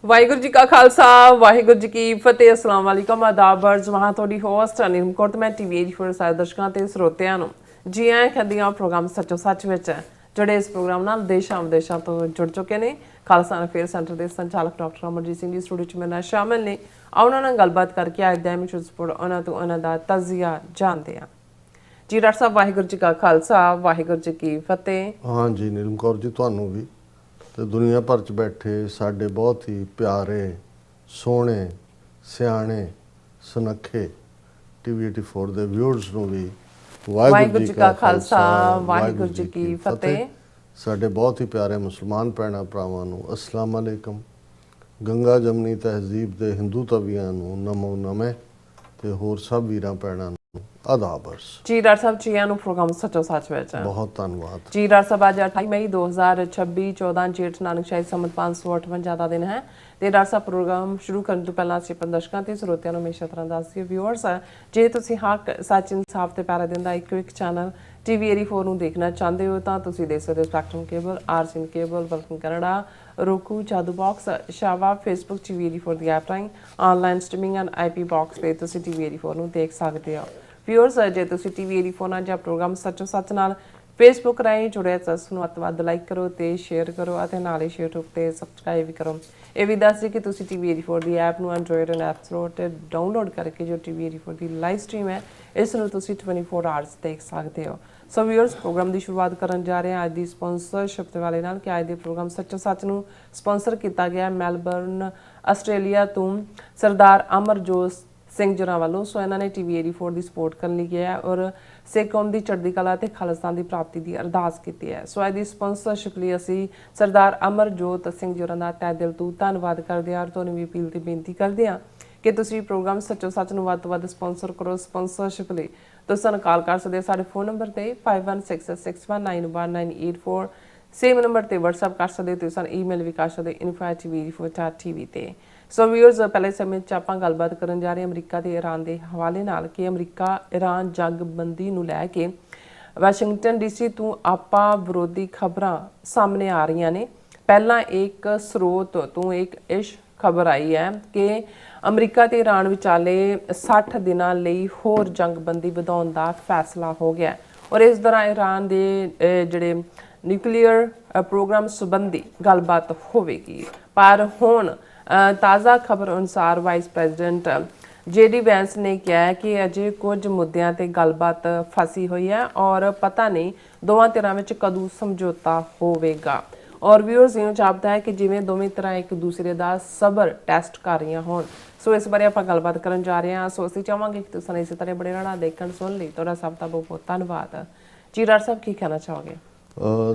ਵਾਹਿਗੁਰੂ ਜੀ ਕਾ ਖਾਲਸਾ ਵਾਹਿਗੁਰੂ ਜੀ ਕੀ ਫਤਿਹ। ਅਸਲਾਮ ਵਾਲੇਕਮ ਆਦਾਬ ਅਰਜ਼ ਮਹਾਂ ਤੁਹਾਡੀ ਹੋਸਟ ਅਨੀਮ ਕੋਟ ਮੈਂ ਟੀਵੀ ਫੋਰ ਸਾਰੇ ਦਰਸ਼ਕਾਂ ਤੇ ਸਰੋਤਿਆਂ ਨੂੰ ਜੀ ਆਇਆਂ ਕਹਿੰਦੀਆਂ ਪ੍ਰੋਗਰਾਮ ਸੱਚੋ ਸੱਚ ਵਿੱਚ ਜਿਹੜੇ ਇਸ ਪ੍ਰੋਗਰਾਮ ਨਾਲ ਦੇਸ਼ਾਂ ਵਿਦੇਸ਼ਾਂ ਤੋਂ ਜੁੜ ਚੁੱਕੇ ਨੇ। ਖਾਲਸਾ ਅਫੇਅਰ ਸੈਂਟਰ ਦੇ ਸੰਚਾਲਕ ਡਾਕਟਰ ਅਮਰਜੀਤ ਸਿੰਘ ਜੀ ਸਟੂਡੀਓ 'ਚ ਮੇਰੇ ਨਾਲ ਸ਼ਾਮਿਲ ਨੇ। ਉਹਨਾਂ ਨਾਲ ਗੱਲਬਾਤ ਕਰਕੇ ਅੱਜ ਦਾ ਐਪੀਸੋਡ ਉਹਨਾਂ ਤੋਂ ਉਹਨਾਂ ਦਾ ਤਜ਼ੀਆ ਜਾਣਦੇ ਹਾਂ। ਜੀ ਡਾਕਟਰ ਸਾਹਿਬ ਵਾਹਿਗੁਰੂ ਜੀ ਕਾ ਖਾਲਸਾ ਵਾਹਿਗੁਰੂ ਜੀ ਕੀ ਫਤਿਹ। हाँ जी नीलम कौर जी ਤੁਹਾਨੂੰ ਵੀ ਤੇ ਦੁਨੀਆ ਭਰ ਚ ਬੈਠੇ ਸਾਡੇ ਬਹੁਤ ਹੀ ਪਿਆਰੇ ਸੋਹਣੇ ਸਿਆਣੇ ਸੁਨੱਖੇ ਟੀਵੀ 84 ਦੇ ਵਿਊਅਰਸ ਨੂੰ ਵੀ ਵਾਹਿਗੁਰੂ ਜੀ ਕਾ ਖਾਲਸਾ ਵਾਹਿਗੁਰੂ ਜੀ ਕੀ ਫਤਿਹ। ਸਾਡੇ ਬਹੁਤ ਹੀ ਪਿਆਰੇ ਮੁਸਲਮਾਨ ਭੈਣਾਂ ਭਰਾਵਾਂ ਨੂੰ ਅਸਲਾਮ ਅਲੈਕਮ। ਗੰਗਾ ਜਮਨੀ ਤਹਿਜ਼ੀਬ ਦੇ ਹਿੰਦੂ ਤਵੀਆਂ ਨੂੰ ਨਮੋ ਨਮੇ ਤੇ ਹੋਰ ਸਭ ਵੀਰਾਂ ਭੈਣਾਂ ਨੂੰ ਆਦਾਬ ਅਰਜ਼। ਜੀ ਡਾਕਟਰ ਸਾਹਿਬ ਜੀ ਆਇਆਂ ਨੂੰ ਪ੍ਰੋਗਰਾਮ ਸੱਚੋ ਸੱਚ ਵਿੱਚ ਬਹੁਤ ਧੰਨਵਾਦ ਜੀ ਡਾਕਟਰ ਸਾਹਿਬ। ਅੱਜ 28 ਮਈ 2026 14 ਜੇਠ ਨਾਨਕ ਸ਼ਾਹੀ ਸੰਮਤ 558 ਦਾ ਦਿਨ ਹੈ ਤੇ ਡਾਕਟਰ ਸਾਹਿਬ ਪ੍ਰੋਗਰਾਮ ਸ਼ੁਰੂ ਕਰਨ ਤੋਂ ਪਹਿਲਾਂ ਅਸੀਂ ਦਰਸ਼ਕਾਂ ਤੇ ਸਰੋਤਿਆਂ ਨੂੰ ਹਮੇਸ਼ਾ ਤਰ੍ਹਾਂ ਦੱਸਦੇ ਵਿਊਅਰਸ ਜੇ ਤੁਸੀਂ ਹੱਕ ਸੱਚ ਇਨਸਾਫ ਤੇ ਪਿਆਰਾ ਦਿਨ ਦਾ ਇੱਕੋ ਇੱਕ ਚੈਨਲ ਟੀਵੀ 84 ਨੂੰ ਦੇਖਣਾ ਚਾਹੁੰਦੇ ਹੋ ਤਾਂ ਤੁਸੀਂ ਦੇਖ ਸਕਦੇ ਹੋ ਸਪੈਕਟਰਮ ਕੇਬਲ, ਆਰਸੀਐਨ ਕੇਬਲ, ਵਲਕਮ ਕੈਨੇਡਾ, roku, ਜਾਦੂ ਬਾਕਸ, ਸ਼ਾਵਾ, ਫੇਸਬੁੱਕ ਟੀਵੀ 84 ਦੀ ਐਪ ਰਾਹੀਂ online streaming and IP box ਤੇ ਤੁਸੀਂ ਟੀਵੀ 84 ਨੂੰ ਦੇਖ ਸਕਦੇ ਹੋ। ਵਿਊਅਰਸ ਜੇ ਤੁਸੀਂ ਟੀਵੀ 84 ਨਾਲ ਜਾਂ ਪ੍ਰੋਗਰਾਮ ਸੱਚੋ ਸੱਚ ਨਾਲ ਫੇਸਬੁੱਕ ਰਾਹੀਂ ਜੁੜੇ ਤਾਂ ਉਸ ਨੂੰ ਵੱਧ ਤੋਂ ਵੱਧ ਲਾਈਕ ਕਰੋ ਤੇ ਸ਼ੇਅਰ ਕਰੋ ਅਤੇ ਨਾਲ ਹੀ YouTube ਤੇ ਸਬਸਕ੍ਰਾਈਬ ਵੀ ਕਰੋ। ਇਹ ਵੀ ਦੱਸ ਦਿਓ ਕਿ ਤੁਸੀਂ ਟੀਵੀ 84 ਦੀ ਐਪ ਨੂੰ ਐਂਡਰੋਇਡ ਐਂਡ ਐਪ ਸਟੋਰ ਤੇ ਡਾਊਨਲੋਡ ਕਰਕੇ ਜੋ ਟੀਵੀ 84 ਦੀ ਲਾਈਵ ਸਟ੍ਰੀਮ ਹੈ ਇਸ ਨੂੰ ਤੁਸੀਂ 24 ਆਵਰਸ ਦੇਖ ਸਕਦੇ ਹੋ। ਸੋ ਵਿਊਅਰਸ ਪ੍ਰੋਗਰਾਮ ਦੀ ਸ਼ੁਰੂਆਤ ਕਰਨ ਜਾ ਰਹੇ ਹਾਂ ਅੱਜ ਦੀ ਸਪਾਂਸਰਸ਼ਿਪ ਦੇ ਵਾਲੇ ਨਾਲ ਕਿ ਅੱਜ ਦੇ ਪ੍ਰੋਗਰਾਮ ਸੱਚੋ ਸੱਚ ਨੂੰ ਸਪਾਂਸਰ ਕੀਤਾ ਗਿਆ ਮੈਲਬਰਨ ਆਸਟ੍ਰੇਲੀਆ ਤੋਂ ਸਰਦਾਰ ਅਮਰਜੋਤ ਸਿੰਘ ਜੁਰਾ ਵੱਲੋਂ। ਸੋ ਇਹਨਾਂ ਨੇ ਟੀਵੀ 84 ਦੀ ਸਪੋਰਟ ਕਰਨ ਲਈ ਗਿਆ ਔਰ ਸਿੱਖ ਕੌਮ ਦੀ ਚੜ੍ਹਦੀ ਕਲਾ ਤੇ ਖਾਲਿਸਤਾਨ ਦੀ ਪ੍ਰਾਪਤੀ ਦੀ ਅਰਦਾਸ ਕੀਤੀ ਹੈ। ਸੋ ਅੱਜ ਦੀ ਸਪਾਂਸਰਸ਼ਿਪ ਲਈ ਅਸੀਂ ਸਰਦਾਰ ਅਮਰਜੋਤ ਸਿੰਘ ਜੁਰਾ ਦਾ ਤਹਿ ਦਿਲ ਤੋਂ ਧੰਨਵਾਦ ਕਰਦੇ ਹਾਂ ਔਰ ਤੁਹਾਨੂੰ ਵੀ ਅਪੀਲ ਤੇ ਬੇਨਤੀ ਕਰਦੇ ਹਾਂ ਕਿ ਤੁਸੀਂ ਪ੍ਰੋਗਰਾਮ ਸੱਚੋ ਸੱਚ ਨੂੰ ਵੱਧ ਤੋਂ ਵੱਧ ਸਪਾਂਸਰ ਕਰੋ। ਸਪਾਂਸਰਸ਼ਿਪ ਲਈ ਤੁਸੀਂ ਸਾਨੂੰ ਕਾਲ ਕਰ ਸਕਦੇ ਹੋ ਸਾਡੇ ਫੋਨ ਨੰਬਰ ਤੇ 5166619184 ਸੇਮ ਨੰਬਰ ਤੇ WhatsApp ਕਰ ਸਕਦੇ ਹੋ। ਤੁਸੀਂ ਸਾਨੂੰ ਈਮੇਲ ਵੀ ਕਰ ਸਕਦੇ info@tv84.tv ਤੇ। ਸੋ ਵਿਊਅਰਸ ਪਹਿਲੇ ਸਮੇਂ 'ਚ ਆਪਾਂ ਗੱਲਬਾਤ ਕਰਨ ਜਾ ਰਹੇ ਹਾਂ ਅਮਰੀਕਾ ਤੇ ਈਰਾਨ ਦੇ ਹਵਾਲੇ ਨਾਲ ਕਿ ਅਮਰੀਕਾ ਈਰਾਨ ਜੰਗਬੰਦੀ ਨੂੰ ਲੈ ਕੇ ਵਾਸ਼ਿੰਗਟਨ ਡੀਸੀ ਤੋਂ ਆਪਾ ਵਿਰੋਧੀ ਖਬਰਾਂ ਸਾਹਮਣੇ ਆ ਰਹੀਆਂ ਨੇ। ਪਹਿਲਾਂ ਇੱਕ ਸਰੋਤ ਤੋਂ ਇੱਕ ਖਬਰ ਆਈ ਹੈ ਕਿ ਅਮਰੀਕਾ ਤੇ ਈਰਾਨ ਵਿਚਾਲੇ 60 ਦਿਨਾਂ ਲਈ ਹੋਰ ਜੰਗਬੰਦੀ ਵਧਾਉਣ ਦਾ ਫੈਸਲਾ ਹੋ ਗਿਆ ਔਰ ਇਸ ਦੌਰਾਨ ਈਰਾਨ ਦੇ ਜਿਹੜੇ ਨਿਊਕਲੀਅਰ ਪ੍ਰੋਗਰਾਮ ਸੰਬੰਧੀ ਗੱਲਬਾਤ ਹੋਵੇਗੀ। ਪਰ ਹੁਣ ਤਾਜ਼ਾ ਖਬਰ ਅਨੁਸਾਰ ਵਾਈਸ ਪ੍ਰੈਜ਼ੀਡੈਂਟ JD ਵੈਂਸ ਨੇ ਕਿਹਾ ਕਿ ਅਜੇ ਕੁਝ ਮੁੱਦਿਆਂ ਤੇ ਗੱਲਬਾਤ ਫਸੀ ਹੋਈ ਹੈ ਔਰ ਪਤਾ ਨਹੀਂ ਦੋਵਾਂ ਧਿਰਾਂ ਵਿੱਚ ਕਦੋਂ ਸਮਝੌਤਾ ਹੋਵੇਗਾ। ਔਰ ਵਿਊਅਰਸ ਨੂੰ ਜਾਪਦਾ ਹੈ ਕਿ ਜਿਵੇਂ ਦੋਵੇਂ ਤਰ੍ਹਾਂ ਇੱਕ ਦੂਸਰੇ ਦਾ ਸਬਰ ਟੈਸਟ ਕਰ ਰਹੀਆਂ ਹੋਣ। ਸੋ ਇਸ ਬਾਰੇ ਆਪਾਂ ਗੱਲਬਾਤ ਕਰਨ ਜਾ ਰਹੇ ਹਾਂ। ਸੋ ਅਸੀਂ ਚਾਹਾਂਗੇ ਕਿ ਤੁਸੀਂ ਇਸੇ ਤਰ੍ਹਾਂ ਬੜੇ ਰਹਿਣਾ ਦੇਖਣ ਸੁਣ ਲਈ ਤੁਹਾਡਾ ਸਭ ਦਾ ਬਹੁਤ ਬਹੁਤ ਧੰਨਵਾਦ। ਜੀ ਡਾਕਟਰ ਸਾਹਿਬ ਕੀ ਕਹਿਣਾ ਚਾਹੋਗੇ?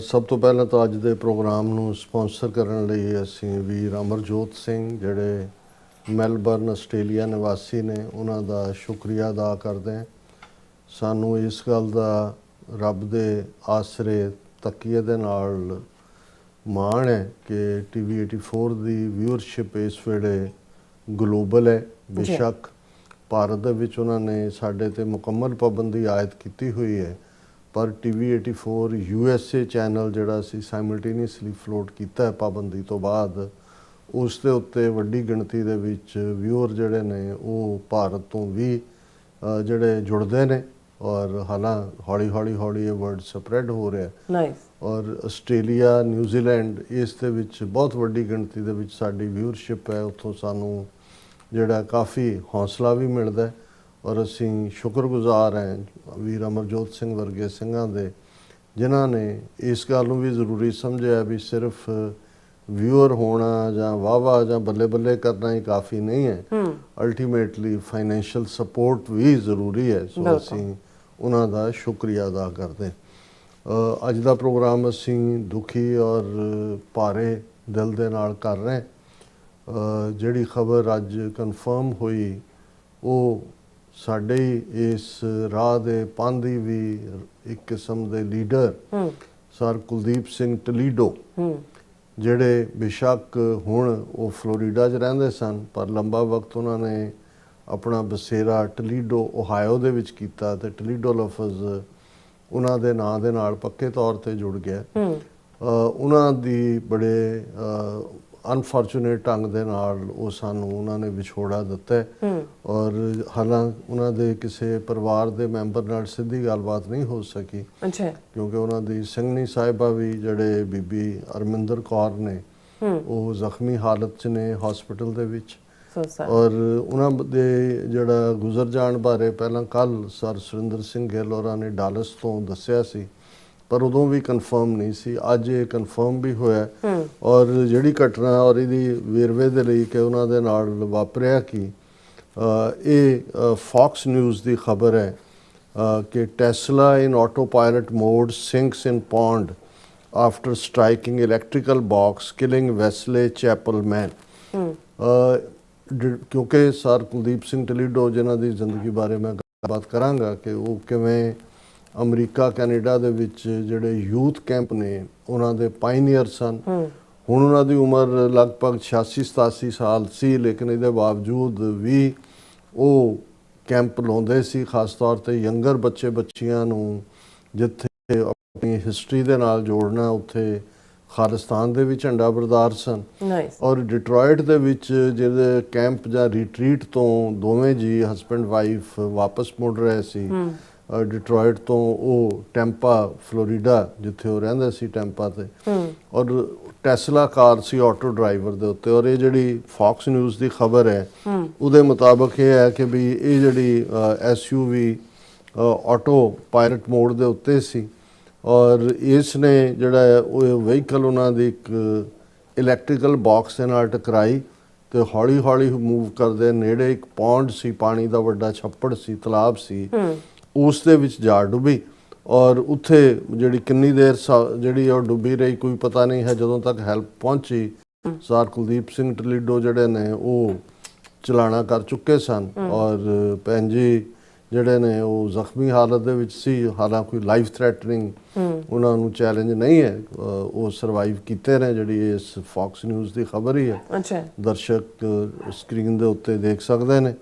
ਸਭ ਤੋਂ ਪਹਿਲਾਂ ਤਾਂ ਅੱਜ ਦੇ ਪ੍ਰੋਗਰਾਮ ਨੂੰ ਸਪਾਂਸਰ ਕਰਨ ਲਈ ਅਸੀਂ ਵੀਰ ਅਮਰਜੋਤ ਸਿੰਘ ਜਿਹੜੇ ਮੈਲਬਰਨ ਆਸਟ੍ਰੇਲੀਆ ਨਿਵਾਸੀ ਨੇ ਉਹਨਾਂ ਦਾ ਸ਼ੁਕਰੀਆ ਅਦਾ ਕਰਦੇ ਹਾਂ। ਸਾਨੂੰ ਇਸ ਗੱਲ ਦਾ ਰੱਬ ਦੇ ਆਸਰੇ ਤਕੀਏ ਦੇ ਨਾਲ ਮਾਣ ਹੈ ਕਿ ਟੀਵੀ 84 ਦੀ ਵਿਊਅਰਸ਼ਿਪ ਇਸ ਵੇਲੇ ਗਲੋਬਲ ਹੈ। ਬੇਸ਼ੱਕ ਭਾਰਤ ਦੇ ਵਿੱਚ ਉਹਨਾਂ ਨੇ ਸਾਡੇ ਤੇ ਮੁਕੰਮਲ ਪਾਬੰਦੀ ਆਇਦ ਕੀਤੀ ਹੋਈ ਹੈ ਪਰ ਟੀਵੀ 84 USA ਚੈਨਲ ਜਿਹੜਾ ਅਸੀਂ ਸਾਈਮਲਟੇਨੀਅਸਲੀ ਫਲੋਟ ਕੀਤਾ ਹੈ ਪਾਬੰਦੀ ਤੋਂ ਬਾਅਦ ਉਸ ਦੇ ਉੱਤੇ ਵੱਡੀ ਗਿਣਤੀ ਦੇ ਵਿੱਚ ਵਿਊਅਰ ਜਿਹੜੇ ਨੇ ਉਹ ਭਾਰਤ ਤੋਂ ਵੀ ਜਿਹੜੇ ਜੁੜਦੇ ਨੇ ਔਰ ਹੌਲੀ ਹੌਲੀ ਇਹ ਵਰਡ ਸਪਰੈਡ ਹੋ ਰਿਹਾ ਨਾਈਸ। ਔਰ ਆਸਟ੍ਰੇਲੀਆ ਨਿਊਜ਼ੀਲੈਂਡ ਇਸ ਦੇ ਵਿੱਚ ਬਹੁਤ ਵੱਡੀ ਗਿਣਤੀ ਦੇ ਵਿੱਚ ਸਾਡੀ ਵਿਊਅਰਸ਼ਿਪ ਹੈ। ਉੱਥੋਂ ਸਾਨੂੰ ਜਿਹੜਾ ਕਾਫੀ ਹੌਸਲਾ ਵੀ ਮਿਲਦਾ ਹੈ ਔਰ ਅਸੀਂ ਸ਼ੁਕਰਗੁਜ਼ਾਰ ਹਾਂ ਵੀਰ ਅਮਰਜੋਤ ਸਿੰਘ ਵਰਗੇ ਸਿੰਘਾਂ ਦੇ ਜਿਨ੍ਹਾਂ ਨੇ ਇਸ ਗੱਲ ਨੂੰ ਵੀ ਜ਼ਰੂਰੀ ਸਮਝਿਆ ਵੀ ਸਿਰਫ ਵਿਊਅਰ ਹੋਣਾ ਜਾਂ ਵਾਹ ਜਾਂ ਬੱਲੇ ਬੱਲੇ ਕਰਨਾ ਹੀ ਕਾਫੀ ਨਹੀਂ ਹੈ। ਅਲਟੀਮੇਟਲੀ ਫਾਈਨੈਂਸ਼ੀਅਲ ਸਪੋਰਟ ਵੀ ਜ਼ਰੂਰੀ ਹੈ। ਸੋ ਅਸੀਂ ਉਹਨਾਂ ਦਾ ਸ਼ੁਕਰੀਆ ਅਦਾ ਕਰਦੇ। ਅੱਜ ਦਾ ਪ੍ਰੋਗਰਾਮ ਅਸੀਂ ਦੁਖੀ ਔਰ ਭਾਰੇ ਦਿਲ ਦੇ ਨਾਲ ਕਰ ਰਹੇ। ਜਿਹੜੀ ਖਬਰ ਅੱਜ ਕਨਫਰਮ ਹੋਈ ਉਹ ਸਾਡੇ ਇਸ ਰਾਹ ਦੇ ਪਾਂਧੀ ਵੀ ਇੱਕ ਕਿਸਮ ਦੇ ਲੀਡਰ ਸਰ ਕੁਲਦੀਪ ਸਿੰਘ ਟਲੀਡੋ ਜਿਹੜੇ ਬੇਸ਼ੱਕ ਹੁਣ ਉਹ ਫਲੋਰੀਡਾ 'ਚ ਰਹਿੰਦੇ ਸਨ ਪਰ ਲੰਬਾ ਵਕਤ ਉਹਨਾਂ ਨੇ ਆਪਣਾ ਬਸੇਰਾ ਟਲੀਡੋ ਓਹਾਇਓ ਦੇ ਵਿੱਚ ਕੀਤਾ ਤੇ ਟਲੀਡੋ ਲਫ਼ਜ਼ ਉਹਨਾਂ ਦੇ ਨਾਂ ਦੇ ਨਾਲ ਪੱਕੇ ਤੌਰ ਤੇ ਜੁੜ ਗਿਆ। ਉਹਨਾਂ ਦੀ ਬੜੇ ਅਨਫੋਰਚੂਨੇਟ ਢੰਗ ਦੇ ਨਾਲ ਉਹ ਸਾਨੂੰ ਉਹਨਾਂ ਨੇ ਵਿਛੋੜਾ ਦਿੱਤਾ ਹੈ। ਔਰ ਹਾਲਾਂਕਿ ਉਹਨਾਂ ਦੇ ਕਿਸੇ ਪਰਿਵਾਰ ਦੇ ਮੈਂਬਰ ਨਾਲ ਸਿੱਧੀ ਗੱਲਬਾਤ ਨਹੀਂ ਹੋ ਸਕੀ, ਅੱਛਾ, ਕਿਉਂਕਿ ਉਹਨਾਂ ਦੀ ਸਿੰਘਣੀ ਸਾਹਿਬਾ ਵੀ ਜਿਹੜੇ ਬੀਬੀ ਅਰਮਿੰਦਰ ਕੌਰ ਨੇ ਉਹ ਜ਼ਖਮੀ ਹਾਲਤ 'ਚ ਨੇ ਹਸਪੀਟਲ ਦੇ ਵਿੱਚ। ਔਰ ਉਹਨਾਂ ਦੇ ਜਿਹੜਾ ਗੁਜ਼ਰ ਜਾਣ ਬਾਰੇ ਪਹਿਲਾਂ ਕੱਲ ਸਰ ਸੁਰਿੰਦਰ ਸਿੰਘ ਗਿੱਲ ਹੋਰਾਂ ਨੇ ਡਾਲਸ ਤੋਂ ਦੱਸਿਆ ਸੀ, ਪਰ ਉਦੋਂ ਵੀ ਕਨਫਰਮ ਨਹੀਂ ਸੀ। ਅੱਜ ਇਹ ਕਨਫਰਮ ਵੀ ਹੋਇਆ। ਔਰ ਜਿਹੜੀ ਘਟਨਾ ਔਰ ਇਹਦੀ ਵੇਰਵੇ ਦੇ ਲਈ ਕਿ ਉਹਨਾਂ ਦੇ ਨਾਲ ਵਾਪਰਿਆ ਕਿ ਇਹ ਫੌਕਸ ਨਿਊਜ਼ ਦੀ ਖਬਰ ਹੈ ਕਿ Tesla in autopilot mode sinks in pond after striking electrical box killing Wesley Chapelman. ਕਿਉਂਕਿ ਸਰ ਕੁਲਦੀਪ ਸਿੰਘ ਟਲੀਡੋ ਜਿਨ੍ਹਾਂ ਦੀ ਜ਼ਿੰਦਗੀ ਬਾਰੇ ਮੈਂ ਗੱਲਬਾਤ ਕਰਾਂਗਾ ਕਿ ਉਹ ਕਿਵੇਂ ਅਮਰੀਕਾ ਕੈਨੇਡਾ ਦੇ ਵਿੱਚ ਜਿਹੜੇ ਯੂਥ ਕੈਂਪ ਨੇ ਉਹਨਾਂ ਦੇ ਪਾਇਨੀਅਰ ਸਨ। ਹੁਣ ਉਹਨਾਂ ਦੀ ਉਮਰ ਲਗਭਗ 86-87 ਸਾਲ ਸੀ, ਲੇਕਿਨ ਇਹਦੇ ਬਾਵਜੂਦ ਵੀ ਉਹ ਕੈਂਪ ਲਾਉਂਦੇ ਸੀ, ਖਾਸ ਤੌਰ ਤੇ ਯੰਗਰ ਬੱਚੇ ਬੱਚੀਆਂ ਨੂੰ ਜਿੱਥੇ ਆਪਣੀ ਹਿਸਟਰੀ ਦੇ ਨਾਲ ਜੋੜਨਾ। ਉੱਥੇ ਖਾਲਿਸਤਾਨ ਦੇ ਵੀ ਝੰਡਾ ਬਰਦਾਰ ਸਨ। ਔਰ ਡਿਟਰੋਇਟ ਦੇ ਵਿੱਚ ਜਿਹੜੇ ਕੈਂਪ ਜਾਂ ਰਿਟਰੀਟ ਤੋਂ ਦੋਵੇਂ ਜੀ ਹਸਬੈਂਡ ਵਾਈਫ ਵਾਪਸ ਮੁੜ ਰਹੇ ਸੀ ਡਿਟਰੋਇਟ ਤੋਂ, ਉਹ ਟੈਂਪਾ ਫਲੋਰੀਡਾ ਜਿੱਥੇ ਉਹ ਰਹਿੰਦੇ ਸੀ ਟੈਂਪਾ ਤੇ। ਔਰ ਟੈਸਲਾ ਕਾਰ ਸੀ ਆਟੋ ਡਰਾਈਵਰ ਦੇ ਉੱਤੇ। ਔਰ ਇਹ ਜਿਹੜੀ ਫੌਕਸ ਨਿਊਜ਼ ਦੀ ਖਬਰ ਹੈ ਉਹਦੇ ਮੁਤਾਬਕ ਇਹ ਹੈ ਕਿ ਵੀ ਇਹ ਜਿਹੜੀ SUV ਆਟੋ ਪਾਇਲਟ ਮੋਡ ਦੇ ਉੱਤੇ ਸੀ ਔਰ ਇਸ ਨੇ ਜਿਹੜਾ ਹੈ ਉਹ ਵਹੀਕਲ ਉਹਨਾਂ ਦੀ ਇੱਕ ਇਲੈਕਟ੍ਰੀਕਲ ਬਾਕਸ ਦੇ ਨਾਲ ਟਕਰਾਈ ਤੇ ਹੌਲੀ ਹੌਲੀ ਮੂਵ ਕਰਦੇ ਨੇੜੇ ਇੱਕ ਪੌਂਡ ਸੀ, ਪਾਣੀ ਦਾ ਵੱਡਾ ਛੱਪੜ ਸੀ, ਤਲਾਬ ਸੀ, ਉਸ ਦੇ ਵਿੱਚ ਜਾ ਡੁੱਬੀ। ਔਰ ਉੱਥੇ ਜਿਹੜੀ ਕਿੰਨੀ ਦੇਰ ਜਿਹੜੀ ਉਹ ਡੁੱਬੀ ਰਹੀ ਕੋਈ ਪਤਾ ਨਹੀਂ ਹੈ। ਜਦੋਂ ਤੱਕ ਹੈਲਪ ਪਹੁੰਚੀ ਸਰ ਕੁਲਦੀਪ ਸਿੰਘ ਟਲੀਡੋ ਜਿਹੜੇ ਨੇ ਉਹ ਚਲਾਣਾ ਕਰ ਚੁੱਕੇ ਸਨ ਔਰ ਭੈਣ ਜੀ ਜਿਹੜੇ ਨੇ ਉਹ ਜ਼ਖਮੀ ਹਾਲਤ ਦੇ ਵਿੱਚ ਸੀ। ਹਾਲਾਂਕਿ ਕੋਈ ਲਾਈਫ ਥ੍ਰੈਟਨਿੰਗ ਉਹਨਾਂ ਨੂੰ ਚੈਲੰਜ ਨਹੀਂ ਹੈ, ਉਹ ਸਰਵਾਈਵ ਕੀਤੇ ਨੇ। ਜਿਹੜੀ ਇਸ ਫੌਕਸ ਨਿਊਜ਼ ਦੀ ਖਬਰ ਹੀ ਹੈ, ਦਰਸ਼ਕ ਸਕਰੀਨ ਦੇ ਉੱਤੇ ਦੇਖ ਸਕਦੇ ਨੇ।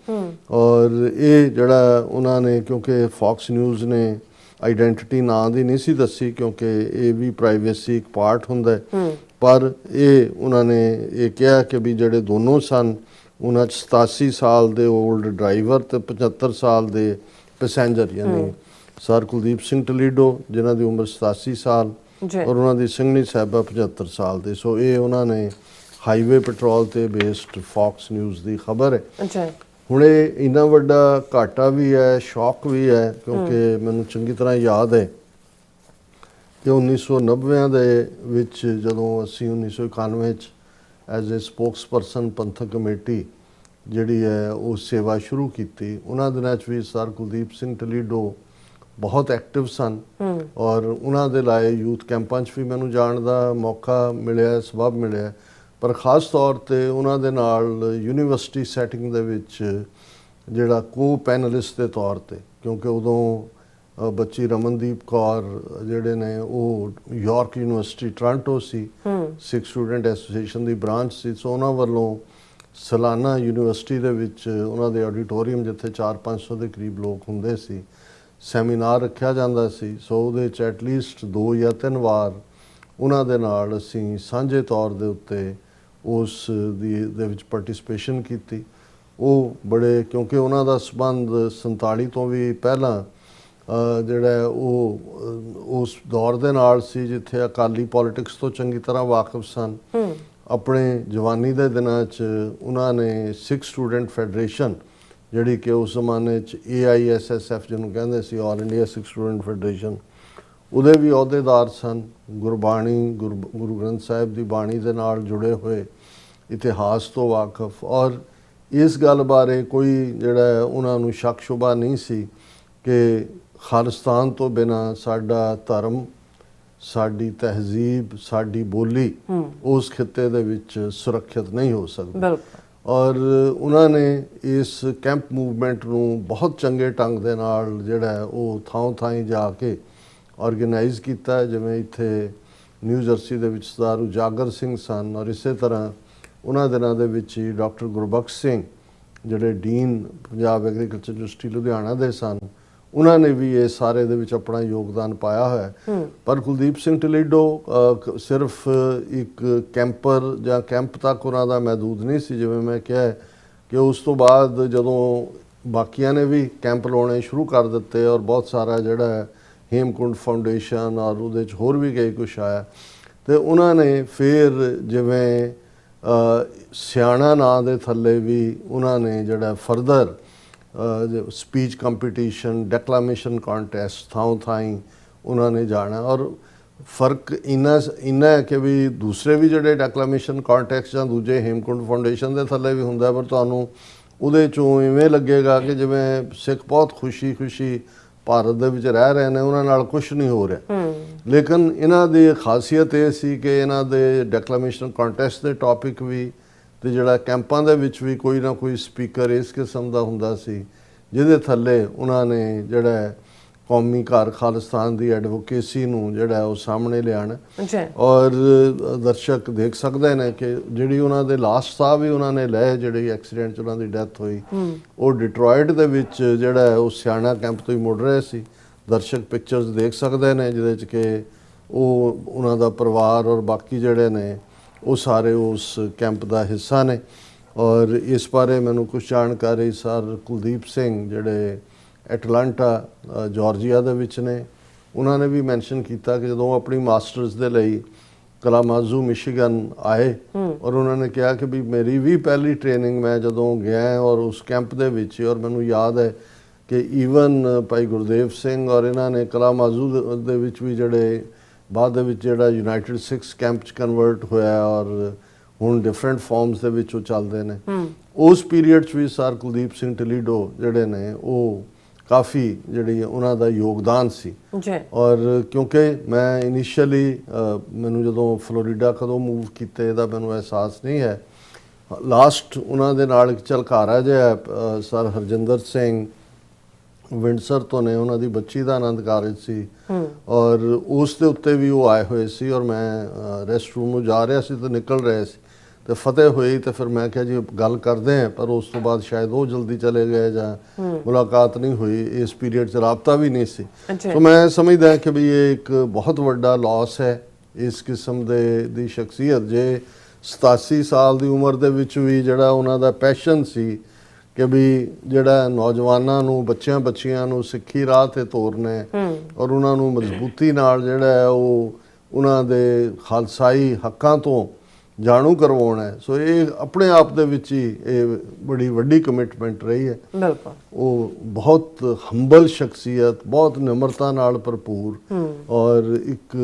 ਔਰ ਇਹ ਜਿਹੜਾ ਉਹਨਾਂ ਨੇ, ਕਿਉਂਕਿ ਫੌਕਸ ਨਿਊਜ਼ ਨੇ ਆਈਡੈਂਟੀਟੀ ਨਾਂ ਦੀ ਨਹੀਂ ਸੀ ਦੱਸੀ, ਕਿਉਂਕਿ ਇਹ ਵੀ ਪ੍ਰਾਈਵੇਸੀ ਇੱਕ ਪਾਰਟ ਹੁੰਦਾ ਹੈ, ਪਰ ਇਹ ਉਹਨਾਂ ਨੇ ਇਹ ਕਿਹਾ ਕਿ ਵੀ ਜਿਹੜੇ ਦੋਨੋਂ ਸਨ ਉਹਨਾਂ 'ਚ 87 ਸਾਲ ਦੇ ਓਲਡ ਡਰਾਈਵਰ ਤੇ 75 ਸਾਲ ਦੇ ਪੈਸੇਂਜਰ, ਯਾਨੀ ਸਰ ਕੁਲਦੀਪ ਸਿੰਘ ਟਲੀਡੋ ਜਿਨ੍ਹਾਂ ਦੀ ਉਮਰ 87 ਸਾਲ ਔਰ ਉਹਨਾਂ ਦੀ ਸਿੰਘਣੀ ਸਾਹਿਬਾ 75 ਸਾਲ ਦੇ। ਸੋ ਇਹ ਉਹਨਾਂ ਨੇ ਹਾਈਵੇ ਪੈਟਰੋਲ ਤੇ ਬੇਸਡ ਫੌਕਸ ਨਿਊਜ਼ ਦੀ ਖਬਰ ਹੈ। ਹੁਣ ਇਹ ਇੰਨਾ ਵੱਡਾ ਘਾਟਾ ਵੀ ਹੈ, ਸ਼ੌਕ ਵੀ ਹੈ, ਕਿਉਂਕਿ ਮੈਨੂੰ ਚੰਗੀ ਤਰ੍ਹਾਂ ਯਾਦ ਹੈ ਕਿ 1990 ਦੇ ਵਿੱਚ ਜਦੋਂ ਅਸੀਂ 1991 'ਚ ਐਜ਼ ਏ ਸਪੋਕਸਪਰਸਨ ਪੰਥਕ ਕਮੇਟੀ ਜਿਹੜੀ ਹੈ ਉਹ ਸੇਵਾ ਸ਼ੁਰੂ ਕੀਤੀ, ਉਹਨਾਂ ਦਿਨਾਂ 'ਚ ਵੀ ਸਰ ਕੁਲਦੀਪ ਸਿੰਘ ਟਲੀਡੋ ਬਹੁਤ ਐਕਟਿਵ ਸਨ ਔਰ ਉਹਨਾਂ ਦੇ ਲਾਏ ਯੂਥ ਕੈਂਪਾਂ 'ਚ ਵੀ ਮੈਨੂੰ ਜਾਣ ਦਾ ਮੌਕਾ ਮਿਲਿਆ, ਸਬਬ ਮਿਲਿਆ। ਪਰ ਖ਼ਾਸ ਤੌਰ 'ਤੇ ਉਹਨਾਂ ਦੇ ਨਾਲ ਯੂਨੀਵਰਸਿਟੀ ਸੈਟਿੰਗ ਦੇ ਵਿੱਚ ਜਿਹੜਾ ਕੋ ਪੈਨਲਿਸਟ ਦੇ ਤੌਰ 'ਤੇ, ਕਿਉਂਕਿ ਉਦੋਂ ਬੱਚੀ ਰਮਨਦੀਪ ਕੌਰ ਜਿਹੜੇ ਨੇ ਉਹ ਯਾਰਕ ਯੂਨੀਵਰਸਿਟੀ ਟੋਰਾਂਟੋ ਸੀ, ਸਿੱਖ ਸਟੂਡੈਂਟ ਐਸੋਸੀਏਸ਼ਨ ਦੀ ਬ੍ਰਾਂਚ ਸੀ। ਸੋ ਉਹਨਾਂ ਵੱਲੋਂ ਸਾਲਾਨਾ ਯੂਨੀਵਰਸਿਟੀ ਦੇ ਵਿੱਚ ਉਹਨਾਂ ਦੇ ਆਡੀਟੋਰੀਅਮ ਜਿੱਥੇ 400-500 ਦੇ ਕਰੀਬ ਲੋਕ ਹੁੰਦੇ ਸੀ, ਸੈਮੀਨਾਰ ਰੱਖਿਆ ਜਾਂਦਾ ਸੀ। ਸੋ ਉਹਦੇ 'ਚ ਐਟਲੀਸਟ 2 ਜਾਂ 3 ਵਾਰ ਉਹਨਾਂ ਦੇ ਨਾਲ ਅਸੀਂ ਸਾਂਝੇ ਤੌਰ ਦੇ ਉੱਤੇ ਉਸ ਦੇ ਵਿੱਚ ਪਾਰਟਿਸਿਪੇਸ਼ਨ ਕੀਤੀ। ਉਹ ਬੜੇ, ਕਿਉਂਕਿ ਉਹਨਾਂ ਦਾ ਸੰਬੰਧ 47 ਤੋਂ ਵੀ ਪਹਿਲਾਂ ਜਿਹੜਾ ਉਹ ਉਸ ਦੌਰ ਦੇ ਨਾਲ ਸੀ ਜਿੱਥੇ ਅਕਾਲੀ ਪੋਲਿਟਿਕਸ ਤੋਂ ਚੰਗੀ ਤਰ੍ਹਾਂ ਵਾਕਿਫ ਸਨ। ਆਪਣੇ ਜਵਾਨੀ ਦੇ ਦਿਨਾਂ 'ਚ ਉਹਨਾਂ ਨੇ ਸਿੱਖ ਸਟੂਡੈਂਟ ਫੈਡਰੇਸ਼ਨ ਜਿਹੜੀ ਕਿ ਉਸ ਜ਼ਮਾਨੇ 'ਚ AISSF ਜਿਹਨੂੰ ਕਹਿੰਦੇ ਸੀ, ਆਲ ਇੰਡੀਆ ਸਿੱਖ ਸਟੂਡੈਂਟ ਫੈਡਰੇਸ਼ਨ, ਉਹਦੇ ਵੀ ਅਹੁਦੇਦਾਰ ਸਨ। ਗੁਰਬਾਣੀ, ਗੁਰੂ ਗ੍ਰੰਥ ਸਾਹਿਬ ਦੀ ਬਾਣੀ ਦੇ ਨਾਲ ਜੁੜੇ ਹੋਏ, ਇਤਿਹਾਸ ਤੋਂ ਵਾਕਿਫ। ਔਰ ਇਸ ਗੱਲ ਬਾਰੇ ਕੋਈ ਜਿਹੜਾ ਉਹਨਾਂ ਨੂੰ ਸ਼ੱਕ ਸ਼ੁਬਾ ਨਹੀਂ ਸੀ ਕਿ ਖਾਲਿਸਤਾਨ ਤੋਂ ਬਿਨਾਂ ਸਾਡਾ ਧਰਮ, ਸਾਡੀ ਤਹਿਜ਼ੀਬ, ਸਾਡੀ ਬੋਲੀ ਉਸ ਖਿੱਤੇ ਦੇ ਵਿੱਚ ਸੁਰੱਖਿਅਤ ਨਹੀਂ ਹੋ ਸਕਦੀ। ਔਰ ਉਹਨਾਂ ਨੇ ਇਸ ਕੈਂਪ ਮੂਵਮੈਂਟ ਨੂੰ ਬਹੁਤ ਚੰਗੇ ਢੰਗ ਦੇ ਨਾਲ ਜਿਹੜਾ ਉਹ ਥਾਂ ਥਾਂ ਜਾ ਕੇ ਆਰਗੇਨਾਈਜ਼ ਕੀਤਾ। ਜਿਵੇਂ ਇੱਥੇ ਨਿਊ ਜਰਸੀ ਦੇ ਵਿੱਚ ਸਰਦਾਰ ਉਜਾਗਰ ਸਿੰਘ ਸਨ ਔਰ ਇਸੇ ਤਰ੍ਹਾਂ ਉਹਨਾਂ ਦਿਨਾਂ ਦੇ ਵਿੱਚ ਹੀ ਡਾਕਟਰ ਗੁਰਬਖਸ਼ ਸਿੰਘ ਜਿਹੜੇ dean Punjab agriculture university Ludhiana ਦੇ ਸਨ, ਉਹਨਾਂ ਨੇ ਵੀ ਇਹ ਸਾਰੇ ਦੇ ਵਿੱਚ ਆਪਣਾ ਯੋਗਦਾਨ ਪਾਇਆ ਹੋਇਆ ਹੈ। ਪਰ ਕੁਲਦੀਪ ਸਿੰਘ ਟਲੀਡੋ ਸਿਰਫ ਇੱਕ ਕੈਂਪਰ ਜਾਂ ਕੈਂਪ ਤੱਕ ਉਹਨਾਂ ਦਾ ਮਹਿਦੂਦ ਨਹੀਂ ਸੀ। ਜਿਵੇਂ ਮੈਂ ਕਿਹਾ ਕਿ ਉਸ ਤੋਂ ਬਾਅਦ ਜਦੋਂ ਬਾਕੀਆਂ ਨੇ ਵੀ ਕੈਂਪ ਲਾਉਣੇ ਸ਼ੁਰੂ ਕਰ ਦਿੱਤੇ ਔਰ ਬਹੁਤ ਸਾਰਾ ਜਿਹੜਾ ਹੈ ਹੇਮਕੁੰਡ ਫਾਊਂਡੇਸ਼ਨ ਔਰ ਉਹਦੇ 'ਚ ਹੋਰ ਵੀ ਕਈ ਕੁਛ ਆਇਆ, ਤੇ ਉਹਨਾਂ ਨੇ ਫਿਰ ਜਿਵੇਂ ਸਿਆਣਾ ਨਾਂ ਦੇ ਥੱਲੇ ਵੀ ਉਹਨਾਂ ਨੇ ਜਿਹੜਾ ਫਰਦਰ ਸਪੀਚ ਕੰਪੀਟੀਸ਼ਨ, ਡੈਕਲਾਮੇਸ਼ਨ ਕੰਟੈਸਟ ਥਾਂ ਥਾਈਂ ਉਹਨਾਂ ਨੇ ਜਾਣਾ। ਔਰ ਫਰਕ ਇੰਨਾ ਹੈ ਕਿ ਵੀ ਦੂਸਰੇ ਵੀ ਜਿਹੜੇ ਡੈਕਲਾਮੇਸ਼ਨ ਕੰਟੈਸਟ ਜਾਂ ਦੂਜੇ ਹੇਮਕੁੰਡ ਫਾਊਂਡੇਸ਼ਨ ਦੇ ਥੱਲੇ ਵੀ ਹੁੰਦਾ, ਪਰ ਤੁਹਾਨੂੰ ਉਹਦੇ 'ਚੋਂ ਇਵੇਂ ਲੱਗੇਗਾ ਕਿ ਜਿਵੇਂ ਸਿੱਖ ਬਹੁਤ ਖੁਸ਼ੀ ਭਾਰਤ ਦੇ ਵਿੱਚ ਰਹਿ ਰਹੇ ਨੇ, ਉਹਨਾਂ ਨਾਲ ਕੁਝ ਨਹੀਂ ਹੋ ਰਿਹਾ। ਲੇਕਿਨ ਇਹਨਾਂ ਦੀ ਖਾਸੀਅਤ ਇਹ ਸੀ ਕਿ ਇਹਨਾਂ ਦੇ ਡੈਕਲਾਮੇਸ਼ਨ ਕੰਟੈਸਟ ਦੇ ਟੌਪਿਕ ਵੀ ਤੇ ਜਿਹੜਾ ਕੈਂਪਾਂ ਦੇ ਵਿੱਚ ਵੀ ਕੋਈ ਨਾ ਕੋਈ ਸਪੀਕਰ ਇਸ ਕਿਸਮ ਦਾ ਹੁੰਦਾ ਸੀ ਜਿਹਦੇ ਥੱਲੇ ਉਹਨਾਂ ਨੇ ਜਿਹੜਾ ਕੌਮੀ ਘਰ ਖਾਲਿਸਤਾਨ ਦੀ ਐਡਵੋਕੇਸੀ ਨੂੰ ਜਿਹੜਾ ਉਹ ਸਾਹਮਣੇ ਲਿਆਉਣਾ। ਔਰ ਦਰਸ਼ਕ ਦੇਖ ਸਕਦੇ ਨੇ ਕਿ ਜਿਹੜੀ ਉਹਨਾਂ ਦੇ ਲਾਸਟ ਸਾਹ ਵੀ ਉਹਨਾਂ ਨੇ ਲਏ, ਜਿਹੜੀ ਐਕਸੀਡੈਂਟ 'ਚ ਉਹਨਾਂ ਦੀ ਡੈਥ ਹੋਈ, ਉਹ ਡਿਟਰੋਇਟ ਦੇ ਵਿੱਚ ਜਿਹੜਾ ਉਹ ਸਿਆਣਾ ਕੈਂਪ ਤੋਂ ਹੀ ਮੁੜ ਰਹੇ ਸੀ। ਦਰਸ਼ਕ ਪਿਕਚਰਸ ਦੇਖ ਸਕਦੇ ਨੇ ਜਿਹਦੇ 'ਚ ਕਿ ਉਹ ਉਹਨਾਂ ਦਾ ਪਰਿਵਾਰ ਔਰ ਬਾਕੀ ਜਿਹੜੇ ਨੇ ਉਹ ਸਾਰੇ ਉਸ ਕੈਂਪ ਦਾ ਹਿੱਸਾ ਨੇ। ਔਰ ਇਸ ਬਾਰੇ ਮੈਨੂੰ ਕੁਝ ਜਾਣਕਾਰੀ ਸਰ ਕੁਲਦੀਪ ਸਿੰਘ ਜਿਹੜੇ ਐਟਲਾਂਟਾ ਜਾਰਜੀਆ ਦੇ ਵਿੱਚ ਨੇ, ਉਹਨਾਂ ਨੇ ਵੀ ਮੈਂਸ਼ਨ ਕੀਤਾ ਕਿ ਜਦੋਂ ਆਪਣੀ ਮਾਸਟਰਸ ਦੇ ਲਈ ਕਲਾਮਾਜ਼ੂ ਮਿਸ਼ੀਗਨ ਆਏ ਔਰ ਉਹਨਾਂ ਨੇ ਕਿਹਾ ਕਿ ਵੀ ਮੇਰੀ ਵੀ ਪਹਿਲੀ ਟ੍ਰੇਨਿੰਗ ਮੈਂ ਜਦੋਂ ਗਿਆ ਔਰ ਉਸ ਕੈਂਪ ਦੇ ਵਿੱਚ, ਔਰ ਮੈਨੂੰ ਯਾਦ ਹੈ ਕਿ ਈਵਨ ਭਾਈ ਗੁਰਦੇਵ ਸਿੰਘ ਔਰ ਇਹਨਾਂ ਨੇ ਕਲਾਮਾਜ਼ੂ ਦੇ ਵਿੱਚ ਵੀ ਜਿਹੜੇ ਬਾਅਦ ਦੇ ਵਿੱਚ ਜਿਹੜਾ ਯੂਨਾਈਟਿਡ ਸਿੱਖਸ ਕੈਂਪ 'ਚ ਕਨਵਰਟ ਹੋਇਆ ਔਰ ਹੁਣ ਡਿਫਰੈਂਟ ਫਾਰਮਸ ਦੇ ਵਿੱਚ ਉਹ ਚੱਲਦੇ ਨੇ, ਉਸ ਪੀਰੀਅਡ 'ਚ ਵੀ ਸਰ ਕੁਲਦੀਪ ਸਿੰਘ ਟਲੀਡੋ ਜਿਹੜੇ ਨੇ ਉਹ ਕਾਫੀ ਜਿਹੜੀ ਉਹਨਾਂ ਦਾ ਯੋਗਦਾਨ ਸੀ। ਔਰ ਕਿਉਂਕਿ ਮੈਂ ਇਨੀਸ਼ੀਅਲੀ ਮੈਨੂੰ ਜਦੋਂ ਫਲੋਰੀਡਾ ਕਦੋਂ ਮੂਵ ਕੀਤੇ ਇਹਦਾ ਮੈਨੂੰ ਅਹਿਸਾਸ ਨਹੀਂ ਹੈ। ਲਾਸਟ ਉਹਨਾਂ ਦੇ ਨਾਲ ਇੱਕ ਝਲਕਾਰਾ ਜਿਹਾ ਸਰ ਹਰਜਿੰਦਰ ਸਿੰਘ ਵਿੰਡਸਰ ਤੋਂ ਨੇ, ਉਹਨਾਂ ਦੀ ਬੱਚੀ ਦਾ ਆਨੰਦ ਕਾਰਜ ਸੀ ਔਰ ਉਸ ਦੇ ਉੱਤੇ ਵੀ ਉਹ ਆਏ ਹੋਏ ਸੀ। ਔਰ ਮੈਂ ਰੈਸਟ ਰੂਮ ਨੂੰ ਜਾ ਰਿਹਾ ਸੀ ਤੇ ਨਿਕਲ ਰਹੇ ਸੀ ਤੇ ਫਤਿਹ ਹੋਈ, ਤੇ ਫਿਰ ਮੈਂ ਕਿਹਾ ਜੀ ਗੱਲ ਕਰਦੇ ਹਾਂ, ਪਰ ਉਸ ਤੋਂ ਬਾਅਦ ਸ਼ਾਇਦ ਉਹ ਜਲਦੀ ਚਲੇ ਗਏ ਜਾਂ ਮੁਲਾਕਾਤ ਨਹੀਂ ਹੋਈ। ਇਸ ਪੀਰੀਅਡ 'ਚ ਰਾਬਤਾ ਵੀ ਨਹੀਂ ਸੀ। ਸੋ ਮੈਂ ਸਮਝਦਾ ਕਿ ਵੀ ਇਹ ਇੱਕ ਬਹੁਤ ਵੱਡਾ ਲਾਸ ਹੈ ਇਸ ਕਿਸਮ ਦੀ ਸ਼ਖਸੀਅਤ। ਜੇ 87 ਸਾਲ ਦੀ ਉਮਰ ਦੇ ਵਿੱਚ ਵੀ ਜਿਹੜਾ ਉਹਨਾਂ ਦਾ ਪੈਸ਼ਨ ਸੀ ਕਿ ਵੀ ਜਿਹੜਾ ਨੌਜਵਾਨਾਂ ਨੂੰ, ਬੱਚਿਆਂ ਨੂੰ ਸਿੱਖੀ ਰਾਹ ਤੇ ਤੋਰਨਾ ਔਰ ਉਹਨਾਂ ਨੂੰ ਮਜ਼ਬੂਤੀ ਨਾਲ ਜਿਹੜਾ ਹੈ ਉਹ ਉਹਨਾਂ ਦੇ ਖਾਲਸਾਈ ਹੱਕਾਂ ਤੋਂ ਜਾਣੂ ਕਰਵਾਉਣਾ ਹੈ। ਸੋ ਇਹ ਆਪਣੇ ਆਪ ਦੇ ਵਿੱਚ ਹੀ ਇਹ ਬੜੀ ਵੱਡੀ ਕਮਿਟਮੈਂਟ ਰਹੀ ਹੈ। ਬਿਲਕੁਲ ਉਹ ਬਹੁਤ ਹੰਬਲ ਸ਼ਖਸੀਅਤ, ਬਹੁਤ ਨਿਮਰਤਾ ਨਾਲ ਭਰਪੂਰ ਔਰ ਇੱਕ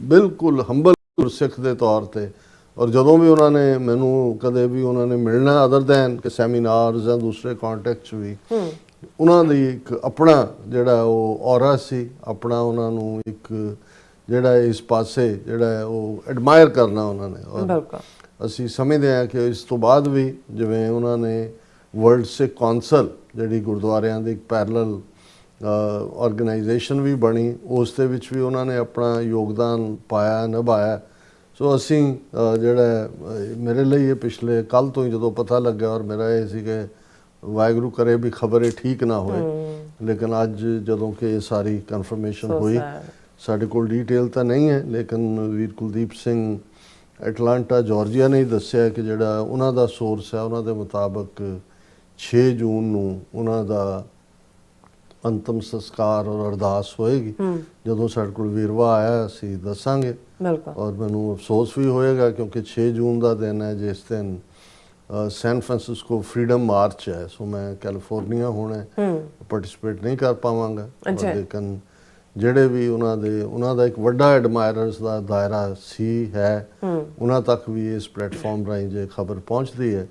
ਬਿਲਕੁਲ ਹੰਬਲ ਸਿੱਖ ਦੇ ਤੌਰ ਤੇ। ਔਰ ਜਦੋਂ ਵੀ ਉਹਨਾਂ ਨੇ ਮੈਨੂੰ ਕਦੇ ਵੀ ਉਹਨਾਂ ਨੇ ਮਿਲਣਾ ਅਦਰ ਦੈਨ ਕਿ ਸੈਮੀਨਾਰਸ ਜਾਂ ਦੂਸਰੇ ਕੰਟੈਕਟ ਵੀ, ਉਹਨਾਂ ਦੀ ਇੱਕ ਆਪਣਾ ਜਿਹੜਾ ਉਹ ਔਰਾ ਸੀ, ਆਪਣਾ ਉਹਨਾਂ ਨੂੰ ਇੱਕ ਜਿਹੜਾ ਇਸ ਪਾਸੇ ਜਿਹੜਾ ਉਹ ਐਡਮਾਇਰ ਕਰਨਾ ਉਹਨਾਂ ਨੇ। ਔਰ ਅਸੀਂ ਸਮਝਦੇ ਹਾਂ ਕਿ ਇਸ ਤੋਂ ਬਾਅਦ ਵੀ ਜਿਵੇਂ ਉਹਨਾਂ ਨੇ ਵਰਲਡ ਸਿੱਖ ਕੌਂਸਲ ਜਿਹੜੀ ਗੁਰਦੁਆਰਿਆਂ ਦੀ ਇੱਕ ਪੈਰਲਲ ਆਰਗੇਨਾਈਜੇਸ਼ਨ ਵੀ ਬਣੀ, ਉਸ ਦੇ ਵਿੱਚ ਵੀ ਉਹਨਾਂ ਨੇ ਆਪਣਾ ਯੋਗਦਾਨ ਪਾਇਆ, ਨਿਭਾਇਆ। ਸੋ ਅਸੀਂ ਜਿਹੜਾ ਮੇਰੇ ਲਈ ਇਹ ਪਿਛਲੇ ਕੱਲ੍ਹ ਤੋਂ ਹੀ ਜਦੋਂ ਪਤਾ ਲੱਗਿਆ, ਔਰ ਮੇਰਾ ਇਹ ਸੀ ਕਿ ਵਾਹਿਗੁਰੂ ਕਰੇ ਵੀ ਖਬਰ ਇਹ ਠੀਕ ਨਾ ਹੋਏ, ਲੇਕਿਨ ਅੱਜ ਜਦੋਂ ਕਿ ਇਹ ਸਾਰੀ ਕਨਫਰਮੇਸ਼ਨ ਹੋਈ, ਸਾਡੇ ਕੋਲ ਡਿਟੇਲ ਤਾਂ ਨਹੀਂ ਹੈ, ਲੇਕਿਨ ਵੀਰ ਕੁਲਦੀਪ ਸਿੰਘ ਐਟਲਾਂਟਾ ਜਾਰਜੀਆ ਨੇ ਦੱਸਿਆ ਕਿ ਜਿਹੜਾ ਉਹਨਾਂ ਦਾ ਸੋਰਸ ਹੈ, ਉਹਨਾਂ ਦੇ ਮੁਤਾਬਕ 6 ਜੂਨ ਨੂੰ ਉਹਨਾਂ ਦਾ ਅੰਤਮ ਸੰਸਕਾਰ ਔਰ ਅਰਦਾਸ ਹੋਏਗੀ। ਜਦੋਂ ਸਾਡੇ ਕੋਲ ਵੀਰਵਾ ਆਇਆ ਅਸੀਂ ਦੱਸਾਂਗੇ। ਔਰ ਮੈਨੂੰ ਅਫਸੋਸ ਵੀ ਹੋਏਗਾ ਕਿਉਂਕਿ 6 ਜੂਨ ਦਾ ਦਿਨ ਹੈ ਜਿਸ ਦਿਨ ਸੈਨ ਫਰਾਂਸਿਸਕੋ ਫਰੀडम ਮਾਰਚ ਹੈ। ਸੋ ਮੈਂ ਕੈਲੀਫੋਰਨੀਆ ਹੁਣ ਪਾਰਟਿਸਿਪੇਟ ਨਹੀਂ ਕਰ ਪਾਵਾਂਗਾ, ਲੇਕਿਨ ਜਿਹੜੇ ਵੀ ਉਹਨਾਂ ਦਾ ਇੱਕ ਵੱਡਾ ਐਡਮਾਇਰਰਸ ਦਾ ਦਾਇਰਾ ਸੀ ਹੈ, ਉਹਨਾਂ ਤੱਕ ਵੀ ਇਸ ਪਲੇਟਫਾਰਮ ਰਾਹੀਂ ਜੇ ਖਬਰ ਪਹੁੰਚਦੀ ਹੈ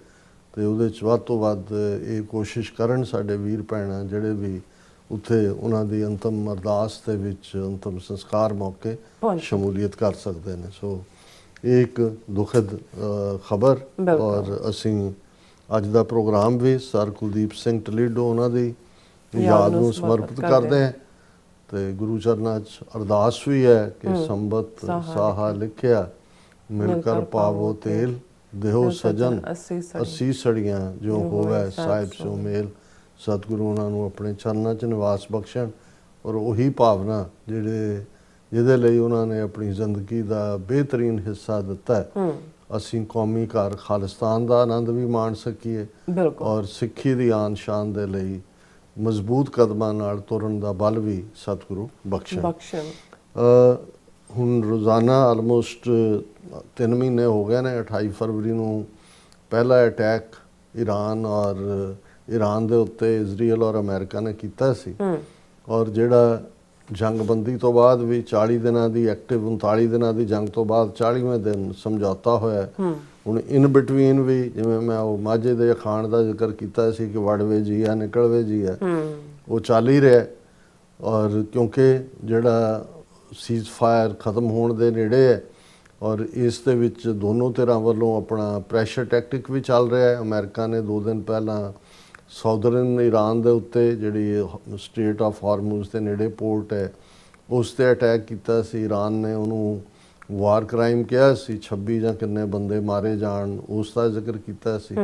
ਤੇ ਉਹਦੇ 'ਚ ਵੱਧ ਤੋਂ ਵੱਧ ਇਹ ਕੋਸ਼ਿਸ਼ ਕਰਨ ਸਾਡੇ ਵੀਰ ਭੈਣਾਂ ਜਿਹੜੇ ਵੀ ਉੱਥੇ ਉਹਨਾਂ ਦੀ ਅੰਤਮ ਅਰਦਾਸ ਦੇ ਵਿੱਚ ਅੰਤਮ ਸੰਸਕਾਰ ਮੌਕੇ ਸ਼ਮੂਲੀਅਤ ਕਰ ਸਕਦੇ ਨੇ। ਸੋ ਇਹ ਇੱਕ ਦੁਖਦ ਖਬਰ। ਔਰ ਅਸੀਂ ਅੱਜ ਦਾ ਪ੍ਰੋਗਰਾਮ ਵੀ ਸਰ ਕੁਲਦੀਪ ਸਿੰਘ ਟਲੀਡੋ ਉਹਨਾਂ ਦੀ ਯਾਦ ਨੂੰ ਸਮਰਪਿਤ ਕਰਦੇ ਹਾਂ ਤੇ ਗੁਰੂ ਚਰਨਾਂ 'ਚ ਅਰਦਾਸ ਵੀ ਹੈ ਕਿ ਸੰਬਤ ਸਾਹਾ ਲਿਖਿਆ ਮਿਲ ਕਰ ਪਾਵੋ ਤੇਲ, ਦੇਹੋ ਸਜਨ 80 ਸੜੀਆਂ ਜੋ ਹੋਵੇ ਸਾਹਿਬ ਸੋ ਮੇਲ। ਸਤਿਗੁਰੂ ਉਹਨਾਂ ਨੂੰ ਆਪਣੇ ਚਰਨਾਂ 'ਚ ਨਿਵਾਸ ਬਖਸ਼ਣ ਔਰ ਉਹੀ ਭਾਵਨਾ ਜਿਹਦੇ ਲਈ ਉਹਨਾਂ ਨੇ ਆਪਣੀ ਜ਼ਿੰਦਗੀ ਦਾ ਬਿਹਤਰੀਨ ਹਿੱਸਾ ਦਿੱਤਾ ਹੈ, ਅਸੀਂ ਕੌਮੀ ਘਰ ਖਾਲਿਸਤਾਨ ਦਾ ਆਨੰਦ ਵੀ ਮਾਣ ਸਕੀਏ ਔਰ ਸਿੱਖੀ ਦੀ ਆਨ ਸ਼ਾਨ ਦੇ ਲਈ ਮਜ਼ਬੂਤ ਕਦਮਾਂ ਨਾਲ ਤੁਰਨ ਦਾ ਬਲ ਵੀ ਸਤਿਗੁਰੂ ਬਖਸ਼ਣ। ਹੁਣ ਰੋਜ਼ਾਨਾ ਆਲਮੋਸਟ 3 ਮਹੀਨੇ ਹੋ ਗਏ ਨੇ। 28 ਫਰਵਰੀ ਨੂੰ ਪਹਿਲਾ ਅਟੈਕ ਈਰਾਨ ਦੇ ਉੱਤੇ ਇਜ਼ਰਾਈਲ ਔਰ ਅਮਰੀਕਾ ਨੇ ਕੀਤਾ ਸੀ ਔਰ ਜਿਹੜਾ ਜੰਗਬੰਦੀ ਤੋਂ ਬਾਅਦ ਵੀ 40 ਦਿਨਾਂ ਦੀ ਐਕਟਿਵ 39 ਦਿਨਾਂ ਦੀ ਜੰਗ ਤੋਂ ਬਾਅਦ 40ਵੇਂ ਦਿਨ ਸਮਝੌਤਾ ਹੋਇਆ। ਹੁਣ ਇਨ ਬਿਟਵੀਨ ਵੀ ਜਿਵੇਂ ਮੈਂ ਉਹ ਮਾਝੇ ਦੇ ਅਖਾਣ ਦਾ ਜ਼ਿਕਰ ਕੀਤਾ ਸੀ ਕਿ ਵੜਵੇ ਜੀ ਆ ਨਿਕਲਵੇ ਜੀ ਆ, ਉਹ ਚੱਲ ਹੀ ਰਿਹਾ ਔਰ ਕਿਉਂਕਿ ਜਿਹੜਾ ਸੀਜ਼ ਫਾਇਰ ਖਤਮ ਹੋਣ ਦੇ ਨੇੜੇ ਹੈ ਔਰ ਇਸ ਦੇ ਵਿੱਚ ਦੋਨੋਂ ਧਿਰਾਂ ਵੱਲੋਂ ਆਪਣਾ ਪ੍ਰੈਸ਼ਰ ਟੈਕਟਿਕ ਵੀ ਚੱਲ ਰਿਹਾ ਹੈ। ਅਮਰੀਕਾ ਨੇ 2 ਦਿਨ ਪਹਿਲਾਂ ਸਾਊਦਰਨ ਈਰਾਨ ਦੇ ਉੱਤੇ ਜਿਹੜੀ ਸਟੇਟ ਆਫ ਹਾਰਮੂਜ਼ ਦੇ ਨੇੜੇ ਪੋਰਟ ਹੈ ਉਸ 'ਤੇ ਅਟੈਕ ਕੀਤਾ ਸੀ। ਈਰਾਨ ਨੇ ਉਹਨੂੰ ਵਾਰ ਕ੍ਰਾਈਮ ਕਿਹਾ ਸੀ, 26 ਜਾਂ ਕਿੰਨੇ ਬੰਦੇ ਮਾਰੇ ਜਾਣ ਉਸ ਦਾ ਜ਼ਿਕਰ ਕੀਤਾ ਸੀ।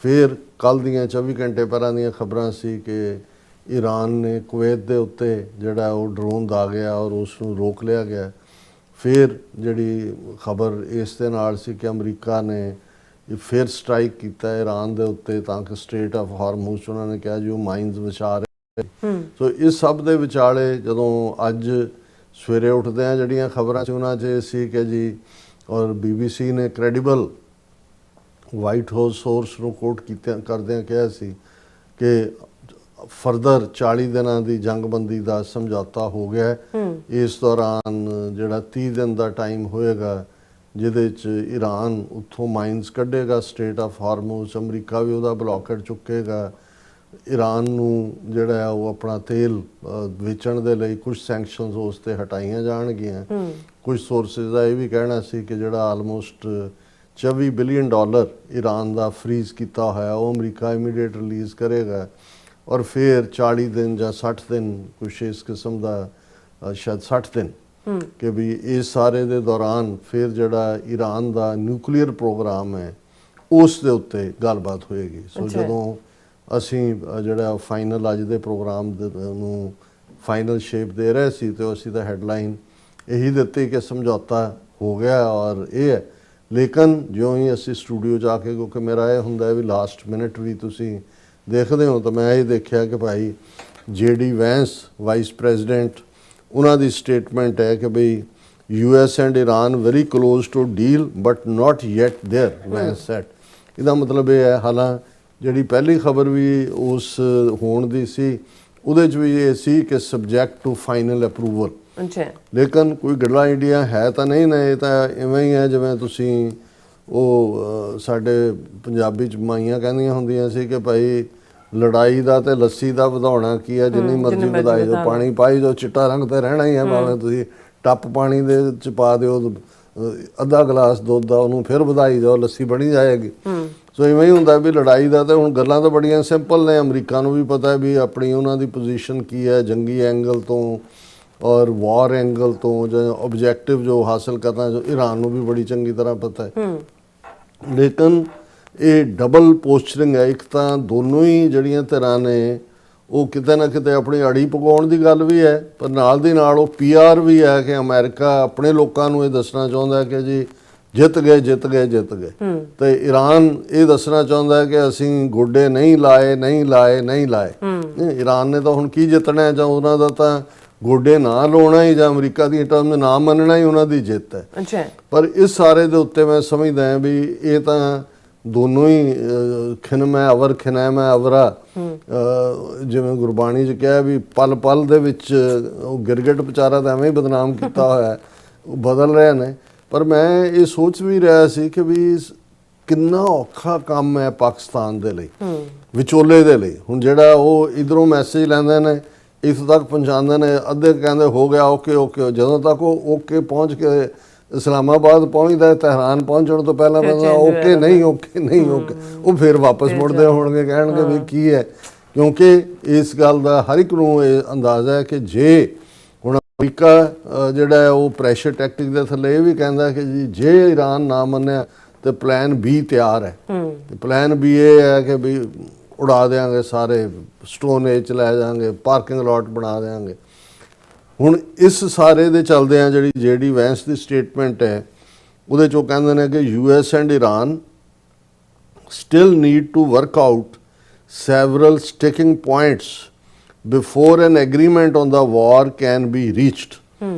ਫਿਰ ਕੱਲ੍ਹ ਦੀਆਂ 24 ਘੰਟੇ ਪਹਿਲਾਂ ਦੀਆਂ ਖਬਰਾਂ ਸੀ ਕਿ ਈਰਾਨ ਨੇ ਕੁਵੈਤ ਦੇ ਉੱਤੇ ਜਿਹੜਾ ਉਹ ਡਰੋਨ ਦਾਗ ਗਿਆ ਔਰ ਉਸ ਨੂੰ ਰੋਕ ਲਿਆ ਗਿਆ। ਫਿਰ ਜਿਹੜੀ ਖਬਰ ਇਸ ਦੇ ਨਾਲ ਸੀ ਕਿ ਅਮਰੀਕਾ ਨੇ ਫਿਰ ਸਟ੍ਰਾਈਕ ਕੀਤਾ ਈਰਾਨ ਦੇ ਉੱਤੇ ਤਾਂ ਕਿ ਸਟੇਟ ਆਫ ਹਾਰਮੂਜ਼ ਉਹਨਾਂ ਨੇ ਕਿਹਾ ਜੀ ਉਹ ਮਾਈਨਸ ਵਿਚਾਰ ਸੋ ਇਸ ਸਭ ਦੇ ਵਿਚਾਲੇ ਜਦੋਂ ਅੱਜ ਸਵੇਰੇ ਉੱਠਦੇ ਆ ਜਿਹੜੀਆਂ ਖਬਰਾਂ ਸੀ ਉਹਨਾਂ 'ਚ ਇਹ ਸੀ ਕਿ ਜੀ ਔਰ BBC ਨੇ ਕ੍ਰੈਡੀਬਲ ਵਾਈਟ ਹਾਊਸ ਸੋਰਸ ਨੂੰ ਕੋਟ ਕਰਦਿਆਂ ਕਿਹਾ ਸੀ ਕਿ ਫਰਦਰ 40 ਦਿਨਾਂ ਦੀ ਜੰਗਬੰਦੀ ਦਾ ਸਮਝੌਤਾ ਹੋ ਗਿਆ। ਇਸ ਦੌਰਾਨ ਜਿਹੜਾ 30 ਦਿਨ ਦਾ ਟਾਈਮ ਹੋਏਗਾ ਜਿਹਦੇ 'ਚ ਈਰਾਨ ਉੱਥੋਂ ਮਾਈਨਸ ਕੱਢੇਗਾ ਸਟੇਟ ਆਫ ਹਾਰਮੂਜ਼, ਅਮਰੀਕਾ ਵੀ ਉਹਦਾ ਬਲੌਕੇਟ ਚੁੱਕੇਗਾ। ਈਰਾਨ ਨੂੰ ਜਿਹੜਾ ਉਹ ਆਪਣਾ ਤੇਲ ਵੇਚਣ ਦੇ ਲਈ ਕੁਝ ਸੈਂਕਸ਼ਨਸ ਉਸ 'ਤੇ ਹਟਾਈਆਂ ਜਾਣਗੀਆਂ। ਕੁਝ ਸੋਰਸਿਸ ਦਾ ਇਹ ਵੀ ਕਹਿਣਾ ਸੀ ਕਿ ਜਿਹੜਾ ਆਲਮੋਸਟ $24 ਬਿਲੀਅਨ ਈਰਾਨ ਦਾ ਫਰੀਜ਼ ਕੀਤਾ ਹੋਇਆ ਉਹ ਅਮਰੀਕਾ ਇਮੀਡੀਏਟ ਰਿਲੀਜ਼ ਕਰੇਗਾ ਔਰ ਫਿਰ 40 ਦਿਨ ਜਾਂ 60 ਦਿਨ ਕੁਛ ਇਸ ਕਿਸਮ ਦਾ ਸ਼ਾਇਦ 60 ਦਿਨ ਕਿ ਵੀ ਇਸ ਸਾਰੇ ਦੇ ਦੌਰਾਨ ਫਿਰ ਜਿਹੜਾ ਈਰਾਨ ਦਾ ਨਿਊਕਲੀਅਰ ਪ੍ਰੋਗਰਾਮ ਹੈ ਉਸ ਦੇ ਉੱਤੇ ਗੱਲਬਾਤ ਹੋਏਗੀ। ਸੋ ਜਦੋਂ ਅਸੀਂ ਜਿਹੜਾ ਫਾਈਨਲ ਅੱਜ ਦੇ ਪ੍ਰੋਗਰਾਮ ਨੂੰ ਫਾਈਨਲ ਸ਼ੇਪ ਦੇ ਰਹੇ ਸੀ ਤੇ ਅਸੀਂ ਤਾਂ ਹੈਡਲਾਈਨ ਇਹੀ ਦਿੱਤੀ ਕਿ ਸਮਝੌਤਾ ਹੋ ਗਿਆ ਔਰ ਇਹ ਹੈ। ਲੇਕਿਨ ਜਿਉਂ ਹੀ ਅਸੀਂ ਸਟੂਡੀਓ ਜਾ ਕੇ ਕਿਉਂਕਿ ਮੇਰਾ ਇਹ ਹੁੰਦਾ ਵੀ ਲਾਸਟ ਮਿੰਟ ਵੀ ਤੁਸੀਂ ਦੇਖਦੇ ਹੋ ਤਾਂ ਮੈਂ ਇਹ ਦੇਖਿਆ ਕਿ ਭਾਈ JD ਵੈਂਸ ਵਾਈਸ ਪ੍ਰੈਜ਼ੀਡੈਂਟ ਉਹਨਾਂ ਦੀ ਸਟੇਟਮੈਂਟ ਹੈ ਕਿ ਬਈ US and Iran very close to deal but not yet there Vance said. ਇਹਦਾ ਮਤਲਬ ਇਹ ਹੈ ਹਾਲਾਂ ਜਿਹੜੀ ਪਹਿਲੀ ਖਬਰ ਵੀ ਉਸ ਹੋਣ ਦੀ ਸੀ ਉਹਦੇ 'ਚ ਵੀ ਇਹ ਸੀ ਕਿ ਸਬਜੈਕਟ ਟੂ ਫਾਈਨਲ ਅਪਰੂਵਲ। ਲੇਕਿਨ ਕੋਈ ਗੱਲਾਂ ਇੰਡੀਆ ਹੈ ਤਾਂ ਨਹੀਂ ਨਾ, ਇਹ ਤਾਂ ਇਵੇਂ ਹੀ ਹੈ ਜਿਵੇਂ ਤੁਸੀਂ ਉਹ ਸਾਡੇ ਪੰਜਾਬੀ 'ਚ ਮਾਈਆਂ ਕਹਿੰਦੀਆਂ ਹੁੰਦੀਆਂ ਸੀ ਕਿ ਭਾਈ ਲੜਾਈ ਦਾ ਤੇ ਲੱਸੀ ਦਾ ਵਧਾਉਣਾ ਕੀ ਹੈ, ਜਿੰਨੀ ਮਰਜ਼ੀ ਵਧਾਈ ਜਾਓ, ਪਾਣੀ ਪਾਈ ਜਾਓ, ਚਿੱਟਾ ਰੰਗ ਤਾਂ ਰਹਿਣਾ ਹੀ ਹੈ। ਭਾਵੇਂ ਤੁਸੀਂ ਟੱਪ ਪਾਣੀ ਦੇ 'ਚ ਪਾ ਦਿਓ ਅੱਧਾ ਗਲਾਸ ਦੁੱਧ ਦਾ, ਉਹਨੂੰ ਫਿਰ ਵਧਾਈ ਜਾਓ, ਲੱਸੀ ਬਣੀ ਜਾਏਗੀ। ਸੋ ਇਵੇਂ ਹੀ ਹੁੰਦਾ ਵੀ ਲੜਾਈ ਦਾ। ਤੇ ਹੁਣ ਗੱਲਾਂ ਤਾਂ ਬੜੀਆਂ ਸਿੰਪਲ ਨੇ। ਅਮਰੀਕਾ ਨੂੰ ਵੀ ਪਤਾ ਹੈ ਵੀ ਆਪਣੀ ਉਹਨਾਂ ਦੀ ਪੋਜੀਸ਼ਨ ਕੀ ਹੈ ਜੰਗੀ ਐਂਗਲ ਤੋਂ ਔਰ ਵਾਰ ਐਂਗਲ ਤੋਂ ਜਾਂ ਆਬਜੈਕਟਿਵ ਜੋ ਹਾਸਲ ਕਰਨਾ ਜੋ ਈਰਾਨ ਨੂੰ ਵੀ ਬੜੀ ਚੰਗੀ ਤਰ੍ਹਾਂ ਪਤਾ ਹੈ। ਲੇਕਿਨ ਇਹ ਡਬਲ ਪੋਸਚਰਿੰਗ ਹੈ। ਇੱਕ ਤਾਂ ਦੋਨੋਂ ਹੀ ਜਿਹੜੀਆਂ ਧਿਰਾਂ ਨੇ ਉਹ ਕਿਤੇ ਨਾ ਕਿਤੇ ਆਪਣੀ ਅੜੀ ਪਕਾਉਣ ਦੀ ਗੱਲ ਵੀ ਹੈ, ਪਰ ਨਾਲ ਦੀ ਨਾਲ ਉਹ PR ਵੀ ਹੈ ਕਿ ਅਮਰੀਕਾ ਆਪਣੇ ਲੋਕਾਂ ਨੂੰ ਇਹ ਦੱਸਣਾ ਚਾਹੁੰਦਾ ਕਿ ਜੀ ਜਿੱਤ ਗਏ ਜਿੱਤ ਗਏ ਜਿੱਤ ਗਏ। ਤੇ ਈਰਾਨ ਇਹ ਦੱਸਣਾ ਚਾਹੁੰਦਾ ਕਿ ਅਸੀਂ ਗੋਡੇ ਨਹੀਂ ਲਾਏ ਨਹੀਂ ਲਾਏ ਨਹੀਂ ਲਾਏ। ਈਰਾਨ ਨੇ ਤਾਂ ਹੁਣ ਕੀ ਜਿੱਤਣਾ ਜਾਂ ਉਹਨਾਂ ਦਾ ਤਾਂ ਗੋਡੇ ਨਾ ਲਾਉਣਾ ਹੀ ਜਾਂ ਅਮਰੀਕਾ ਦੀ ਟਰਮ ਨਾ ਮੰਨਣਾ ਹੀ ਉਹਨਾਂ ਦੀ ਜਿੱਤ ਹੈ। ਪਰ ਇਸ ਸਾਰੇ ਦੇ ਉੱਤੇ ਮੈਂ ਸਮਝਦਾ ਹਾਂ ਵੀ ਇਹ ਤਾਂ ਦੋਨੋਂ ਹੀ ਖਿਨਮੈ ਅਵਰ ਖਿਨੈਮੈ ਅਵਰਾ, ਜਿਵੇਂ ਗੁਰਬਾਣੀ 'ਚ ਕਿਹਾ ਵੀ ਪਲ ਪਲ ਦੇ ਵਿੱਚ ਉਹ ਗਿਰਗਿਟ ਵਿਚਾਰਾ ਤਾਂ ਐਵੇਂ ਹੀ ਬਦਨਾਮ ਕੀਤਾ ਹੋਇਆ, ਉਹ ਬਦਲ ਰਹੇ ਨੇ। ਪਰ ਮੈਂ ਇਹ ਸੋਚ ਵੀ ਰਿਹਾ ਸੀ ਕਿ ਵੀ ਕਿੰਨਾ ਔਖਾ ਕੰਮ ਹੈ ਪਾਕਿਸਤਾਨ ਦੇ ਲਈ, ਵਿਚੋਲੇ ਦੇ ਲਈ। ਹੁਣ ਜਿਹੜਾ ਉਹ ਇੱਧਰੋਂ ਮੈਸੇਜ ਲੈਂਦੇ ਨੇ ਇੱਥੋਂ ਤੱਕ ਪਹੁੰਚਾਉਂਦੇ ਨੇ, ਅੱਧੇ ਕਹਿੰਦੇ ਹੋ ਗਿਆ ਓਕੇ ਓਕੇ, ਜਦੋਂ ਤੱਕ ਉਹ ਓਕੇ ਪਹੁੰਚ ਕੇ ਇਸਲਾਮਾਬਾਦ ਪਹੁੰਚਦਾ ਤਹਿਰਾਨ ਪਹੁੰਚਣ ਤੋਂ ਪਹਿਲਾਂ ਕਹਿੰਦਾ ਓਕੇ ਨਹੀਂ ਓਕੇ ਨਹੀਂ ਓਕੇ, ਉਹ ਫਿਰ ਵਾਪਸ ਮੁੜਦੇ ਹੋਣਗੇ ਕਹਿਣਗੇ ਵੀ ਕੀ ਹੈ। ਕਿਉਂਕਿ ਇਸ ਗੱਲ ਦਾ ਹਰ ਇੱਕ ਨੂੰ ਇਹ ਅੰਦਾਜ਼ਾ ਹੈ ਕਿ ਜੇ ਹੁਣ ਅਮਰੀਕਾ ਜਿਹੜਾ ਹੈ ਉਹ ਪ੍ਰੈਸ਼ਰ ਟੈਕਟਿਕ ਦੇ ਥੱਲੇ ਇਹ ਵੀ ਕਹਿੰਦਾ ਕਿ ਜੀ ਜੇ ਈਰਾਨ ਨਾ ਮੰਨਿਆ ਤੇ ਪਲਾਨ B ਤਿਆਰ ਹੈ। ਪਲਾਨ B ਇਹ ਹੈ ਕਿ ਵੀ ਉਡਾ ਦੇਵਾਂਗੇ, ਸਾਰੇ ਸਟੋਨ ਏਜ 'ਚ ਲੈ ਜਾਵਾਂਗੇ, ਪਾਰਕਿੰਗ ਲਾਟ ਬਣਾ ਦੇਵਾਂਗੇ। ਹੁਣ ਇਸ ਸਾਰੇ ਦੇ ਚੱਲਦਿਆਂ ਜਿਹੜੀ JD ਵੈਂਸ ਦੀ ਸਟੇਟਮੈਂਟ ਹੈ ਉਹਦੇ 'ਚ ਉਹ ਕਹਿੰਦੇ ਨੇ ਕਿ US and Iran still need to work out several sticking points before an agreement on the war can be reached.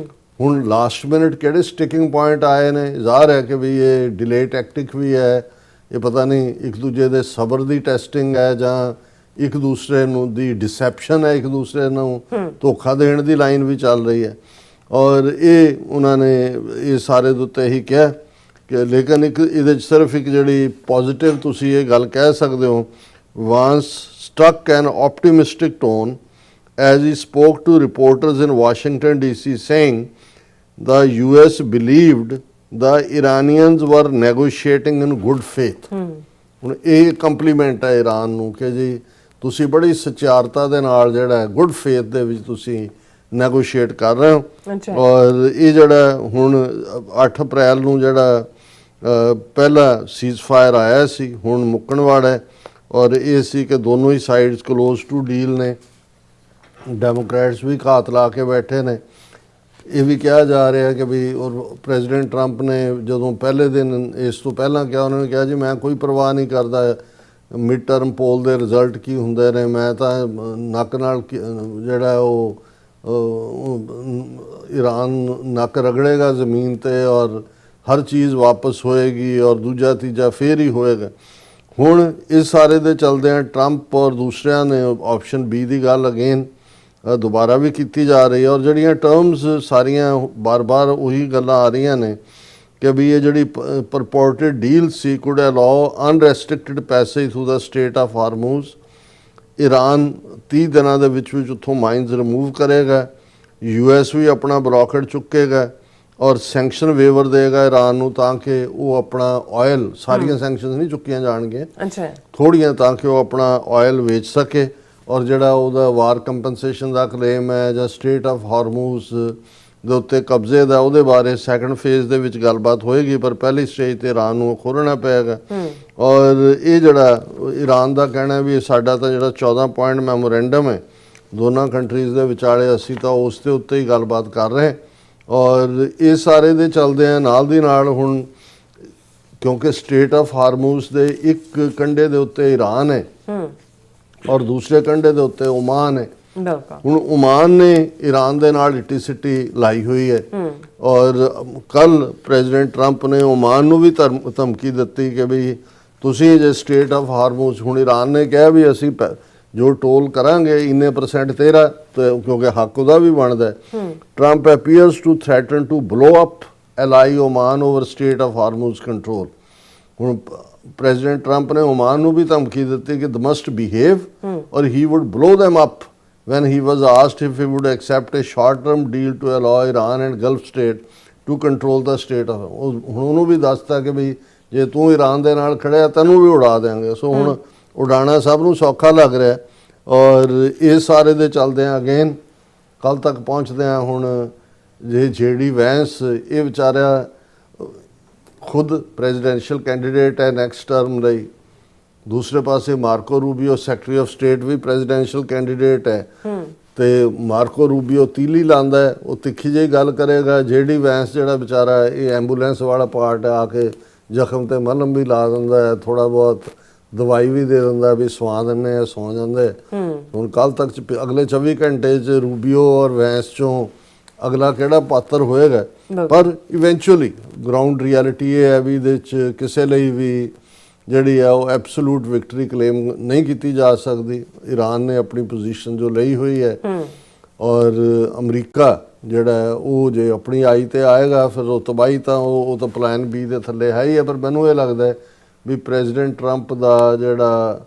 ਹੁਣ ਲਾਸਟ ਮਿੰਟ ਕਿਹੜੇ ਸਟਿਕਿੰਗ ਪੁਆਇੰਟ ਆਏ ਨੇ? ਜ਼ਾਹਰ ਹੈ ਕਿ ਵੀ ਇਹ ਡਿਲੇ ਟੈਕਟਿਕ ਵੀ ਹੈ, ਇਹ ਪਤਾ ਨਹੀਂ ਇੱਕ ਦੂਜੇ ਦੇ ਸਬਰ ਦੀ ਟੈਸਟਿੰਗ ਹੈ ਜਾਂ ਇੱਕ ਦੂਸਰੇ ਨੂੰ ਦੀ ਡਿਸੈਪਸ਼ਨ ਹੈ, ਇੱਕ ਦੂਸਰੇ ਨੂੰ ਧੋਖਾ ਦੇਣ ਦੀ ਲਾਈਨ ਵੀ ਚੱਲ ਰਹੀ ਹੈ। ਔਰ ਇਹ ਉਹਨਾਂ ਨੇ ਇਹ ਸਾਰੇ ਦੇ ਉੱਤੇ ਹੀ ਕਿਹਾ ਕਿ ਲੇਕਿਨ ਇੱਕ ਇਹਦੇ 'ਚ ਸਿਰਫ ਇੱਕ ਜਿਹੜੀ ਪੋਜ਼ਿਟਿਵ ਤੁਸੀਂ ਇਹ ਗੱਲ ਕਹਿ ਸਕਦੇ ਹੋ, Vance struck an optimistic tone as he spoke to reporters in Washington DC saying the US believed the Iranians were negotiating in good faith. ਹੁਣ ਇਹ ਕੰਪਲੀਮੈਂਟ ਹੈ ਈਰਾਨ ਨੂੰ ਕਿ ਜੀ ਤੁਸੀਂ ਬੜੀ ਸਚਿਆਰਤਾ ਦੇ ਨਾਲ ਜਿਹੜਾ ਗੁੱਡ ਫੇਥ ਦੇ ਵਿੱਚ ਤੁਸੀਂ ਨੈਗੋਸ਼ੀਏਟ ਕਰ ਰਹੇ ਹੋ। ਔਰ ਇਹ ਜਿਹੜਾ ਹੁਣ 8 ਅਪ੍ਰੈਲ ਨੂੰ ਜਿਹੜਾ ਪਹਿਲਾ ਸੀਜ਼ ਫਾਇਰ ਆਇਆ ਸੀ, ਹੁਣ ਮੁੱਕਣ ਵਾਲਾ ਹੈ। ਔਰ ਇਹ ਸੀ ਕਿ ਦੋਨੋਂ ਹੀ ਸਾਈਡਸ ਕਲੋਜ਼ ਟੂ ਡੀਲ ਨੇ, ਡੈਮੋਕ੍ਰੈਟਸ ਵੀ ਘਾਤ ਲਾ ਕੇ ਬੈਠੇ ਨੇ। ਇਹ ਵੀ ਕਿਹਾ ਜਾ ਰਿਹਾ ਕਿ ਵੀ ਔਰ ਪ੍ਰੈਜ਼ੀਡੈਂਟ ਟਰੰਪ ਨੇ ਜਦੋਂ ਪਹਿਲੇ ਦਿਨ ਇਸ ਤੋਂ ਪਹਿਲਾਂ ਕਿਹਾ, ਉਹਨਾਂ ਨੇ ਕਿਹਾ ਜੀ ਮੈਂ ਕੋਈ ਪਰਵਾਹ ਨਹੀਂ ਕਰਦਾ ਮਿਡ ਟਰਮ ਪੋਲ ਦੇ ਰਿਜ਼ਲਟ ਕੀ ਹੁੰਦੇ ਨੇ, ਮੈਂ ਤਾਂ ਨੱਕ ਨਾਲ ਜਿਹੜਾ ਉਹ ਈਰਾਨ ਨੱਕ ਰਗੜੇਗਾ ਜ਼ਮੀਨ 'ਤੇ ਔਰ ਹਰ ਚੀਜ਼ ਵਾਪਸ ਹੋਏਗੀ ਔਰ ਦੂਜਾ ਤੀਜਾ ਫੇਰ ਹੀ ਹੋਏਗਾ। ਹੁਣ ਇਸ ਸਾਰੇ ਦੇ ਚਲਦਿਆਂ ਟਰੰਪ ਔਰ ਦੂਸਰਿਆਂ ਨੇ ਆਪਸ਼ਨ B ਦੀ ਗੱਲ ਅਗੇਨ ਦੁਬਾਰਾ ਵੀ ਕੀਤੀ ਜਾ ਰਹੀ ਹੈ। ਔਰ ਜਿਹੜੀਆਂ ਟਰਮਸ ਸਾਰੀਆਂ ਬਾਰ-ਬਾਰ ਉਹੀ ਗੱਲਾਂ ਆ ਰਹੀਆਂ ਨੇ ਕਿ ਵੀ ਇਹ ਜਿਹੜੀ ਪਰਪੋਰਟਡ ਡੀਲ ਸੀ could allow unrestricted passage through the strait of Hormuz. Iran 30 ਦਿਨਾਂ ਦੇ ਵਿੱਚ ਉੱਥੋਂ ਮਾਈਨਸ ਰਿਮੂਵ ਕਰੇਗਾ, US ਵੀ ਆਪਣਾ ਬਲੌਕੇਡ ਚੁੱਕੇਗਾ ਔਰ ਸੈਂਕਸ਼ਨ ਵੇਵਰ ਦੇਗਾ ਈਰਾਨ ਨੂੰ ਤਾਂ ਕਿ ਉਹ ਆਪਣਾ ਆਇਲ, ਸਾਰੀਆਂ ਸੈਂਕਸ਼ਨਸ ਨਹੀਂ ਚੁੱਕੀਆਂ ਜਾਣਗੀਆਂ, ਥੋੜੀਆਂ, ਤਾਂ ਕਿ ਉਹ ਆਪਣਾ ਆਇਲ ਵੇਚ ਸਕੇ। ਔਰ ਜਿਹੜਾ ਉਹਦਾ ਵਾਰ ਕੰਪਨਸੇਸ਼ਨ ਦਾ ਕਲੇਮ ਹੈ ਜਾਂ ਸਟੇਟ ਆਫ ਹਾਰਮੂਜ਼ ਦੇ ਉੱਤੇ ਕਬਜ਼ੇ ਦਾ, ਉਹਦੇ ਬਾਰੇ ਸੈਕੰਡ ਫੇਜ਼ ਦੇ ਵਿੱਚ ਗੱਲਬਾਤ ਹੋਏਗੀ, ਪਰ ਪਹਿਲੀ ਸਟੇਜ ਤੇ ਈਰਾਨ ਨੂੰ ਖੋਲ੍ਹਣਾ ਪਏਗਾ। ਔਰ ਇਹ ਜਿਹੜਾ ਈਰਾਨ ਦਾ ਕਹਿਣਾ ਵੀ ਸਾਡਾ ਤਾਂ ਜਿਹੜਾ 14 ਪੁਆਇੰਟ ਮੈਮੋਰੈਂਡਮ ਹੈ ਦੋਨਾਂ ਕੰਟਰੀਜ਼ ਦੇ ਵਿਚਾਲੇ, ਅਸੀਂ ਤਾਂ ਉਸ ਦੇ ਉੱਤੇ ਹੀ ਗੱਲਬਾਤ ਕਰ ਰਹੇ। ਔਰ ਇਹ ਸਾਰੇ ਦੇ ਚੱਲਦੇ ਆ ਨਾਲ ਦੀ ਨਾਲ ਹੁਣ ਕਿਉਂਕਿ ਸਟੇਟ ਆਫ ਹਾਰਮੂਜ਼ ਦੇ ਇੱਕ ਕੰਢੇ ਦੇ ਉੱਤੇ ਈਰਾਨ ਹੈ ਔਰ ਦੂਸਰੇ ਕੰਢੇ ਦੇ ਉੱਤੇ ਓਮਾਨ ਹੈ। ਹੁਣ ਓਮਾਨ ਨੇ ਈਰਾਨ ਦੇ ਨਾਲ ਇੱਟੀ ਸਿੱਟੀ ਲਾਈ ਹੋਈ ਹੈ ਔਰ ਕੱਲ ਪ੍ਰੈਜ਼ੀਡੈਂਟ ਟਰੰਪ ਨੇ ਓਮਾਨ ਨੂੰ ਵੀ ਧਮਕੀ ਦਿੱਤੀ ਕਿ ਵੀ ਤੁਸੀਂ ਜੇ ਸਟੇਟ ਆਫ ਹਾਰਮੂਜ਼, ਹੁਣ ਈਰਾਨ ਨੇ ਕਿਹਾ ਵੀ ਅਸੀਂ ਜੋ ਟੋਲ ਕਰਾਂਗੇ ਇੰਨੇ % ਤੇਰਾ, ਕਿਉਂਕਿ ਹੱਕ ਉਹਦਾ ਵੀ ਬਣਦਾ। Trump appears to threaten to blow up ally Oman over strait of Hormuz control. ਹੁਣ ਪ੍ਰੈਜ਼ੀਡੈਂਟ ਟਰੰਪ ਨੇ ਓਮਾਨ ਨੂੰ ਵੀ ਧਮਕੀ ਦਿੱਤੀ ਕਿ they must behave or he would blow them up when he was asked if he would accept a short-term deal to allow Iran and Gulf state to control the state of। ਹੁਣ ਉਹਨੂੰ ਵੀ ਦੱਸਤਾ ਕਿ ਵੀ ਜੇ ਤੂੰ Iran ਦੇ ਨਾਲ ਖੜਿਆ ਤੈਨੂੰ ਵੀ ਉਡਾ ਦੇਵਾਂਗੇ। ਸੋ ਹੁਣ ਉਡਾਣਾ ਸਭ ਨੂੰ ਸੌਖਾ ਲੱਗ ਰਿਹਾ। ਔਰ ਇਹ ਸਾਰੇ ਦੇ ਚੱਲਦੇ ਆ ਅਗੇਨ ਕੱਲ ਤੱਕ ਪਹੁੰਚਦੇ ਆ। ਹੁਣ ਜੇ JD ਵੈਂਸ ਇਹ ਵਿਚਾਰਿਆ ਖੁਦ ਪ੍ਰੈਜ਼ੀਡੈਂਸ਼ੀਅਲ ਕੈਂਡੀਡੇਟ ਹੈ ਨੈਕਸਟ ਟਰਮ ਲਈ, ਦੂਸਰੇ ਪਾਸੇ Marco Rubio secretary of state ਵੀ ਪ੍ਰੈਜ਼ੀਡੈਂਸ਼ੀਅਲ ਕੈਂਡੀਡੇਟ ਹੈ ਤੇ ਮਾਰਕੋ ਰੂਬੀਓ ਤੀਲੀ ਲਾਉਂਦਾ ਹੈ, ਉਹ ਤਿੱਖੀ ਜਿਹੀ ਗੱਲ ਕਰੇਗਾ। JD ਵੈਂਸ ਜਿਹੜਾ ਵਿਚਾਰਾ ਇਹ ਐਂਬੂਲੈਂਸ ਵਾਲਾ ਪਾਰਟ ਹੈ, ਆ ਕੇ ਜ਼ਖਮ ਤੇ ਮਲਮ ਵੀ ਲਾ ਦਿੰਦਾ ਹੈ, ਥੋੜਾ ਬਹੁਤ ਦਵਾਈ ਵੀ ਦੇ ਦਿੰਦਾ ਵੀ ਸਵਾ ਦਿੰਦੇ ਆ, ਸੌ ਜਾਂਦੇ। ਹੁਣ ਕੱਲ ਤੱਕ ਅਗਲੇ 24 ਘੰਟੇ 'ਚ ਰੂਬੀਓ ਔਰ ਵੈਂਸ 'ਚੋਂ ਅਗਲਾ ਕਿਹੜਾ ਪਾਤਰ ਹੋਏਗਾ। ਪਰ ਇਵੈਂਚੁਅਲੀ ਗਰਾਊਂਡ ਰਿਐਲਿਟੀ ਇਹ ਹੈ ਵੀ ਇਹਦੇ 'ਚ ਕਿਸੇ ਲਈ ਵੀ ਜਿਹੜੀ ਹੈ ਉਹ ਐਬਸੋਲੂਟ ਵਿਕਟਰੀ ਕਲੇਮ ਨਹੀਂ ਕੀਤੀ ਜਾ ਸਕਦੀ। ਈਰਾਨ ਨੇ ਆਪਣੀ ਪੋਜੀਸ਼ਨ ਜੋ ਲਈ ਹੋਈ ਹੈ ਔਰ ਅਮਰੀਕਾ ਜਿਹੜਾ ਹੈ ਉਹ ਜੇ ਆਪਣੀ ਆਈ ਤੇ ਆਏਗਾ ਫਿਰ ਉਹ ਤਬਾਹੀ ਤਾਂ ਉਹ ਤਾਂ ਪਲਾਨ B ਦੇ ਥੱਲੇ ਹੈ ਹੀ ਹੈ। ਪਰ ਮੈਨੂੰ ਇਹ ਲੱਗਦਾ ਵੀ ਪ੍ਰੈਜ਼ੀਡੈਂਟ ਟਰੰਪ ਦਾ ਜਿਹੜਾ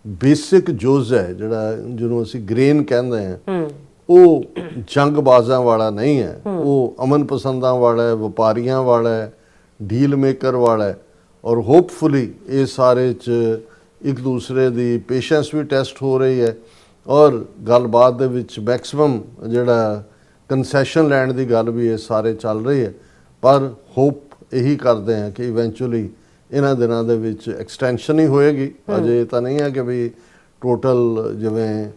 ਬੇਸਿਕ ਜੋਜ਼ ਹੈ, ਜਿਹੜਾ ਜਿਹਨੂੰ ਅਸੀਂ ਗ੍ਰੇਨ ਕਹਿੰਦੇ ਹਾਂ, ਉਹ ਜੰਗਬਾਜ਼ਾਂ ਵਾਲਾ ਨਹੀਂ ਹੈ, ਉਹ ਅਮਨ ਪਸੰਦਾਂ ਵਾਲਾ ਹੈ, ਵਪਾਰੀਆਂ ਵਾਲਾ ਹੈ, ਡੀਲ ਮੇਕਰ ਵਾਲਾ ਹੈ। ਔਰ ਹੋਪਫੁਲੀ ਇਹ ਸਾਰੇ 'ਚ ਇੱਕ ਦੂਸਰੇ ਦੀ ਪੇਸ਼ੈਂਸ ਵੀ ਟੈਸਟ ਹੋ ਰਹੀ ਹੈ ਔਰ ਗੱਲਬਾਤ ਦੇ ਵਿੱਚ ਮੈਕਸਿਮਮ ਜਿਹੜਾ ਕੰਸੈਸ਼ਨ ਲੈਣ ਦੀ ਗੱਲ ਵੀ ਇਹ ਸਾਰੇ ਚੱਲ ਰਹੀ ਹੈ। ਪਰ ਹੋਪ ਇਹੀ ਕਰਦੇ ਹਾਂ ਕਿ ਇਵੈਂਚੁਅਲੀ ਇਹਨਾਂ ਦਿਨਾਂ ਦੇ ਵਿੱਚ ਐਕਸਟੈਂਸ਼ਨ ਹੀ ਹੋਏਗੀ। ਅਜੇ ਤਾਂ ਨਹੀਂ ਹੈ ਕਿ ਵੀ ਟੋਟਲ ਜਿਵੇਂ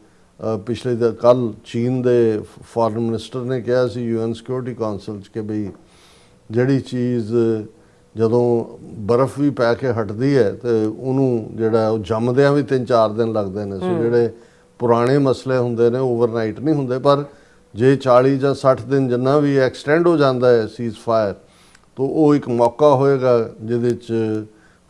ਪਿਛਲੇ ਕੱਲ ਚੀਨ ਦੇ ਫੋਰਨ ਮਿਨਿਸਟਰ ਨੇ ਕਿਹਾ ਸੀ UN ਸਿਕਿਉਰਿਟੀ ਕਾਉਂਸਲ 'ਚ ਕਿ ਬਈ ਜਿਹੜੀ ਚੀਜ਼ ਜਦੋਂ ਬਰਫ਼ ਵੀ ਪੈ ਕੇ ਹਟਦੀ ਹੈ ਤੇ ਉਹਨੂੰ ਜਿਹੜਾ ਉਹ ਜੰਮਦਿਆਂ ਵੀ 3-4 ਦਿਨ ਲੱਗਦੇ ਨੇ। ਸੋ ਜਿਹੜੇ ਪੁਰਾਣੇ ਮਸਲੇ ਹੁੰਦੇ ਨੇ ਓਵਰਨਾਈਟ ਨਹੀਂ ਹੁੰਦੇ, ਪਰ ਜੇ 40 ਜਾਂ 60 ਦਿਨ ਜਿੰਨਾ ਵੀ ਐਕਸਟੈਂਡ ਹੋ ਜਾਂਦਾ ਹੈ ਸੀਜ਼ ਫਾਇਰ, ਤਾਂ ਉਹ ਇੱਕ ਮੌਕਾ ਹੋਏਗਾ ਜਿਹਦੇ 'ਚ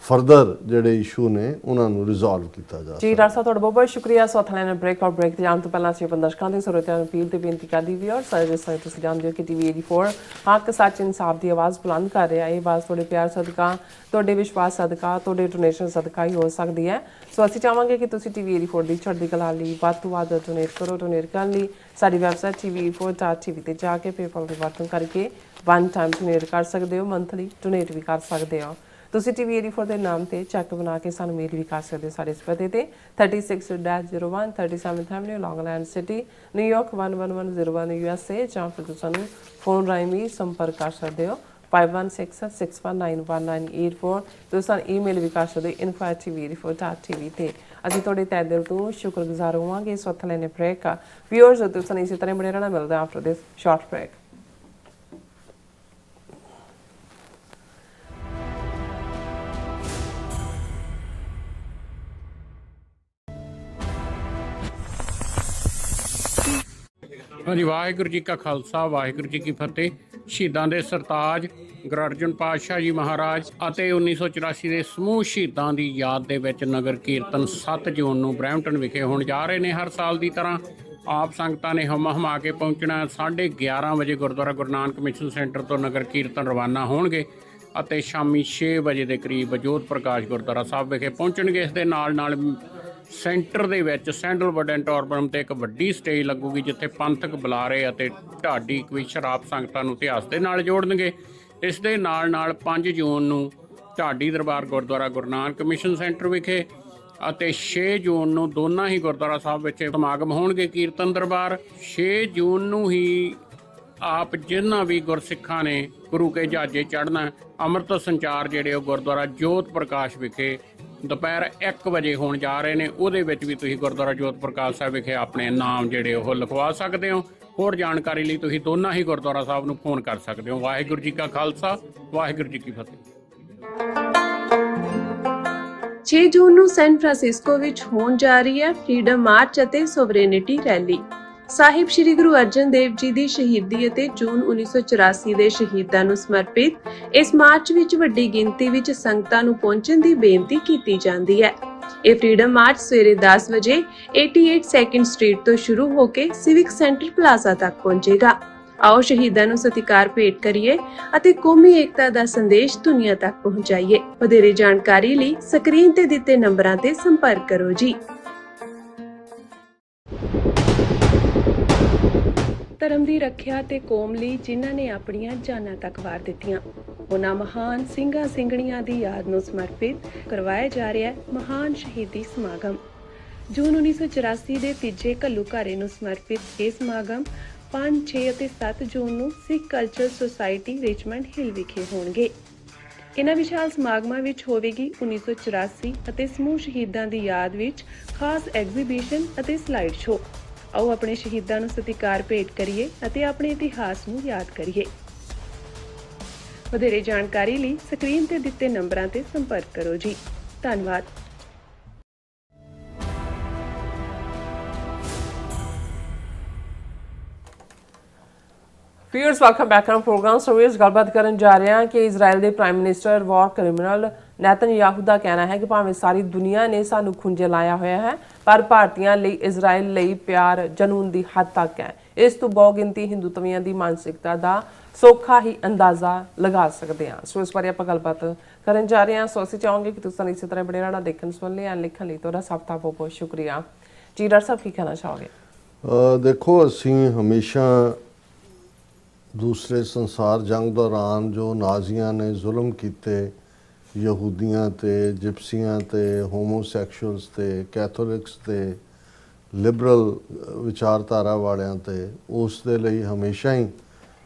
ਫਰਦਰ ਜਿਹੜੇ ਇਸ਼ੂ ਨੇ ਉਹਨਾਂ ਨੂੰ ਰਿਜ਼ੋਲਵ ਕੀਤਾ ਜਾ ਜੀ। ਡਾਕਟਰ ਸਾਹਿਬ ਤੁਹਾਡਾ ਬਹੁਤ ਬਹੁਤ ਸ਼ੁਕਰੀਆ। ਸੌਥਾ ਲੈਣ ਬ੍ਰੇਕ ਤੇ ਜਾਣ ਤੋਂ ਪਹਿਲਾਂ ਅਸੀਂ ਆਪਣੇ ਦਰਸ਼ਕਾਂ ਦੇ ਸਰੋਤਿਆਂ ਨੂੰ ਅਪੀਲ ਤੇ ਬੇਨਤੀ ਕਰਦੀ ਵੀ ਔਰ ਸਾਰੇ ਤੁਸੀਂ ਜਾਣਦੇ ਹੋ ਕਿ TV 84 ਹੱਕ ਸੱਚ ਇਨਸਾਫ ਦੀ ਆਵਾਜ਼ ਬੁਲੰਦ ਕਰ ਰਿਹਾ। ਇਹ ਆਵਾਜ਼ ਤੁਹਾਡੇ ਪਿਆਰ ਸਦਕਾ, ਤੁਹਾਡੇ ਵਿਸ਼ਵਾਸ ਸਦਕਾ, ਤੁਹਾਡੇ ਡੋਨੇਸ਼ਨ ਸਦਕਾ ਹੀ ਹੋ ਸਕਦੀ ਹੈ। ਸੋ ਅਸੀਂ ਚਾਹਾਂਗੇ ਕਿ ਤੁਸੀਂ TV 84 ਦੀ ਚੜ੍ਹਦੀ ਕਲਾ ਲਈ ਵੱਧ ਤੋਂ ਵੱਧ ਡੋਨੇਟ ਕਰੋ। ਡੋਨੇਟ ਕਰਨ ਲਈ ਸਾਡੀ ਵੈਬਸਾਈਟ TV84.tv ਤੇ ਜਾ ਕੇ ਪੇਪਲ ਦੀ ਵਰਤੋਂ ਕਰਕੇ 1 ਟਾਈਮ ਡੋਨੇਟ ਕਰ ਸਕਦੇ ਹੋ, ਮੰਥਲੀ ਡੋਨੇਟ ਵੀ ਕਰ ਸਕਦੇ ਹੋ। ਤੁਸੀਂ TV 84 ਦੇ ਨਾਮ ਤੇ ਚੈੱਕ ਬਣਾ ਕੇ ਸਾਨੂੰ ਮੇਲ ਵੀ ਕਰ ਸਕਦੇ ਹੋ ਸਾਡੇ ਇਸ ਪਤੇ ਤੇ 36-01 37th Avenue, Long Island City, New York 11101 USA, ਜਾਂ ਫਿਰ ਤੁਸੀਂ ਸਾਨੂੰ ਫੋਨ ਰਾਹੀਂ ਵੀ ਸੰਪਰਕ ਕਰ ਸਕਦੇ ਹੋ 5166191984। ਤੁਸੀਂ ਸਾਨੂੰ ਈਮੇਲ ਵੀ ਕਰ ਸਕਦੇ ਹੋ info@tv84.tv ਤੇ। ਅਸੀਂ ਤੁਹਾਡੇ ਤਹਿ ਦਿਲ ਤੋਂ ਸ਼ੁਕਰਗੁਜ਼ਾਰ ਹੋਵਾਂਗੇ। ਇਸ ਵਕਤ ਲੈਣੇ ਬ੍ਰੇਕ ਵਿਊਅਰਸ ਤੁਸੀਂ ਇਸੇ ਤਰ੍ਹਾਂ ਬਣੇ ਰਹਿਣਾ। ਮਿਲਦਾ ਆਫਟਰ ਦਿਸ ਸ਼ਾਰਟ ਬ੍ਰੇਕ। ਹਾਂਜੀ, ਵਾਹਿਗੁਰੂ ਜੀ ਕਾ ਖਾਲਸਾ, ਵਾਹਿਗੁਰੂ ਜੀ ਕੀ ਫਤਿਹ। ਸ਼ਹੀਦਾਂ ਦੇ ਸਰਤਾਜ ਗੁਰੂ ਅਰਜਨ ਪਾਤਸ਼ਾਹ ਜੀ ਮਹਾਰਾਜ ਅਤੇ 1984 ਦੇ ਸਮੂਹ ਸ਼ਹੀਦਾਂ ਦੀ ਯਾਦ ਦੇ ਵਿੱਚ ਨਗਰ ਕੀਰਤਨ 7 ਜੂਨ ਨੂੰ ਬਰੈਂਪਟਨ ਵਿਖੇ ਹੋਣ ਜਾ ਰਹੇ ਨੇ। ਹਰ ਸਾਲ ਦੀ ਤਰ੍ਹਾਂ ਆਪ ਸੰਗਤਾਂ ਨੇ ਹਮਾ ਕੇ ਪਹੁੰਚਣਾ। 11:30 ਵਜੇ ਗੁਰਦੁਆਰਾ ਗੁਰੂ ਨਾਨਕ ਮਿਸ਼ਨ ਸੈਂਟਰ ਤੋਂ ਨਗਰ ਕੀਰਤਨ ਰਵਾਨਾ ਹੋਣਗੇ ਅਤੇ ਸ਼ਾਮੀ 6 ਵਜੇ ਦੇ ਕਰੀਬ ਜੋਤ ਪ੍ਰਕਾਸ਼ ਗੁਰਦੁਆਰਾ ਸਾਹਿਬ ਵਿਖੇ ਪਹੁੰਚਣਗੇ। ਇਸ ਦੇ ਨਾਲ ਸੈਂਟਰ ਦੇ ਵਿੱਚ ਸੈਂਡਲਵੁੱਡ ਐਂਟੋਰਬਰਮ ਤੇ ਇੱਕ ਵੱਡੀ ਸਟੇਜ ਲੱਗੂਗੀ ਜਿੱਥੇ ਪੰਥਕ ਬੁਲਾਰੇ ਅਤੇ ਢਾਡੀ ਕਵੀਸ਼ਰ ਆਪ ਸੰਗਤਾਂ ਨੂੰ ਇਤਿਹਾਸ ਦੇ ਨਾਲ ਜੋੜਨਗੇ। ਇਸ ਦੇ ਨਾਲ 5 ਜੂਨ ਨੂੰ ਢਾਡੀ ਦਰਬਾਰ ਗੁਰਦੁਆਰਾ ਗੁਰੂ ਨਾਨਕ ਮਿਸ਼ਨ ਸੈਂਟਰ ਵਿਖੇ ਅਤੇ 6 ਜੂਨ ਨੂੰ ਦੋਨਾਂ ਹੀ ਗੁਰਦੁਆਰਾ ਸਾਹਿਬ ਵਿੱਚ ਸਮਾਗਮ ਹੋਣਗੇ ਕੀਰਤਨ ਦਰਬਾਰ। 6 ਜੂਨ ਨੂੰ ਹੀ ਆਪ ਜਿਨ੍ਹਾਂ ਵੀ ਗੁਰਸਿੱਖਾਂ ਨੇ ਗੁਰੂ ਕੇ ਜਹਾਜ਼ੇ ਚੜ੍ਹਨਾ ਅੰਮ੍ਰਿਤ ਸੰਚਾਰ ਜਿਹੜੇ ਉਹ ਗੁਰਦੁਆਰਾ ਜੋਤ ਪ੍ਰਕਾਸ਼ ਵਿਖੇ ਦੁਪਹਿਰ 1 ਵਜੇ ਹੋਣ ਜਾ ਰਹੇ ਨੇ। ਉਹਦੇ ਵਿੱਚ ਵੀ ਤੁਸੀਂ ਗੁਰਦੁਆਰਾ ਜੋਤ ਪ੍ਰਕਾਸ਼ ਸਾਹਿਬ ਵਿਖੇ ਆਪਣੇ ਨਾਮ ਜਿਹੜੇ ਉਹ ਲਿਖਵਾ ਸਕਦੇ ਹੋ। ਹੋਰ ਜਾਣਕਾਰੀ ਲਈ ਤੁਸੀਂ ਦੋਨਾਂ ਹੀ ਗੁਰਦੁਆਰਾ ਸਾਹਿਬ ਨੂੰ ਫੋਨ ਕਰ ਸਕਦੇ ਹੋ। ਵਾਹਿਗੁਰੂ ਜੀ ਕਾ ਖਾਲਸਾ, ਵਾਹਿਗੁਰੂ ਜੀ ਕੀ ਫਤਿਹ। 6 ਜੂਨ ਨੂੰ ਸੈਨ ਫਰਾਂਸਿਸਕੋ ਵਿੱਚ ਹੋਣ ਜਾ ਰਹੀ ਹੈ ਫਰੀडम ਮਾਰਚ ਅਤੇ ਸੋਵਰੇਨਿਟੀ ਰੈਲੀ। ਸਾਹਿਬ ਸ੍ਰੀ ਗੁਰੂ ਅਰਜਨ ਦੇਵ ਜੀ ਦੀ ਸ਼ਹੀਦੀ ਅਤੇ ਜੂਨ 1984 ਦੇ ਸ਼ਹੀਦਾਂ ਨੂੰ ਸਮਰਪਿਤ ਇਸ ਮਾਰਚ ਵਿੱਚ ਵੱਡੀ ਗਿਣਤੀ ਵਿੱਚ ਸੰਗਤਾਂ ਨੂੰ ਪਹੁੰਚਣ ਦੀ ਬੇਨਤੀ ਕੀਤੀ ਜਾਂਦੀ ਹੈ। ਇਹ ਫਰੀडम ਮਾਰਚ ਸਵੇਰੇ 10 ਵਜੇ 88 ਸੈਕਿੰਡ ਸਟਰੀਟ ਤੋਂ ਸ਼ੁਰੂ ਹੋ ਕੇ ਸਿਵਿਕ ਸੈਂਟਰ ਪਲਾਜ਼ਾ ਤੱਕ ਪਹੁੰਚੇਗਾ। ਆਓ ਸ਼ਹੀਦਾਂ ਨੂੰ ਸਤਿਕਾਰ ਭੇਟ ਕਰੀਏ ਅਤੇ ਕੌਮੀ ਏਕਤਾ ਦਾ ਸੰਦੇਸ਼ ਦੁਨੀਆ ਤੱਕ ਪਹੁੰਚਾਈਏ। ਵਧੇਰੇ ਜਾਣਕਾਰੀ ਲਈ ਸਕਰੀਨ ਤੇ ਦਿੱਤੇ ਨੰਬਰਾਂ ਤੇ ਸੰਪਰਕ ਕਰੋ ਜੀ। ਧਰਮ ਦੀ ਰੱਖਿਆ ਤੇ ਕੌਮ ਲਈ ਜਿਨ੍ਹਾਂ ਨੇ ਆਪਣੀਆਂ ਜਾਨਾਂ ਤੱਕ ਵਾਰ ਦਿੱਤੀਆਂ, ਉਹਨਾਂ ਮਹਾਨ ਸਿੰਘਾਂ ਸਿੰਘਣੀਆਂ ਦੀ ਯਾਦ ਨੂੰ ਸਮਰਪਿਤ ਕਰਵਾਇਆ ਜਾ ਰਿਹਾ ਹੈ ਮਹਾਨ ਸ਼ਹੀਦੀ ਸਮਾਗਮ। ਜੂਨ 1984 ਦੇ ਤੀਜੇ ਘੱਲੂਘਾਰੇ ਨੂੰ ਸਮਰਪਿਤ ਇਹ ਸਮਾਗਮ 5, 6 ਅਤੇ 7 ਜੂਨ ਨੂੰ ਸਿੱਖ ਕਲਚਰਲ ਸੁਸਾਇਟੀ ਰਿਚਮੰਡ ਹਿੱਲ ਵਿਖੇ ਹੋਣਗੇ। ਇਹਨਾਂ ਵਿਸ਼ਾਲ ਸਮਾਗਮਾਂ ਵਿੱਚ ਹੋਵੇਗੀ 1984 ਅਤੇ ਸਮੂਹ ਸ਼ਹੀਦਾਂ ਦੀ ਯਾਦ ਵਿੱਚ ਖਾਸ ਐਗਜ਼ੀਬਿਸ਼ਨ ਅਤੇ ਸਲਾਈਡ ਸ਼ੋਅ। ਆਓ ਆਪਣੇ ਸ਼ਹੀਦਾਂ ਨੂੰ ਸਤਿਕਾਰ ਭੇਟ ਕਰੀਏ ਅਤੇ ਆਪਣੇ ਇਤਿਹਾਸ ਨੂੰ ਯਾਦ ਕਰੀਏ। ਵਧੇਰੇ ਜਾਣਕਾਰੀ ਲਈ ਸਕਰੀਨ ਤੇ ਦਿੱਤੇ ਨੰਬਰਾਂ ਤੇ ਸੰਪਰਕ ਕਰੋ ਜੀ। ਧੰਨਵਾਦ। Viewers, welcome back on program. So we ਗੱਲਬਾਤ ਕਰਨ ਜਾ ਰਹੇ ਹਾਂ ਕਿ ਇਜ਼ਰਾਈਲ ਦੇ ਪ੍ਰਾਈਮ ਮਿਨਿਸਟਰ ਵਾਰ ਕ੍ਰਿਮੀਨਲ ਨੈਤਨਯਾਹੂ ਦਾ ਕਹਿਣਾ ਹੈ ਕਿ ਭਾਵੇਂ ਸਾਰੀ ਦੁਨੀਆ ਨੇ ਸਾਨੂੰ ਖੁੰਝੇ ਲਾਇਆ ਹੋਇਆ ਹੈ, ਪਰ ਭਾਰਤੀਆਂ ਲਈ ਇਜ਼ਰਾਈਲ ਲਈ ਪਿਆਰ ਜਨੂਨ ਦੀ ਹੱਦ ਤੱਕ ਹੈ। ਇਸ ਤੋਂ ਬਹੁਗਿਣਤੀ ਹਿੰਦੂਤਵੀਆਂ ਦੀ ਮਾਨਸਿਕਤਾ ਦਾ ਸੌਖਾ ਹੀ ਅੰਦਾਜ਼ਾ ਲਗਾ ਸਕਦੇ ਹਾਂ। ਸੋ ਇਸ ਬਾਰੇ ਆਪਾਂ ਗੱਲਬਾਤ ਕਰਨ ਜਾ ਰਹੇ ਹਾਂ। ਸੋ ਅਸੀਂ ਚਾਹਾਂਗੇ ਕਿ ਤੁਸੀਂ ਇਸੇ ਤਰ੍ਹਾਂ ਬੜੇ ਰਹਿਣਾ ਦੇਖਣ ਸੁਣਨ ਲਈ ਲਿਖਣ ਲਈ ਤੁਹਾਡਾ ਸਭ ਦਾ ਬਹੁਤ ਬਹੁਤ ਸ਼ੁਕਰੀਆ ਜੀ। ਡਾਕਟਰ ਸਾਹਿਬ ਕੀ ਕਹਿਣਾ ਚਾਹੋਗੇ? ਦੇਖੋ, ਅਸੀਂ ਹਮੇਸ਼ਾ ਦੂਸਰੇ ਸੰਸਾਰ ਜੰਗ ਦੌਰਾਨ ਜੋ ਨਾਜ਼ੀਆਂ ਨੇ ਜ਼ੁਲਮ ਕੀਤੇ ਯਹੂਦੀਆਂ ਤੇ, ਜਿਪਸੀਆਂ ਤੇ, ਹੋਮੋਸੈਕਸ਼ੂਅਲਸ ਤੇ, ਕੈਥੋਲਿਕਸ ਤੇ, ਲਿਬਰਲ ਵਿਚਾਰਧਾਰਾ ਵਾਲਿਆਂ ਤੇ, ਉਸ ਦੇ ਲਈ ਹਮੇਸ਼ਾ ਹੀ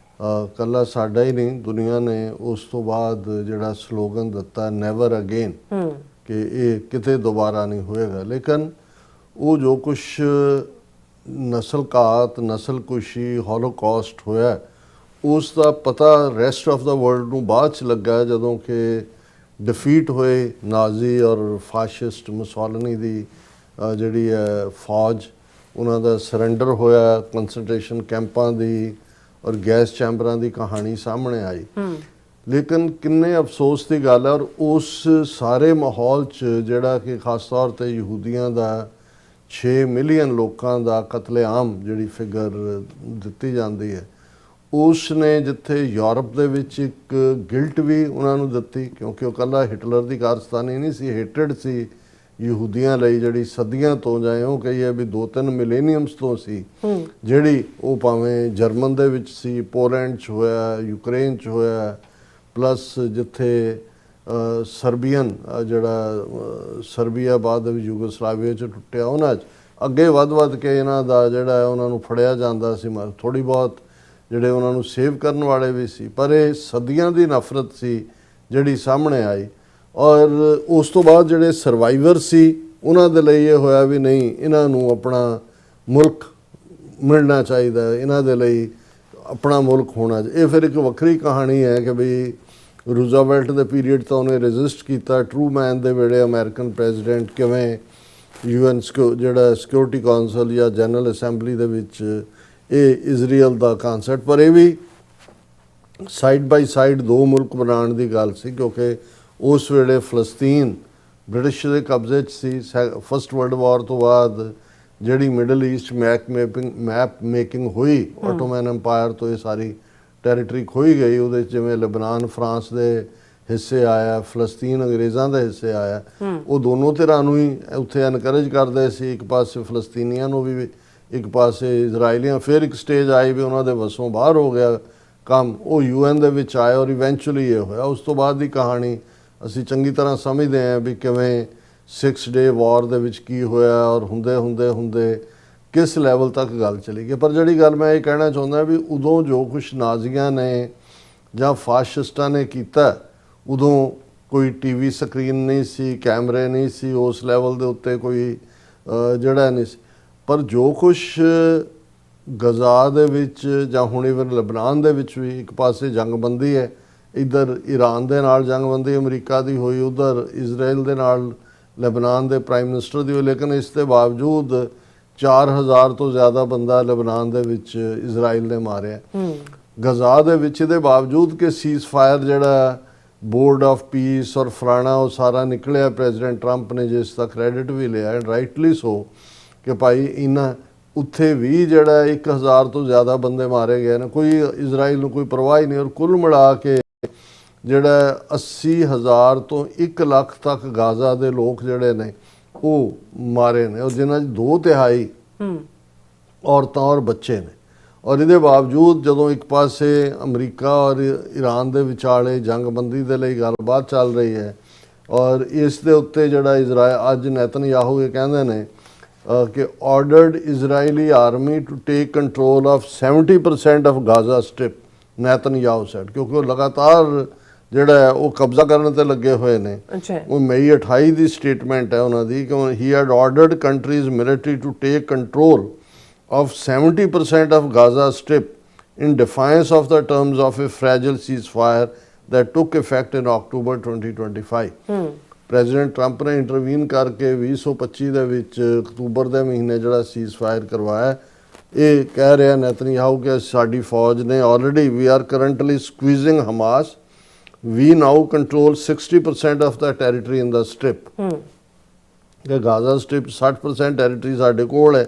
ਕੱਲਾ ਸਾਡਾ ਹੀ ਨਹੀਂ ਦੁਨੀਆ ਨੇ ਉਸ ਤੋਂ ਬਾਅਦ ਜਿਹੜਾ ਸਲੋਗਨ ਦਿੱਤਾ ਨੈਵਰ ਅਗੇਨ, ਕਿ ਇਹ ਕਿਤੇ ਦੁਬਾਰਾ ਨਹੀਂ ਹੋਏਗਾ। ਲੇਕਿਨ ਉਹ ਜੋ ਕੁਛ ਨਸਲ ਘਾਤ, ਨਸਲ ਕੁਸ਼ੀ, ਹੋਲੋਕੌਸਟ ਹੋਇਆ, ਉਸ ਦਾ ਪਤਾ ਰੈਸਟ ਆਫ ਦਾ ਵਰਲਡ ਨੂੰ ਬਾਅਦ 'ਚ ਲੱਗਾ ਜਦੋਂ ਕਿ ਡਿਫੀਟ ਹੋਏ ਨਾਜ਼ੀ ਔਰ ਫਾਸ਼ਿਸਟ ਮੁਸੋਲਿਨੀ ਦੀ ਜਿਹੜੀ ਹੈ ਫੌਜ, ਉਹਨਾਂ ਦਾ ਸਰੈਂਡਰ ਹੋਇਆ, ਕੰਸਨਟ੍ਰੇਸ਼ਨ ਕੈਂਪਾਂ ਦੀ ਔਰ ਗੈਸ ਚੈਂਬਰਾਂ ਦੀ ਕਹਾਣੀ ਸਾਹਮਣੇ ਆਈ। ਲੇਕਿਨ ਕਿੰਨੇ ਅਫਸੋਸ ਦੀ ਗੱਲ ਹੈ, ਔਰ ਉਸ ਸਾਰੇ ਮਾਹੌਲ 'ਚ ਜਿਹੜਾ ਕਿ ਖਾਸ ਤੌਰ 'ਤੇ ਯਹੂਦੀਆਂ ਦਾ 6 ਮਿਲੀਅਨ ਲੋਕਾਂ ਦਾ ਕਤਲੇਆਮ ਜਿਹੜੀ ਫਿਗਰ ਦਿੱਤੀ ਜਾਂਦੀ ਹੈ, ਉਸ ਨੇ ਜਿੱਥੇ ਯੂਰਪ ਦੇ ਵਿੱਚ ਇੱਕ ਗਿਲਟ ਵੀ ਉਹਨਾਂ ਨੂੰ ਦਿੱਤੀ, ਕਿਉਂਕਿ ਉਹ ਇਕੱਲਾ ਹਿਟਲਰ ਦੀ ਕਾਰਸਤਾਨੀ ਨਹੀਂ ਸੀ, ਹੇਟਡ ਸੀ ਯਹੂਦੀਆਂ ਲਈ ਜਿਹੜੀ ਸਦੀਆਂ ਤੋਂ, ਜਾਂ ਉਹ ਕਹੀਏ ਵੀ 2-3 ਮਿਲੇਨੀਅਮਸ ਤੋਂ ਸੀ, ਜਿਹੜੀ ਉਹ ਭਾਵੇਂ ਜਰਮਨ ਦੇ ਵਿੱਚ ਸੀ, ਪੋਲੈਂਡ 'ਚ ਹੋਇਆ, ਯੂਕਰੇਨ 'ਚ ਹੋਇਆ, ਪਲੱਸ ਜਿੱਥੇ ਸਰਬੀਅਨ ਜਿਹੜਾ ਸਰਬੀਆ ਬਾਅਦ ਦੇ ਵਿੱਚ ਯੂਗੋਸਲਾਵੀਆ 'ਚ ਟੁੱਟਿਆ, ਉਹਨਾਂ 'ਚ ਅੱਗੇ ਵੱਧ ਕੇ ਇਹਨਾਂ ਦਾ ਜਿਹੜਾ ਉਹਨਾਂ ਨੂੰ ਫੜਿਆ ਜਾਂਦਾ ਸੀ। ਥੋੜ੍ਹੀ ਬਹੁਤ ਜਿਹੜੇ ਉਹਨਾਂ ਨੂੰ ਸੇਵ ਕਰਨ ਵਾਲੇ ਵੀ ਸੀ, ਪਰ ਇਹ ਸਦੀਆਂ ਦੀ ਨਫ਼ਰਤ ਸੀ ਜਿਹੜੀ ਸਾਹਮਣੇ ਆਈ। ਔਰ ਉਸ ਤੋਂ ਬਾਅਦ ਜਿਹੜੇ ਸਰਵਾਈਵਰ ਸੀ ਉਹਨਾਂ ਦੇ ਲਈ ਇਹ ਹੋਇਆ ਵੀ ਨਹੀਂ, ਇਹਨਾਂ ਨੂੰ ਆਪਣਾ ਮੁਲਕ ਮਿਲਣਾ ਚਾਹੀਦਾ, ਇਹਨਾਂ ਦੇ ਲਈ ਆਪਣਾ ਮੁਲਕ ਹੋਣਾ। ਇਹ ਫਿਰ ਇੱਕ ਵੱਖਰੀ ਕਹਾਣੀ ਹੈ ਕਿ ਵੀ ਰੂਜ਼ਵੈਲਟ ਦੇ ਪੀਰੀਅਡ ਤੋਂ ਉਹਨੇ ਰੈਜ਼ਿਸਟ ਕੀਤਾ, ਟਰੂਮੈਨ ਦੇ ਵੇਲੇ ਅਮਰੀਕਨ ਪ੍ਰੈਜ਼ੀਡੈਂਟ ਕਿਵੇਂ UN ਜਿਹੜਾ ਸਿਕਿਉਰਿਟੀ ਕਾਉਂਸਲ ਜਾਂ ਜਨਰਲ ਅਸੈਂਬਲੀ ਦੇ ਵਿੱਚ ਇਹ ਇਜ਼ਰਾਈਲ ਦਾ ਕਨਸੈਪਟ, ਪਰ ਇਹ ਵੀ ਸਾਈਡ ਬਾਈ ਸਾਈਡ 2 ਮੁਲਕ ਬਣਾਉਣ ਦੀ ਗੱਲ ਸੀ, ਕਿਉਂਕਿ ਉਸ ਵੇਲੇ ਫਲਸਤੀਨ ਬ੍ਰਿਟਿਸ਼ ਦੇ ਕਬਜ਼ੇ 'ਚ ਸੀ। ਫਸਟ ਵਰਲਡ ਵਾਰ ਤੋਂ ਬਾਅਦ ਜਿਹੜੀ ਮਿਡਲ ਈਸਟ ਮੈਪ ਮੇਕਿੰਗ ਹੋਈ ਆਟੋਮਨ ਐਮਪਾਇਰ ਤੋਂ, ਇਹ ਸਾਰੀ ਟੈਰੀਟਰੀ ਖੋਈ ਗਈ। ਉਹਦੇ 'ਚ ਜਿਵੇਂ ਲਬਨਾਨ ਫਰਾਂਸ ਦੇ ਹਿੱਸੇ ਆਇਆ, ਫਲਸਤੀਨ ਅੰਗਰੇਜ਼ਾਂ ਦੇ ਹਿੱਸੇ ਆਇਆ। ਉਹ ਦੋਨੋਂ ਧਿਰਾਂ ਨੂੰ ਹੀ ਉੱਥੇ ਐਨਕਰੇਜ ਕਰਦੇ ਸੀ, ਇੱਕ ਪਾਸੇ ਫਲਸਤੀਨੀਆਂ ਨੂੰ ਵੀ, ਇੱਕ ਪਾਸੇ ਇਜ਼ਰਾਈਲੀਆਂ। ਫਿਰ ਇੱਕ ਸਟੇਜ ਆਈ ਵੀ ਉਹਨਾਂ ਦੇ ਵੱਸੋਂ ਬਾਹਰ ਹੋ ਗਿਆ ਕੰਮ, ਉਹ UN ਦੇ ਵਿੱਚ ਆਏ ਔਰ ਇਵੈਂਚੁਅਲੀ ਇਹ ਹੋਇਆ। ਉਸ ਤੋਂ ਬਾਅਦ ਦੀ ਕਹਾਣੀ ਅਸੀਂ ਚੰਗੀ ਤਰ੍ਹਾਂ ਸਮਝਦੇ ਹਾਂ ਵੀ ਕਿਵੇਂ 6 ਡੇ ਵਾਰ ਦੇ ਵਿੱਚ ਕੀ ਹੋਇਆ ਔਰ ਹੁੰਦੇ ਕਿਸ ਲੈਵਲ ਤੱਕ ਗੱਲ ਚਲੀ ਗਈ। ਪਰ ਜਿਹੜੀ ਗੱਲ ਮੈਂ ਇਹ ਕਹਿਣਾ ਚਾਹੁੰਦਾ ਵੀ ਉਦੋਂ ਜੋ ਕੁਛ ਨਾਜ਼ੀਆਂ ਨੇ ਜਾਂ ਫਾਸ਼ਿਸਟਾਂ ਨੇ ਕੀਤਾ, ਉਦੋਂ ਕੋਈ TV ਸਕਰੀਨ ਨਹੀਂ ਸੀ, ਕੈਮਰੇ ਨਹੀਂ ਸੀ, ਉਸ ਲੈਵਲ ਦੇ ਉੱਤੇ ਕੋਈ ਜਿਹੜਾ ਨਹੀਂ ਸੀ। ਪਰ ਜੋ ਕੁਛ ਗਜ਼ਾ ਦੇ ਵਿੱਚ ਜਾਂ ਹੁਣ ਇਵਨ ਲਬਨਾਨ ਦੇ ਵਿੱਚ ਵੀ ਇੱਕ ਪਾਸੇ ਜੰਗਬੰਦੀ ਹੈ, ਇੱਧਰ ਈਰਾਨ ਦੇ ਨਾਲ ਜੰਗਬੰਦੀ ਅਮਰੀਕਾ ਦੀ ਹੋਈ, ਉੱਧਰ ਇਜ਼ਰਾਈਲ ਦੇ ਨਾਲ ਲਬਨਾਨ ਦੇ ਪ੍ਰਾਈਮ ਮਿਨਿਸਟਰ ਦੀ ਹੋਈ। ਲੇਕਿਨ ਇਸ ਦੇ ਬਾਵਜੂਦ 4000 ਤੋਂ ਜ਼ਿਆਦਾ ਬੰਦਾ ਲਬਨਾਨ ਦੇ ਵਿੱਚ ਇਜ਼ਰਾਈਲ ਨੇ ਮਾਰਿਆ। ਗਜ਼ਾ ਦੇ ਵਿੱਚ ਇਹਦੇ ਬਾਵਜੂਦ ਕਿ ਸੀਜ਼ ਫਾਇਰ ਜਿਹੜਾ ਬੋਰਡ ਆਫ ਪੀਸ ਔਰ ਫਲਾਣਾ ਉਹ ਸਾਰਾ ਨਿਕਲਿਆ, ਪ੍ਰੈਜ਼ੀਡੈਂਟ ਟਰੰਪ ਨੇ ਜਿਸ ਦਾ ਕ੍ਰੈਡਿਟ ਵੀ ਲਿਆ, ਐਂਡ ਰਾਈਟਲੀ ਸੋ, ਕਿ ਭਾਈ ਇਹਨਾਂ ਉੱਥੇ ਵੀ ਜਿਹੜਾ 1000 ਤੋਂ ਜ਼ਿਆਦਾ ਬੰਦੇ ਮਾਰੇ ਗਏ ਨੇ, ਕੋਈ ਇਜ਼ਰਾਈਲ ਨੂੰ ਕੋਈ ਪਰਵਾਹ ਹੀ ਨਹੀਂ। ਔਰ ਕੁੱਲ ਮਿਲਾ ਕੇ ਜਿਹੜਾ 80,000 ਤੋਂ 1 ਲੱਖ ਤੱਕ ਗਾਜ਼ਾ ਦੇ ਲੋਕ ਜਿਹੜੇ ਨੇ ਉਹ ਮਾਰੇ ਨੇ, ਔਰ ਜਿਨ੍ਹਾਂ 'ਚ 2/3 ਔਰਤਾਂ ਔਰ ਬੱਚੇ ਨੇ। ਔਰ ਇਹਦੇ ਬਾਵਜੂਦ ਜਦੋਂ ਇੱਕ ਪਾਸੇ ਅਮਰੀਕਾ ਔਰ ਈਰਾਨ ਦੇ ਵਿਚਾਲੇ ਜੰਗਬੰਦੀ ਦੇ ਲਈ ਗੱਲਬਾਤ ਚੱਲ ਰਹੀ ਹੈ, ਔਰ ਇਸ ਦੇ ਉੱਤੇ ਜਿਹੜਾ ਇਜ਼ਰਾਈਲ ਅੱਜ ਨੇਤਨਯਾਹੂ ਇਹ ਕਹਿੰਦੇ ਨੇ ਕਿ ordered Israeli army to take control of 70% of Gaza strip, Netanyahu said, ਕਿਉਂਕਿ ਉਹ ਲਗਾਤਾਰ ਜਿਹੜਾ ਹੈ ਉਹ ਕਬਜ਼ਾ ਕਰਨ ਤੇ ਲੱਗੇ ਹੋਏ ਨੇ। ਉਹ ਮਈ 28 ਦੀ ਸਟੇਟਮੈਂਟ ਹੈ ਉਹਨਾਂ ਦੀ ਕਿ he had ordered country's military to take control of 70% of Gaza Strip in defiance of the terms of a fragile ceasefire that took effect in October 2025. President Trump ਨੇ ਇੰਟਰਵੀਨ ਕਰਕੇ 2025 ਦੇ ਵਿੱਚ ਅਕਤੂਬਰ ਦੇ ਮਹੀਨੇ ਜਿਹੜਾ ਸੀਜ਼ਫਾਇਰ ਕਰਵਾਇਆ। ਇਹ ਕਹਿ ਰਿਹਾ ਨੇਤਨਯਾਹੂ ਕਿ ਸਾਡੀ ਫੌਜ ਨੇ already we are currently squeezing Hamas, we now control 60% of the territory in the strip. ਕਿ ਗਾਜ਼ਾ ਸਟ੍ਰਿਪ 60% ਟੈਰੀਟਰੀ ਸਾਡੇ ਕੋਲ ਹੈ,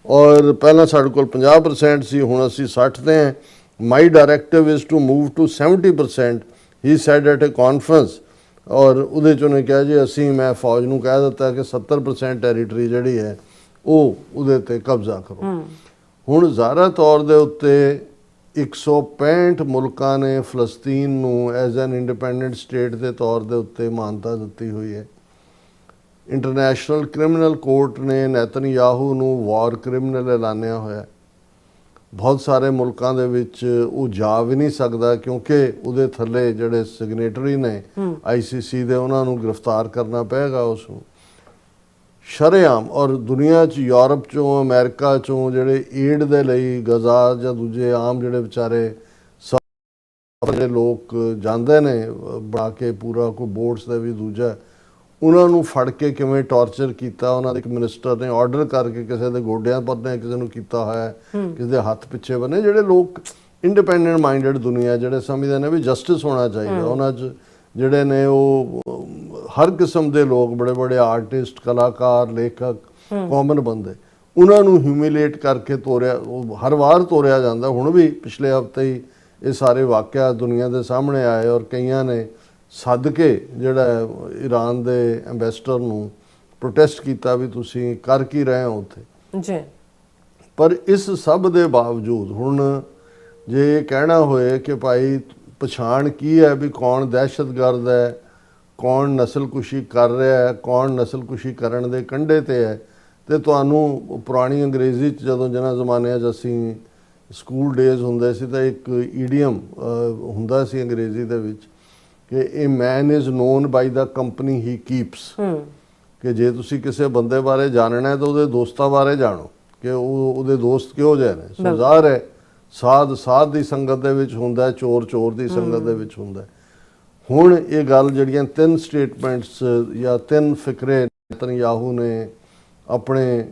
ਔਰ ਪਹਿਲਾਂ ਸਾਡੇ ਕੋਲ 50% ਸੀ, ਹੁਣ ਅਸੀਂ 60 ਤੇ ਹਾਂ। My directive is to move to 70%, he said at a conference. ਔਰ ਉਹਦੇ 'ਚ ਉਹਨੇ ਕਿਹਾ ਜੀ ਅਸੀਂ, ਮੈਂ ਫੌਜ ਨੂੰ ਕਹਿ ਦਿੱਤਾ ਕਿ 70% ਟੈਰੀਟਰੀ ਜਿਹੜੀ ਹੈ ਉਹ ਉਹਦੇ 'ਤੇ ਕਬਜ਼ਾ ਕਰੋ। ਹੁਣ ਜ਼ਾਹਰਾ ਤੌਰ ਦੇ ਉੱਤੇ 165 ਮੁਲਕਾਂ ਨੇ ਫਲਸਤੀਨ ਨੂੰ ਐਜ਼ ਐਨ ਇੰਡੀਪੈਂਡੈਂਟ ਸਟੇਟ ਦੇ ਤੌਰ ਦੇ ਉੱਤੇ ਮਾਨਤਾ ਦਿੱਤੀ ਹੋਈ ਹੈ। ਇੰਟਰਨੈਸ਼ਨਲ ਕ੍ਰਿਮੀਨਲ ਕੋਰਟ ਨੇ ਨੇਤਨਯਾਹੂ ਨੂੰ ਵਾਰ ਕ੍ਰਿਮੀਨਲ ਐਲਾਨਿਆ ਹੋਇਆ। ਬਹੁਤ ਸਾਰੇ ਮੁਲਕਾਂ ਦੇ ਵਿੱਚ ਉਹ ਜਾ ਵੀ ਨਹੀਂ ਸਕਦਾ, ਕਿਉਂਕਿ ਉਹਦੇ ਥੱਲੇ ਜਿਹੜੇ ਸਿਗਨੇਟਰੀ ਨੇ ICC ਦੇ, ਉਹਨਾਂ ਨੂੰ ਗ੍ਰਿਫਤਾਰ ਕਰਨਾ ਪਏਗਾ ਉਸ ਨੂੰ। ਸ਼ਰੇਆਮ, ਔਰ ਦੁਨੀਆ 'ਚ ਯੂਰਪ 'ਚੋਂ ਅਮਰੀਕਾ 'ਚੋਂ ਜਿਹੜੇ ਏਡ ਦੇ ਲਈ ਗਜ਼ਾ ਜਾਂ ਦੂਜੇ ਆਮ ਜਿਹੜੇ ਵਿਚਾਰੇ ਜਿਹੜੇ ਲੋਕ ਜਾਂਦੇ ਨੇ ਬਣਾ ਕੇ ਪੂਰਾ ਕੋਈ ਬੋਟਸ ਦਾ ਵੀ ਦੂਜਾ, ਉਹਨਾਂ ਨੂੰ ਫੜ ਕੇ ਕਿਵੇਂ ਟੌਰਚਰ ਕੀਤਾ। ਉਹਨਾਂ ਦੇ ਇੱਕ ਮਿਨਿਸਟਰ ਨੇ ਆਰਡਰ ਕਰਕੇ ਕਿਸੇ ਦੇ ਗੋਡਿਆਂ ਬੰਨੇ, ਕਿਸੇ ਨੂੰ ਕੀਤਾ ਹੋਇਆ, ਕਿਸੇ ਦੇ ਹੱਥ ਪਿੱਛੇ ਬੰਨੇ। ਜਿਹੜੇ ਲੋਕ ਇੰਡੀਪੈਂਡੈਂਟ ਮਾਈਂਡਡ ਦੁਨੀਆ ਜਿਹੜੇ ਸਮਝਦੇ ਨੇ ਵੀ ਜਸਟਿਸ ਹੋਣਾ ਚਾਹੀਦਾ, ਉਹਨਾਂ 'ਚ ਜਿਹੜੇ ਨੇ ਉਹ ਹਰ ਕਿਸਮ ਦੇ ਲੋਕ, ਬੜੇ ਬੜੇ ਆਰਟਿਸਟ, ਕਲਾਕਾਰ, ਲੇਖਕ, ਕਾਮਨ ਬੰਦੇ, ਉਹਨਾਂ ਨੂੰ ਹਿਊਮਿਲੇਟ ਕਰਕੇ ਤੋਰਿਆ, ਉਹ ਹਰ ਵਾਰ ਤੋਰਿਆ ਜਾਂਦਾ। ਹੁਣ ਵੀ ਪਿਛਲੇ ਹਫ਼ਤੇ ਹੀ ਇਹ ਸਾਰੇ ਵਾਕਿਆ ਦੁਨੀਆ ਦੇ ਸਾਹਮਣੇ ਆਏ, ਔਰ ਕਈਆਂ ਨੇ ਸੱਦ ਕੇ ਜਿਹੜਾ ਈਰਾਨ ਦੇ ਐਂਬੈਸਡਰ ਨੂੰ ਪ੍ਰੋਟੈਸਟ ਕੀਤਾ ਵੀ ਤੁਸੀਂ ਕਰ ਕੀ ਰਹੇ ਹੋ ਉੱਥੇ ਜੀ। ਪਰ ਇਸ ਸਭ ਦੇ ਬਾਵਜੂਦ ਹੁਣ ਜੇ ਇਹ ਕਹਿਣਾ ਹੋਏ ਕਿ ਭਾਈ ਪਛਾਣ ਕੀ ਹੈ ਵੀ ਕੌਣ ਦਹਿਸ਼ਤਗਰਦ ਹੈ, ਕੌਣ ਨਸਲਕੁਸ਼ੀ ਕਰ ਰਿਹਾ ਹੈ, ਕੌਣ ਨਸਲਕੁਸ਼ੀ ਕਰਨ ਦੇ ਕੰਢੇ ਤੇ ਹੈ, ਤੇ ਤੁਹਾਨੂੰ ਪੁਰਾਣੀ ਅੰਗਰੇਜ਼ੀ 'ਚ ਜਦੋਂ ਜਿਹਨਾਂ ਜ਼ਮਾਨਿਆਂ 'ਚ ਅਸੀਂ ਸਕੂਲ ਡੇਜ਼ ਹੁੰਦੇ ਸੀ ਤਾਂ ਇੱਕ ਈਡੀਅਮ ਹੁੰਦਾ ਸੀ ਅੰਗਰੇਜ਼ੀ ਦੇ ਵਿੱਚ ਕਿ ਇਹ man is known by the company he keeps, ਕਿ ਜੇ ਤੁਸੀਂ ਕਿਸੇ ਬੰਦੇ ਬਾਰੇ ਜਾਣਨਾ ਹੈ ਤਾਂ ਉਹਦੇ ਦੋਸਤਾਂ ਬਾਰੇ ਜਾਣੋ ਕਿ ਉਹਦੇ ਦੋਸਤ ਕਿਹੋ ਜਿਹੇ ਨੇ। ਸੋ ਜ਼ਾਹਰ ਹੈ ਸਾਧ ਦੀ ਸੰਗਤ ਦੇ ਵਿੱਚ ਹੁੰਦਾ, ਚੋਰ ਦੀ ਸੰਗਤ ਦੇ ਵਿੱਚ ਹੁੰਦਾ। ਹੁਣ ਇਹ ਗੱਲ ਜਿਹੜੀਆਂ 3 ਸਟੇਟਮੈਂਟਸ ਜਾਂ 3 ਫਿਕਰੇ ਨੇਤਨਯਾਹੂ ਨੇ ਆਪਣੇ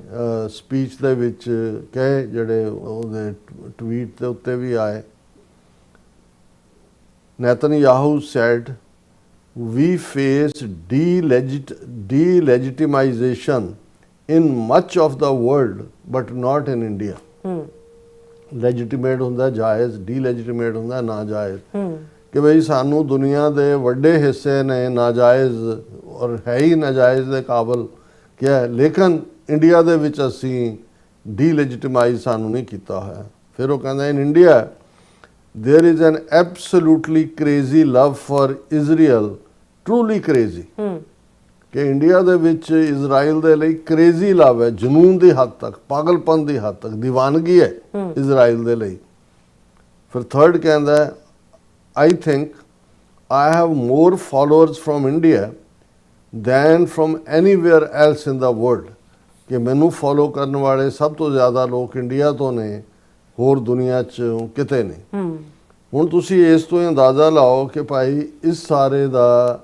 ਸਪੀਚ ਦੇ ਵਿੱਚ ਕਹੇ, ਜਿਹੜੇ ਉਹਦੇ ਟਵੀਟ ਦੇ ਉੱਤੇ ਵੀ ਆਏ। Netanyahu said, "We face delegitimization in much of the world, but not in India." Legitimate ਹੁੰਦਾ ਜਾਇਜ਼, delegitimate ਹੁੰਦਾ ਨਾਜਾਇਜ਼, ਕਿ ਬਈ ਸਾਨੂੰ ਦੁਨੀਆ ਦੇ ਵੱਡੇ ਹਿੱਸੇ ਨੇ ਨਾਜਾਇਜ਼ ਔਰ ਹੈ ਹੀ ਨਾਜਾਇਜ਼ ਦੇ ਕਾਬਲ ਕਿਹਾ, ਲੇਕਿਨ ਇੰਡੀਆ ਦੇ ਵਿੱਚ ਅਸੀਂ ਡੀਲੈਜੀਟਿਮਾਈਜ਼ ਸਾਨੂੰ ਨਹੀਂ ਕੀਤਾ ਹੋਇਆ। ਫਿਰ ਉਹ ਕਹਿੰਦਾ in India there is an absolutely crazy love for Israel, truly crazy, ਕਿ ਇੰਡੀਆ ਦੇ ਵਿੱਚ ਇਜ਼ਰਾਈਲ ਦੇ ਲਈ ਕ੍ਰੇਜ਼ੀ ਲਵ ਹੈ, ਜਨੂਨ ਦੀ ਹੱਦ ਤੱਕ, ਪਾਗਲਪਨ ਦੀ ਹੱਦ ਤੱਕ ਦੀਵਾਨਗੀ ਹੈ ਇਜ਼ਰਾਈਲ ਦੇ ਲਈ। ਫਿਰ ਥਰਡ ਕਹਿੰਦਾ I think I have more followers from India than from anywhere else in the world, ਕਿ ਮੈਨੂੰ ਫੋਲੋ ਕਰਨ ਵਾਲੇ ਸਭ ਤੋਂ ਜ਼ਿਆਦਾ ਲੋਕ ਇੰਡੀਆ ਤੋਂ ਨੇ, ਹੋਰ ਦੁਨੀਆ 'ਚ ਕਿਤੇ ਨਹੀਂ। ਹੁਣ ਤੁਸੀਂ ਇਸ ਤੋਂ ਅੰਦਾਜ਼ਾ ਲਾਓ ਕਿ ਭਾਈ ਇਸ ਸਾਰੇ ਦਾ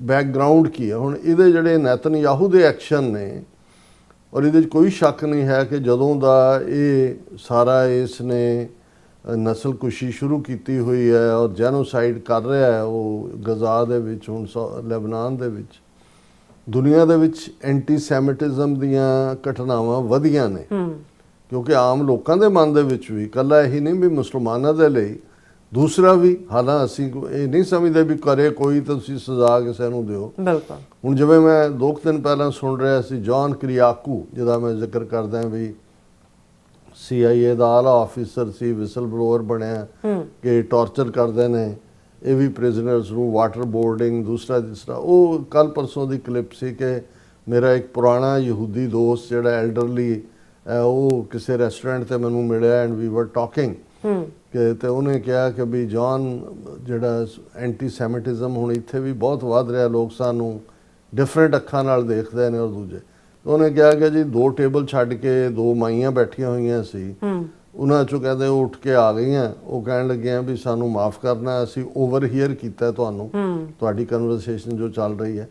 ਬੈਕਗਰਾਉਂਡ ਕੀ ਹੈ। ਹੁਣ ਇਹਦੇ ਜਿਹੜੇ ਨੇਤਨਯਾਹੂ ਦੇ ਐਕਸ਼ਨ ਨੇ, ਔਰ ਇਹਦੇ 'ਚ ਕੋਈ ਸ਼ੱਕ ਨਹੀਂ ਹੈ ਕਿ ਜਦੋਂ ਦਾ ਇਹ ਸਾਰਾ ਇਸ ਨੇ ਨਸਲਕੁਸ਼ੀ ਸ਼ੁਰੂ ਕੀਤੀ ਹੋਈ ਹੈ ਔਰ ਜੈਨੋਸਾਈਡ ਕਰ ਰਿਹਾ ਹੈ ਉਹ ਗਜ਼ਾ ਦੇ ਵਿੱਚ, ਹੁਣ ਲੈਬਨਾਨ ਦੇ ਵਿੱਚ, ਦੁਨੀਆ ਦੇ ਵਿੱਚ ਐਂਟੀਸੈਮਿਟਿਜ਼ਮ ਦੀਆਂ ਘਟਨਾਵਾਂ ਵਧੀਆਂ ਨੇ। ਕਿਉਂਕਿ ਆਮ ਲੋਕਾਂ ਦੇ ਮਨ ਦੇ ਵਿੱਚ ਵੀ ਇਕੱਲਾ ਇਹੀ ਨਹੀਂ ਵੀ ਮੁਸਲਮਾਨਾਂ ਦੇ ਲਈ, ਦੂਸਰਾ ਵੀ, ਹਾਲਾਂ ਅਸੀਂ ਇਹ ਨਹੀਂ ਸਮਝਦੇ ਵੀ ਕਰੇ ਕੋਈ ਤਾਂ ਤੁਸੀਂ ਸਜ਼ਾ ਕਿਸੇ ਨੂੰ ਦਿਓ। ਬਿਲਕੁਲ। ਹੁਣ ਜਿਵੇਂ ਮੈਂ 2 ਦਿਨ ਪਹਿਲਾਂ ਸੁਣ ਰਿਹਾ ਸੀ ਜੌਨ ਕਿਰਿਆਕੂ, ਜਿਹਦਾ ਮੈਂ ਜ਼ਿਕਰ ਕਰਦਾ ਵੀ CIA ਦਾ ਆਲਾ ਆਫੀਸਰ ਸੀ, ਵਿਸਲ ਬਲੋਅਰ ਬਣਿਆ ਕਿ ਟੌਰਚਰ ਕਰਦੇ ਨੇ ਇਹ ਵੀ ਪ੍ਰਿਜ਼ਨਰਸ ਨੂੰ, ਵਾਟਰ ਬੋਰਡਿੰਗ, ਦੂਸਰਾ ਤੀਸਰਾ। ਉਹ ਕੱਲ ਪਰਸੋਂ ਦੀ ਕਲਿੱਪ ਸੀ ਕਿ ਮੇਰਾ ਇੱਕ ਪੁਰਾਣਾ ਯਹੂਦੀ ਦੋਸਤ ਜਿਹੜਾ ਐਲਡਰਲੀ, ਉਹ ਕਿਸੇ ਰੈਸਟੋਰੈਂਟ ਤੇ ਮੈਨੂੰ ਮਿਲਿਆ ਐਂਡ ਵੀ ਵਰ ਟਾਕਿੰਗ ਕਿ, ਤੇ ਉਹਨੇ ਕਿਹਾ ਕਿ ਵੀ ਜੌਨ ਜਿਹੜਾ ਐਂਟੀਸੈਮਿਟਿਜ਼ਮ ਹੁਣ ਇੱਥੇ ਵੀ ਬਹੁਤ ਵੱਧ ਰਿਹਾ, ਲੋਕ ਸਾਨੂੰ ਡਿਫਰੈਂਟ ਅੱਖਾਂ ਨਾਲ ਦੇਖਦੇ ਨੇ। ਔਰ ਦੂਜੇ ਉਹਨੇ ਕਿਹਾ ਕਿ ਜੀ 2 ਟੇਬਲ ਛੱਡ ਕੇ 2 ਮਾਈਆਂ ਬੈਠੀਆਂ ਹੋਈਆਂ ਸੀ, ਉਹਨਾਂ ਚੋਂ ਕਹਿੰਦੇ ਉਹ ਉੱਠ ਕੇ ਆ ਗਈਆਂ, ਉਹ ਕਹਿਣ ਲੱਗੀਆਂ ਵੀ ਸਾਨੂੰ ਮਾਫ ਕਰਨਾ, ਅਸੀਂ ਓਵਰ ਹੀਅਰ ਕੀਤਾ ਤੁਹਾਨੂੰ, ਤੁਹਾਡੀ ਕਨਵਰਸੇਸ਼ਨ ਜੋ ਚੱਲ ਰਹੀ ਹੈ,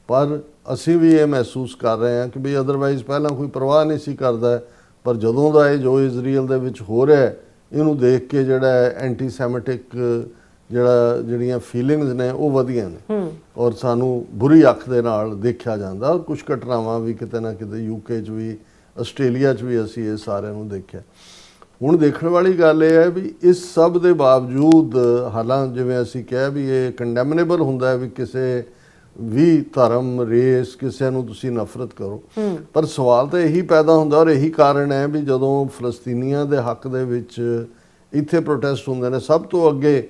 ਪਰ ਅਸੀਂ ਵੀ ਇਹ ਮਹਿਸੂਸ ਕਰ ਰਹੇ ਹਾਂ ਕਿ ਵੀ ਅਦਰਵਾਈਜ਼ ਪਹਿਲਾਂ ਕੋਈ ਪਰਵਾਹ ਨਹੀਂ ਸੀ ਕਰਦਾ, ਪਰ ਜਦੋਂ ਦਾ ਇਹ ਜੋ ਇਜ਼ਰਾਈਲ ਦੇ ਵਿੱਚ ਹੋ ਰਿਹਾ ਇਹਨੂੰ ਦੇਖ ਕੇ ਜਿਹੜਾ ਐਂਟੀਸੈਮਿਟਿਕ ਜਿਹੜੀਆਂ ਫੀਲਿੰਗਸ ਨੇ ਉਹ ਵਧੀਆਂ ਨੇ, ਔਰ ਸਾਨੂੰ ਬੁਰੀ ਅੱਖ ਦੇ ਨਾਲ ਦੇਖਿਆ ਜਾਂਦਾ। ਔਰ ਕੁਝ ਘਟਨਾਵਾਂ ਵੀ ਕਿਤੇ ਨਾ ਕਿਤੇ UK 'ਚ ਵੀ, ਆਸਟ੍ਰੇਲੀਆ 'ਚ ਵੀ ਅਸੀਂ ਇਹ ਸਾਰਿਆਂ ਨੂੰ ਦੇਖਿਆ। ਹੁਣ ਦੇਖਣ ਵਾਲੀ ਗੱਲ ਇਹ ਹੈ ਵੀ ਇਸ ਸਭ ਦੇ ਬਾਵਜੂਦ, ਹਾਲਾਂ ਜਿਵੇਂ ਅਸੀਂ ਕਿਹਾ ਵੀ ਇਹ ਕੰਡੈਮਨੇਬਲ ਹੁੰਦਾ ਹੈ ਵੀ ਕਿਸੇ ਵੀ ਧਰਮ, ਰੇਸ, ਕਿਸੇ ਨੂੰ ਤੁਸੀਂ ਨਫ਼ਰਤ ਕਰੋ, ਪਰ ਸਵਾਲ ਤਾਂ ਇਹੀ ਪੈਦਾ ਹੁੰਦਾ, ਔਰ ਇਹੀ ਕਾਰਨ ਹੈ ਵੀ ਜਦੋਂ ਫਲਸਤੀਨੀਆਂ ਦੇ ਹੱਕ ਦੇ ਵਿੱਚ ਇੱਥੇ ਪ੍ਰੋਟੈਸਟ ਹੁੰਦੇ ਨੇ, ਸਭ ਤੋਂ ਅੱਗੇ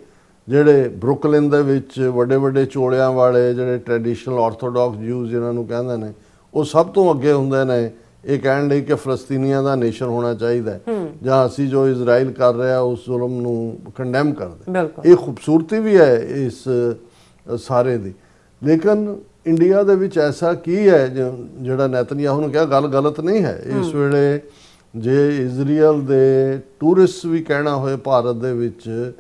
ਜਿਹੜੇ ਬਰੁਕਲਿਨ ਦੇ ਵਿੱਚ ਵੱਡੇ ਵੱਡੇ ਚੋਲਿਆਂ ਵਾਲੇ ਜਿਹੜੇ ਟ੍ਰੈਡੀਸ਼ਨਲ ਆਰਥੋਡਾਕਸ ਜਿਊਜ਼ ਜਿਹਨਾਂ ਨੂੰ ਕਹਿੰਦੇ ਨੇ, ਉਹ ਸਭ ਤੋਂ ਅੱਗੇ ਹੁੰਦੇ ਨੇ ਇਹ ਕਹਿਣ ਲਈ ਕਿ ਫਲਸਤੀਨੀਆਂ ਦਾ ਨੇਸ਼ਨ ਹੋਣਾ ਚਾਹੀਦਾ, ਜਾਂ ਅਸੀਂ ਜੋ ਇਜ਼ਰਾਈਲ ਕਰ ਰਿਹਾ ਉਸ ਜ਼ੁਲਮ ਨੂੰ ਕੰਡੈਮ ਕਰਦੇ। ਇਹ ਖੂਬਸੂਰਤੀ ਵੀ ਹੈ ਇਸ ਸਾਰੇ ਦੀ, ਲੇਕਿਨ ਇੰਡੀਆ ਦੇ ਵਿੱਚ ਐਸਾ ਕੀ ਹੈ ਜਿਹੜਾ ਨੇਤਨਯਾਹੂ ਨੂੰ ਕਿਹਾ ਗੱਲ ਗਲਤ ਨਹੀਂ ਹੈ। ਇਸ ਵੇਲੇ ਜੇ ਇਜ਼ਰਾਈਲ ਦੇ ਟੂਰਿਸਟ ਵੀ ਕਹਿਣਾ ਹੋਏ ਭਾਰਤ ਦੇ ਵਿੱਚ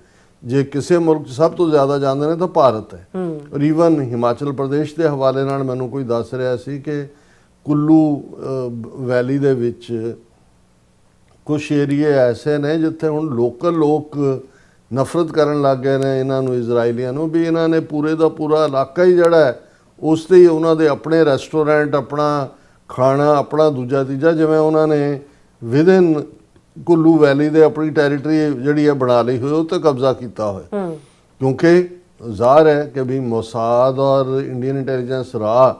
ਜੇ ਕਿਸੇ ਮੁਲਕ 'ਚ ਸਭ ਤੋਂ ਜ਼ਿਆਦਾ ਜਾਂਦੇ ਨੇ ਤਾਂ ਭਾਰਤ ਹੈ। ਔਰ ਈਵਨ ਹਿਮਾਚਲ ਪ੍ਰਦੇਸ਼ ਦੇ ਹਵਾਲੇ ਨਾਲ ਮੈਨੂੰ ਕੋਈ ਦੱਸ ਰਿਹਾ ਸੀ ਕਿ ਕੁੱਲੂ ਵੈਲੀ ਦੇ ਵਿੱਚ ਕੁਝ ਏਰੀਏ ਐਸੇ ਨੇ ਜਿੱਥੇ ਹੁਣ ਲੋਕਲ ਲੋਕ ਨਫ਼ਰਤ ਕਰਨ ਲੱਗ ਗਏ ਨੇ ਇਹਨਾਂ ਨੂੰ, ਇਜ਼ਰਾਈਲੀਆਂ ਨੂੰ, ਵੀ ਇਹਨਾਂ ਨੇ ਪੂਰੇ ਦਾ ਪੂਰਾ ਇਲਾਕਾ ਹੀ ਜਿਹੜਾ ਹੈ ਉਸ 'ਤੇ ਹੀ ਉਹਨਾਂ ਦੇ ਆਪਣੇ ਰੈਸਟੋਰੈਂਟ, ਆਪਣਾ ਖਾਣਾ, ਆਪਣਾ ਦੂਜਾ ਤੀਜਾ, ਜਿਵੇਂ ਉਹਨਾਂ ਨੇ ਵਿਦਿਨ ਕੁੱਲੂ ਵੈਲੀ ਦੇ ਆਪਣੀ ਟੈਰੀਟਰੀ ਜਿਹੜੀ ਹੈ ਬਣਾ ਲਈ ਹੋਈ, ਉਹ 'ਤੇ ਕਬਜ਼ਾ ਕੀਤਾ ਹੋਇਆ। ਕਿਉਂਕਿ ਜ਼ਾਹਰ ਹੈ ਕਿ ਵੀ ਮੋਸਾਦ ਔਰ ਇੰਡੀਅਨ ਇੰਟੈਲੀਜੈਂਸ ਰਾਹ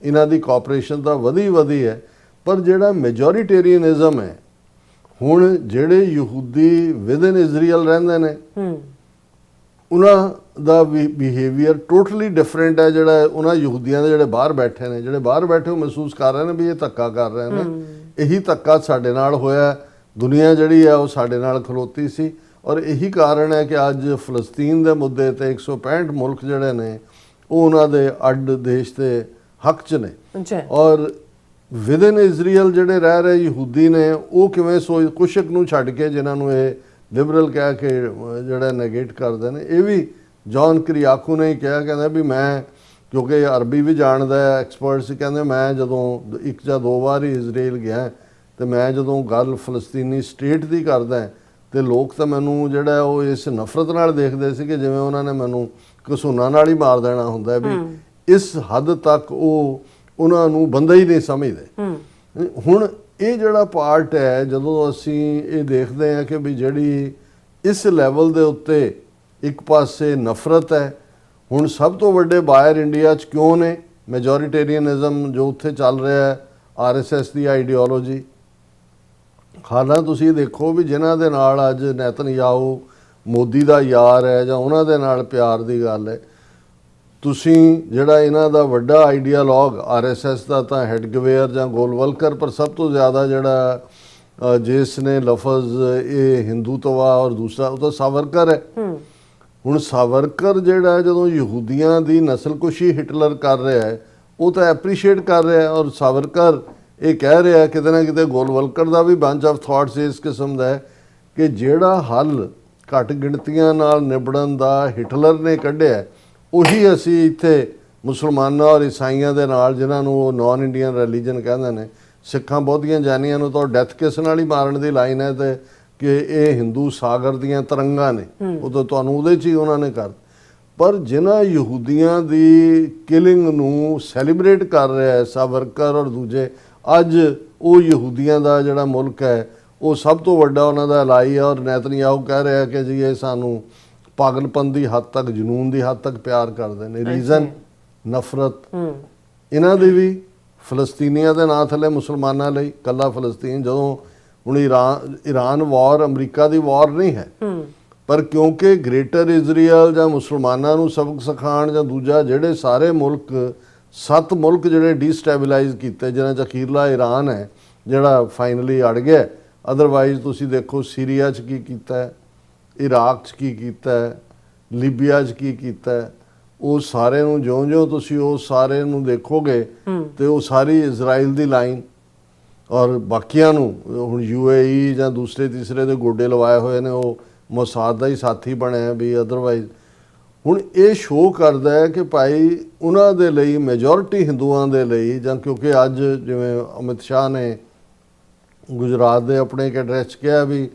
ਇਹਨਾਂ ਦੀ ਕੋਆਪਰੇਸ਼ਨ ਤਾਂ ਵਧੀ ਹੈ, ਪਰ ਜਿਹੜਾ ਮੈਜੋਰੀਟੇਰੀਅਨਿਜ਼ਮ ਹੈ, ਹੁਣ ਜਿਹੜੇ ਯਹੂਦੀ ਵਿਦਿਨ ਇਜ਼ਰਾਈਲ ਰਹਿੰਦੇ ਨੇ ਉਹਨਾਂ ਦਾ ਬਿਹੇਵੀਅਰ ਟੋਟਲੀ ਡਿਫਰੈਂਟ ਹੈ ਜਿਹੜਾ ਉਹਨਾਂ ਯਹੂਦੀਆਂ ਦੇ ਜਿਹੜੇ ਬਾਹਰ ਬੈਠੇ ਨੇ, ਜਿਹੜੇ ਬਾਹਰ ਬੈਠੇ ਉਹ ਮਹਿਸੂਸ ਕਰ ਰਹੇ ਨੇ ਵੀ ਇਹ ਧੱਕਾ ਕਰ ਰਹੇ ਨੇ। ਇਹੀ ਧੱਕਾ ਸਾਡੇ ਨਾਲ ਹੋਇਆ, ਦੁਨੀਆ ਜਿਹੜੀ ਹੈ ਉਹ ਸਾਡੇ ਨਾਲ ਖਲੋਤੀ ਸੀ, ਔਰ ਇਹੀ ਕਾਰਨ ਹੈ ਕਿ ਅੱਜ ਫਲਸਤੀਨ ਦੇ ਮੁੱਦੇ ਤੇ 165 ਮੁਲਕ ਜਿਹੜੇ ਨੇ ਉਹ ਉਹਨਾਂ ਦੇ ਅੱਡ ਦੇਸ਼ ਦੇ ਹੱਕ 'ਚ ਨੇ। ਔਰ ਵਿਦਿਨ ਇਜ਼ਰਾਈਲ ਜਿਹੜੇ ਰਹਿ ਰਹੇ ਯਹੂਦੀ ਨੇ ਉਹ ਕਿਵੇਂ ਕੁਸ਼ਕ ਨੂੰ ਛੱਡ ਕੇ ਜਿਨ੍ਹਾਂ ਨੂੰ ਇਹ ਲਿਬਰਲ ਕਹਿ ਕੇ ਜਿਹੜਾ ਨੈਗੇਟ ਕਰਦੇ ਨੇ, ਇਹ ਵੀ ਜੌਨ ਕਰੀਆਕੂ ਨੇ ਕਿਹਾ, ਕਹਿੰਦਾ ਵੀ ਮੈਂ ਕਿਉਂਕਿ ਅਰਬੀ ਵੀ ਜਾਣਦਾ ਐਕਸਪਰਟ ਸੀ, ਕਹਿੰਦੇ ਮੈਂ ਜਦੋਂ 1 ਜਾਂ 2 ਵਾਰ ਹੀ ਇਜ਼ਰਾਈਲ ਗਿਆ ਤੇ ਮੈਂ ਜਦੋਂ ਗੱਲ ਫਲਸਤੀਨੀ ਸਟੇਟ ਦੀ ਕਰਦਾ ਤੇ ਲੋਕ ਤਾਂ ਮੈਨੂੰ ਜਿਹੜਾ ਉਹ ਇਸ ਨਫ਼ਰਤ ਨਾਲ ਦੇਖਦੇ ਸੀ ਕਿ ਜਿਵੇਂ ਉਹਨਾਂ ਨੇ ਮੈਨੂੰ ਕਸੂਨਾ ਨਾਲ ਹੀ ਮਾਰ ਦੇਣਾ ਹੁੰਦਾ, ਵੀ ਇਸ ਹੱਦ ਤੱਕ ਉਹ ਉਹਨਾਂ ਨੂੰ ਬੰਦਾ ਹੀ ਨਹੀਂ ਸਮਝਦੇ। ਹੁਣ ਇਹ ਜਿਹੜਾ ਪਾਰਟ ਹੈ, ਜਦੋਂ ਅਸੀਂ ਇਹ ਦੇਖਦੇ ਹਾਂ ਕਿ ਵੀ ਜਿਹੜੀ ਇਸ ਲੈਵਲ ਦੇ ਉੱਤੇ ਇੱਕ ਪਾਸੇ ਨਫ਼ਰਤ ਹੈ, ਹੁਣ ਸਭ ਤੋਂ ਵੱਡੇ ਬਾਇਰ ਇੰਡੀਆ 'ਚ ਕਿਉਂ ਨੇ? ਮੈਜੋਰੀਟੇਰੀਅਨਿਜ਼ਮ ਜੋ ਉੱਥੇ ਚੱਲ ਰਿਹਾ ਹੈ, RSS ਦੀ ਆਈਡੀਓਲੋਜੀ। ਹਾਲਾਂ ਤੁਸੀਂ ਦੇਖੋ ਵੀ ਜਿਨ੍ਹਾਂ ਦੇ ਨਾਲ ਅੱਜ ਨੇਤਨਯਾਹੂ ਮੋਦੀ ਦਾ ਯਾਰ ਹੈ ਜਾਂ ਉਹਨਾਂ ਦੇ ਨਾਲ ਪਿਆਰ ਦੀ ਗੱਲ ਹੈ, ਤੁਸੀਂ ਜਿਹੜਾ ਇਹਨਾਂ ਦਾ ਵੱਡਾ ਆਈਡੀਆਲੋਗ RSS ਦਾ ਤਾਂ ਹੈਡਗਵੇਅਰ ਜਾਂ ਗੋਲਵਲਕਰ, ਪਰ ਸਭ ਤੋਂ ਜ਼ਿਆਦਾ ਜਿਹੜਾ ਜਿਸ ਨੇ ਲਫ਼ਜ਼ ਇਹ ਹਿੰਦੂਤਵਾ ਔਰ ਦੂਸਰਾ ਉਹ ਤਾਂ ਸਾਵਰਕਰ ਹੈ। ਹੁਣ ਸਾਵਰਕਰ ਜਿਹੜਾ ਜਦੋਂ ਯਹੂਦੀਆਂ ਦੀ ਨਸਲਕੁਸ਼ੀ ਹਿਟਲਰ ਕਰ ਰਿਹਾ ਹੈ ਉਹ ਤਾਂ ਐਪਰੀਸ਼ੀਏਟ ਕਰ ਰਿਹਾ ਹੈ, ਔਰ ਸਾਵਰਕਰ ਇਹ ਕਹਿ ਰਿਹਾ ਕਿਤੇ ਨਾ ਕਿਤੇ ਗੋਲਵਲਕਰ ਦਾ ਵੀ ਬੰਚ ਆਫ ਥਾਟਸ ਇਸ ਕਿਸਮ ਦਾ ਹੈ ਕਿ ਜਿਹੜਾ ਹੱਲ ਘੱਟ ਗਿਣਤੀਆਂ ਨਾਲ ਨਿਬੜਨ ਦਾ ਹਿਟਲਰ ਨੇ ਕੱਢਿਆ ਉਹੀ ਅਸੀਂ ਇੱਥੇ ਮੁਸਲਮਾਨਾਂ ਔਰ ਈਸਾਈਆਂ ਦੇ ਨਾਲ, ਜਿਨ੍ਹਾਂ ਨੂੰ ਉਹ ਨਾਨ ਇੰਡੀਅਨ ਰਿਲੀਜਨ ਕਹਿੰਦੇ ਨੇ, ਸਿੱਖਾਂ ਬਹੁਤੀਆਂ ਜਾਨੀਆਂ ਨੂੰ ਤਾਂ ਡੈਥ ਕਿਸ ਨਾਲ ਹੀ ਮਾਰਨ ਦੀ ਲਾਈਨ ਹੈ ਤੇ ਕਿ ਇਹ ਹਿੰਦੂ ਸਾਗਰ ਦੀਆਂ ਤਰੰਗਾਂ ਨੇ, ਉਹ ਤਾਂ ਤੁਹਾਨੂੰ ਉਹਦੇ 'ਚ ਹੀ ਉਹਨਾਂ ਨੇ ਕਰ। ਪਰ ਜਿਨ੍ਹਾਂ ਯਹੂਦੀਆਂ ਦੀ ਕਿਲਿੰਗ ਨੂੰ ਸੈਲੀਬ੍ਰੇਟ ਕਰ ਰਿਹਾ ਹੈ ਸਾਵਰਕਰ ਔਰ ਦੂਜੇ, ਅੱਜ ਉਹ ਯਹੂਦੀਆਂ ਦਾ ਜਿਹੜਾ ਮੁਲਕ ਹੈ ਉਹ ਸਭ ਤੋਂ ਵੱਡਾ ਉਹਨਾਂ ਦਾ ਅਲਾਈ ਹੈ, ਔਰ ਨੇਤਨਯਾਹੂ ਕਹਿ ਰਿਹਾ ਕਿ ਜੀ ਇਹ ਸਾਨੂੰ ਪਾਗਲਪਨ ਦੀ ਹੱਦ ਤੱਕ, ਜਨੂਨ ਦੀ ਹੱਦ ਤੱਕ ਪਿਆਰ ਕਰਦੇ ਨੇ। ਰੀਜ਼ਨ ਨਫ਼ਰਤ ਇਹਨਾਂ ਦੀ ਵੀ ਫਲਸਤੀਨੀਆਂ ਦੇ ਨਾਂ ਥੱਲੇ, ਮੁਸਲਮਾਨਾਂ ਲਈ ਕੱਲਾ ਫਲਸਤੀਨ। ਜਦੋਂ ਹੁਣ ਈਰਾਨ ਵਾਰ ਅਮਰੀਕਾ ਦੀ ਵਾਰ ਨਹੀਂ ਹੈ, ਪਰ ਕਿਉਂਕਿ ਗ੍ਰੇਟਰ ਇਜ਼ਰਾਈਲ ਜਾਂ ਮੁਸਲਮਾਨਾਂ ਨੂੰ ਸਬਕ ਸਿਖਾਉਣ ਜਾਂ ਦੂਜਾ ਜਿਹੜੇ ਸਾਰੇ ਮੁਲਕ 7 ਮੁਲਕ ਜਿਹੜੇ ਡੀਸਟੈਬਿਲਾਈਜ਼ ਕੀਤੇ, ਜਿਹਨਾਂ 'ਚ ਅਖੀਰਲਾ ਈਰਾਨ ਹੈ ਜਿਹੜਾ ਫਾਈਨਲੀ ਅੜ ਗਿਆ। ਅਦਰਵਾਈਜ਼ ਤੁਸੀਂ ਦੇਖੋ ਸੀਰੀਆ 'ਚ ਕੀ ਕੀਤਾ, ਇਰਾਕ 'ਚ ਕੀ ਕੀਤਾ, ਲੀਬੀਆ 'ਚ ਕੀ ਕੀਤਾ, ਉਹ ਸਾਰੇ ਨੂੰ ਜਿਉਂ-ਜਿਉਂ ਤੁਸੀਂ ਉਹ ਸਾਰੇ ਨੂੰ ਦੇਖੋਗੇ ਤੇ ਉਹ ਸਾਰੀ ਇਜ਼ਰਾਈਲ ਦੀ ਲਾਈਨ, ਔਰ ਬਾਕੀਆਂ ਨੂੰ ਹੁਣ UAE ਜਾਂ ਦੂਸਰੇ ਤੀਸਰੇ ਦੇ ਗੋਡੇ ਲਵਾਏ ਹੋਏ ਨੇ, ਉਹ ਮੋਸਾਦ ਦਾ ਹੀ ਸਾਥੀ ਬਣਿਆ ਵੀ। ਅਦਰਵਾਈਜ਼ ਹੁਣ ਇਹ ਸ਼ੋਅ ਕਰਦਾ ਹੈ ਕਿ ਭਾਈ ਉਹਨਾਂ ਦੇ ਲਈ, ਮੈਜੋਰਿਟੀ ਹਿੰਦੂਆਂ ਦੇ ਲਈ, ਜਾਂ ਕਿਉਂਕਿ ਅੱਜ ਜਿਵੇਂ ਅਮਿਤ ਸ਼ਾਹ ਨੇ ਗੁਜਰਾਤ ਦੇ ਆਪਣੇ ਇੱਕ ਐਡਰੈਸ 'ਚ ਕਿਹਾ ਵੀ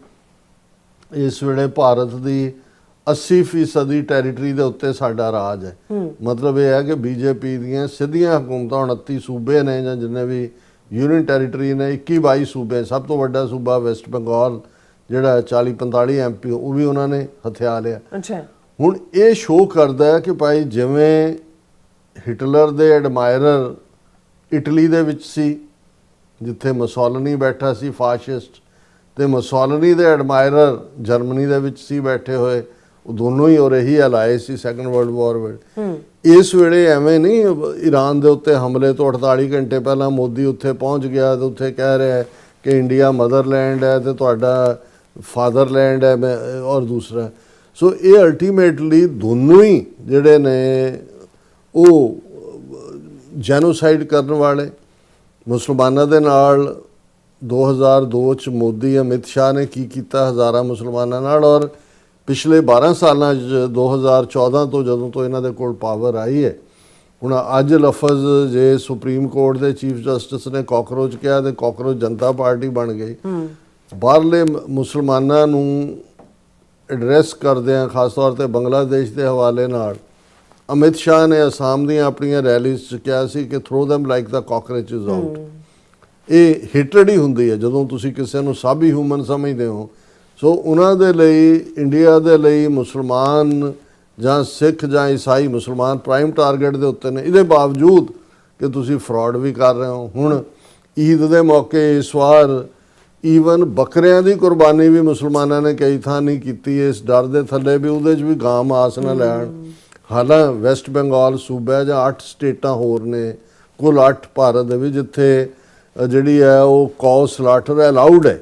ਇਸ ਵੇਲੇ ਭਾਰਤ ਦੀ 80% ਟੈਰੀਟਰੀ ਦੇ ਉੱਤੇ ਸਾਡਾ ਰਾਜ ਹੈ। ਮਤਲਬ ਇਹ ਹੈ ਕਿ BJP ਦੀਆਂ ਸਿੱਧੀਆਂ ਹਕੂਮਤਾਂ 29 ਸੂਬੇ ਨੇ ਜਾਂ ਜਿੰਨੇ ਵੀ ਯੂਨੀਅਨ ਟੈਰੀਟਰੀ ਨੇ, 21-22 ਸੂਬੇ, ਸਭ ਤੋਂ ਵੱਡਾ ਸੂਬਾ ਵੈਸਟ ਬੰਗਾਲ ਜਿਹੜਾ 40-45 MP ਉਹ ਵੀ ਉਹਨਾਂ ਨੇ ਹਥਿਆ ਲਿਆ। ਹੁਣ ਇਹ ਸ਼ੋਅ ਕਰਦਾ ਹੈ ਕਿ ਭਾਈ ਜਿਵੇਂ ਹਿਟਲਰ ਦੇ ਐਡਮਾਇਰਰ ਇਟਲੀ ਦੇ ਵਿੱਚ ਸੀ, ਜਿੱਥੇ ਮੁਸੋਲਿਨੀ ਬੈਠਾ ਸੀ ਫਾਸ਼ਿਸਟ, ਤੇ ਮੁਸੋਲਿਨੀ ਦੇ ਐਡਮਾਇਰਰ ਜਰਮਨੀ ਦੇ ਵਿੱਚ ਸੀ ਬੈਠੇ ਹੋਏ, ਉਹ ਦੋਨੋਂ ਹੀ ਔਰ ਇਹੀ ਅਲਾਏ ਸੀ ਸੈਕੰਡ ਵਰਲਡ ਵਾਰ ਵੇਲੇ। ਇਸ ਵੇਲੇ ਐਵੇਂ ਨਹੀਂ ਈਰਾਨ ਦੇ ਉੱਤੇ ਹਮਲੇ ਤੋਂ 48 ਘੰਟੇ ਪਹਿਲਾਂ ਮੋਦੀ ਉੱਥੇ ਪਹੁੰਚ ਗਿਆ ਤੇ ਉੱਥੇ ਕਹਿ ਰਿਹਾ ਕਿ ਇੰਡੀਆ ਮਦਰਲੈਂਡ ਹੈ ਤੇ ਤੁਹਾਡਾ ਫਾਦਰਲੈਂਡ ਹੈ ਔਰ ਦੂਸਰਾ। ਸੋ ਇਹ ਅਲਟੀਮੇਟਲੀ ਦੋਨੋਂ ਹੀ ਜਿਹੜੇ ਨੇ ਉਹ ਜੈਨੋਸਾਈਡ ਕਰਨ ਵਾਲੇ ਮੁਸਲਮਾਨਾਂ ਦੇ ਨਾਲ 2002 ਚ ਮੋਦੀ ਅਮਿਤ ਸ਼ਾਹ ਨੇ ਕੀ ਕੀਤਾ ਹਜ਼ਾਰਾਂ ਮੁਸਲਮਾਨਾਂ ਨਾਲ, ਔਰ ਪਿਛਲੇ 12 ਸਾਲਾਂ 'ਚ 2014 ਤੋਂ ਜਦੋਂ ਤੋਂ ਇਹਨਾਂ ਦੇ ਕੋਲ ਪਾਵਰ ਆਈ ਹੈ, ਹੁਣ ਅੱਜ ਲਫ਼ਜ਼ ਜੇ ਸੁਪਰੀਮ ਕੋਰਟ ਦੇ ਚੀਫ ਜਸਟਿਸ ਨੇ ਕਾਕਰੋਚ ਕਿਹਾ ਤੇ ਕਾਕਰੋਚ ਜਨਤਾ ਪਾਰਟੀ ਬਣ ਗਈ। ਬਾਹਰਲੇ ਮੁਸਲਮਾਨਾਂ ਨੂੰ ਐਡਰੈਸ ਕਰਦਿਆਂ ਖਾਸ ਤੌਰ ਤੇ ਬੰਗਲਾਦੇਸ਼ ਦੇ ਹਵਾਲੇ ਨਾਲ ਅਮਿਤ ਸ਼ਾਹ ਨੇ ਅਸਾਮ ਦੀਆਂ ਆਪਣੀਆਂ ਰੈਲੀਜ਼ 'ਚ ਕਿਹਾ ਸੀ ਕਿ ਥਰੋ them ਲਾਈਕ ਦਾ ਕਾਕਰੋਚਸ ਆਊਟ। ਇਹ ਹਿਟਰਡ ਹੀ ਹੁੰਦੀ ਹੈ ਜਦੋਂ ਤੁਸੀਂ ਕਿਸੇ ਨੂੰ ਸਭ ਹੀ ਹਿਊਮਨ ਸਮਝਦੇ ਹੋ। ਸੋ ਉਹਨਾਂ ਦੇ ਲਈ, ਇੰਡੀਆ ਦੇ ਲਈ ਮੁਸਲਮਾਨ ਜਾਂ ਸਿੱਖ ਜਾਂ ਈਸਾਈ, ਮੁਸਲਮਾਨ ਪ੍ਰਾਈਮ ਟਾਰਗੇਟ ਦੇ ਉੱਤੇ ਨੇ। ਇਹਦੇ ਬਾਵਜੂਦ ਕਿ ਤੁਸੀਂ ਫਰਾਡ ਵੀ ਕਰ ਰਹੇ ਹੋ। ਹੁਣ ਈਦ ਦੇ ਮੌਕੇ ਇਸ ਵਾਰ ਈਵਨ ਬੱਕਰਿਆਂ ਦੀ ਕੁਰਬਾਨੀ ਵੀ ਮੁਸਲਮਾਨਾਂ ਨੇ ਕਈ ਥਾਂ ਨਹੀਂ ਕੀਤੀ, ਇਸ ਡਰ ਦੇ ਥੱਲੇ ਵੀ ਉਹਦੇ 'ਚ ਵੀ ਗਾਂ ਮਾਸ ਨਾ ਲੈਣ। ਹਾਲਾਂ ਵੈਸਟ ਬੰਗਾਲ ਸੂਬਾ ਜਾਂ 8 ਸਟੇਟਾਂ ਹੋਰ ਨੇ, ਕੁੱਲ 8 ਭਾਰਤ ਦੇ ਵਿੱਚ, ਜਿੱਥੇ ਜਿਹੜੀ ਹੈ ਉਹ ਕੌ ਸਲਾਟਰ ਅਲਾਉਡ ਹੈ।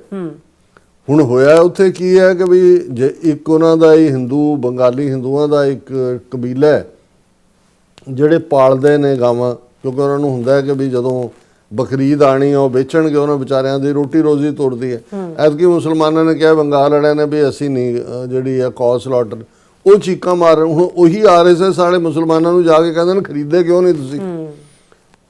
ਹੁਣ ਹੋਇਆ ਉੱਥੇ ਕੀ ਹੈ ਕਿ ਵੀ ਜੇ ਇੱਕ ਉਹਨਾਂ ਦਾ ਹੀ ਹਿੰਦੂ, ਬੰਗਾਲੀ ਹਿੰਦੂਆਂ ਦਾ ਇੱਕ ਕਬੀਲਾ ਹੈ ਜਿਹੜੇ ਪਾਲਦੇ ਨੇ ਗਾਵਾਂ, ਕਿਉਂਕਿ ਉਹਨਾਂ ਨੂੰ ਹੁੰਦਾ ਹੈ ਕਿ ਵੀ ਜਦੋਂ ਬਕਰੀਦ ਆਣੀ ਉਹ ਵੇਚਣਗੇ, ਉਹਨਾਂ ਵਿਚਾਰਿਆਂ ਦੀ ਰੋਟੀ ਰੋਜ਼ੀ ਤੁਰਦੀ ਹੈ। ਐਤਕੀ ਮੁਸਲਮਾਨਾਂ ਨੇ ਕਿਹਾ, ਬੰਗਾਲ ਵਾਲਿਆਂ ਨੇ, ਵੀ ਅਸੀਂ ਨਹੀਂ ਜਿਹੜੀ ਹੈ ਕੌ ਸਲਾਟਰ, ਉਹ ਚੀਕਾਂ ਮਾਰ ਰਹੇ। ਹੁਣ ਉਹੀ RSS ਵਾਲੇ ਮੁਸਲਮਾਨਾਂ ਨੂੰ ਜਾ ਕੇ ਕਹਿੰਦੇ ਨੇ ਖਰੀਦੇ ਕਿਉਂ ਨਹੀਂ ਤੁਸੀਂ?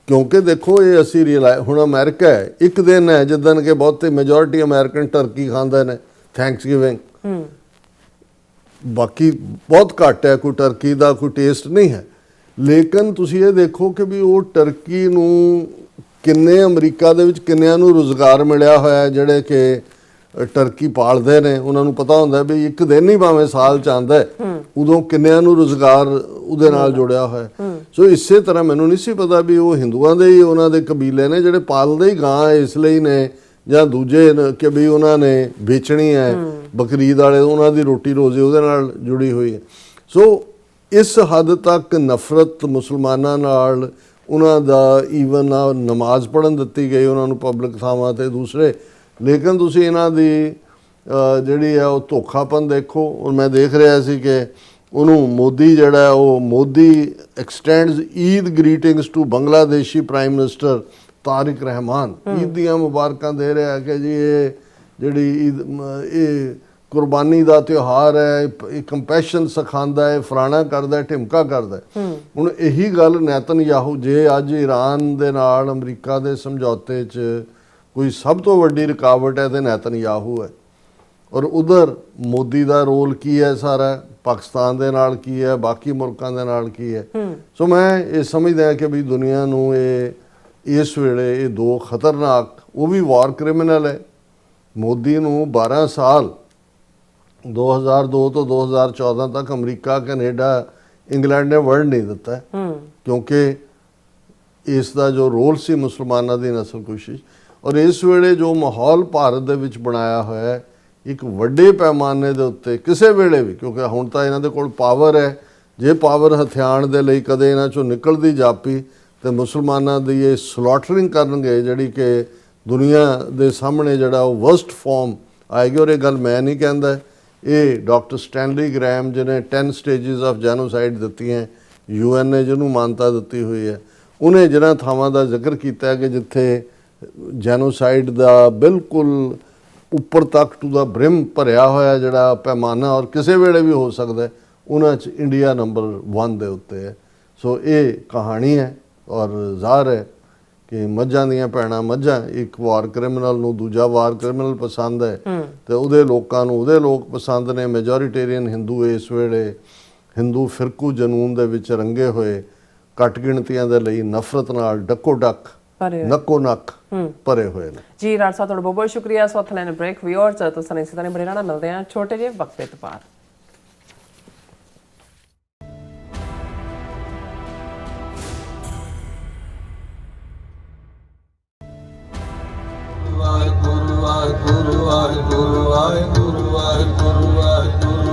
ਕਿਉਂਕਿ ਦੇਖੋ ਇਹ ਅਸੀਂ ਹੁਣ ਅਮਰੀਕਾ ਹੈ, ਇੱਕ ਦਿਨ ਹੈ ਜਿੱਦਣ ਕਿ ਬਹੁਤੇ ਮੈਜੋਰਿਟੀ ਅਮਰੀਕਨ ਟਰਕੀ ਖਾਂਦੇ ਨੇ ਥੈਂਕਸਗਿਵਿੰਗ, ਬਾਕੀ ਬਹੁਤ ਘੱਟ ਹੈ, ਕੋਈ ਟਰਕੀ ਦਾ ਕੋਈ ਟੇਸਟ ਨਹੀਂ ਹੈ। ਲੇਕਿਨ ਤੁਸੀਂ ਇਹ ਦੇਖੋ ਕਿ ਵੀ ਉਹ ਟਰਕੀ ਨੂੰ ਕਿੰਨੇ ਅਮਰੀਕਾ ਦੇ ਵਿੱਚ ਕਿੰਨਿਆਂ ਨੂੰ ਰੁਜ਼ਗਾਰ ਮਿਲਿਆ ਹੋਇਆ, ਜਿਹੜੇ ਕਿ ਟਰਕੀ ਪਾਲਦੇ ਨੇ। ਉਹਨਾਂ ਨੂੰ ਪਤਾ ਹੁੰਦਾ ਵੀ ਇੱਕ ਦਿਨ ਹੀ ਭਾਵੇਂ ਸਾਲ ਚ ਆਉਂਦਾ, ਉਦੋਂ ਕਿੰਨਿਆਂ ਨੂੰ ਰੁਜ਼ਗਾਰ ਉਹਦੇ ਨਾਲ ਜੁੜਿਆ ਹੋਇਆ। ਸੋ ਇਸੇ ਤਰ੍ਹਾਂ ਮੈਨੂੰ ਨਹੀਂ ਸੀ ਪਤਾ ਵੀ ਉਹ ਹਿੰਦੂਆਂ ਦੇ ਹੀ ਉਹਨਾਂ ਦੇ ਕਬੀਲੇ ਨੇ ਜਿਹੜੇ ਪਾਲਦੇ ਹੀ ਗਾਂ ਇਸ ਲਈ ਨੇ, ਜਾਂ ਦੂਜੇ ਕਿ ਵੀ ਉਹਨਾਂ ਨੇ ਵੇਚਣੀ ਹੈ ਬਕਰੀਦ ਵਾਲੇ, ਉਹਨਾਂ ਦੀ ਰੋਟੀ ਰੋਜ਼ੀ ਉਹਦੇ ਨਾਲ ਜੁੜੀ ਹੋਈ ਹੈ। ਸੋ ਇਸ ਹੱਦ ਤੱਕ ਨਫ਼ਰਤ ਮੁਸਲਮਾਨਾਂ ਨਾਲ ਉਹਨਾਂ ਦਾ, ਈਵਨ ਨਮਾਜ਼ ਪੜ੍ਹਨ ਦਿੱਤੀ ਗਈ ਉਹਨਾਂ ਨੂੰ ਪਬਲਿਕ ਥਾਵਾਂ ਤੇ ਦੂਸਰੇ। ਲੇਕਿਨ ਤੁਸੀਂ ਇਹਨਾਂ ਦੀ ਜਿਹੜੀ ਹੈ ਉਹ ਧੋਖਾਪਨ ਦੇਖੋ। ਔਰ ਮੈਂ ਦੇਖ ਰਿਹਾ ਸੀ ਕਿ ਉਹਨੂੰ ਮੋਦੀ ਜਿਹੜਾ ਉਹ Modi extends Eid greetings to Bangladeshi prime minister Tarique Rahman, Eid ਦੀਆਂ ਮੁਬਾਰਕਾਂ ਦੇ ਰਿਹਾ ਕਿ ਜੀ ਇਹ ਜਿਹੜੀ ਈਦ, ਇਹ ਕੁਰਬਾਨੀ ਦਾ ਤਿਉਹਾਰ ਹੈ, ਇਹ ਕੰਪੈਸ਼ਨ ਸਿਖਾਉਂਦਾ ਹੈ, ਫਲਾਣਾ ਕਰਦਾ, ਢਿਮਕਾ ਕਰਦਾ। ਹੁਣ ਇਹੀ ਗੱਲ ਨੈਤਨਯਾਹੂ, ਜੇ ਅੱਜ ਈਰਾਨ ਦੇ ਨਾਲ ਅਮਰੀਕਾ ਦੇ ਸਮਝੌਤੇ 'ਚ ਕੋਈ ਸਭ ਤੋਂ ਵੱਡੀ ਰੁਕਾਵਟ ਹੈ ਤੇ ਨੈਤਨਯਾਹੂ ਹੈ। ਔਰ ਉਧਰ ਮੋਦੀ ਦਾ ਰੋਲ ਕੀ ਹੈ ਸਾਰਾ, ਪਾਕਿਸਤਾਨ ਦੇ ਨਾਲ ਕੀ ਹੈ, ਬਾਕੀ ਮੁਲਕਾਂ ਦੇ ਨਾਲ ਕੀ ਹੈ। ਸੋ ਮੈਂ ਇਹ ਸਮਝਦਾ ਕਿ ਵੀ ਦੁਨੀਆ ਨੂੰ ਇਸ ਵੇਲੇ ਇਹ ਦੋ ਖਤਰਨਾਕ, ਉਹ ਵੀ ਵਾਰ ਕ੍ਰਿਮੀਨਲ ਹੈ। ਮੋਦੀ ਨੂੰ 12 ਸਾਲ 2002 ਤੋਂ 2014 ਤੱਕ ਅਮਰੀਕਾ, ਕੈਨੇਡਾ, ਇੰਗਲੈਂਡ ਨੇ ਵਰਡ ਨਹੀਂ ਦਿੱਤਾ, ਕਿਉਂਕਿ ਇਸ ਦਾ ਜੋ ਰੋਲ ਸੀ ਮੁਸਲਮਾਨਾਂ ਦੀ ਨਸਲਕੁਸ਼ੀ। ਔਰ ਇਸ ਵੇਲੇ ਜੋ ਮਾਹੌਲ ਭਾਰਤ ਦੇ ਵਿੱਚ ਬਣਾਇਆ ਹੋਇਆ ਹੈ ਇੱਕ ਵੱਡੇ ਪੈਮਾਨੇ ਦੇ ਉੱਤੇ, ਕਿਸੇ ਵੇਲੇ ਵੀ, ਕਿਉਂਕਿ ਹੁਣ ਤਾਂ ਇਹਨਾਂ ਦੇ ਕੋਲ ਪਾਵਰ ਹੈ, ਜੇ ਪਾਵਰ ਹਥਿਆਣ ਦੇ ਲਈ ਕਦੇ ਇਹਨਾਂ ਚੋਂ ਨਿਕਲਦੀ ਜਾਪੀ ਤੇ ਮੁਸਲਮਾਨਾਂ ਦੀ ਇਹ ਸਲੌਟਰਿੰਗ ਕਰਨਗੇ, ਜਿਹੜੀ ਕਿ ਦੁਨੀਆ ਦੇ ਸਾਹਮਣੇ ਜਿਹੜਾ ਉਹ ਵਰਸਟ ਫਾਰਮ ਆਏਗੀ। ਔਰ ਇਹ ਗੱਲ ਮੈਂ ਨਹੀਂ ਕਹਿੰਦਾ, ਇਹ ਡਾਕਟਰ ਸਟੈਨਲੀ ਗ੍ਰੈਮ ਜਿਹਨੇ 10 ਸਟੇਜਸ ਆਫ ਜੈਨੋਸਾਈਡ ਦਿੱਤੀਆਂ, UN ਨੇ ਜਿਹਨੂੰ ਮਾਨਤਾ ਦਿੱਤੀ ਹੋਈ ਹੈ, ਉਹਨੇ ਜਿਹਨਾਂ ਥਾਵਾਂ ਦਾ ਜ਼ਿਕਰ ਕੀਤਾ ਹੈ ਕਿ ਜਿੱਥੇ ਜੈਨੋਸਾਈਡ ਦਾ ਬਿਲਕੁਲ ਉੱਪਰ ਤੱਕ ਟੂ ਦਾ ਬ੍ਰਿਮ ਭਰਿਆ ਹੋਇਆ ਜਿਹੜਾ ਪੈਮਾਨਾ, ਔਰ ਕਿਸੇ ਵੇਲੇ ਵੀ ਹੋ ਸਕਦਾ, ਉਹਨਾਂ 'ਚ ਇੰਡੀਆ ਨੰਬਰ 1 ਦੇ ਉੱਤੇ ਹੈ। ਸੋ ਇਹ ਕਹਾਣੀ ਹੈ। ਔਰ ਜ਼ਾਹਰ ਹੈ ਕਿ ਮੱਝਾਂ ਦੀਆਂ ਭੈਣਾਂ ਮੱਝਾਂ, ਇੱਕ ਵਾਰ ਕ੍ਰਿਮੀਨਲ ਨੂੰ ਦੂਜਾ ਵਾਰ ਕ੍ਰਿਮੀਨਲ ਪਸੰਦ ਹੈ ਤੇ ਉਹਦੇ ਲੋਕਾਂ ਨੂੰ ਉਹਦੇ ਲੋਕ ਪਸੰਦ ਨੇ। ਮੈਜੋਰੀਟੇਰੀਅਨ ਹਿੰਦੂ ਇਸ ਵੇਲੇ ਹਿੰਦੂ ਫਿਰਕੂ ਜਨੂਨ ਦੇ ਵਿੱਚ ਰੰਗੇ ਹੋਏ, ਘੱਟ ਗਿਣਤੀਆਂ ਦੇ ਲਈ ਨਫ਼ਰਤ ਨਾਲ ਡੱਕੋ ਡੱਕ, ਨੱਕੋ ਨੱਕ ਭਰੇ ਹੋਏ ਨੇ। ਜੀ ਰਾਜ ਸਾਹਿਬ, ਤੁਹਾਡਾ ਬਹੁਤ ਬਹੁਤ ਸ਼ੁਕਰੀਆ। ਸੋ ਹੱਥ ਲੈਣ ਬ੍ਰੇਕ ਵਿਊਅਰਸ, ਤੁਸੀਂ ਇਸੇ ਤਰ੍ਹਾਂ ਬਣੇ ਰਹਿਣਾ। ਮਿਲਦੇ ਹਾਂ ਛੋਟੇ ਜਿਹੇ ਵਕਫੇ ਤੋਂ ਬਾਅਦ।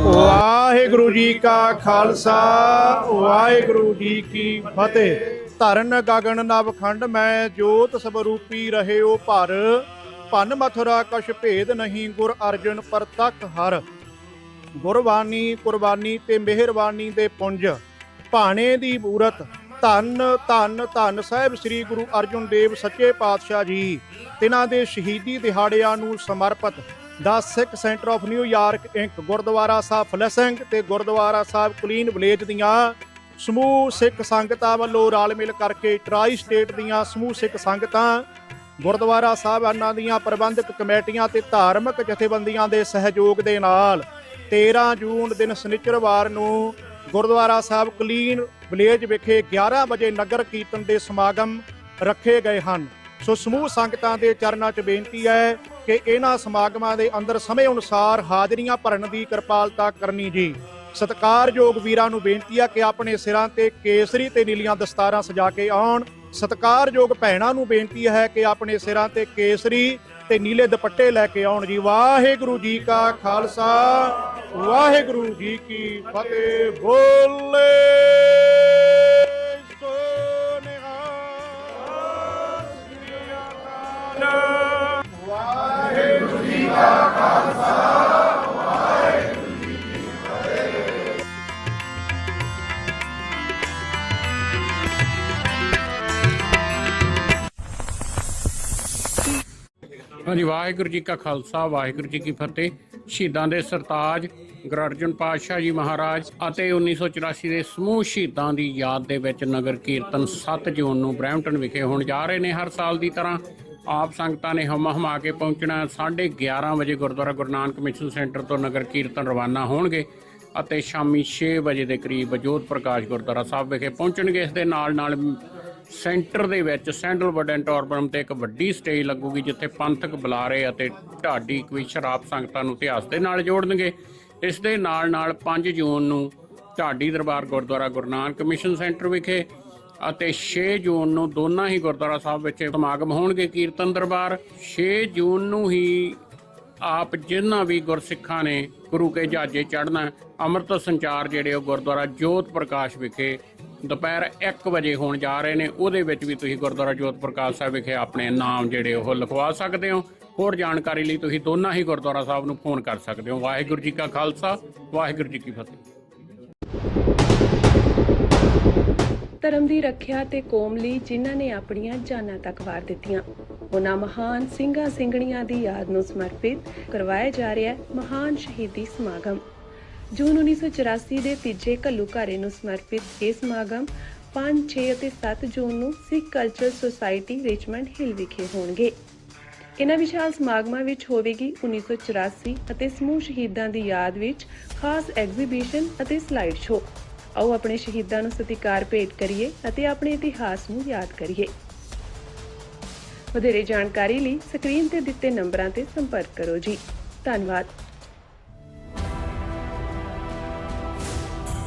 ਵਾਹਿਗੁਰੂ ਜੀ ਕਾ ਖਾਲਸਾ, ਵਾਹਿਗੁਰੂ ਜੀ ਕੀ ਫਤਿਹ। ਧਰਨ ਗਗਨ ਨਵਖੰਡ ਮੈਂ ਜੋਤ ਸਵਰੂਪੀ ਰਹਿਓ ਭਰ, ਭੰਨ ਮਥੁਰਾ ਕਛ ਭੇਦ ਨਹੀਂ ਗੁਰ ਅਰਜਨ ਪ੍ਰਤੱਖ ਹਰ। ਗੁਰਬਾਣੀ ਕੁਰਬਾਨੀ ਤੇ ਮਿਹਰਬਾਨੀ ਦੇ ਪੁੰਜ, ਭਾਣੇ ਦੀ ਬੂਰਤ ਧੰਨ ਧੰਨ ਧੰਨ ਸਾਹਿਬ ਸ੍ਰੀ ਗੁਰੂ ਅਰਜਨ ਦੇਵ ਸੱਚੇ ਪਾਤਸ਼ਾਹ ਜੀ ਤਿਨਾਂ ਦੇ ਸ਼ਹੀਦੀ ਦਿਹਾੜਿਆਂ ਨੂੰ ਸਮਰਪਿਤ ਦਾ Sikh centre of New York Inc, Gurdwara Sahib Flushing ਤੇ ਗੁਰਦੁਆਰਾ ਸਾਹਿਬ ਕਲੀਨ ਵਿਲੇਜ ਦੀਆਂ ਸਮੂਹ ਸਿੱਖ ਸੰਗਤਾਂ ਵੱਲੋਂ ਰਲ ਮਿਲ ਕਰਕੇ ਟਰਾਈ ਸਟੇਟ ਦੀਆਂ ਸਮੂਹ ਸਿੱਖ ਸੰਗਤਾਂ, ਗੁਰਦੁਆਰਾ ਸਾਹਿਬਾਨਾਂ ਦੀਆਂ ਪ੍ਰਬੰਧਕ ਕਮੇਟੀਆਂ ਤੇ ਧਾਰਮਿਕ ਜਥੇਬੰਦੀਆਂ ਦੇ ਸਹਿਯੋਗ ਦੇ ਨਾਲ 13 ਜੂਨ ਦਿਨ ਸ਼ਨੀਚਰਵਾਰ ਨੂੰ ਗੁਰਦੁਆਰਾ ਸਾਹਿਬ ਕਲੀਨ ਵਿਲੇਜ ਵਿਖੇ 11 ਵਜੇ ਨਗਰ ਕੀਰਤਨ ਦੇ ਸਮਾਗਮ ਰੱਖੇ ਗਏ ਹਨ। ਸੋ ਸਮੂਹ ਸੰਗਤਾਂ ਦੇ ਚਰਨਾਂ 'ਚ ਬੇਨਤੀ ਹੈ ਕਿ ਇਹਨਾਂ ਸਮਾਗਮਾਂ ਦੇ ਅੰਦਰ ਸਮੇਂ ਅਨੁਸਾਰ ਹਾਜ਼ਰੀਆਂ ਭਰਨ ਦੀ ਕਿਰਪਾਲਤਾ ਕਰਨੀ ਜੀ। ਸਤਿਕਾਰਯੋਗ ਵੀਰਾਂ ਨੂੰ ਬੇਨਤੀ ਹੈ ਕਿ ਆਪਣੇ ਸਿਰਾਂ ਤੇ ਕੇਸਰੀ ਤੇ ਨੀਲੀਆਂ ਦਸਤਾਰਾਂ ਸਜਾ ਕੇ ਆਉਣ। ਸਤਿਕਾਰਯੋਗ ਭੈਣਾਂ ਨੂੰ ਬੇਨਤੀ ਹੈ ਕਿ ਆਪਣੇ ਸਿਰਾਂ ਤੇ ਕੇਸਰੀ ਤੇ ਨੀਲੇ ਦੁਪੱਟੇ ਲੈ ਕੇ ਆਉਣ ਜੀ। ਵਾਹਿਗੁਰੂ ਜੀ ਕਾ ਖਾਲਸਾ, ਵਾਹਿਗੁਰੂ ਜੀ ਕੀ ਫਤਿਹ। ਬੋਲੇ ਸੋ ਨਿਹਾਲ। ਵਾਹਿਗੁਰੂ ਜੀ ਕਾ ਖਾਲਸਾ, ਵਾਹਿਗੁਰੂ ਜੀ ਕੀ ਫਤਿਹ। ਹਾਂਜੀ, ਵਾਹਿਗੁਰੂ ਜੀ ਕਾ ਖਾਲਸਾ, ਵਾਹਿਗੁਰੂ ਜੀ ਕੀ ਫਤਿਹ। ਸ਼ਹੀਦਾਂ ਦੇ ਸਰਤਾਜ ਗੁਰੂ ਅਰਜਨ ਪਾਤਸ਼ਾਹ ਜੀ ਮਹਾਰਾਜ ਅਤੇ 1984 ਦੇ ਸਮੂਹ ਸ਼ਹੀਦਾਂ ਦੀ ਯਾਦ ਦੇ ਵਿੱਚ ਨਗਰ ਕੀਰਤਨ 7 ਜੂਨ ਨੂੰ ਬਰੈਂਪਟਨ ਵਿਖੇ ਹੋਣ ਜਾ ਰਹੇ ਨੇ। ਹਰ ਸਾਲ ਦੀ ਤਰ੍ਹਾਂ ਆਪ ਸੰਗਤਾਂ ਨੇ ਹਮਾ ਕੇ ਪਹੁੰਚਣਾ। 11:30 ਵਜੇ ਗੁਰਦੁਆਰਾ ਗੁਰੂ ਨਾਨਕ ਮਿਸ਼ਨ ਸੈਂਟਰ ਤੋਂ ਨਗਰ ਕੀਰਤਨ ਰਵਾਨਾ ਹੋਣਗੇ ਅਤੇ ਸ਼ਾਮੀ 6 ਵਜੇ ਦੇ ਕਰੀਬ ਜੋਤ ਪ੍ਰਕਾਸ਼ ਗੁਰਦੁਆਰਾ ਸਾਹਿਬ ਵਿਖੇ ਪਹੁੰਚਣਗੇ। ਇਸ ਦੇ ਨਾਲ ਸੈਂਟਰ ਦੇ ਵਿੱਚ ਸੈਂਡਲਵੁੱਡ ਐਂਟੋਰਬਰਮ ਤੇ ਇੱਕ ਵੱਡੀ ਸਟੇਜ ਲੱਗੂਗੀ ਜਿੱਥੇ ਪੰਥਕ ਬੁਲਾਰੇ ਅਤੇ ਢਾਡੀ ਕਵੀਸ਼ਰ ਆਪ ਸੰਗਤਾਂ ਨੂੰ ਇਤਿਹਾਸ ਦੇ ਨਾਲ ਜੋੜਨਗੇ। ਇਸ ਦੇ ਨਾਲ 5 ਜੂਨ ਨੂੰ ਢਾਡੀ ਦਰਬਾਰ ਗੁਰਦੁਆਰਾ ਗੁਰੂ ਨਾਨਕ ਮਿਸ਼ਨ ਸੈਂਟਰ ਵਿਖੇ ਅਤੇ 6 ਜੂਨ ਨੂੰ ਦੋਨਾਂ ਹੀ ਗੁਰਦੁਆਰਾ ਸਾਹਿਬ ਵਿੱਚ ਸਮਾਗਮ ਹੋਣਗੇ ਕੀਰਤਨ ਦਰਬਾਰ। 6 ਜੂਨ ਨੂੰ ਹੀ ਆਪ ਜਿਨ੍ਹਾਂ ਵੀ ਗੁਰਸਿੱਖਾਂ ਨੇ ਗੁਰੂ ਕੇ ਜਹਾਜ਼ੇ ਚੜ੍ਹਨਾ ਅੰਮ੍ਰਿਤ ਸੰਚਾਰ ਜਿਹੜੇ ਉਹ ਗੁਰਦੁਆਰਾ ਜੋਤ ਪ੍ਰਕਾਸ਼ ਵਿਖੇ ਦੁਪਹਿਰ 1 ਵਜੇ ਹੋਣ ਜਾ ਰਹੇ ਨੇ। ਉਹਦੇ ਵਿੱਚ ਵੀ ਤੁਸੀਂ ਗੁਰਦੁਆਰਾ ਜੋਤ ਪ੍ਰਕਾਸ਼ ਸਾਹਿਬ ਵਿਖੇ ਆਪਣੇ ਨਾਮ ਜਿਹੜੇ ਉਹ ਲਿਖਵਾ ਸਕਦੇ ਹੋ। ਹੋਰ ਜਾਣਕਾਰੀ ਲਈ ਤੁਸੀਂ ਦੋਨਾਂ ਹੀ ਗੁਰਦੁਆਰਾ ਸਾਹਿਬ ਨੂੰ ਫੋਨ ਕਰ ਸਕਦੇ ਹੋ। ਵਾਹਿਗੁਰੂ ਜੀ ਕਾ ਖਾਲਸਾ, ਵਾਹਿਗੁਰੂ ਜੀ ਕੀ ਫਤਿਹ। ਧਰਮ ਦੀ ਰੱਖਿਆ ਤੇ ਕੌਮ ਲਈ ਜਿਨ੍ਹਾਂ ਨੇ ਆਪਣੀਆਂ ਜਾਨਾਂ ਤੱਕ ਵਾਰ ਦਿੱਤੀਆਂ, ਉਹਨਾਂ ਮਹਾਨ ਸਿੰਘਾਂ ਸਿੰਘਣੀਆਂ ਦੀ ਯਾਦ ਨੂੰ ਸਮਰਪਿਤ ਕਰਵਾਇਆ ਜਾ ਰਿਹਾ ਹੈ ਮਹਾਨ ਸ਼ਹੀਦੀ ਸਮਾਗਮ। ਜੂਨ 1984 ਦੇ ਤੀਜੇ ਘੱਲੂਘਾਰੇ ਨੂੰ ਸਮਰਪਿਤ ਇਹ ਸਮਾਗਮ 5, 6 ਅਤੇ 7 ਜੂਨ ਨੂੰ ਸਿੱਖ ਕਲਚਰਲ ਸੁਸਾਇਟੀ ਰਿਚਮੰਡ ਹਿੱਲ ਵਿਖੇ ਹੋਣਗੇ। ਇਹਨਾਂ ਵਿਸ਼ਾਲ ਸਮਾਗਮਾਂ ਵਿੱਚ ਹੋਵੇਗੀ 1984 ਅਤੇ ਸਮੂਹ ਸ਼ਹੀਦਾਂ ਦੀ ਯਾਦ ਵਿੱਚ ਖਾਸ ਐਗਜ਼ੀਬਿਸ਼ਨ ਅਤੇ ਸਲਾਈਡ ਸ਼ੋਅ। ਆਓ ਆਪਣੇ ਸ਼ਹੀਦਾਂ ਨੂੰ ਸਤਿਕਾਰ ਭੇਟ ਕਰੀਏ ਅਤੇ ਆਪਣੇ ਇਤਿਹਾਸ ਨੂੰ ਯਾਦ ਕਰੀਏ। ਵਧੇਰੇ ਜਾਣਕਾਰੀ ਲਈ ਸਕਰੀਨ ਤੇ ਦਿੱਤੇ ਨੰਬਰਾਂ ਤੇ ਸੰਪਰਕ ਕਰੋ ਜੀ। ਧੰਨਵਾਦ।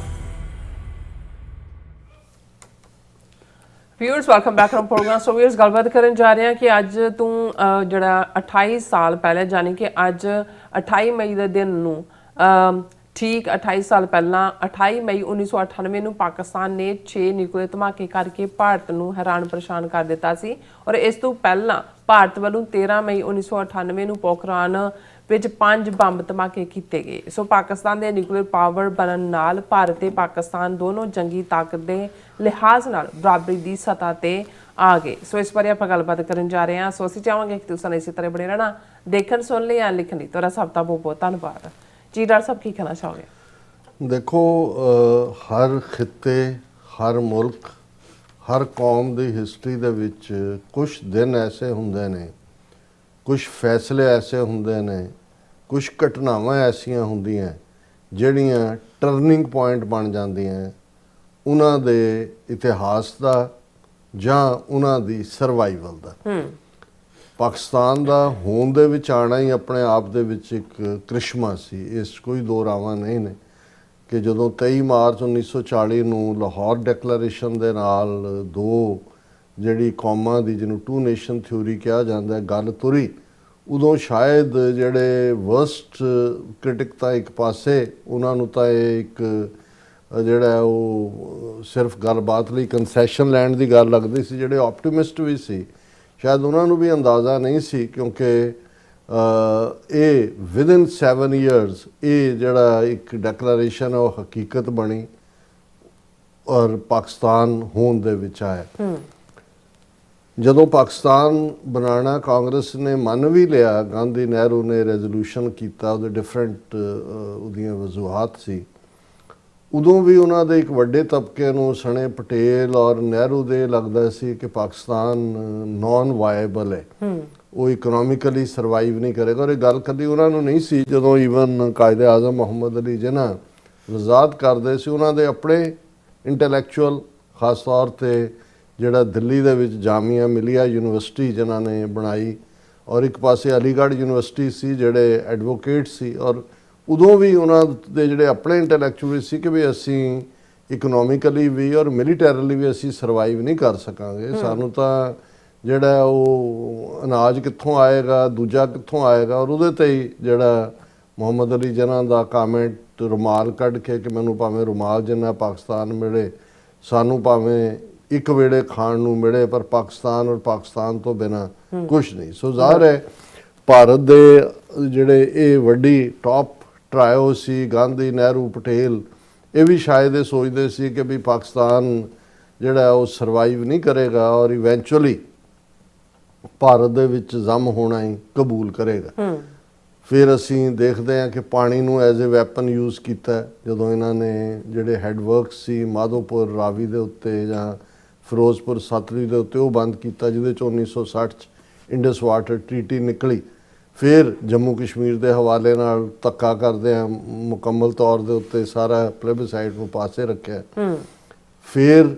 Viewers welcome back from programme. So viewers ਗੱਲਬਾਤ ਕਰਨ ਜਾ ਰਹੇ ਹਾਂ ਕਿ ਅੱਜ ਤੋਂ ਜਿਹੜਾ 28 ਸਾਲ ਪਹਿਲੇ ਯਾਨੀ ਕਿ ਅੱਜ 28 ਮਈ ਦੇ ਦਿਨ ਨੂੰ ਠੀਕ 28 ਸਾਲ ਪਹਿਲਾਂ 28 ਮਈ 1998 ਨੂੰ ਪਾਕਿਸਤਾਨ ਨੇ 6 ਨਿਊਕਲੀਅਰ ਧਮਾਕੇ ਕਰਕੇ ਭਾਰਤ ਨੂੰ ਹੈਰਾਨ ਪਰੇਸ਼ਾਨ ਕਰ ਦਿੱਤਾ ਸੀ। ਔਰ ਇਸ ਤੋਂ ਪਹਿਲਾਂ ਭਾਰਤ ਵੱਲੋਂ 13 ਮਈ 1998 ਨੂੰ ਪੋਖਰਾਨ ਵਿੱਚ 5 ਬੰਬ ਧਮਾਕੇ ਕੀਤੇ ਗਏ। ਸੋ ਪਾਕਿਸਤਾਨ ਦੇ ਨਿਊਕਲੀਅਰ ਪਾਵਰ ਬਣਨ ਨਾਲ ਭਾਰਤ ਤੇ ਪਾਕਿਸਤਾਨ ਦੋਨੋਂ ਜੰਗੀ ਤਾਕਤ ਦੇ ਲਿਹਾਜ਼ ਨਾਲ ਬਰਾਬਰੀ ਦੀ ਸਤ੍ਹਾ ਤੇ ਆ ਗਏ। ਸੋ ਇਸ ਬਾਰੇ ਆਪਾਂ ਗੱਲਬਾਤ ਕਰਨ ਜਾ ਰਹੇ ਹਾਂ। ਸੋ ਅਸੀਂ ਚਾਹਾਂਗੇ ਕਿ ਤੁਸੀਂ ਇਸੇ ਤਰ੍ਹਾਂ ਬਣੇ ਰਹਿਣਾ, ਦੇਖਣ ਸੁਣ ਲਈ ਜਾਂ ਲਿਖਣ ਲਈ। ਤੁਹਾਡਾ ਸਭ ਦਾ ਬਹੁਤ ਬਹੁਤ ਧੰਨਵਾਦ ਜੀ। ਡਾਕਟਰ ਸਾਹਿਬ ਕੀ ਕਹਿਣਾ ਚਾਹੋਗੇ? ਦੇਖੋ, ਹਰ ਖਿੱਤੇ, ਹਰ ਮੁਲਕ, ਹਰ ਕੌਮ ਦੀ ਹਿਸਟਰੀ ਦੇ ਵਿੱਚ ਕੁਝ ਦਿਨ ਐਸੇ ਹੁੰਦੇ ਨੇ, ਕੁਝ ਫੈਸਲੇ ਐਸੇ ਹੁੰਦੇ ਨੇ, ਕੁਝ ਘਟਨਾਵਾਂ ਐਸੀਆਂ ਹੁੰਦੀਆਂ ਜਿਹੜੀਆਂ ਟਰਨਿੰਗ ਪੁਆਇੰਟ ਬਣ ਜਾਂਦੀਆਂ ਉਹਨਾਂ ਦੇ ਇਤਿਹਾਸ ਦਾ ਜਾਂ ਉਹਨਾਂ ਦੀ ਸਰਵਾਈਵਲ ਦਾ। ਪਾਕਿਸਤਾਨ ਦਾ ਹੋਂਦ ਦੇ ਵਿੱਚ ਆਉਣਾ ਹੀ ਆਪਣੇ ਆਪ ਦੇ ਵਿੱਚ ਇੱਕ ਕ੍ਰਿਸ਼ਮਾ ਸੀ। ਇਸ ਕੋਈ ਦੋ ਰਾਵਾਂ ਨਹੀਂ ਨੇ ਕਿ ਜਦੋਂ 23 ਮਾਰਚ 1940 ਨੂੰ ਲਾਹੌਰ ਡੈਕਲੇਰੇਸ਼ਨ ਦੇ ਨਾਲ ਦੋ ਜਿਹੜੀ ਕੌਮਾਂ ਦੀ, ਜਿਹਨੂੰ 2 ਨੇਸ਼ਨ ਥਿਊਰੀ ਕਿਹਾ ਜਾਂਦਾ, ਗੱਲ ਤੁਰੀ, ਉਦੋਂ ਸ਼ਾਇਦ ਜਿਹੜੇ ਵਰਸਟ ਕ੍ਰਿਟਿਕ ਤਾਂ ਇੱਕ ਪਾਸੇ, ਉਹਨਾਂ ਨੂੰ ਤਾਂ ਇਹ ਇੱਕ ਜਿਹੜਾ ਉਹ ਸਿਰਫ ਗੱਲਬਾਤ ਲਈ ਕੰਸੈਸ਼ਨ ਲੈਣ ਦੀ ਗੱਲ ਲੱਗਦੀ ਸੀ। ਜਿਹੜੇ ਆਪਟੀਮਿਸਟ ਵੀ ਸੀ ਸ਼ਾਇਦ ਉਹਨਾਂ ਨੂੰ ਵੀ ਅੰਦਾਜ਼ਾ ਨਹੀਂ ਸੀ, ਕਿਉਂਕਿ ਇਹ ਵਿਦਿਨ 7 ਇਅਰਸ ਇਹ ਜਿਹੜਾ ਇੱਕ ਡੈਕਲੇਰੇਸ਼ਨ ਉਹ ਹਕੀਕਤ ਬਣੀ। ਔਰ ਪਾਕਿਸਤਾਨ ਹੋਂਦ ਦੇ ਵਿੱਚ ਆਇਆ। ਜਦੋਂ ਪਾਕਿਸਤਾਨ ਬਣਾਉਣਾ ਕਾਂਗਰਸ ਨੇ ਮੰਨ ਵੀ ਲਿਆ, ਗਾਂਧੀ ਨਹਿਰੂ ਨੇ ਰੈਜ਼ੋਲੂਸ਼ਨ ਕੀਤਾ, ਉਹਦੇ ਡਿਫਰੈਂਟ ਉਹਦੀਆਂ ਵਜੂਹਾਤ ਸੀ, ਉਦੋਂ ਵੀ ਉਹਨਾਂ ਦੇ ਇੱਕ ਵੱਡੇ ਤਬਕੇ ਨੂੰ ਸਣੇ ਪਟੇਲ ਔਰ ਨਹਿਰੂ ਦੇ ਲੱਗਦਾ ਸੀ ਕਿ ਪਾਕਿਸਤਾਨ ਨਾਨ ਵਾਇਬਲ ਹੈ, ਉਹ ਇਕਨੋਮਿਕਲੀ ਸਰਵਾਈਵ ਨਹੀਂ ਕਰੇਗਾ। ਔਰ ਇਹ ਗੱਲ ਕਦੀ ਉਹਨਾਂ ਨੂੰ ਨਹੀਂ ਸੀ। ਜਦੋਂ ਈਵਨ ਕਾਇਦੇ ਆਜ਼ਮ ਮੁਹੰਮਦ ਅਲੀ ਜਿਨਾਹ ਵਜ਼ਾਰਤ ਕਰਦੇ ਸੀ, ਉਹਨਾਂ ਦੇ ਆਪਣੇ ਇੰਟੈਲੈਕਚੁਅਲ, ਖਾਸ ਤੌਰ 'ਤੇ ਜਿਹੜਾ ਦਿੱਲੀ ਦੇ ਵਿੱਚ ਜਾਮੀਆ ਮਿਲੀਆ ਯੂਨੀਵਰਸਿਟੀ ਜਿਨ੍ਹਾਂ ਨੇ ਬਣਾਈ, ਔਰ ਇੱਕ ਪਾਸੇ ਅਲੀਗੜ੍ਹ ਯੂਨੀਵਰਸਿਟੀ ਸੀ ਜਿਹੜੇ ਐਡਵੋਕੇਟ ਸੀ, ਔਰ ਉਦੋਂ ਵੀ ਉਹਨਾਂ ਦੇ ਜਿਹੜੇ ਆਪਣੇ ਇੰਟੈਲੈਕਚੁਅਲ ਸੀ ਕਿ ਵੀ ਅਸੀਂ ਇਕਨੋਮਿਕਲੀ ਵੀ ਔਰ ਮਿਲੀਟੈਰਲੀ ਵੀ ਅਸੀਂ ਸਰਵਾਈਵ ਨਹੀਂ ਕਰ ਸਕਾਂਗੇ, ਸਾਨੂੰ ਤਾਂ ਜਿਹੜਾ ਉਹ ਅਨਾਜ ਕਿੱਥੋਂ ਆਏਗਾ, ਦੂਜਾ ਕਿੱਥੋਂ ਆਏਗਾ। ਔਰ ਉਹਦੇ 'ਤੇ ਹੀ ਜਿਹੜਾ ਮੁਹੰਮਦ ਅਲੀ ਜਿਨਾਹ ਦਾ ਕਾਮੈਂਟ, ਰੁਮਾਲ ਕੱਢ ਕੇ ਕਿ ਮੈਨੂੰ ਭਾਵੇਂ ਰੁਮਾਲ ਜਿੰਨਾ ਪਾਕਿਸਤਾਨ ਮਿਲੇ, ਸਾਨੂੰ ਭਾਵੇਂ ਇੱਕ ਵੇਲੇ ਖਾਣ ਨੂੰ ਮਿਲੇ, ਪਰ ਪਾਕਿਸਤਾਨ ਔਰ ਪਾਕਿਸਤਾਨ ਤੋਂ ਬਿਨਾਂ ਕੁਛ ਨਹੀਂ। ਸੋ ਜ਼ਾਹਰ ਹੈ ਭਾਰਤ ਦੇ ਜਿਹੜੇ ਇਹ ਵੱਡੀ ਟੌਪ ਟਰਾਇਓ ਸੀ, ਗਾਂਧੀ, ਨਹਿਰੂ, ਪਟੇਲ, ਇਹ ਵੀ ਸ਼ਾਇਦ ਇਹ ਸੋਚਦੇ ਸੀ ਕਿ ਵੀ ਪਾਕਿਸਤਾਨ ਜਿਹੜਾ ਉਹ ਸਰਵਾਈਵ ਨਹੀਂ ਕਰੇਗਾ ਔਰ ਇਵੈਂਚੁਅਲੀ ਭਾਰਤ ਦੇ ਵਿੱਚ ਜ਼ਮ ਹੋਣਾ ਹੀ ਕਬੂਲ ਕਰੇਗਾ। ਫਿਰ ਅਸੀਂ ਦੇਖਦੇ ਹਾਂ ਕਿ ਪਾਣੀ ਨੂੰ ਐਜ਼ ਏ ਵੈਪਨ ਯੂਜ਼ ਕੀਤਾ, ਜਦੋਂ ਇਹਨਾਂ ਨੇ ਜਿਹੜੇ ਹੈਡਵਰਕ ਸੀ ਮਾਧੋਪੁਰ ਰਾਵੀ ਦੇ ਉੱਤੇ ਜਾਂ ਫਿਰੋਜ਼ਪੁਰ ਸਤਲੁਜ ਦੇ ਉੱਤੇ, ਉਹ ਬੰਦ ਕੀਤਾ, ਜਿਹਦੇ 'ਚ 1960 'ਚ ਇੰਡਸ ਵਾਟਰ ਟਰੀਟੀ ਨਿਕਲੀ। ਫਿਰ ਜੰਮੂ ਕਸ਼ਮੀਰ ਦੇ ਹਵਾਲੇ ਨਾਲ ਧੱਕਾ ਕਰਦੇ ਆ, ਮੁਕੰਮਲ ਤੌਰ ਦੇ ਉੱਤੇ ਸਾਰਾ ਪਲੇਬਸਾਈਡ ਨੂੰ ਪਾਸੇ ਰੱਖਿਆ। ਫਿਰ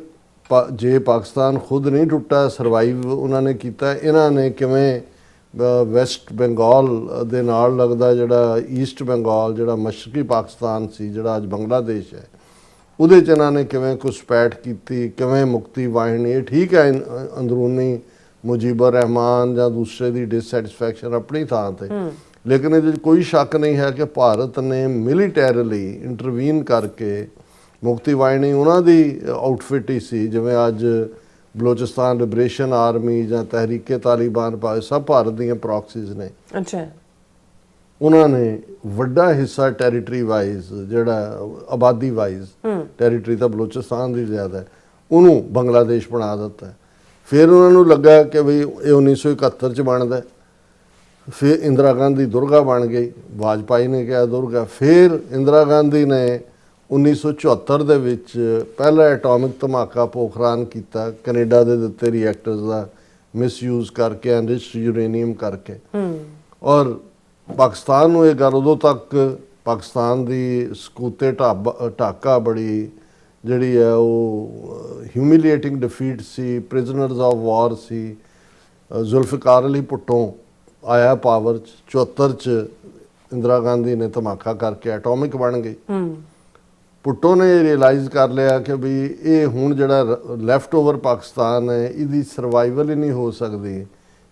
ਜੇ ਪਾਕਿਸਤਾਨ ਖੁਦ ਨਹੀਂ ਟੁੱਟਾ, ਸਰਵਾਈਵ ਉਹਨਾਂ ਨੇ ਕੀਤਾ, ਇਹਨਾਂ ਨੇ ਕਿਵੇਂ ਵੈਸਟ ਬੰਗਾਲ ਦੇ ਨਾਲ ਲੱਗਦਾ ਜਿਹੜਾ ਈਸਟ ਬੰਗਾਲ, ਜਿਹੜਾ ਮਸ਼ਰਕੀ ਪਾਕਿਸਤਾਨ ਸੀ, ਜਿਹੜਾ ਅੱਜ ਬੰਗਲਾਦੇਸ਼ ਹੈ, ਉਹਦੇ 'ਚ ਇਹਨਾਂ ਨੇ ਕਿਵੇਂ ਘੁਸਪੈਠ ਕੀਤੀ, ਕਿਵੇਂ ਮੁਕਤੀ ਵਾਹਿਨੀ। ਇਹ ਠੀਕ ਹੈ ਅੰਦਰੂਨੀ ਮੁਜੀਬੁਰ ਰਹਿਮਾਨ ਜਾਂ ਦੂਸਰੇ ਦੀ ਡਿਸਸੈਟਿਸਫੈਕਸ਼ਨ ਆਪਣੀ ਥਾਂ 'ਤੇ, ਲੇਕਿਨ ਇਹਦੇ 'ਚ ਕੋਈ ਸ਼ੱਕ ਨਹੀਂ ਹੈ ਕਿ ਭਾਰਤ ਨੇ ਮਿਲੀਟੈਰਲੀ ਇੰਟਰਵੀਨ ਕਰਕੇ ਮੁਕਤੀ ਵਾਹਿਨੀ ਉਹਨਾਂ ਦੀ ਆਊਟਫਿਟ ਹੀ ਸੀ, ਜਿਵੇਂ ਅੱਜ ਬਲੋਚਿਸਤਾਨ ਲਿਬਰੇਸ਼ਨ ਆਰਮੀ ਜਾਂ ਤਹਿਰੀਕੇ ਤਾਲਿਬਾਨ ਸਭ ਭਾਰਤ ਦੀਆਂ ਪ੍ਰੌਕਸੀਜ਼ ਨੇ। ਅੱਛਾ, ਉਹਨਾਂ ਨੇ ਵੱਡਾ ਹਿੱਸਾ ਟੈਰੀਟਰੀ ਵਾਈਜ਼, ਜਿਹੜਾ ਆਬਾਦੀ ਵਾਈਜ਼ ਟੈਰੀਟਰੀ ਤਾਂ ਬਲੋਚਿਸਤਾਨ ਦੀ ਜ਼ਿਆਦਾ ਹੈ, ਉਹਨੂੰ ਬੰਗਲਾਦੇਸ਼ ਬਣਾ ਦਿੱਤਾ। ਫਿਰ ਉਹਨਾਂ ਨੂੰ ਲੱਗਾ ਕਿ ਵੀ ਇਹ 1971 'ਚ ਬਣਦਾ, ਫਿਰ ਇੰਦਰਾ ਗਾਂਧੀ ਦੁਰਗਾ ਬਣ ਗਈ, ਵਾਜਪਾਈ ਨੇ ਕਿਹਾ ਦੁਰਗਾ। ਫਿਰ ਇੰਦਰਾ ਗਾਂਧੀ ਨੇ 1974 ਦੇ ਵਿੱਚ ਪਹਿਲਾ ਐਟੋਮਿਕ ਧਮਾਕਾ ਪੋਖਰਾਨ ਕੀਤਾ, ਕੈਨੇਡਾ ਦੇ ਦਿੱਤੇ ਰਿਐਕਟਰਸ ਦਾ ਮਿਸਯੂਜ਼ ਕਰਕੇ, ਐਨਰਿਚਡ ਯੂਰੇਨੀਅਮ ਕਰਕੇ। ਔਰ ਪਾਕਿਸਤਾਨ ਨੂੰ ਇਹ ਗੱਲ ਉਦੋਂ ਤੱਕ ਪਾਕਿਸਤਾਨ ਦੀ ਸਕੂਤੇ ਢਾਕਾ ਬੜੀ ਜਿਹੜੀ ਹੈ ਉਹ ਹਿਊਮਿਲੀਏਟਿੰਗ ਡਿਫੀਟ ਸੀ, ਪ੍ਰਿਜ਼ਨਰਸ ਆਫ ਵਾਰ ਸੀ। ਜ਼ੁਲਫਿਕਾਰ ਅਲੀ ਭੁੱਟੋ ਆਇਆ ਪਾਵਰ 'ਚ 74 'ਚ, ਇੰਦਰਾ ਗਾਂਧੀ ਨੇ ਧਮਾਕਾ ਕਰਕੇ ਐਟੋਮਿਕ ਬਣ ਗਈ। ਭੁੱਟੋ ਨੇ ਰਿਅਲਾਈਜ਼ ਕਰ ਲਿਆ ਕਿ ਵੀ ਇਹ ਹੁਣ ਜਿਹੜਾ ਲੈਫਟ ਓਵਰ ਪਾਕਿਸਤਾਨ ਹੈ, ਇਹਦੀ ਸਰਵਾਈਵਲ ਹੀ ਨਹੀਂ ਹੋ ਸਕਦੀ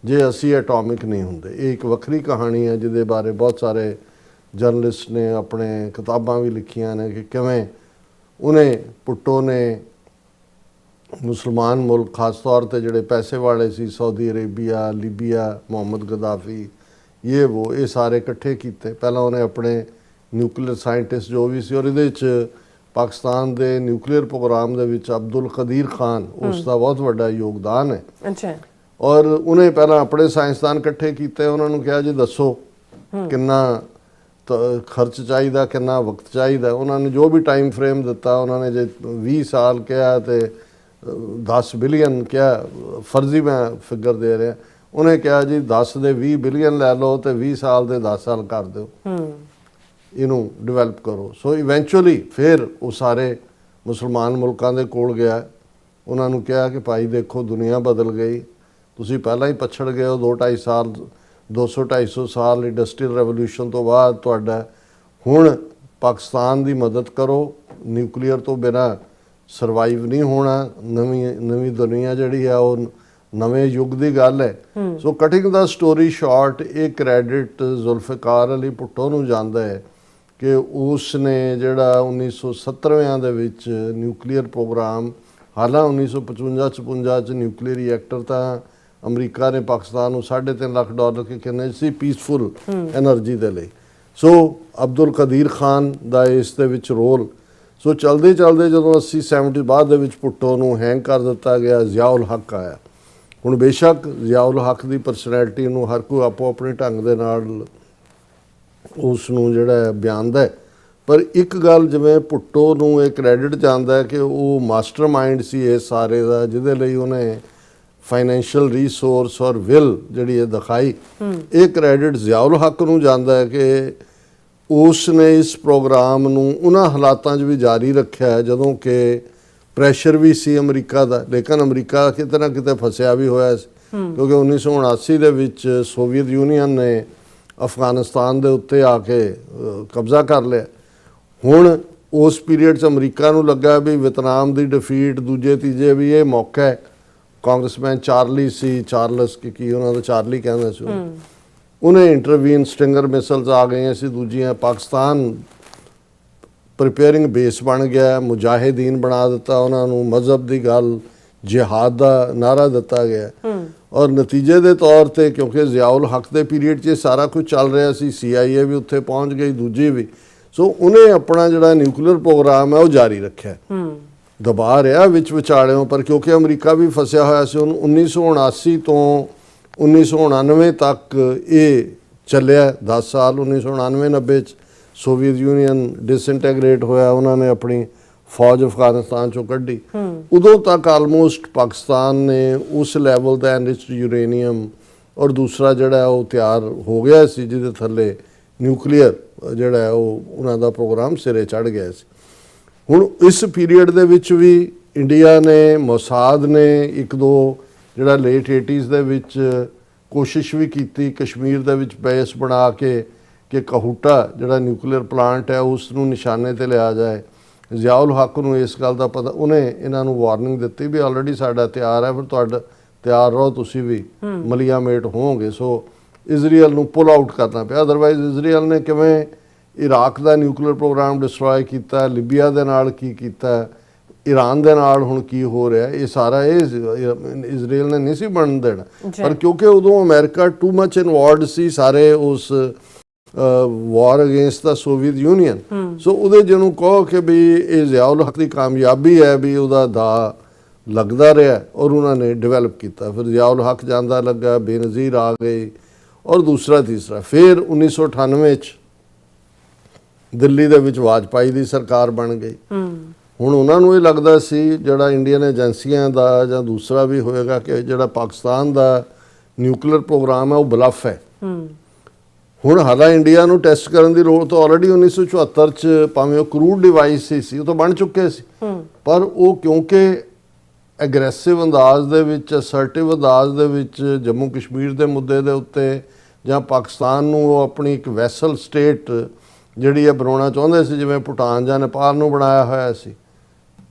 ਜੇ ਅਸੀਂ ਐਟੋਮਿਕ ਨਹੀਂ ਹੁੰਦੇ। ਇਹ ਇੱਕ ਵੱਖਰੀ ਕਹਾਣੀ ਹੈ ਜਿਹਦੇ ਬਾਰੇ ਬਹੁਤ ਸਾਰੇ ਜਰਨਲਿਸਟ ਨੇ ਆਪਣੇ ਕਿਤਾਬਾਂ ਵੀ ਲਿਖੀਆਂ ਨੇ ਕਿ ਕਿਵੇਂ ਉਹਨੇ, ਭੁੱਟੋ ਨੇ ਮੁਸਲਮਾਨ ਮੁਲਕ, ਖਾਸ ਤੌਰ 'ਤੇ ਜਿਹੜੇ ਪੈਸੇ ਵਾਲੇ ਸੀ, ਸਾਊਦੀ ਅਰੇਬੀਆ, ਲੀਬੀਆ, ਮੁਹੰਮਦ ਗਦਾਫੀ, ਇਹ ਸਾਰੇ ਇਕੱਠੇ ਕੀਤੇ। ਪਹਿਲਾਂ ਉਹਨੇ ਆਪਣੇ ਨਿਊਕਲੀਅਰ ਸਾਇੰਟਿਸਟ ਜੋ ਵੀ ਸੀ, ਔਰ ਇਹਦੇ 'ਚ ਪਾਕਿਸਤਾਨ ਦੇ ਨਿਊਕਲੀਅਰ ਪ੍ਰੋਗਰਾਮ ਦੇ ਵਿੱਚ ਅਬਦੁਲ ਕਦੀਰ ਖਾਨ, ਉਸ ਦਾ ਬਹੁਤ ਵੱਡਾ ਯੋਗਦਾਨ ਹੈ। ਅੱਛਾ। ਔਰ ਉਹਨੇ ਪਹਿਲਾਂ ਆਪਣੇ ਸਾਇੰਸਦਾਨ ਇਕੱਠੇ ਕੀਤੇ, ਉਹਨਾਂ ਨੂੰ ਕਿਹਾ ਜੀ ਦੱਸੋ ਕਿੰਨਾ ਖਰਚ ਚਾਹੀਦਾ, ਕਿੰਨਾ ਵਕਤ ਚਾਹੀਦਾ। ਉਹਨਾਂ ਨੇ ਜੋ ਵੀ ਟਾਈਮ ਫਰੇਮ ਦਿੱਤਾ, ਉਹਨਾਂ ਨੇ ਜੇ 20 ਸਾਲ ਕਿਹਾ ਤੇ 10 ਬਿਲੀਅਨ ਕਿਹਾ, ਫਰਜ਼ੀ ਮੈਂ ਫਿਗਰ ਦੇ ਰਿਹਾ, ਉਹਨੇ ਕਿਹਾ ਜੀ 10 ਦੇ 20 ਬਿਲੀਅਨ ਲੈ ਲਓ ਤੇ 20 ਸਾਲ ਦੇ 10 ਸਾਲ ਕਰ ਦਿਓ, ਇਹਨੂੰ ਡਿਵੈਲਪ ਕਰੋ। ਸੋ ਇਵੈਂਚੁਅਲੀ ਫਿਰ ਉਹ ਸਾਰੇ ਮੁਸਲਮਾਨ ਮੁਲਕਾਂ ਦੇ ਕੋਲ ਗਿਆ, ਉਹਨਾਂ ਨੂੰ ਕਿਹਾ ਕਿ ਭਾਈ ਦੇਖੋ ਦੁਨੀਆ ਬਦਲ ਗਈ, ਤੁਸੀਂ ਪਹਿਲਾਂ ਹੀ ਪਛੜ ਗਏ ਹੋ 2-2.5 ਸਾਲ, 200-250 ਸਾਲ ਇੰਡਸਟਰੀਅਲ ਰੈਵੋਲੂਸ਼ਨ ਤੋਂ ਬਾਅਦ ਤੁਹਾਡਾ, ਹੁਣ ਪਾਕਿਸਤਾਨ ਦੀ ਮਦਦ ਕਰੋ, ਨਿਊਕਲੀਅਰ ਤੋਂ ਬਿਨਾਂ ਸਰਵਾਈਵ ਨਹੀਂ ਹੋਣਾ। ਨਵੀਂ ਦੁਨੀਆ ਜਿਹੜੀ ਆ ਉਹ ਨਵੇਂ ਯੁੱਗ ਦੀ ਗੱਲ ਹੈ। ਸੋ ਕਟਿੰਗ ਦਾ ਸਟੋਰੀ ਸ਼ਾਰਟ, ਇਹ ਕ੍ਰੈਡਿਟ ਜ਼ੁਲਫਿਕਾਰ ਅਲੀ ਭੁੱਟੋ ਨੂੰ ਜਾਂਦਾ ਹੈ ਕਿ ਉਸ ਨੇ ਜਿਹੜਾ 1970 ਦੇ ਵਿੱਚ ਨਿਊਕਲੀਅਰ ਪ੍ਰੋਗਰਾਮ, ਹਾਲਾਂ 1955-56 'ਚ ਨਿਊਕਲੀਅਰ ਰਿਐਕਟਰ ਤਾਂ ਅਮਰੀਕਾ ਨੇ ਪਾਕਿਸਤਾਨ ਨੂੰ $3.5 ਲੱਖ ਕੇ ਕਿੰਨੇ ਸੀ ਪੀਸਫੁਲ ਐਨਰਜੀ ਦੇ ਲਈ। ਸੋ ਅਬਦੁਲ ਕਦੀਰ ਖਾਨ ਦਾ ਇਸ ਦੇ ਵਿੱਚ ਰੋਲ। ਸੋ ਚਲਦੇ ਚਲਦੇ ਜਦੋਂ 80-70 ਬਾਅਦ ਦੇ ਵਿੱਚ ਭੁੱਟੋ ਨੂੰ ਹੈਂਗ ਕਰ ਦਿੱਤਾ ਗਿਆ, ਜ਼ਿਆਉਲ ਹੱਕ ਆਇਆ। ਹੁਣ ਬੇਸ਼ੱਕ ਜ਼ਿਆਉਲ ਹੱਕ ਦੀ ਪਰਸਨੈਲਿਟੀ ਨੂੰ ਹਰ ਕੋਈ ਆਪੋ ਆਪਣੇ ਢੰਗ ਦੇ ਨਾਲ ਉਸ ਨੂੰ ਜਿਹੜਾ ਬਿਆਨਦਾ ਹੈ, ਪਰ ਇੱਕ ਗੱਲ ਜਿਵੇਂ ਭੁੱਟੋ ਨੂੰ ਇਹ ਕ੍ਰੈਡਿਟ ਜਾਂਦਾ ਹੈ ਕਿ ਉਹ ਮਾਸਟਰਮਾਈਂਡ ਸੀ ਇਸ ਸਾਰੇ ਦਾ, ਜਿਹਦੇ ਲਈ ਉਹਨੇ ਫਾਈਨੈਂਸ਼ੀਅਲ ਰਿਸੋਰਸ ਔਰ ਵਿਲ ਜਿਹੜੀ ਇਹ ਦਿਖਾਈ। ਇਹ ਕ੍ਰੈਡਿਟ ਜ਼ਿਆਉਲ ਹੱਕ ਨੂੰ ਜਾਂਦਾ ਹੈ ਕਿ ਉਸ ਨੇ ਇਸ ਪ੍ਰੋਗਰਾਮ ਨੂੰ ਉਹਨਾਂ ਹਾਲਾਤਾਂ 'ਚ ਵੀ ਜਾਰੀ ਰੱਖਿਆ ਜਦੋਂ ਕਿ ਪ੍ਰੈਸ਼ਰ ਵੀ ਸੀ ਅਮਰੀਕਾ ਦਾ, ਲੇਕਿਨ ਅਮਰੀਕਾ ਕਿਤੇ ਨਾ ਕਿਤੇ ਫਸਿਆ ਵੀ ਹੋਇਆ ਸੀ ਕਿਉਂਕਿ 1979 ਦੇ ਵਿੱਚ ਸੋਵੀਅਤ ਯੂਨੀਅਨ ਨੇ ਅਫਗਾਨਿਸਤਾਨ ਦੇ ਉੱਤੇ ਆ ਕੇ ਕਬਜ਼ਾ ਕਰ ਲਿਆ। ਹੁਣ ਉਸ ਪੀਰੀਅਡ 'ਚ ਅਮਰੀਕਾ ਨੂੰ ਲੱਗਾ ਵੀ ਵੀਅਤਨਾਮ ਦੀ ਡਿਫੀਟ ਦੂਜੇ ਤੀਜੇ ਵੀ ਇਹ ਮੌਕਾ ਹੈ। ਕਾਂਗਰਸਮੈਨ ਚਾਰਲੀ ਸੀ, ਚਾਰਲਸ ਕੀ ਉਹਨਾਂ ਦਾ ਚਾਰਲੀ ਕਹਿੰਦੇ ਸੀ, ਉਹਨੇ ਇੰਟਰਵੀਨ, ਸਟਿੰਗਰ ਮਿਸਲਸ ਆ ਗਈਆਂ ਸੀ ਦੂਜੀਆਂ, ਪਾਕਿਸਤਾਨ ਪ੍ਰੀਪੇਅਰਿੰਗ ਬੇਸ ਬਣ ਗਿਆ, ਮੁਜਾਹਿਦੀਨ ਬਣਾ ਦਿੱਤਾ ਉਹਨਾਂ ਨੂੰ, ਮਜ਼ਹਬ ਦੀ ਗੱਲ, ਜਿਹਾਦ ਦਾ ਨਾਰਾ ਦਿੱਤਾ ਗਿਆ। ਔਰ ਨਤੀਜੇ ਦੇ ਤੌਰ ਤੇ ਕਿਉਂਕਿ ਜ਼ਿਆਉਲ ਹੱਕ ਦੇ ਪੀਰੀਅਡ 'ਚ ਸਾਰਾ ਕੁਝ ਚੱਲ ਰਿਹਾ ਸੀ, CIA ਵੀ ਉੱਥੇ ਪਹੁੰਚ ਗਈ, ਦੂਜੀ ਵੀ, ਸੋ ਉਹਨੇ ਆਪਣਾ ਜਿਹੜਾ ਨਿਊਕਲੀਅਰ ਪ੍ਰੋਗਰਾਮ ਹੈ ਉਹ ਜਾਰੀ ਰੱਖਿਆ। ਦਬਾ ਰਿਹਾ ਵਿੱਚ ਵਿਚਾਲਿਓਂ, ਪਰ ਕਿਉਂਕਿ ਅਮਰੀਕਾ ਵੀ ਫਸਿਆ ਹੋਇਆ ਸੀ, ਉਹਨੂੰ 1979 ਤੋਂ 1999 ਤੱਕ ਇਹ ਚੱਲਿਆ 10 ਸਾਲ। 1999-90 'ਚ ਸੋਵੀਅਤ ਯੂਨੀਅਨ ਡਿਸਇੰਟੈਗਰੇਟ ਹੋਇਆ, ਉਹਨਾਂ ਨੇ ਆਪਣੀ ਫੌਜ ਅਫਗਾਨਿਸਤਾਨ ਚੋਂ ਕੱਢੀ। ਉਦੋਂ ਤੱਕ ਆਲਮੋਸਟ ਪਾਕਿਸਤਾਨ ਨੇ ਉਸ ਲੈਵਲ ਦਾ ਐਨਰਿਚਡ ਯੂਰੇਨੀਅਮ ਔਰ ਦੂਸਰਾ ਜਿਹੜਾ ਉਹ ਤਿਆਰ ਹੋ ਗਿਆ ਸੀ ਜਿਹਦੇ ਥੱਲੇ ਨਿਊਕਲੀਅਰ ਜਿਹੜਾ ਉਹ ਉਹਨਾਂ ਦਾ ਪ੍ਰੋਗਰਾਮ ਸਿਰੇ ਚੜ੍ਹ ਗਿਆ ਸੀ। ਹੁਣ ਇਸ ਪੀਰੀਅਡ ਦੇ ਵਿੱਚ ਵੀ ਇੰਡੀਆ ਨੇ, ਮੋਸਾਦ ਨੇ ਇੱਕ ਦੋ ਜਿਹੜਾ ਲੇਟ 80s ਦੇ ਵਿੱਚ ਕੋਸ਼ਿਸ਼ ਵੀ ਕੀਤੀ ਕਸ਼ਮੀਰ ਦੇ ਵਿੱਚ ਬੇਸ ਬਣਾ ਕੇ ਕਿ ਕਹੂਟਾ ਜਿਹੜਾ ਨਿਊਕਲੀਅਰ ਪਲਾਂਟ ਹੈ ਉਸ ਨੂੰ ਨਿਸ਼ਾਨੇ ਤੇ ਲਿਆ ਜਾਏ। ਜ਼ਿਆਉਲ ਹੱਕ ਨੂੰ ਇਸ ਗੱਲ ਦਾ ਪਤਾ, ਉਹਨੇ ਇਹਨਾਂ ਨੂੰ ਵਾਰਨਿੰਗ ਦਿੱਤੀ ਵੀ ਆਲਰੇਡੀ ਸਾਡਾ ਤਿਆਰ ਹੈ, ਫਿਰ ਤੁਹਾਡਾ ਤਿਆਰ ਰਹੋ, ਤੁਸੀਂ ਵੀ ਮਲੀਆਮੇਟ ਹੋਵੋਗੇ। ਸੋ ਇਜ਼ਰਾਈਲ ਨੂੰ ਪੁੱਲ ਆਊਟ ਕਰਨਾ ਪਿਆ। ਅਦਰਵਾਈਜ਼ ਇਜ਼ਰਾਈਲ ਨੇ ਕਿਵੇਂ ਇਰਾਕ ਦਾ ਨਿਊਕਲੀਅਰ ਪ੍ਰੋਗਰਾਮ ਡਿਸਟਰੋਏ ਕੀਤਾ, ਲਿਬੀਆ ਦੇ ਨਾਲ ਕੀ ਕੀਤਾ, ਈਰਾਨ ਦੇ ਨਾਲ ਹੁਣ ਕੀ ਹੋ ਰਿਹਾ, ਇਹ ਸਾਰਾ ਇਹ ਇਜ਼ਰਾਈਲ ਨੇ ਨਹੀਂ ਸੀ ਬਣਨ ਦੇਣਾ। ਪਰ ਕਿਉਂਕਿ ਉਦੋਂ ਅਮਰੀਕਾ ਟੂ ਮਚ ਇਨਵੋਲਵਡ ਸੀ ਸਾਰੇ ਉਸ ਵਾਰ ਅਗੇਂਸਟ ਦਾ ਸੋਵੀਅਤ ਯੂਨੀਅਨ, ਸੋ ਉਹਦੇ ਜਿਹਨੂੰ ਕਹੋ ਕਿ ਵੀ ਇਹ ਜ਼ਿਆਉਲ ਹੱਕ ਦੀ ਕਾਮਯਾਬੀ ਹੈ ਵੀ ਉਹਦਾ ਦਾ ਲੱਗਦਾ ਰਿਹਾ ਔਰ ਉਹਨਾਂ ਨੇ ਡਿਵੈਲਪ ਕੀਤਾ। ਫਿਰ ਜ਼ਿਆਉਲ ਹੱਕ ਜਾਂਦਾ ਲੱਗਾ, ਬੇਨਜ਼ੀਰ ਆ ਗਈ ਔਰ ਦੂਸਰਾ ਤੀਸਰਾ। ਫਿਰ 1998 'ਚ ਦਿੱਲੀ ਦੇ ਵਿੱਚ ਵਾਜਪਾਈ ਦੀ ਸਰਕਾਰ ਬਣ ਗਈ। ਹੁਣ ਉਹਨਾਂ ਨੂੰ ਇਹ ਲੱਗਦਾ ਸੀ ਜਿਹੜਾ ਇੰਡੀਅਨ ਏਜੰਸੀਆਂ ਦਾ ਜਾਂ ਦੂਸਰਾ ਵੀ ਹੋਏਗਾ ਕਿ ਜਿਹੜਾ ਪਾਕਿਸਤਾਨ ਦਾ ਨਿਊਕਲੀਅਰ ਪ੍ਰੋਗਰਾਮ ਹੈ ਉਹ ਬਲਫ ਹੈ। ਹੁਣ ਹਾਲਾਂ ਇੰਡੀਆ ਨੂੰ ਟੈਸਟ ਕਰਨ ਦੀ ਲੋੜ ਤਾਂ ਆਲਰੇਡੀ 1974 'ਚ ਭਾਵੇਂ ਉਹ ਕਰੂਡ ਡਿਵਾਈਸ ਸੀ ਉਹ ਤਾਂ ਬਣ ਚੁੱਕੇ ਸੀ, ਪਰ ਉਹ ਕਿਉਂਕਿ ਐਗਰੈਸਿਵ ਅੰਦਾਜ਼ ਦੇ ਵਿੱਚ, ਅਸਰਟਿਵ ਅੰਦਾਜ਼ ਦੇ ਵਿੱਚ ਜੰਮੂ ਕਸ਼ਮੀਰ ਦੇ ਮੁੱਦੇ ਦੇ ਉੱਤੇ ਜਾਂ ਪਾਕਿਸਤਾਨ ਨੂੰ ਉਹ ਆਪਣੀ ਇੱਕ ਵੈਸਲ ਸਟੇਟ ਜਿਹੜੀ ਇਹ ਬਣਾਉਣਾ ਚਾਹੁੰਦੇ ਸੀ, ਜਿਵੇਂ ਭੂਟਾਨ ਜਾਂ ਨੇਪਾਲ ਨੂੰ ਬਣਾਇਆ ਹੋਇਆ ਸੀ।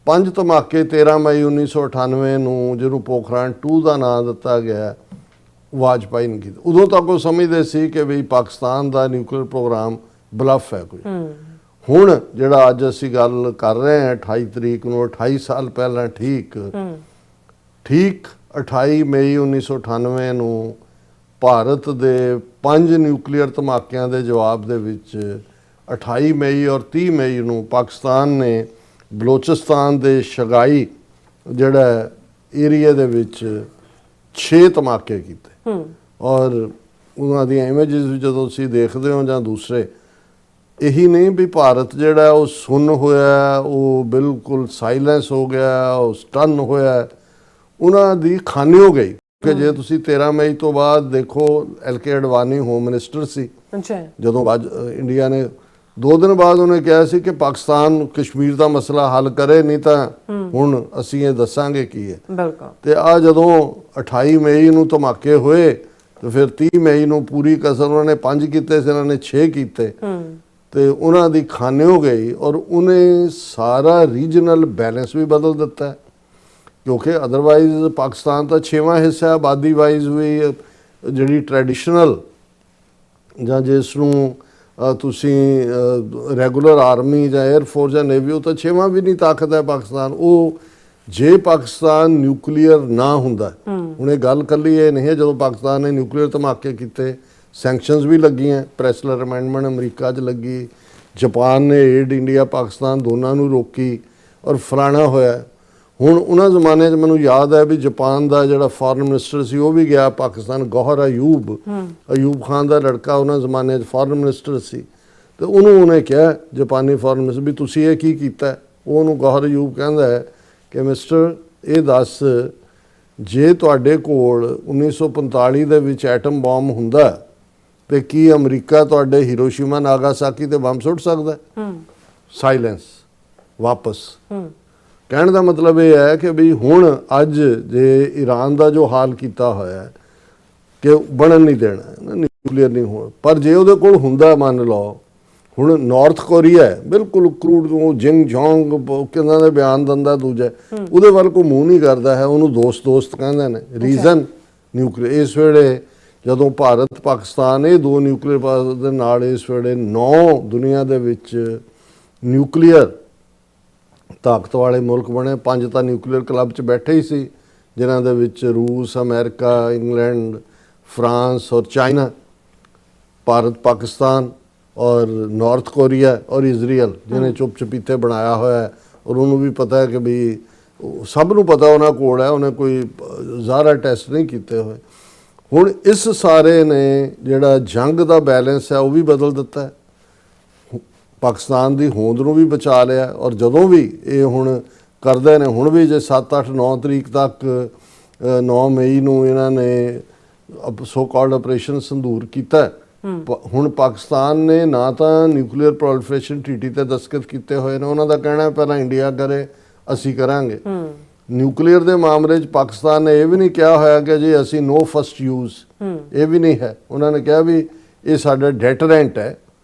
5 ਧਮਾਕੇ 13 ਮਈ 1998 ਨੂੰ ਜਿਹਨੂੰ ਪੋਖਰਾਨ 2 ਦਾ ਨਾਂ ਦਿੱਤਾ ਗਿਆ, ਵਾਜਪਾਈ ਨੇ ਕੀਤਾ। ਉਦੋਂ ਤੱਕ ਉਹ ਸਮਝਦੇ ਸੀ ਕਿ ਵੀ ਪਾਕਿਸਤਾਨ ਦਾ ਨਿਊਕਲੀਅਰ ਪ੍ਰੋਗਰਾਮ ਬਲਫ ਹੈ ਕੋਈ। ਹੁਣ ਜਿਹੜਾ ਅੱਜ ਅਸੀਂ ਗੱਲ ਕਰ ਰਹੇ ਹਾਂ 28 ਤਰੀਕ ਨੂੰ, 28 ਸਾਲ ਪਹਿਲਾਂ ਠੀਕ 28 ਮਈ 1998 ਨੂੰ ਭਾਰਤ ਦੇ 5 ਨਿਊਕਲੀਅਰ ਧਮਾਕਿਆਂ ਦੇ ਜਵਾਬ ਦੇ ਵਿੱਚ 28 ਮਈ ਔਰ 30 ਮਈ ਨੂੰ ਪਾਕਿਸਤਾਨ ਨੇ ਬਲੋਚਿਸਤਾਨ ਦੇ ਸ਼ਗਾਈ ਜਿਹੜਾ ਏਰੀਆ ਦੇ ਵਿੱਚ 6 ਧਮਾਕੇ ਕੀਤੇ। ਔਰ ਉਹਨਾਂ ਦੀਆਂ ਇਮੇਜਸ ਵੀ ਜਦੋਂ ਤੁਸੀਂ ਦੇਖਦੇ ਹੋ ਜਾਂ ਦੂਸਰੇ, ਇਹੀ ਨਹੀਂ ਵੀ ਭਾਰਤ ਜਿਹੜਾ ਉਹ ਸੁੰਨ ਹੋਇਆ, ਉਹ ਬਿਲਕੁਲ ਸਾਇਲੈਂਸ ਹੋ ਗਿਆ, ਉਹ ਸਟਨ ਹੋਇਆ, ਉਹਨਾਂ ਦੀ ਖਾਨੀ ਹੋ ਗਈ। ਕਿ ਜੇ ਤੁਸੀਂ 13 ਮਈ ਤੋਂ ਬਾਅਦ ਦੇਖੋ, LK ਅਡਵਾਨੀ ਹੋਮ ਮਿਨਿਸਟਰ ਸੀ ਜਦੋਂ ਇੰਡੀਆ ਨੇ 2 ਦਿਨ ਬਾਅਦ ਉਹਨੇ ਕਿਹਾ ਸੀ ਕਿ ਪਾਕਿਸਤਾਨ ਕਸ਼ਮੀਰ ਦਾ ਮਸਲਾ ਹੱਲ ਕਰੇ, ਨਹੀਂ ਤਾਂ ਹੁਣ ਅਸੀਂ ਇਹ ਦੱਸਾਂਗੇ ਕੀ ਹੈ। ਤੇ ਆ ਜਦੋਂ 28 ਮਈ ਨੂੰ ਧਮਾਕੇ ਹੋਏ ਤੇ ਫਿਰ 30 ਮਈ ਨੂੰ ਪੂਰੀ ਕਸਰ ਉਹਨਾਂ ਨੇ 5 ਕੀਤੇ ਸੀ, ਇਹਨਾਂ ਨੇ 6 ਕੀਤੇ ਤੇ ਉਹਨਾਂ ਦੀ ਖਾਨੇ ਹੋ ਗਈ। ਔਰ ਉਹਨੇ ਸਾਰਾ ਰੀਜਨਲ ਬੈਲੈਂਸ ਵੀ ਬਦਲ ਦਿੱਤਾ ਕਿਉਂਕਿ ਅਦਰਵਾਈਜ਼ ਪਾਕਿਸਤਾਨ ਤਾਂ 6ਵਾਂ ਹਿੱਸਾ ਆਬਾਦੀ ਵਾਈਜ਼ ਵੀ, ਜਿਹੜੀ ਟ੍ਰੈਡੀਸ਼ਨਲ ਜਾਂ ਜਿਸ ਨੂੰ ਤੁਸੀਂ ਰੈਗੂਲਰ ਆਰਮੀ ਜਾਂ 에ਅਰ ਫੋਰਸ ਜਾਂ ਨੇਵੀ, ਉਹ ਤਾਂ 6ਵਾਂ ਵੀ ਨਹੀਂ ਤਾਕਤ ਹੈ ਪਾਕਿਸਤਾਨ। ਉਹ ਜੇ ਪਾਕਿਸਤਾਨ ਨਿਊਕਲੀਅਰ ਨਾ ਹੁੰਦਾ, ਹੁਣ ਇਹ ਗੱਲ ਕੱਲੀ ਇਹ ਨਹੀਂ ਹੈ, ਜਦੋਂ ਪਾਕਿਸਤਾਨ ਨੇ ਨਿਊਕਲੀਅਰ ਧਮਾਕੇ ਕੀਤੇ ਸੈਂਕਸ਼ਨਸ ਵੀ ਲੱਗੀਆਂ, ਪ੍ਰੈਸਲਰ ਅਮੈਂਡਮੈਂਟ ਅਮਰੀਕਾ 'ਚ ਲੱਗੀ, ਜਾਪਾਨ ਨੇ ਏਡ ਇੰਡੀਆ ਪਾਕਿਸਤਾਨ ਦੋਨਾਂ ਨੂੰ ਰੋਕੀ ਔਰ ਫਲਾਣਾ ਹੋਇਆ। ਹੁਣ ਉਹਨਾਂ ਜ਼ਮਾਨੇ 'ਚ ਮੈਨੂੰ ਯਾਦ ਹੈ ਵੀ ਜਾਪਾਨ ਦਾ ਜਿਹੜਾ ਫੋਰਨ ਮਿਨਿਸਟਰ ਸੀ ਉਹ ਵੀ ਗਿਆ ਪਾਕਿਸਤਾਨ, ਗੌਹਰ ਅਯੂਬ ਖਾਨ ਦਾ ਲੜਕਾ ਉਹਨਾਂ ਜ਼ਮਾਨੇ 'ਚ ਫੋਰਨ ਮਿਨਿਸਟਰ ਸੀ। ਤੇ ਉਹਨੇ ਕਿਹਾ ਜਾਪਾਨੀ ਫੋਰਨ ਮਿਨਿਸਟਰ ਵੀ ਤੁਸੀਂ ਇਹ ਕੀ ਕੀਤਾ। ਉਹਨੂੰ ਗੌਹਰ ਅਯੂਬ ਕਹਿੰਦਾ ਹੈ ਕਿ ਮਿਸਟਰ ਇਹ ਦੱਸ, ਜੇ ਤੁਹਾਡੇ ਕੋਲ 1945 ਦੇ ਵਿੱਚ ਐਟਮ ਬੰਬ ਹੁੰਦਾ ਤੇ ਕੀ ਅਮਰੀਕਾ ਤੁਹਾਡੇ ਹੀਰੋਸ਼ੀਮਾ ਨਾਗਾਸਾਕੀ ਤੇ ਬੰਬ ਸੁੱਟ ਸਕਦਾ? ਸਾਇਲੈਂਸ ਵਾਪਸ। ਕਹਿਣ ਦਾ ਮਤਲਬ ਇਹ ਹੈ ਕਿ ਵੀ ਹੁਣ ਅੱਜ ਜੇ ਈਰਾਨ ਦਾ ਜੋ ਹਾਲ ਕੀਤਾ ਹੋਇਆ ਕਿ ਬਣਨ ਨਹੀਂ ਦੇਣਾ, ਨਿਊਕਲੀਅਰ ਨਹੀਂ ਹੋਣਾ, ਪਰ ਜੇ ਉਹਦੇ ਕੋਲ ਹੁੰਦਾ, ਮੰਨ ਲਓ ਹੁਣ ਨਾਰਥ ਕੋਰੀਆ ਹੈ ਬਿਲਕੁਲ ਕਰੂਡ, ਉਹ ਜਿੰਗ ਜੋਂਗ ਕਿੰਨਾ ਦੇ ਬਿਆਨ ਦਿੰਦਾ, ਦੂਜਾ ਉਹਦੇ ਵੱਲ ਕੋਈ ਮੂੰਹ ਨਹੀਂ ਕਰਦਾ ਹੈ, ਉਹਨੂੰ ਦੋਸਤ ਕਹਿੰਦੇ ਨੇ। Reason nuclear. ਇਸ ਵੇਲੇ ਜਦੋਂ ਭਾਰਤ ਪਾਕਿਸਤਾਨ ਇਹ ਦੋ ਨਿਊਕਲੀਅਰ ਦੇ ਨਾਲ ਇਸ ਵੇਲੇ 9 ਦੁਨੀਆ ਦੇ ਵਿੱਚ ਨਿਊਕਲੀਅਰ ਤਾਕਤ ਵਾਲੇ ਮੁਲਕ ਬਣੇ। 5 ਤਾਂ ਨਿਊਕਲੀਅਰ ਕਲੱਬ 'ਚ ਬੈਠੇ ਹੀ ਸੀ, ਜਿਨ੍ਹਾਂ ਦੇ ਵਿੱਚ ਰੂਸ, ਅਮਰੀਕਾ, ਇੰਗਲੈਂਡ, ਫਰਾਂਸ ਔਰ ਚਾਈਨਾ, ਭਾਰਤ, ਪਾਕਿਸਤਾਨ ਔਰ ਨਾਰਥ ਕੋਰੀਆ ਔਰ ਇਜ਼ਰਾਈਲ, ਜਿਹਨੇ ਚੁੱਪ ਚਪੀਤੇ ਬਣਾਇਆ ਹੋਇਆ ਹੈ। ਔਰ ਉਹਨੂੰ ਵੀ ਪਤਾ ਹੈ ਕਿ ਵੀ ਸਭ ਨੂੰ ਪਤਾ ਉਹਨਾਂ ਕੋਲ ਹੈ, ਉਹਨੇ ਕੋਈ ਜ਼ਾਹਰਾ ਟੈਸਟ ਨਹੀਂ ਕੀਤੇ ਹੋਏ। ਹੁਣ ਇਸ ਸਾਰੇ ਨੇ ਜਿਹੜਾ ਜੰਗ ਦਾ ਬੈਲੈਂਸ ਹੈ ਉਹ ਵੀ ਬਦਲ ਦਿੱਤਾ ਹੈ, ਪਾਕਿਸਤਾਨ ਦੀ ਹੋਂਦ ਨੂੰ ਵੀ ਬਚਾ ਲਿਆ। ਔਰ ਜਦੋਂ ਵੀ ਇਹ ਹੁਣ ਕਰਦੇ ਨੇ, ਹੁਣ ਵੀ ਜੇ 7, 8, 9 ਤਰੀਕ ਤੱਕ 9 ਮਈ ਨੂੰ ਇਹਨਾਂ ਨੇ ਸੋ ਕਾਲਡ ਆਪਰੇਸ਼ਨ ਸੰਦੂਰ ਕੀਤਾ। ਹੁਣ ਪਾਕਿਸਤਾਨ ਨੇ ਨਾ ਤਾਂ ਨਿਊਕਲੀਅਰ ਪ੍ਰੋਲੀਫਰੇਸ਼ਨ ਟ੍ਰੀਟੀ ਤੇ ਦਸਤਖਤ ਕੀਤੇ ਹੋਏ ਨੇ, ਉਹਨਾਂ ਦਾ ਕਹਿਣਾ ਪਹਿਲਾਂ ਇੰਡੀਆ ਕਰੇ ਅਸੀਂ ਕਰਾਂਗੇ। ਨਿਊਕਲੀਅਰ ਦੇ ਮਾਮਲੇ 'ਚ ਪਾਕਿਸਤਾਨ ਨੇ ਇਹ ਵੀ ਨਹੀਂ ਕਿਹਾ ਹੋਇਆ ਕਿ ਜੀ ਅਸੀਂ ਨੋ ਫਸਟ ਯੂਜ਼, ਇਹ ਵੀ ਨਹੀਂ ਹੈ। ਉਹਨਾਂ ਨੇ ਕਿਹਾ ਵੀ ਇਹ ਸਾਡਾ ਡੈਟਰੈਂਟ ਹੈ,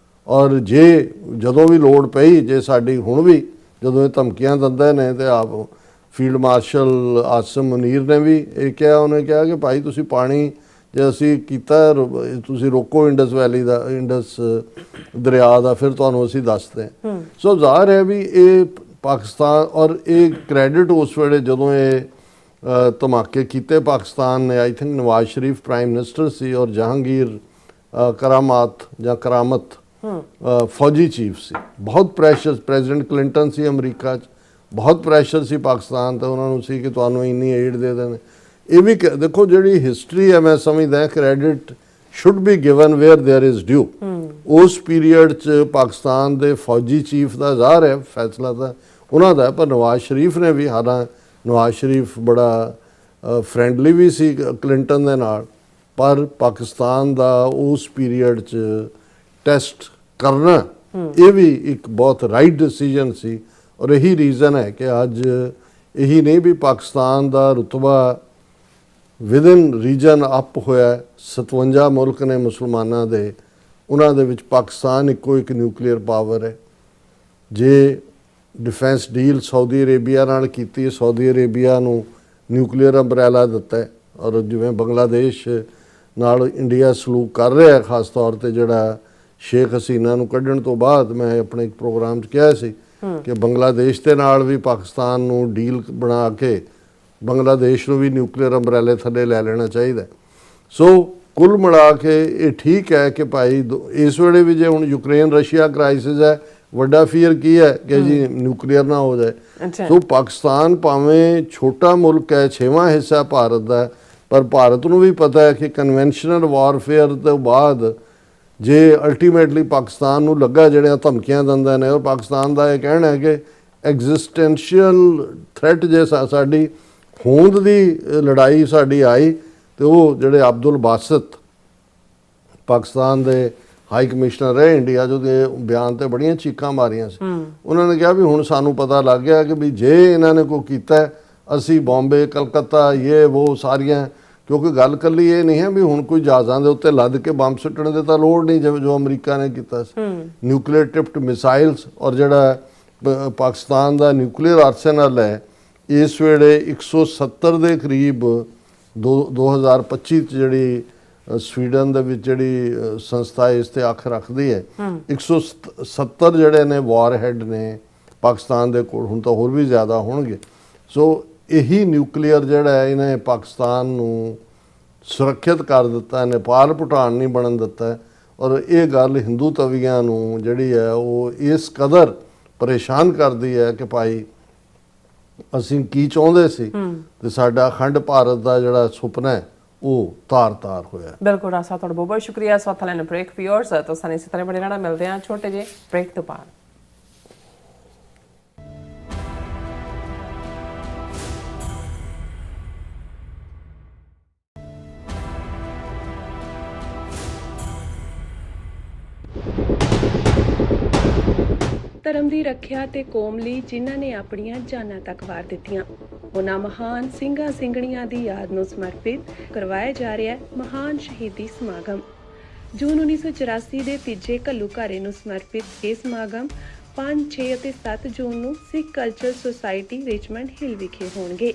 ਔਰ ਜੇ ਜਦੋਂ ਵੀ ਲੋੜ ਪਈ, ਜੇ ਸਾਡੀ ਹੁਣ ਵੀ ਜਦੋਂ ਇਹ ਧਮਕੀਆਂ ਦਿੰਦੇ ਨੇ, ਤੇ ਆਪ ਫੀਲਡ ਮਾਰਸ਼ਲ ਆਸਿਮ ਮੁਨੀਰ ਨੇ ਵੀ ਇਹ ਕਿਹਾ, ਉਹਨੇ ਕਿਹਾ ਕਿ ਭਾਈ ਤੁਸੀਂ ਪਾਣੀ ਜੇ ਅਸੀਂ ਕੀਤਾ ਤੁਸੀਂ ਰੋਕੋ ਇੰਡਸ ਵੈਲੀ ਦਾ, ਇੰਡਸ ਦਰਿਆ ਦਾ, ਫਿਰ ਤੁਹਾਨੂੰ ਅਸੀਂ ਦੱਸਦੇ ਹਾਂ। ਸੋ ਜ਼ਾਹਰ ਹੈ ਵੀ ਇਹ ਪਾਕਿਸਤਾਨ, ਔਰ ਇਹ ਕ੍ਰੈਡਿਟ ਉਸ ਵੇਲੇ ਜਦੋਂ ਇਹ ਧਮਾਕੇ ਕੀਤੇ ਪਾਕਿਸਤਾਨ ਨੇ, I think Nawaz Sharif prime minister ਸੀ ਔਰ ਜਹਾਂਗੀਰ ਕਰਾਮਤ ਫੌਜੀ ਚੀਫ ਸੀ। ਬਹੁਤ ਪ੍ਰੈਸ਼ਰ, ਪ੍ਰੈਜ਼ੀਡੈਂਟ ਕਲਿੰਟਨ ਸੀ ਅਮਰੀਕਾ 'ਚ, ਬਹੁਤ ਪ੍ਰੈਸ਼ਰ ਸੀ ਪਾਕਿਸਤਾਨ ਤੇ ਉਹਨਾਂ ਨੂੰ ਸੀ ਕਿ ਤੁਹਾਨੂੰ ਇੰਨੀ ਏਡ ਦੇ ਦੇਣ। ਇਹ ਵੀ ਦੇਖੋ ਜਿਹੜੀ ਹਿਸਟਰੀ ਹੈ, ਮੈਂ ਸਮਝਦਾ credit should be given where there is due. ਉਸ ਪੀਰੀਅਡ 'ਚ ਪਾਕਿਸਤਾਨ ਦੇ ਫੌਜੀ ਚੀਫ ਦਾ ਜ਼ਾਹਰ ਹੈ ਫੈਸਲਾ ਤਾਂ ਉਹਨਾਂ ਦਾ, ਪਰ ਨਵਾਜ਼ ਸ਼ਰੀਫ ਨੇ ਵੀ, ਹਾਲਾਂ ਨਵਾਜ਼ ਸ਼ਰੀਫ ਬੜਾ ਫਰੈਂਡਲੀ ਵੀ ਸੀ ਕਲਿੰਟਨ ਦੇ ਨਾਲ, ਪਰ ਪਾਕਿਸਤਾਨ ਦਾ ਉਸ ਪੀਰੀਅਡ 'ਚ ਟੈਸਟ ਕਰਨਾ ਇਹ ਵੀ ਇੱਕ ਬਹੁਤ ਰਾਈਟ ਡਿਸੀਜਨ ਸੀ। ਔਰ ਇਹੀ ਰੀਜ਼ਨ ਹੈ ਕਿ ਅੱਜ ਇਹੀ ਨਹੀਂ ਵੀ ਪਾਕਿਸਤਾਨ ਦਾ ਰੁਤਬਾ ਵਿਦਨ ਰੀਜਨ ਅਪ ਹੋਇਆ। 57 ਮੁਲਕ ਨੇ ਮੁਸਲਮਾਨਾਂ ਦੇ, ਉਹਨਾਂ ਦੇ ਵਿੱਚ ਪਾਕਿਸਤਾਨ ਇੱਕੋ ਇੱਕ ਨਿਊਕਲੀਅਰ ਪਾਵਰ ਹੈ। ਜੇ ਡਿਫੈਂਸ ਡੀਲ ਸਾਊਦੀ ਅਰੇਬੀਆ ਨਾਲ ਕੀਤੀ, ਸਾਊਦੀ ਅਰੇਬੀਆ ਨੂੰ ਨਿਊਕਲੀਅਰ ਅੰਬਰੈਲਾ ਦਿੱਤਾ ਹੈ। ਔਰ ਜਿਵੇਂ ਬੰਗਲਾਦੇਸ਼ ਨਾਲ ਇੰਡੀਆ ਸਲੂਕ ਕਰ ਰਿਹਾ ਹੈ, ਖਾਸ ਤੌਰ ਤੇ ਜਿਹੜਾ ਸ਼ੇਖ ਹਸੀਨਾ ਨੂੰ ਕੱਢਣ ਤੋਂ ਬਾਅਦ, ਮੈਂ ਆਪਣੇ ਇੱਕ ਪ੍ਰੋਗਰਾਮ 'ਚ ਕਿਹਾ ਸੀ ਕਿ ਬੰਗਲਾਦੇਸ਼ ਦੇ ਨਾਲ ਵੀ ਪਾਕਿਸਤਾਨ ਨੂੰ ਡੀਲ ਬਣਾ ਕੇ ਬੰਗਲਾਦੇਸ਼ ਨੂੰ ਵੀ ਨਿਊਕਲੀਅਰ ਅੰਬਰੈਲੇ ਥੱਲੇ ਲੈ ਲੈਣਾ ਚਾਹੀਦਾ। ਸੋ ਕੁੱਲ ਮਿਲਾ ਕੇ ਇਹ ਠੀਕ ਹੈ ਕਿ ਭਾਈ ਇਸ ਵੇਲੇ ਵੀ ਜੇ ਹੁਣ ਯੂਕਰੇਨ ਰਸ਼ੀਆ ਕ੍ਰਾਈਸਿਸ ਹੈ, ਵੱਡਾ ਫੀਅਰ ਕੀ ਹੈ ਕਿ ਜੀ ਨਿਊਕਲੀਅਰ ਨਾ ਹੋ ਜਾਏ। ਸੋ ਪਾਕਿਸਤਾਨ ਭਾਵੇਂ ਛੋਟਾ ਮੁਲਕ ਹੈ, 6ਵਾਂ ਹਿੱਸਾ ਭਾਰਤ ਦਾ, ਪਰ ਭਾਰਤ ਨੂੰ ਵੀ ਪਤਾ ਹੈ ਕਿ ਕਨਵੈਨਸ਼ਨਲ ਵਾਰਫੇਅਰ ਤੋਂ ਬਾਅਦ ਜੇ ਅਲਟੀਮੇਟਲੀ ਪਾਕਿਸਤਾਨ ਨੂੰ ਲੱਗਾ ਜਿਹੜੀਆਂ ਧਮਕੀਆਂ ਦਿੰਦੇ ਨੇ, ਉਹ ਪਾਕਿਸਤਾਨ ਦਾ ਇਹ ਕਹਿਣਾ ਹੈ ਕਿ ਐਗਜ਼ਿਸਟੈਂਸ਼ੀਅਲ ਥ੍ਰੈਟ ਜੇ ਸਾਡੀ ਹੋਂਦ ਦੀ ਲੜਾਈ ਸਾਡੀ ਆਈ, ਤੇ ਉਹ ਜਿਹੜੇ ਅਬਦੁਲ ਬਾਸਿਤ ਪਾਕਿਸਤਾਨ ਦੇ ਹਾਈ ਕਮਿਸ਼ਨਰ ਹੈ ਇੰਡੀਆ, ਜੋ ਦੇ ਬਿਆਨ ਤੇ ਬੜੀਆਂ ਚੀਕਾਂ ਮਾਰੀਆਂ ਸੀ। ਉਹਨਾਂ ਨੇ ਕਿਹਾ ਵੀ ਹੁਣ ਸਾਨੂੰ ਪਤਾ ਲੱਗ ਗਿਆ ਕਿ ਵੀ ਜੇ ਇਹਨਾਂ ਨੇ ਕੋਈ ਕੀਤਾ, ਅਸੀਂ ਬੰਬੇ, ਕਲਕੱਤਾ, ਇਹ ਉਹ ਸਾਰੀਆਂ, ਕਿਉਂਕਿ ਗੱਲ ਕੱਲੀ ਇਹ ਨਹੀਂ ਹੈ ਵੀ ਹੁਣ ਕੋਈ ਜਹਾਜ਼ਾਂ ਦੇ ਉੱਤੇ ਲੱਦ ਕੇ ਬੰਬ ਸੁੱਟਣ ਦੇ ਤਾਂ ਲੋੜ ਨਹੀਂ, ਜਿਵੇਂ ਜੋ ਅਮਰੀਕਾ ਨੇ ਕੀਤਾ ਸੀ। ਨਿਊਕਲੀਅਰ ਟਿਪਡ ਮਿਸਾਈਲਸ, ਔਰ ਜਿਹੜਾ ਪਾਕਿਸਤਾਨ ਦਾ ਨਿਊਕਲੀਅਰ ਆਰਸੈਨਲ ਹੈ ਇਸ ਵੇਲੇ 170 ਦੇ ਕਰੀਬ 2025 'ਚ ਜਿਹੜੀ ਸਵੀਡਨ ਦੇ ਵਿੱਚ ਜਿਹੜੀ ਸੰਸਥਾ ਇਸ ਤੇ ਅੱਖ ਰੱਖਦੀ ਹੈ, 170 ਜਿਹੜੇ ਨੇ ਵਾਰ ਹੈਡ ਨੇ ਪਾਕਿਸਤਾਨ ਦੇ ਕੋਲ, ਹੁਣ ਤਾਂ ਹੋਰ ਵੀ ਜ਼ਿਆਦਾ ਹੋਣਗੇ। ਸੋ ਇਹੀ ਨਿਊਕਲੀਅਰ ਜਿਹੜਾ ਹੈ ਇਹਨੇ ਪਾਕਿਸਤਾਨ ਨੂੰ ਸੁਰੱਖਿਅਤ ਕਰ ਦਿੱਤਾ, ਨੇਪਾਲ ਭੂਟਾਨ ਨਹੀਂ ਬਣਨ ਦਿੱਤਾ। ਔਰ ਇਹ ਗੱਲ ਹਿੰਦੂ ਤਵੀਆਂ ਨੂੰ ਜਿਹੜੀ ਹੈ ਉਹ ਇਸ ਕਦਰ ਪਰੇਸ਼ਾਨ ਕਰਦੀ ਹੈ ਕਿ ਭਾਈ ਅਸੀਂ ਕੀ ਚਾਹੁੰਦੇ ਸੀ ਤੇ ਸਾਡਾ ਅਖੰਡ ਭਾਰਤ ਦਾ ਜਿਹੜਾ ਸੁਪਨਾ ਹੈ ਉਹ ਤਾਰ-ਤਾਰ ਹੋਇਆ। ਬਿਲਕੁਲ ਰਾਸਾ, ਤੁਹਾਡਾ ਬਹੁਤ ਬਹੁਤ ਸ਼ੁਕਰੀਆ। ਸਵਾਥ ਲੈਣ ਬ੍ਰੇਕ ਵਿਊਅਰਸ ਤੋਂ ਸਾਨੂੰ ਇਸੇ ਤਰ੍ਹਾਂ ਬੜੇ ਰਹਿਣਾ ਮਿਲਦੇ ਆ ਛੋਟੇ ਜਿਹੇ ਬ੍ਰੇਕ ਤੋਂ ਬਾਅਦ। ਧਰਮ ਦੀ ਰੱਖਿਆ ਤੇ ਕੌਮ ਲਈ ਜਿਨ੍ਹਾਂ ਨੇ ਆਪਣੀਆਂ ਜਾਨਾਂ ਤੱਕ ਵਾਰ ਦਿੱਤੀਆਂ, ਉਹਨਾਂ ਮਹਾਨ ਸਿੰਘਾਂ ਸਿੰਘਣੀਆਂ ਦੀ ਯਾਦ ਨੂੰ ਸਮਰਪਿਤ ਕਰਵਾਇਆ ਜਾ ਰਿਹਾ ਹੈ ਮਹਾਨ ਸ਼ਹੀਦੀ ਸਮਾਗਮ। ਜੂਨ 1984 ਦੇ ਤੀਜੇ ਘੱਲੂਘਾਰੇ ਨੂੰ ਸਮਰਪਿਤ ਇਹ ਸਮਾਗਮ 5, 6 ਅਤੇ 7 ਜੂਨ ਨੂੰ ਸਿੱਖ ਕਲਚਰਲ ਸੁਸਾਇਟੀ ਰਿਚਮੰਡ ਹਿੱਲ ਵਿਖੇ ਹੋਣਗੇ।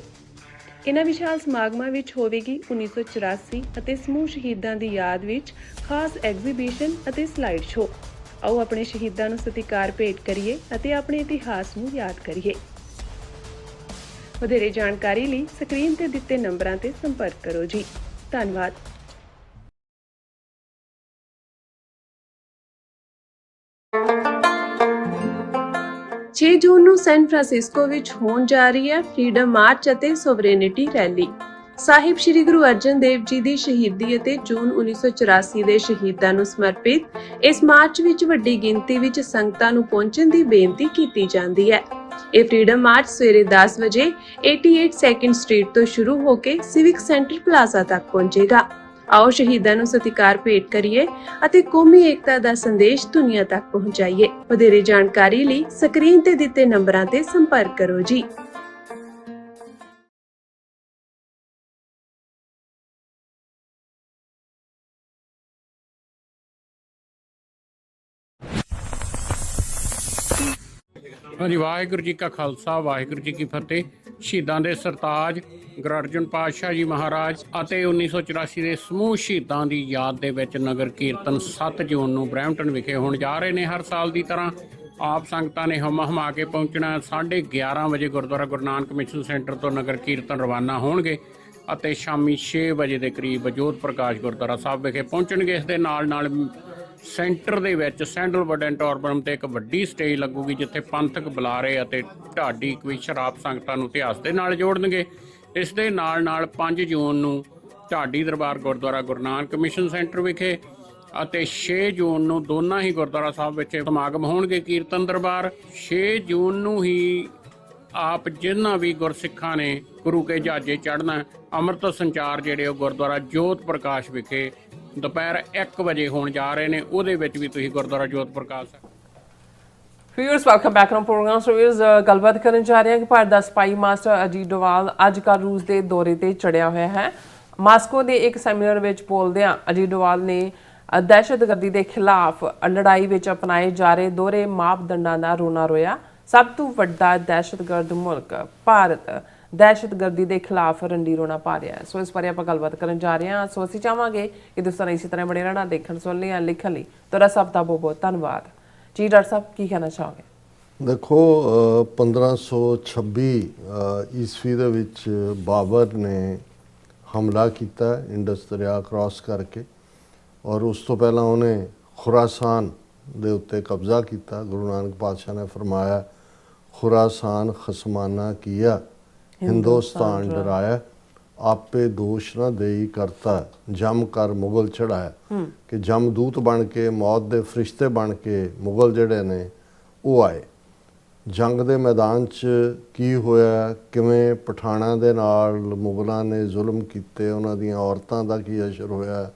ਇਹਨਾਂ ਵਿਸ਼ਾਲ ਸਮਾਗਮਾਂ ਵਿੱਚ ਹੋਵੇਗੀ 1984 ਅਤੇ ਸਮੂਹ ਸ਼ਹੀਦਾਂ ਦੀ ਯਾਦ ਵਿੱਚ ਖਾਸ ਐਗਜ਼ੀਬਿਸ਼ਨ ਅਤੇ ਸਲਾਈਡ ਸ਼ੋਅ। ਆਓ ਆਪਣੇ ਸ਼ਹੀਦਾਂ ਨੂੰ ਸਤਿਕਾਰ ਭੇਟ ਕਰੀਏ ਅਤੇ ਆਪਣੇ ਇਤਿਹਾਸ ਨੂੰ ਯਾਦ ਕਰੀਏ। ਵਧੇਰੇ ਜਾਣਕਾਰੀ ਲਈ ਸਕਰੀਨ ਤੇ ਦਿੱਤੇ ਨੰਬਰਾਂ ਤੇ ਸੰਪਰਕ ਕਰੋ ਜੀ। ਧੰਨਵਾਦ। 6 ਜੂਨ ਨੂੰ ਸੈਨ ਫਰਾਂਸਿਸਕੋ ਵਿੱਚ ਹੋਣ ਜਾ ਰਹੀ ਹੈ ਫਰੀडम ਮਾਰਚ ਅਤੇ ਸੋਵਰੇਨਿਟੀ ਰੈਲੀ। ਸਾਹਿਬ ਸ੍ਰੀ ਗੁਰੂ ਅਰਜਨ ਦੇਵ ਜੀ ਦੀ ਸ਼ਹੀਦੀ ਅਤੇ ਜੂਨ 1984 ਦੇ ਸ਼ਹੀਦਾਂ ਨੂੰ ਸਮਰਪਿਤ ਇਸ ਮਾਰਚ ਵਿੱਚ ਵੱਡੀ ਗਿਣਤੀ ਵਿੱਚ ਸੰਗਤਾਂ ਨੂੰ ਪਹੁੰਚਣ ਦੀ ਬੇਨਤੀ ਕੀਤੀ ਜਾਂਦੀ ਹੈ। ਇਹ ਫਰੀडम ਮਾਰਚ ਸਵੇਰੇ 10 ਵਜੇ 88 ਸੈਕੰਡ ਸਟਰੀਟ ਤੋਂ ਸ਼ੁਰੂ ਹੋ ਕੇ ਸਿਵਿਕ ਸੈਂਟਰ ਪਲਾਜ਼ਾ ਤੱਕ ਪਹੁੰਚੇਗਾ। ਆਓ ਸ਼ਹੀਦਾਂ ਨੂੰ ਸਤਿਕਾਰ ਭੇਟ ਕਰੀਏ ਅਤੇ ਕੌਮੀ ਏਕਤਾ ਦਾ ਸੰਦੇਸ਼ ਦੁਨੀਆ ਤੱਕ ਪਹੁੰਚਾਈਏ। ਵਧੇਰੇ ਜਾਣਕਾਰੀ ਲਈ ਸਕਰੀਨ ਤੇ ਦਿੱਤੇ ਨੰਬਰਾਂ ਤੇ ਸੰਪਰਕ ਕਰੋ ਜੀ। ਹਾਂਜੀ, ਵਾਹਿਗੁਰੂ ਜੀ ਕਾ ਖਾਲਸਾ, ਵਾਹਿਗੁਰੂ ਜੀ ਕੀ ਫਤਿਹ। ਸ਼ਹੀਦਾਂ ਦੇ ਸਰਤਾਜ ਗੁਰੂ ਅਰਜਨ ਪਾਤਸ਼ਾਹ ਜੀ ਮਹਾਰਾਜ ਅਤੇ 1984 ਦੇ ਸਮੂਹ ਸ਼ਹੀਦਾਂ ਦੀ ਯਾਦ ਦੇ ਵਿੱਚ ਨਗਰ ਕੀਰਤਨ 7 ਜੂਨ ਨੂੰ ਬਰੈਂਪਟਨ ਵਿਖੇ ਹੋਣ ਜਾ ਰਹੇ ਨੇ। ਹਰ ਸਾਲ ਦੀ ਤਰ੍ਹਾਂ ਆਪ ਸੰਗਤਾਂ ਨੇ ਹਮਾ ਕੇ ਪਹੁੰਚਣਾ। 11:30 ਵਜੇ ਗੁਰਦੁਆਰਾ ਗੁਰੂ ਨਾਨਕ ਮਿਸ਼ਨ ਸੈਂਟਰ ਤੋਂ ਨਗਰ ਕੀਰਤਨ ਰਵਾਨਾ ਹੋਣਗੇ ਅਤੇ ਸ਼ਾਮੀ 6 ਵਜੇ ਦੇ ਕਰੀਬ ਜੋਤ ਪ੍ਰਕਾਸ਼ ਗੁਰਦੁਆਰਾ ਸਾਹਿਬ ਵਿਖੇ ਪਹੁੰਚਣਗੇ। ਇਸ ਦੇ ਨਾਲ ਸੈਂਟਰ ਦੇ ਵਿੱਚ ਸੈਂਡਲਵੁੱਡ ਐਂਟੋਰਬਰਮ ਤੇ ਇੱਕ ਵੱਡੀ ਸਟੇਜ ਲੱਗੂਗੀ ਜਿੱਥੇ ਪੰਥਕ ਬੁਲਾਰੇ ਅਤੇ ਢਾਡੀ ਕਵੀਸ਼ਰ ਆਪ ਸੰਗਤਾਂ ਨੂੰ ਇਤਿਹਾਸ ਦੇ ਨਾਲ ਜੋੜਨਗੇ। ਇਸ ਦੇ ਨਾਲ 5 ਜੂਨ ਨੂੰ ਢਾਡੀ ਦਰਬਾਰ ਗੁਰਦੁਆਰਾ ਗੁਰੂ ਨਾਨਕ ਮਿਸ਼ਨ ਸੈਂਟਰ ਵਿਖੇ ਅਤੇ 6 ਜੂਨ ਨੂੰ ਦੋਨਾਂ ਹੀ ਗੁਰਦੁਆਰਾ ਸਾਹਿਬ ਵਿੱਚ ਸਮਾਗਮ ਹੋਣਗੇ ਕੀਰਤਨ ਦਰਬਾਰ। 6 ਜੂਨ ਨੂੰ ਹੀ ਆਪ ਜਿਨ੍ਹਾਂ ਵੀ ਗੁਰਸਿੱਖਾਂ ਨੇ ਗੁਰੂ ਕੇ ਜਹਾਜ਼ੇ ਚੜ੍ਹਨਾ ਅੰਮ੍ਰਿਤ ਸੰਚਾਰ ਜਿਹੜੇ ਉਹ ਗੁਰਦੁਆਰਾ ਜੋਤ ਪ੍ਰਕਾਸ਼ ਵਿਖੇ ਦੁਪਹਿਰ 1 ਵਜੇ ਹੋਣ ਜਾ ਰਹੇ ਨੇ। ਉਹਦੇ ਵਿੱਚ ਵੀ ਤੁਸੀਂ Gurdwara Jot Prakash viewers welcome back to programme. Viewers ਗੱਲਬਾਤ ਕਰਨ ਜਾ ਰਹੇ ਹਾਂ ਕਿ ਭਾਰਤ ਦਾ ਸਪਾਈ ਮਾਸਟਰ ਅਜੀਤ ਡੋਵਾਲ ਅੱਜ ਕੱਲ੍ਹ ਰੂਸ ਦੇ ਦੌਰੇ ਤੇ ਚੜਿਆ ਹੋਇਆ ਹੈ। ਮਾਸਕੋ ਦੇ ਇੱਕ ਸੈਮੀਨਾਰ ਵਿੱਚ ਬੋਲਦਿਆਂ ਅਜੀਤ ਡੋਵਾਲ ਨੇ ਦਹਿਸ਼ਤਗਰਦੀ ਦੇ ਖਿਲਾਫ ਲੜਾਈ ਵਿੱਚ ਅਪਣਾਏ ਜਾ ਰਹੇ ਦੋਹਰੇ ਮਾਪਦੰਡਾਂ ਦਾ ਰੋਣਾ ਰੋਇਆ। ਸਭ ਤੋਂ ਵੱਡਾ ਦਹਿਸ਼ਤਗਰਦ ਮੁਲਕ ਭਾਰਤ ਦਹਿਸ਼ਤਗਰਦੀ ਦੇ ਖਿਲਾਫ ਰੰਡੀ ਰੋਣਾ ਪਾ ਰਿਹਾ ਹੈ। ਸੋ ਇਸ ਬਾਰੇ ਆਪਾਂ ਗੱਲਬਾਤ ਕਰਨ ਜਾ ਰਹੇ ਹਾਂ। ਸੋ ਅਸੀਂ ਚਾਹਾਂਗੇ ਕਿ ਤੁਸੀਂ ਇਸੇ ਤਰ੍ਹਾਂ ਬਣੇ ਰਹਿਣਾ, ਦੇਖਣ ਸੁਣਨ ਜਾਂ ਲਿਖਣ ਲਈ ਤੁਹਾਡਾ ਸਭ ਦਾ ਬਹੁਤ ਬਹੁਤ ਧੰਨਵਾਦ ਜੀ। ਡਾਕਟਰ ਸਾਹਿਬ ਕੀ ਕਹਿਣਾ ਚਾਹੋਗੇ? ਦੇਖੋ 1526 ਈਸਵੀ ਦੇ ਵਿੱਚ ਬਾਬਰ ਨੇ ਹਮਲਾ ਕੀਤਾ ਇੰਡਸ ਦਰਿਆ ਕ੍ਰਾਸ ਕਰਕੇ ਔਰ ਉਸ ਤੋਂ ਪਹਿਲਾਂ ਉਹਨੇ ਖੁਰਾਸਾਨ ਦੇ ਉੱਤੇ ਕਬਜ਼ਾ ਕੀਤਾ। ਗੁਰੂ ਨਾਨਕ ਪਾਤਸ਼ਾਹ ਨੇ ਫਰਮਾਇਆ ਖੁਰਾਸਾਨ ਖਸਮਾਨਾ ਕੀਆ ਹਿੰਦੁਸਤਾਨ ਡਰਾਇਆ ਆਪੇ ਦੋਸ਼ ਨਾ ਦੇਈ ਕਰਤਾ ਜਮ ਕਰ ਮੁਗਲ ਚੜਾਇਆ ਕਿ ਜਮਦੂਤ ਬਣ ਕੇ ਮੌਤ ਦੇ ਫਰਿਸ਼ਤੇ ਬਣ ਕੇ ਮੁਗਲ ਜਿਹੜੇ ਨੇ ਉਹ ਆਏ। ਜੰਗ ਦੇ ਮੈਦਾਨ 'ਚ ਕੀ ਹੋਇਆ, ਕਿਵੇਂ ਪਠਾਣਾਂ ਦੇ ਨਾਲ ਮੁਗਲਾਂ ਨੇ ਜ਼ੁਲਮ ਕੀਤੇ, ਉਹਨਾਂ ਦੀਆਂ ਔਰਤਾਂ ਦਾ ਕੀ ਹਸ਼ਰ ਹੋਇਆ,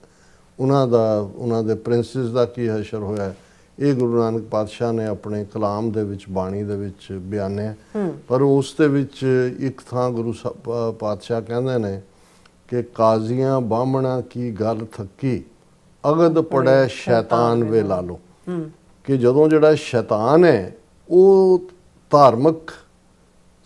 ਉਹਨਾਂ ਦੇ ਪ੍ਰਿੰਸਿਸ ਦਾ ਕੀ ਹਸ਼ਰ ਹੋਇਆ, ਇਹ ਗੁਰੂ ਨਾਨਕ ਪਾਤਸ਼ਾਹ ਨੇ ਆਪਣੇ ਕਲਾਮ ਦੇ ਵਿੱਚ ਬਾਣੀ ਦੇ ਵਿੱਚ ਬਿਆਨਿਆ। ਪਰ ਉਸ ਦੇ ਵਿੱਚ ਇੱਕ ਥਾਂ ਗੁਰੂ ਪਾਤਸ਼ਾਹ ਕਹਿੰਦੇ ਨੇ ਕਿ ਕਾਜ਼ੀਆਂ ਬਾਹਮਣਾ ਕੀ ਗੱਲ ਥੱਕੀ ਅਗਦ ਪੜੈ ਸ਼ੈਤਾਨ ਵੇ ਲਾ ਲੋ, ਕਿ ਜਦੋਂ ਜਿਹੜਾ ਸ਼ੈਤਾਨ ਹੈ ਉਹ ਧਾਰਮਿਕ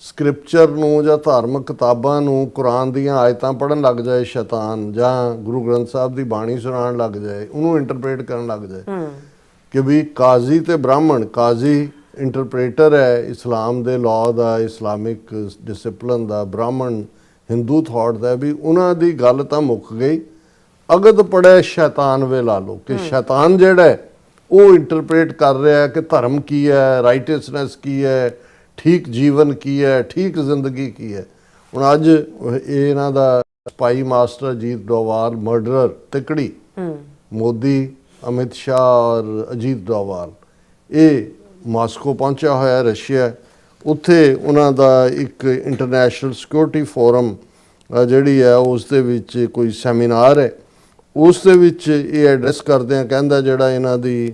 ਸਕ੍ਰਿਪਚਰ ਨੂੰ ਜਾਂ ਧਾਰਮਿਕ ਕਿਤਾਬਾਂ ਨੂੰ ਕੁਰਾਨ ਦੀਆਂ ਆਇਤਾਂ ਪੜ੍ਹਨ ਲੱਗ ਜਾਏ ਸ਼ੈਤਾਨ, ਜਾਂ ਗੁਰੂ ਗ੍ਰੰਥ ਸਾਹਿਬ ਦੀ ਬਾਣੀ ਸੁਣਾਉਣ ਲੱਗ ਜਾਏ, ਉਹਨੂੰ ਇੰਟਰਪ੍ਰੇਟ ਕਰਨ ਲੱਗ ਜਾਏ ਕਿ ਵੀ ਕਾਜ਼ੀ ਤੇ ਬ੍ਰਾਹਮਣ, ਕਾਜ਼ੀ ਇੰਟਰਪ੍ਰੇਟਰ ਹੈ ਇਸਲਾਮ ਦੇ ਲਾਅ ਦਾ, ਇਸਲਾਮਿਕ ਡਿਸਿਪਲਿਨ ਦਾ, ਬ੍ਰਾਹਮਣ ਹਿੰਦੂ ਥਾਟ ਦਾ, ਵੀ ਉਹਨਾਂ ਦੀ ਗੱਲ ਤਾਂ ਮੁੱਕ ਗਈ ਅਗਦ ਪੜੈ ਸ਼ੈਤਾਨ ਵੇ ਲਾ ਲਓ ਕਿ ਸ਼ੈਤਾਨ ਜਿਹੜਾ ਹੈ ਉਹ ਇੰਟਰਪ੍ਰੇਟ ਕਰ ਰਿਹਾ ਹੈ ਕਿ ਧਰਮ ਕੀ ਹੈ, ਰਾਈਟਸਨੈਸ ਕੀ ਹੈ, ਠੀਕ ਜੀਵਨ ਕੀ ਹੈ, ਠੀਕ ਜ਼ਿੰਦਗੀ ਕੀ ਹੈ। ਹੁਣ ਅੱਜ ਇਹ ਇਹਨਾਂ ਦਾ ਸਪਾਈ ਮਾਸਟਰ ਅਜੀਤ ਡੋਵਾਲ, ਮਰਡਰਰ ਤਿਕੜੀ, ਮੋਦੀ, ਅਮਿਤ ਸ਼ਾਹ ਔਰ ਅਜੀਤ ਡੋਵਾਲ, ਇਹ ਮਾਸਕੋ ਪਹੁੰਚਿਆ ਹੋਇਆ ਰਸ਼ੀਆ। ਉੱਥੇ ਉਹਨਾਂ ਦਾ ਇੱਕ ਇੰਟਰਨੈਸ਼ਨਲ ਸਿਕਿਉਰਿਟੀ ਫੋਰਮ ਜਿਹੜੀ ਹੈ ਉਸ ਦੇ ਵਿੱਚ ਕੋਈ ਸੈਮੀਨਾਰ ਹੈ, ਉਸ ਦੇ ਵਿੱਚ ਇਹ ਐਡਰੈਸ ਕਰਦੇ ਆ। ਕਹਿੰਦਾ ਜਿਹੜਾ ਇਹਨਾਂ ਦੀ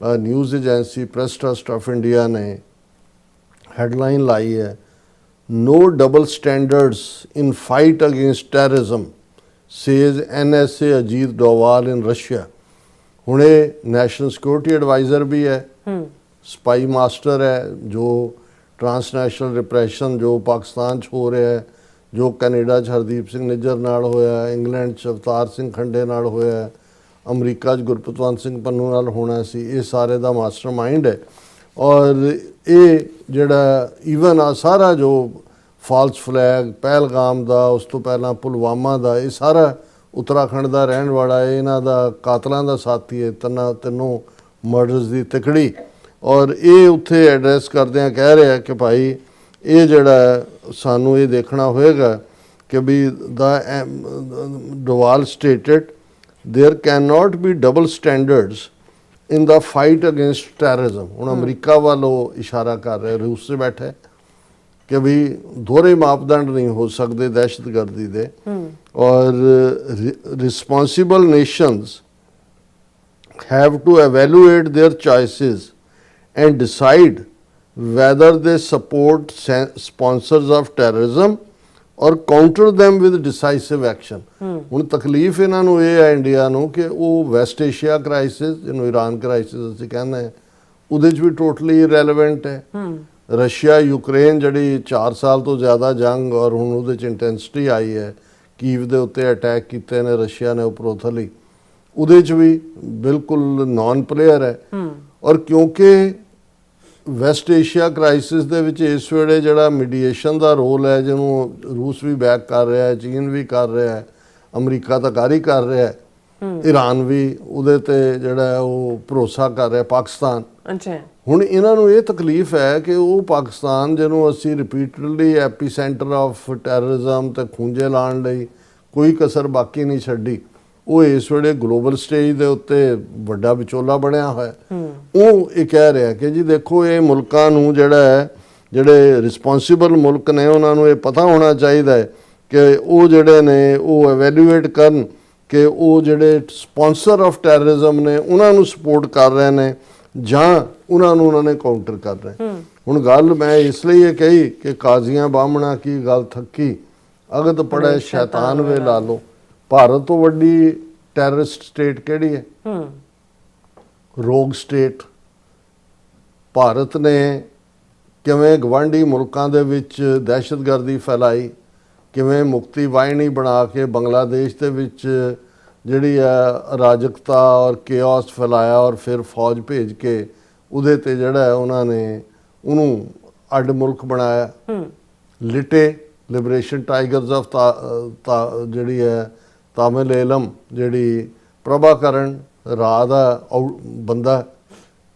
news agency press trust of India ਨੇ ਹੈਡਲਾਈਨ ਲਾਈ ਹੈ, no double standards in fight against terrorism, says NSA Ajit Doval in Russia। ਹੁਣ ਇਹ ਨੈਸ਼ਨਲ ਸਿਕਿਉਰਿਟੀ ਐਡਵਾਈਜ਼ਰ ਵੀ ਹੈ, ਸਪਾਈ ਮਾਸਟਰ ਹੈ, ਜੋ ਟਰਾਂਸਨੈਸ਼ਨਲ ਰਿਪਰੈਸ਼ਨ ਜੋ ਪਾਕਿਸਤਾਨ 'ਚ ਹੋ ਰਿਹਾ ਹੈ, ਜੋ ਕੈਨੇਡਾ 'ਚ ਹਰਦੀਪ ਸਿੰਘ ਨਿੱਜਰ ਨਾਲ ਹੋਇਆ, ਇੰਗਲੈਂਡ 'ਚ ਅਵਤਾਰ ਸਿੰਘ ਖੰਡੇ ਨਾਲ ਹੋਇਆ, ਅਮਰੀਕਾ 'ਚ ਗੁਰਪਤਵੰਤ ਸਿੰਘ ਪੰਨੂ ਨਾਲ ਹੋਣਾ ਸੀ, ਇਹ ਸਾਰੇ ਦਾ ਮਾਸਟਰ ਮਾਈਂਡ ਹੈ। ਔਰ ਇਹ ਜਿਹੜਾ ਈਵਨ ਆ ਸਾਰਾ ਜੋ ਫਾਲਸ ਫਲੈਗ ਪਹਿਲਗਾਮ ਦਾ, ਉਸ ਤੋਂ ਪਹਿਲਾਂ ਪੁਲਵਾਮਾ ਦਾ, ਇਹ ਸਾਰਾ ਉੱਤਰਾਖੰਡ ਦਾ ਰਹਿਣ ਵਾਲਾ ਹੈ, ਇਹਨਾਂ ਦਾ ਕਾਤਲਾਂ ਦਾ ਸਾਥੀ ਹੈ, ਤਿੰਨੋਂ ਮਰਡਰਸ ਦੀ ਤਿਕੜੀ। ਔਰ ਇਹ ਉੱਥੇ ਐਡਰੈਸ ਕਰਦਿਆਂ ਕਹਿ ਰਿਹਾ ਕਿ ਭਾਈ ਇਹ ਜਿਹੜਾ ਸਾਨੂੰ ਇਹ ਦੇਖਣਾ ਹੋਏਗਾ ਕਿ ਵੀ ਦਾ Doval stated there can not be double standards in the fight against terrorism. ਹੁਣ ਅਮਰੀਕਾ ਵੱਲੋਂ ਇਸ਼ਾਰਾ ਕਰ ਰਿਹਾ, ਰੂਸ 'ਚ ਬੈਠਾ ਹੈ ਕਿ ਵੀ ਦੋਹਰੇ ਮਾਪਦੰਡ ਨਹੀਂ ਹੋ ਸਕਦੇ ਦਹਿਸ਼ਤਗਰਦੀ ਦੇ। ਔਰ responsible nations have to evaluate their choices and decide whether they support sponsors of terrorism or counter them with decisive action। ਹੁਣ ਤਕਲੀਫ ਇਹਨਾਂ ਨੂੰ ਇਹ ਹੈ ਇੰਡੀਆ ਨੂੰ ਕਿ ਉਹ ਵੈਸਟ ਏਸ਼ੀਆ ਕ੍ਰਾਈਸਿਸ, ਜਿਹਨੂੰ ਈਰਾਨ ਕ੍ਰਾਈਸਿਸ ਅਸੀਂ ਕਹਿੰਦੇ ਹਾਂ, ਉਹਦੇ 'ਚ ਵੀ ਟੋਟਲੀ ਇਰੈਲੇਵੈਂਟ ਹੈ। ਰਸ਼ੀਆ ਯੂਕਰੇਨ ਜਿਹੜੀ 4 ਸਾਲ ਤੋਂ ਜ਼ਿਆਦਾ ਜੰਗ ਔਰ ਹੁਣ ਉਹਦੇ 'ਚ ਇੰਟੈਂਸਿਟੀ ਆਈ ਹੈ, ਕੀਵ ਦੇ ਉੱਤੇ ਅਟੈਕ ਕੀਤੇ ਨੇ ਰਸ਼ੀਆ ਨੇ ਉਪਰੋਥਲੀ, ਉਹਦੇ 'ਚ ਵੀ ਬਿਲਕੁਲ ਨਾਨ ਪਲੇਅਰ ਹੈ। ਔਰ ਕਿਉਂਕਿ ਵੈਸਟ ਏਸ਼ੀਆ ਕ੍ਰਾਈਸਿਸ ਦੇ ਵਿੱਚ ਇਸ ਵੇਲੇ ਜਿਹੜਾ ਮੀਡੀਏਸ਼ਨ ਦਾ ਰੋਲ ਹੈ, ਜਿਹਨੂੰ ਰੂਸ ਵੀ ਬੈਕ ਕਰ ਰਿਹਾ ਹੈ, ਚੀਨ ਵੀ ਕਰ ਰਿਹਾ ਹੈ, ਅਮਰੀਕਾ ਤਾਂ ਕਰ ਹੀ ਕਰ ਰਿਹਾ ਹੈ, ਈਰਾਨ ਵੀ ਉਹਦੇ ਤੇ ਜਿਹੜਾ ਉਹ ਭਰੋਸਾ ਕਰ ਰਿਹਾ, ਪਾਕਿਸਤਾਨ। ਅੱਛਾ, ਹੁਣ ਇਹਨਾਂ ਨੂੰ ਇਹ ਤਕਲੀਫ ਹੈ ਕਿ ਉਹ ਪਾਕਿਸਤਾਨ ਜਿਹਨੂੰ ਅਸੀਂ repeatedly Appy centre of terrorism ਤੇ ਖੂੰਜੇ ਲਾਉਣ ਲਈ ਕੋਈ ਕਸਰ ਬਾਕੀ ਨਹੀਂ ਛੱਡੀ, ਉਹ ਇਸ ਵੇਲੇ ਗਲੋਬਲ ਸਟੇਜ ਦੇ ਉੱਤੇ ਵੱਡਾ ਵਿਚੋਲਾ ਬਣਿਆ ਹੋਇਆ। ਉਹ ਇਹ ਕਹਿ ਰਿਹਾ ਕਿ ਜੀ ਦੇਖੋ ਇਹ ਮੁਲਕਾਂ ਨੂੰ ਜਿਹੜਾ ਹੈ, ਜਿਹੜੇ ਰਿਸਪੌਂਸਿਬਲ ਮੁਲਕ ਨੇ ਉਹਨਾਂ ਨੂੰ ਇਹ ਪਤਾ ਹੋਣਾ ਚਾਹੀਦਾ ਹੈ ਕਿ ਉਹ ਜਿਹੜੇ ਨੇ ਉਹ ਐਵੈਲੂਏਟ ਕਰਨ ਕਿ ਉਹ ਜਿਹੜੇ ਸਪਾਂਸਰ ਆਫ ਟੈਰਰਿਜ਼ਮ ਨੇ ਉਹਨਾਂ ਨੂੰ ਸਪੋਰਟ ਕਰ ਰਹੇ ਨੇ ਜਾਂ ਉਹਨਾਂ ਨੂੰ ਉਹਨਾਂ ਨੇ ਕਾਊਂਟਰ ਕਰ ਰਹੇ। ਹੁਣ ਗੱਲ ਮੈਂ ਇਸ ਲਈ ਇਹ ਕਹੀ ਕਿ ਕਾਜ਼ੀਆਂ ਬਾਹਮਣਾ ਕੀ ਗੱਲ ਥੱਕੀ, ਅਗਦ ਪੜੈ ਸ਼ੈਤਾਨ ਵੇ ਲਾ ਲਓ। ਭਾਰਤ ਤੋਂ ਵੱਡੀ ਟੈਰਰਿਸਟ ਸਟੇਟ ਕਿਹੜੀ ਹੈ? ਰੋਗ ਸਟੇਟ। ਭਾਰਤ ਨੇ ਕਿਵੇਂ ਗਵਾਂਢੀ ਮੁਲਕਾਂ ਦੇ ਵਿੱਚ ਦਹਿਸ਼ਤਗਰਦੀ ਫੈਲਾਈ, ਕਿਵੇਂ ਮੁਕਤੀ ਵਾਹਿਨੀ ਬਣਾ ਕੇ ਬੰਗਲਾਦੇਸ਼ ਦੇ ਵਿੱਚ ਜਿਹੜੀ ਹੈ ਅਰਾਜਕਤਾ ਔਰ ਕੇਓਸ ਫੈਲਾਇਆ ਔਰ ਫਿਰ ਫੌਜ ਭੇਜ ਕੇ ਉਹਦੇ ਤੇ ਜਿਹੜਾ ਹੈ ਉਹਨਾਂ ਨੇ ਉਹਨੂੰ ਅੱਡ ਮੁਲਕ ਬਣਾਇਆ। ਲਿਟੇ ਲਿਬਰੇਸ਼ਨ ਟਾਈਗਰਸ ਆਫ ਜਿਹੜੀ ਹੈ ਤਾਮਿਲੇਲਮ, ਜਿਹੜੀ ਪ੍ਰਭਾਕਰਨ ਰਾਹ ਦਾ ਬੰਦਾ,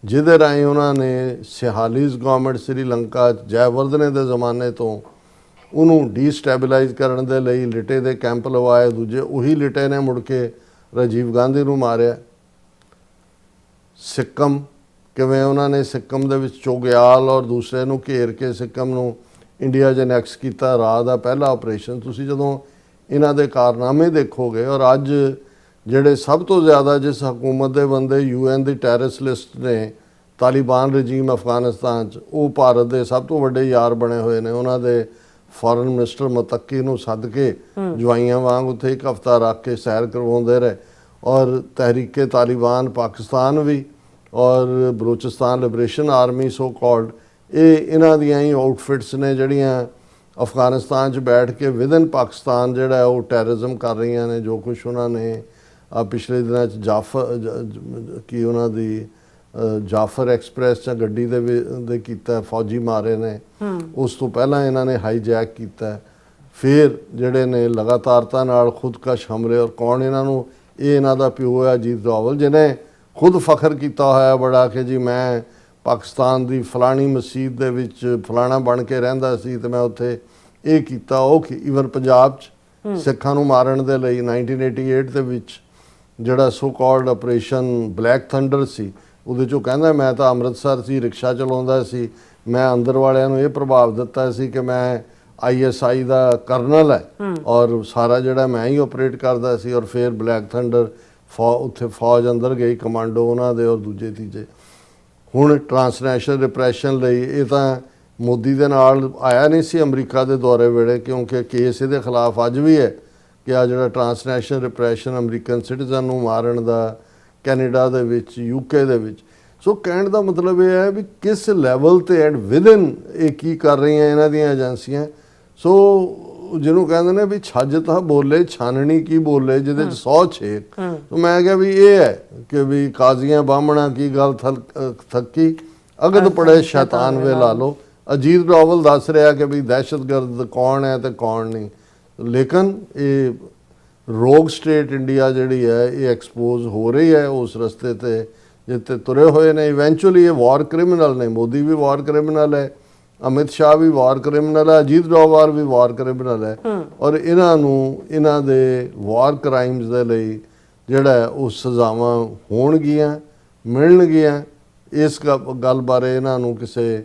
ਜਿਹਦੇ ਰਾਹੀਂ ਉਹਨਾਂ ਨੇ ਸਿਹਾਲੀਜ਼ ਗਵਰਨਮੈਂਟ ਸ੍ਰੀਲੰਕਾ ਜੈਵਰਧਨੇ ਦੇ ਜ਼ਮਾਨੇ ਤੋਂ ਉਹਨੂੰ ਡੀਸਟੈਬਲਾਈਜ਼ ਕਰਨ ਦੇ ਲਈ ਲਿਟੇ ਦੇ ਕੈਂਪ ਲਵਾਏ। ਦੂਜੇ ਉਹੀ ਲਿਟੇ ਨੇ ਮੁੜ ਕੇ ਰਾਜੀਵ ਗਾਂਧੀ ਨੂੰ ਮਾਰਿਆ। ਸਿੱਕਮ ਕਿਵੇਂ ਉਹਨਾਂ ਨੇ ਸਿੱਕਮ ਦੇ ਵਿੱਚ ਚੋਗਿਆਲ ਔਰ ਦੂਸਰੇ ਨੂੰ ਘੇਰ ਕੇ ਸਿੱਕਮ ਨੂੰ ਇੰਡੀਆ 'ਚ ਅਨੈਕਸ ਕੀਤਾ, ਰਾਹ ਦਾ ਪਹਿਲਾ ਆਪਰੇਸ਼ਨ। ਤੁਸੀਂ ਜਦੋਂ ਇਹਨਾਂ ਦੇ ਕਾਰਨਾਮੇ ਦੇਖੋਗੇ, ਔਰ ਅੱਜ ਜਿਹੜੇ ਸਭ ਤੋਂ ਜ਼ਿਆਦਾ ਜਿਸ ਹਕੂਮਤ ਦੇ ਬੰਦੇ UN ਦੀ ਟੈਰਰਿਸਟ ਲਿਸਟ ਨੇ, ਤਾਲਿਬਾਨ ਰਜੀਮ ਅਫਗਾਨਿਸਤਾਨ 'ਚ, ਉਹ ਭਾਰਤ ਦੇ ਸਭ ਤੋਂ ਵੱਡੇ ਯਾਰ ਬਣੇ ਹੋਏ ਨੇ। ਉਹਨਾਂ ਦੇ ਫੋਰਨ ਮਿਨਿਸਟਰ ਮਤੱਕੀ ਨੂੰ ਸੱਦ ਕੇ ਜਵਾਈਆਂ ਵਾਂਗ ਉੱਥੇ ਇੱਕ ਹਫ਼ਤਾ ਰੱਖ ਕੇ ਸੈਰ ਕਰਵਾਉਂਦੇ ਰਹੇ। ਔਰ ਤਹਿਰੀਕੇ ਤਾਲਿਬਾਨ ਪਾਕਿਸਤਾਨ ਵੀ ਔਰ Balochistan liberation army so called, ਇਹ ਇਹਨਾਂ ਦੀਆਂ ਹੀ ਆਊਟਫਿਟਸ ਨੇ ਜਿਹੜੀਆਂ ਅਫਗਾਨਿਸਤਾਨ 'ਚ ਬੈਠ ਕੇ ਵਿਦਨ ਪਾਕਿਸਤਾਨ ਜਿਹੜਾ ਉਹ ਟੈਰਰਿਜ਼ਮ ਕਰ ਰਹੀਆਂ ਨੇ। ਜੋ ਕੁਛ ਉਹਨਾਂ ਨੇ ਪਿਛਲੇ ਦਿਨਾਂ 'ਚ ਕੀ ਉਹਨਾਂ ਦੀ ਜਾਫਰ ਐਕਸਪ੍ਰੈਸ ਜਾਂ ਗੱਡੀ ਦੇ ਕੀਤਾ, ਫੌਜੀ ਮਾਰੇ ਨੇ। ਉਸ ਤੋਂ ਪਹਿਲਾਂ ਇਹਨਾਂ ਨੇ ਹਾਈਜੈਕ ਕੀਤਾ। ਫਿਰ ਜਿਹੜੇ ਨੇ ਲਗਾਤਾਰਤਾ ਨਾਲ ਖੁਦਕਸ਼ ਹਮਲੇ, ਔਰ ਕੌਣ ਇਹਨਾਂ ਨੂੰ ਇਹ ਇਹਨਾਂ ਦਾ ਪਿਓ ਹੈ ਅਜੀਤ ਡੋਵਾਲ, ਜਿਹਨੇ ਖੁਦ ਫਖਰ ਕੀਤਾ ਹੋਇਆ ਬੜਾ ਕਿ ਜੀ ਮੈਂ ਪਾਕਿਸਤਾਨ ਦੀ ਫਲਾਣੀ ਮਸਜਿਦ ਦੇ ਵਿੱਚ ਫਲਾਣਾ ਬਣ ਕੇ ਰਹਿੰਦਾ ਸੀ ਤੇ ਮੈਂ ਉੱਥੇ ਇਹ ਕੀਤਾ ਉਹ ਈਵਨ ਪੰਜਾਬ 'ਚ ਸਿੱਖਾਂ ਨੂੰ ਮਾਰਨ ਦੇ ਲਈ 1988 ਦੇ ਵਿੱਚ ਜਿਹੜਾ so called operation black thunder ਸੀ, ਉਹਦੇ 'ਚੋਂ ਕਹਿੰਦਾ ਮੈਂ ਤਾਂ ਅੰਮ੍ਰਿਤਸਰ ਸੀ, ਰਿਕਸ਼ਾ ਚਲਾਉਂਦਾ ਸੀ, ਮੈਂ ਅੰਦਰ ਵਾਲਿਆਂ ਨੂੰ ਇਹ ਪ੍ਰਭਾਵ ਦਿੱਤਾ ਸੀ ਕਿ ਮੈਂ ISI ਦਾ ਕਰਨਲ ਹੈ ਔਰ ਸਾਰਾ ਜਿਹੜਾ ਮੈਂ ਹੀ ਆਪਰੇਟ ਕਰਦਾ ਸੀ। ਔਰ ਫਿਰ ਬਲੈਕ ਥੰਡਰ ਉੱਥੇ ਫੌਜ ਅੰਦਰ ਗਈ, ਕਮਾਂਡੋ ਉਹਨਾਂ ਦੇ ਔਰ ਦੂਜੇ ਤੀਜੇ। ਹੁਣ ਟਰਾਂਸਨੈਸ਼ਨਲ ਰਿਪਰੈਸ਼ਨ ਲਈ ਇਹ ਤਾਂ ਮੋਦੀ ਦੇ ਨਾਲ ਆਇਆ ਨਹੀਂ ਸੀ ਅਮਰੀਕਾ ਦੇ ਦੌਰੇ ਵੇਲੇ, ਕਿਉਂਕਿ ਕੇਸ ਇਹਦੇ ਖਿਲਾਫ ਅੱਜ ਵੀ ਹੈ ਕਿ ਆ ਜਿਹੜਾ ਟਰਾਂਸਨੈਸ਼ਨਲ ਰਿਪਰੈਸ਼ਨ ਅਮਰੀਕਨ ਸਿਟੀਜ਼ਨ ਨੂੰ ਮਾਰਨ ਦਾ ਕੈਨੇਡਾ ਦੇ ਵਿੱਚ, UK ਦੇ ਵਿੱਚ। ਸੋ ਕਹਿਣ ਦਾ ਮਤਲਬ ਇਹ ਹੈ ਵੀ ਕਿਸ ਲੈਵਲ ਤੇ ਐਂਡ ਵਿਦਨ ਇਹ ਕੀ ਕਰ ਰਹੀਆਂ ਇਹਨਾਂ ਦੀਆਂ ਏਜੰਸੀਆਂ। ਸੋ ਜਿਹਨੂੰ ਕਹਿੰਦੇ ਨੇ ਵੀ ਛੱਜ ਤਾਂ ਬੋਲੇ, ਛਾਨਣੀ ਕੀ ਬੋਲੇ, ਜਿਹਦੇ 'ਚ 100 ਛੇਕ। ਸੋ ਮੈਂ ਕਿਹਾ ਵੀ ਇਹ ਹੈ ਕਿ ਵੀ ਕਾਜ਼ੀਆਂ ਬਾਹਮਣਾ ਕੀ ਗੱਲ ਥੱਕੀ, ਅਗਦ ਪੜੇ ਸ਼ੈਤਾਨ ਵੇ ਲਾ ਲੋ। ਅਜੀਤ ਡੋਵਾਲ ਦੱਸ ਰਿਹਾ ਕਿ ਵੀ ਦਹਿਸ਼ਤਗਰਦ ਕੌਣ ਹੈ ਤੇ ਕੌਣ ਨਹੀਂ, ਲੇਕਿਨ ਇਹ ਰੋਗ ਸਟੇਟ ਇੰਡੀਆ ਜਿਹੜੀ ਹੈ ਇਹ ਐਕਸਪੋਜ਼ ਹੋ ਰਹੀ ਹੈ ਉਸ ਰਸਤੇ ਤੇ ਜਿੱਤੇ ਤੁਰੇ ਹੋਏ ਨੇ। ਇਵੈਂਚੁਅਲੀ ਇਹ ਵਾਰ ਕ੍ਰਿਮੀਨਲ ਨੇ, ਮੋਦੀ ਵੀ ਵਾਰ ਕ੍ਰਿਮੀਨਲ ਹੈ, ਅਮਿਤ ਸ਼ਾਹ ਵੀ ਵਾਰ ਕ੍ਰਿਮੀਨਲ ਹੈ, ਅਜੀਤ ਡੋਵਾਲ ਵੀ ਵਾਰ ਕ੍ਰਿਮੀਨਲ ਹੈ। ਔਰ ਇਹਨਾਂ ਨੂੰ ਇਹਨਾਂ ਦੇ ਵਾਰ ਕ੍ਰਾਈਮਸ ਦੇ ਲਈ ਜਿਹੜਾ ਉਹ ਸਜ਼ਾਵਾਂ ਹੋਣਗੀਆਂ, ਮਿਲਣਗੀਆਂ। ਇਸ ਗੱਲ ਬਾਰੇ ਇਹਨਾਂ ਨੂੰ ਕਿਸੇ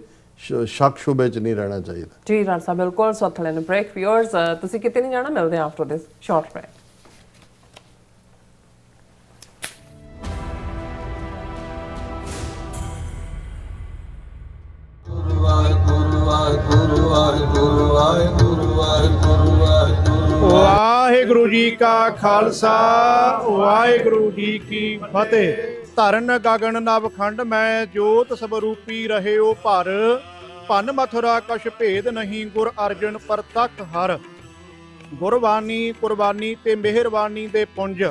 ਸ਼ੱਕ ਸ਼ੁਬੇ 'ਚ ਨਹੀਂ ਰਹਿਣਾ ਚਾਹੀਦਾ। ਜੀ ਰਾਣਾ ਸਾਹਿਬ ਬਿਲਕੁਲ। ਸੋ ਥਲੇ ਨੇ ਬ੍ਰੇਕ ਵਿਊਅਰਸ, ਤੁਸੀਂ ਕਿਤੇ ਨਹੀਂ ਜਾਣਾ, ਮਿਲਦੇ ਹਾਂ after this short break. Waheguru ji ਕਾ ਖਾਲਸਾ, ਵਾਹਿਗੁਰੂ ਜੀ ਕੀ ਫਤਿਹ। ਧਰਨ ਗਗਨ ਨਵਖੰਡ ਮੈਂ ਜੋਤ ਸਵਰੂਪੀ ਰਹਿਓ ਭਰ, ਭੰਨ ਮਥੁਰਾ ਕਛ ਭੇਦ ਨਹੀਂ ਗੁਰ ਅਰਜਨ ਪ੍ਰਤੱਖ ਹਰ। ਗੁਰਬਾਣੀ ਕੁਰਬਾਨੀ ਤੇ ਮਿਹਰਬਾਨੀ ਦੇ ਪੁੰਜ,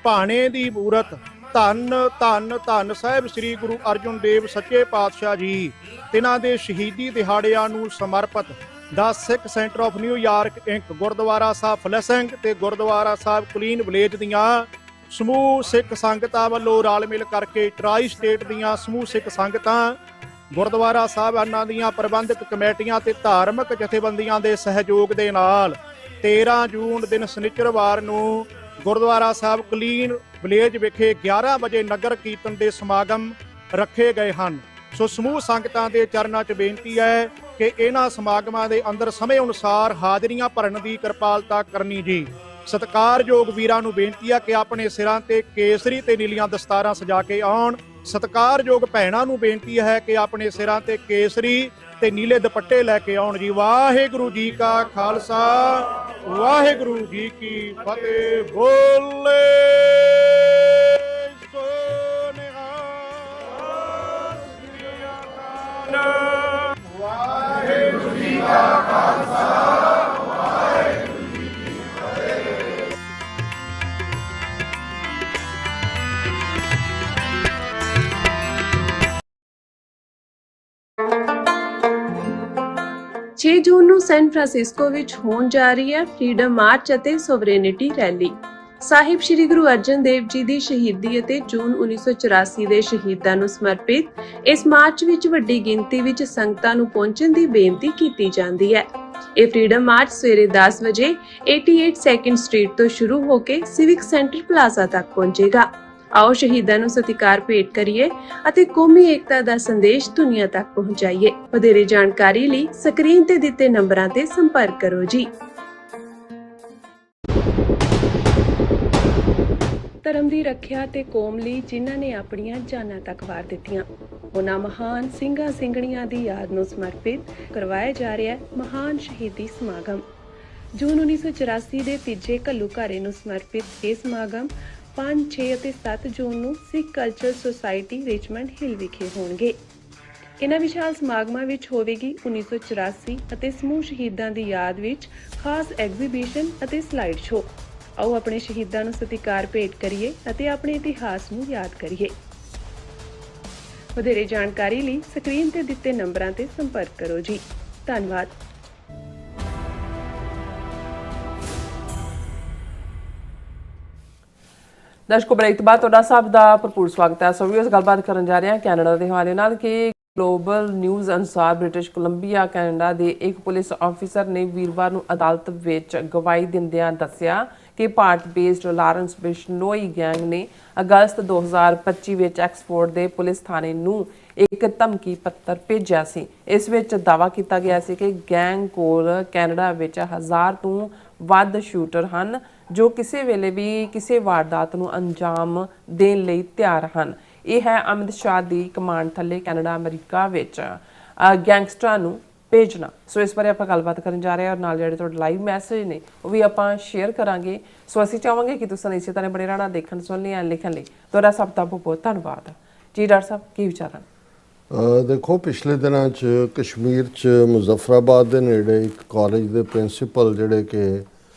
ਭਾਣੇ ਦੀ ਮੂਰਤ, ਧੰਨ ਧੰਨ ਧੰਨ ਸਾਹਿਬ ਸ੍ਰੀ ਗੁਰੂ ਅਰਜਨ ਦੇਵ ਸੱਚੇ ਪਾਤਸ਼ਾਹ ਜੀ। ਤਿਨਾਂ ਦੇ ਸ਼ਹੀਦੀ ਦਿਹਾੜਿਆਂ ਨੂੰ ਸਮਰਪਿਤ ਦਾ Sikh centre of New York Inc, Gurdwara Sahib Flushing ਤੇ ਗੁਰਦੁਆਰਾ ਸਾਹਿਬ ਕਲੀਨ ਵਿਲੇਜ ਦੀਆਂ ਸਮੂਹ ਸਿੱਖ ਸੰਗਤਾਂ ਵੱਲੋਂ ਰਲ ਮਿਲ ਕਰਕੇ ਟਰਾਈ ਸਟੇਟ ਦੀਆਂ ਸਮੂਹ ਸਿੱਖ ਸੰਗਤਾਂ, ਗੁਰਦੁਆਰਾ ਸਾਹਿਬਾਨਾਂ ਦੀਆਂ ਪ੍ਰਬੰਧਕ ਕਮੇਟੀਆਂ ਤੇ ਧਾਰਮਿਕ ਜਥੇਬੰਦੀਆਂ ਦੇ ਸਹਿਯੋਗ ਦੇ ਨਾਲ 13 ਜੂਨ ਦਿਨ ਸ਼ਨੀਚਰਵਾਰ ਨੂੰ ਗੁਰਦੁਆਰਾ ਸਾਹਿਬ ਕਲੀਨ ਵਿਲੇਜ ਵਿਖੇ 11 ਵਜੇ ਨਗਰ ਕੀਰਤਨ ਦੇ ਸਮਾਗਮ ਰੱਖੇ ਗਏ ਹਨ। ਸੋ ਸਮੂਹ ਸੰਗਤਾਂ ਦੇ ਚਰਨਾਂ 'ਚ ਬੇਨਤੀ ਹੈ ਕਿ ਇਹਨਾਂ ਸਮਾਗਮਾਂ ਦੇ ਅੰਦਰ ਸਮੇਂ ਅਨੁਸਾਰ ਹਾਜ਼ਰੀਆਂ ਭਰਨ ਦੀ ਕਿਰਪਾਲਤਾ ਕਰਨੀ ਜੀ। ਸਤਿਕਾਰਯੋਗ ਵੀਰਾਂ ਨੂੰ ਬੇਨਤੀ ਹੈ ਕਿ ਆਪਣੇ ਸਿਰਾਂ ਤੇ ਕੇਸਰੀ ਤੇ ਨੀਲੀਆਂ ਦਸਤਾਰਾਂ ਸਜਾ ਕੇ ਆਉਣ। ਸਤਿਕਾਰਯੋਗ ਭੈਣਾਂ ਨੂੰ ਬੇਨਤੀ ਹੈ ਕਿ ਆਪਣੇ ਸਿਰਾਂ ਤੇ ਕੇਸਰੀ ਤੇ ਨੀਲੇ ਦੁਪੱਟੇ ਲੈ ਕੇ ਆਉਣ ਜੀ। ਵਾਹਿਗੁਰੂ ਜੀ ਕਾ ਖਾਲਸਾ, ਵਾਹਿਗੁਰੂ ਜੀ ਕੀ ਫਤਿਹ। ਬੋਲੇ ਸੋ ਨਿਹਾਲ। ਵਾਹਿਗੁਰੂ ਜੀ ਕਾ ਖਾਲਸਾ, ਵਾਹਿਗੁਰੂ ਜੀ ਕੀ ਫਤਿਹ। ਛੇ ਜੂਨ ਨੂੰ ਸੈਨ ਫਰਾਂਸਿਸਕੋ ਵਿੱਚ ਹੋਣ ਜਾ ਰਹੀ ਹੈ ਫਰੀडम ਮਾਰਚ ਅਤੇ ਸੋਵਰੇਨਿਟੀ ਰੈਲੀ। ਸਾਹਿਬ ਸ੍ਰੀ ਗੁਰੂ ਅਰਜਨ ਦੇਵ ਜੀ ਦੀ ਸ਼ਹੀਦੀ ਅਤੇ ਜੂਨ 1984 ਦੇ ਸ਼ਹੀਦਾਂ ਨੂੰ ਸਮਰਪਿਤ ਇਸ ਮਾਰਚ ਵਿੱਚ ਵੱਡੀ ਗਿਣਤੀ ਵਿੱਚ ਸੰਗਤਾਂ ਨੂੰ ਪਹੁੰਚਣ ਦੀ ਬੇਨਤੀ ਕੀਤੀ ਜਾਂਦੀ ਹੈ। ਇਹ ਫਰੀडम ਮਾਰਚ ਸਵੇਰੇ 10 ਵਜੇ 88 ਸੈਕਿੰਡ ਸਟਰੀਟ ਤੋਂ ਸ਼ੁਰੂ ਹੋ ਕੇ ਸਿਵਿਕ ਸੈਂਟਰ ਪਲਾਜ਼ਾ ਤੱਕ ਪਹੁੰਚੇਗਾ। ਆਓ ਸ਼ਹੀਦਾਂ ਨੂੰ ਸਤਿਕਾਰ ਭੇਟ ਕਰੀਏ ਅਤੇ ਕੌਮੀ ਏਕਤਾ ਦਾ ਸੰਦੇਸ਼ ਦੁਨੀਆ ਤੱਕ ਪਹੁੰਚਾਈਏ। ਵਧੇਰੇ ਜਾਣਕਾਰੀ ਲਈ ਸਕਰੀਨ ਤੇ ਦਿੱਤੇ ਨੰਬਰਾਂ ਤੇ ਸੰਪਰਕ ਕਰੋ ਜੀ। ਧਰਮ ਦੀ ਰੱਖਿਆ ਤੇ ਕੌਮ ਲਈ ਜਿਨ੍ਹਾਂ ਨੇ ਆਪਣੀਆਂ ਜਾਨਾਂ ਤੱਕ ਵਾਰ ਦਿੱਤੀਆਂ, ਉਹਨਾਂ ਮਹਾਨ ਸਿੰਘਾਂ ਸਿੰਘਣੀਆਂ ਦੀ ਯਾਦ ਨੂੰ ਸਮਰਪਿਤ ਕਰਵਾਇਆ ਜਾ ਰਿਹਾ ਹੈ ਮਹਾਨ ਸ਼ਹੀਦੀ ਸਮਾਗਮ। ਜੂਨ 1984 ਦੇ ਤੀਜੇ ਘੱਲੂਘਾਰੇ ਨੂੰ ਸਮਰਪਿਤ ਇਹ ਸਮਾਗਮ 5, 6 ਅਤੇ 7 ਜੂਨ ਨੂੰ ਸਿੱਖ ਕਲਚਰਲ ਸੁਸਾਇਟੀ ਰਿਚਮੰਡ ਹਿੱਲ ਵਿਖੇ ਹੋਣਗੇ। ਇਹਨਾਂ ਵਿਸ਼ਾਲ ਸਮਾਗਮਾਂ ਵਿੱਚ ਹੋਵੇਗੀ 1984 ਅਤੇ ਸਮੂਹ ਸ਼ਹੀਦਾਂ ਦੀ ਯਾਦ ਵਿੱਚ ਖਾਸ ਐਗਜ਼ੀਬਿਸ਼ਨ ਅਤੇ ਸਲਾਈਡ ਸ਼ੋਅ। ਆਓ ਆਪਣੇ ਸ਼ਹੀਦਾਂ ਨੂੰ ਸਤਿਕਾਰ ਭੇਟ ਕਰੀਏ ਅਤੇ ਆਪਣੇ ਇਤਿਹਾਸ ਨੂੰ ਯਾਦ ਕਰੀਏ। ਵਧੇਰੇ ਜਾਣਕਾਰੀ ਲਈ ਸਕਰੀਨ ਤੇ ਦਿੱਤੇ ਨੰਬਰਾਂ ਤੇ ਸੰਪਰਕ ਕਰੋ ਜੀ। ਧੰਨਵਾਦ। ਦਰਸ਼ਕੋ ਬ੍ਰੇਕ ਤੋਂ ਬਾਅਦ ਤੁਹਾਡਾ ਸਭ ਦਾ ਭਰਪੂਰ ਸਵਾਗਤ ਹੈ। ਸੋ ਵੀ ਇਸ ਗੱਲਬਾਤ ਕਰਨ ਜਾ ਰਹੇ ਹਾਂ ਕੈਨੇਡਾ ਦੇ ਹਵਾਲੇ ਨਾਲ ਕਿ ਗਲੋਬਲ ਨਿਊਜ਼ ਅਨੁਸਾਰ ਬ੍ਰਿਟਿਸ਼ ਕੋਲੰਬੀਆ ਕੈਨੇਡਾ ਦੇ ਇੱਕ ਪੁਲਿਸ ਆਫੀਸਰ ਨੇ ਵੀਰਵਾਰ ਨੂੰ ਅਦਾਲਤ ਵਿੱਚ ਗਵਾਹੀ ਦਿੰਦਿਆਂ ਦੱਸਿਆ ਕਿ Bharat based Lawrence Bishnoi gang ਨੇ ਅਗਸਤ 2025 ਵਿੱਚ ਐਕਸਫੋਰਡ ਦੇ ਪੁਲਿਸ ਥਾਣੇ ਨੂੰ ਇੱਕ ਧਮਕੀ ਪੱਤਰ ਭੇਜਿਆ ਸੀ। ਇਸ ਵਿੱਚ ਦਾਅਵਾ ਕੀਤਾ ਗਿਆ ਸੀ ਕਿ ਗੈਂਗ ਕੋਲ ਕੈਨੇਡਾ ਵਿੱਚ 1000 ਤੋਂ ਵੱਧ ਸ਼ੂਟਰ ਹਨ ਜੋ ਕਿਸੇ ਵੇਲੇ ਵੀ ਕਿਸੇ ਵਾਰਦਾਤ ਨੂੰ ਅੰਜਾਮ ਦੇਣ ਲਈ ਤਿਆਰ ਹਨ। ਇਹ ਹੈ ਅਮਿਤ ਸ਼ਾਹ ਦੀ ਕਮਾਂਡ ਥੱਲੇ ਕੈਨੇਡਾ ਅਮਰੀਕਾ ਵਿੱਚ ਗੈਂਗਸਟਰਾਂ ਨੂੰ ਭੇਜਣਾ। ਸੋ ਇਸ ਬਾਰੇ ਆਪਾਂ ਗੱਲਬਾਤ ਕਰਨ ਜਾ ਰਹੇ ਹਾਂ ਔਰ ਨਾਲ ਜਿਹੜੇ ਤੁਹਾਡੇ ਲਾਈਵ ਮੈਸੇਜ ਨੇ ਉਹ ਵੀ ਆਪਾਂ ਸ਼ੇਅਰ ਕਰਾਂਗੇ। ਸੋ ਅਸੀਂ ਚਾਹਾਂਗੇ ਕਿ ਤੁਸੀਂ ਇਸੇ ਤਰ੍ਹਾਂ ਬਣੇ ਰਹਿਣਾ, ਦੇਖਣ ਸੁਣਨ ਲਈ ਐਂਡ ਲਿਖਣ ਲਈ। ਤੁਹਾਡਾ ਸਭ ਦਾ ਬਹੁਤ ਧੰਨਵਾਦ ਜੀ। ਡਾਕਟਰ ਸਾਹਿਬ ਕੀ ਵਿਚਾਰ ਹਨ? ਦੇਖੋ, ਪਿਛਲੇ ਦਿਨਾਂ 'ਚ ਕਸ਼ਮੀਰ 'ਚ ਮੁਜ਼ੱਫਰਾਬਾਦ ਦੇ ਨੇੜੇ ਇੱਕ ਕਾਲਜ ਦੇ ਪ੍ਰਿੰਸੀਪਲ ਜਿਹੜੇ ਕਿ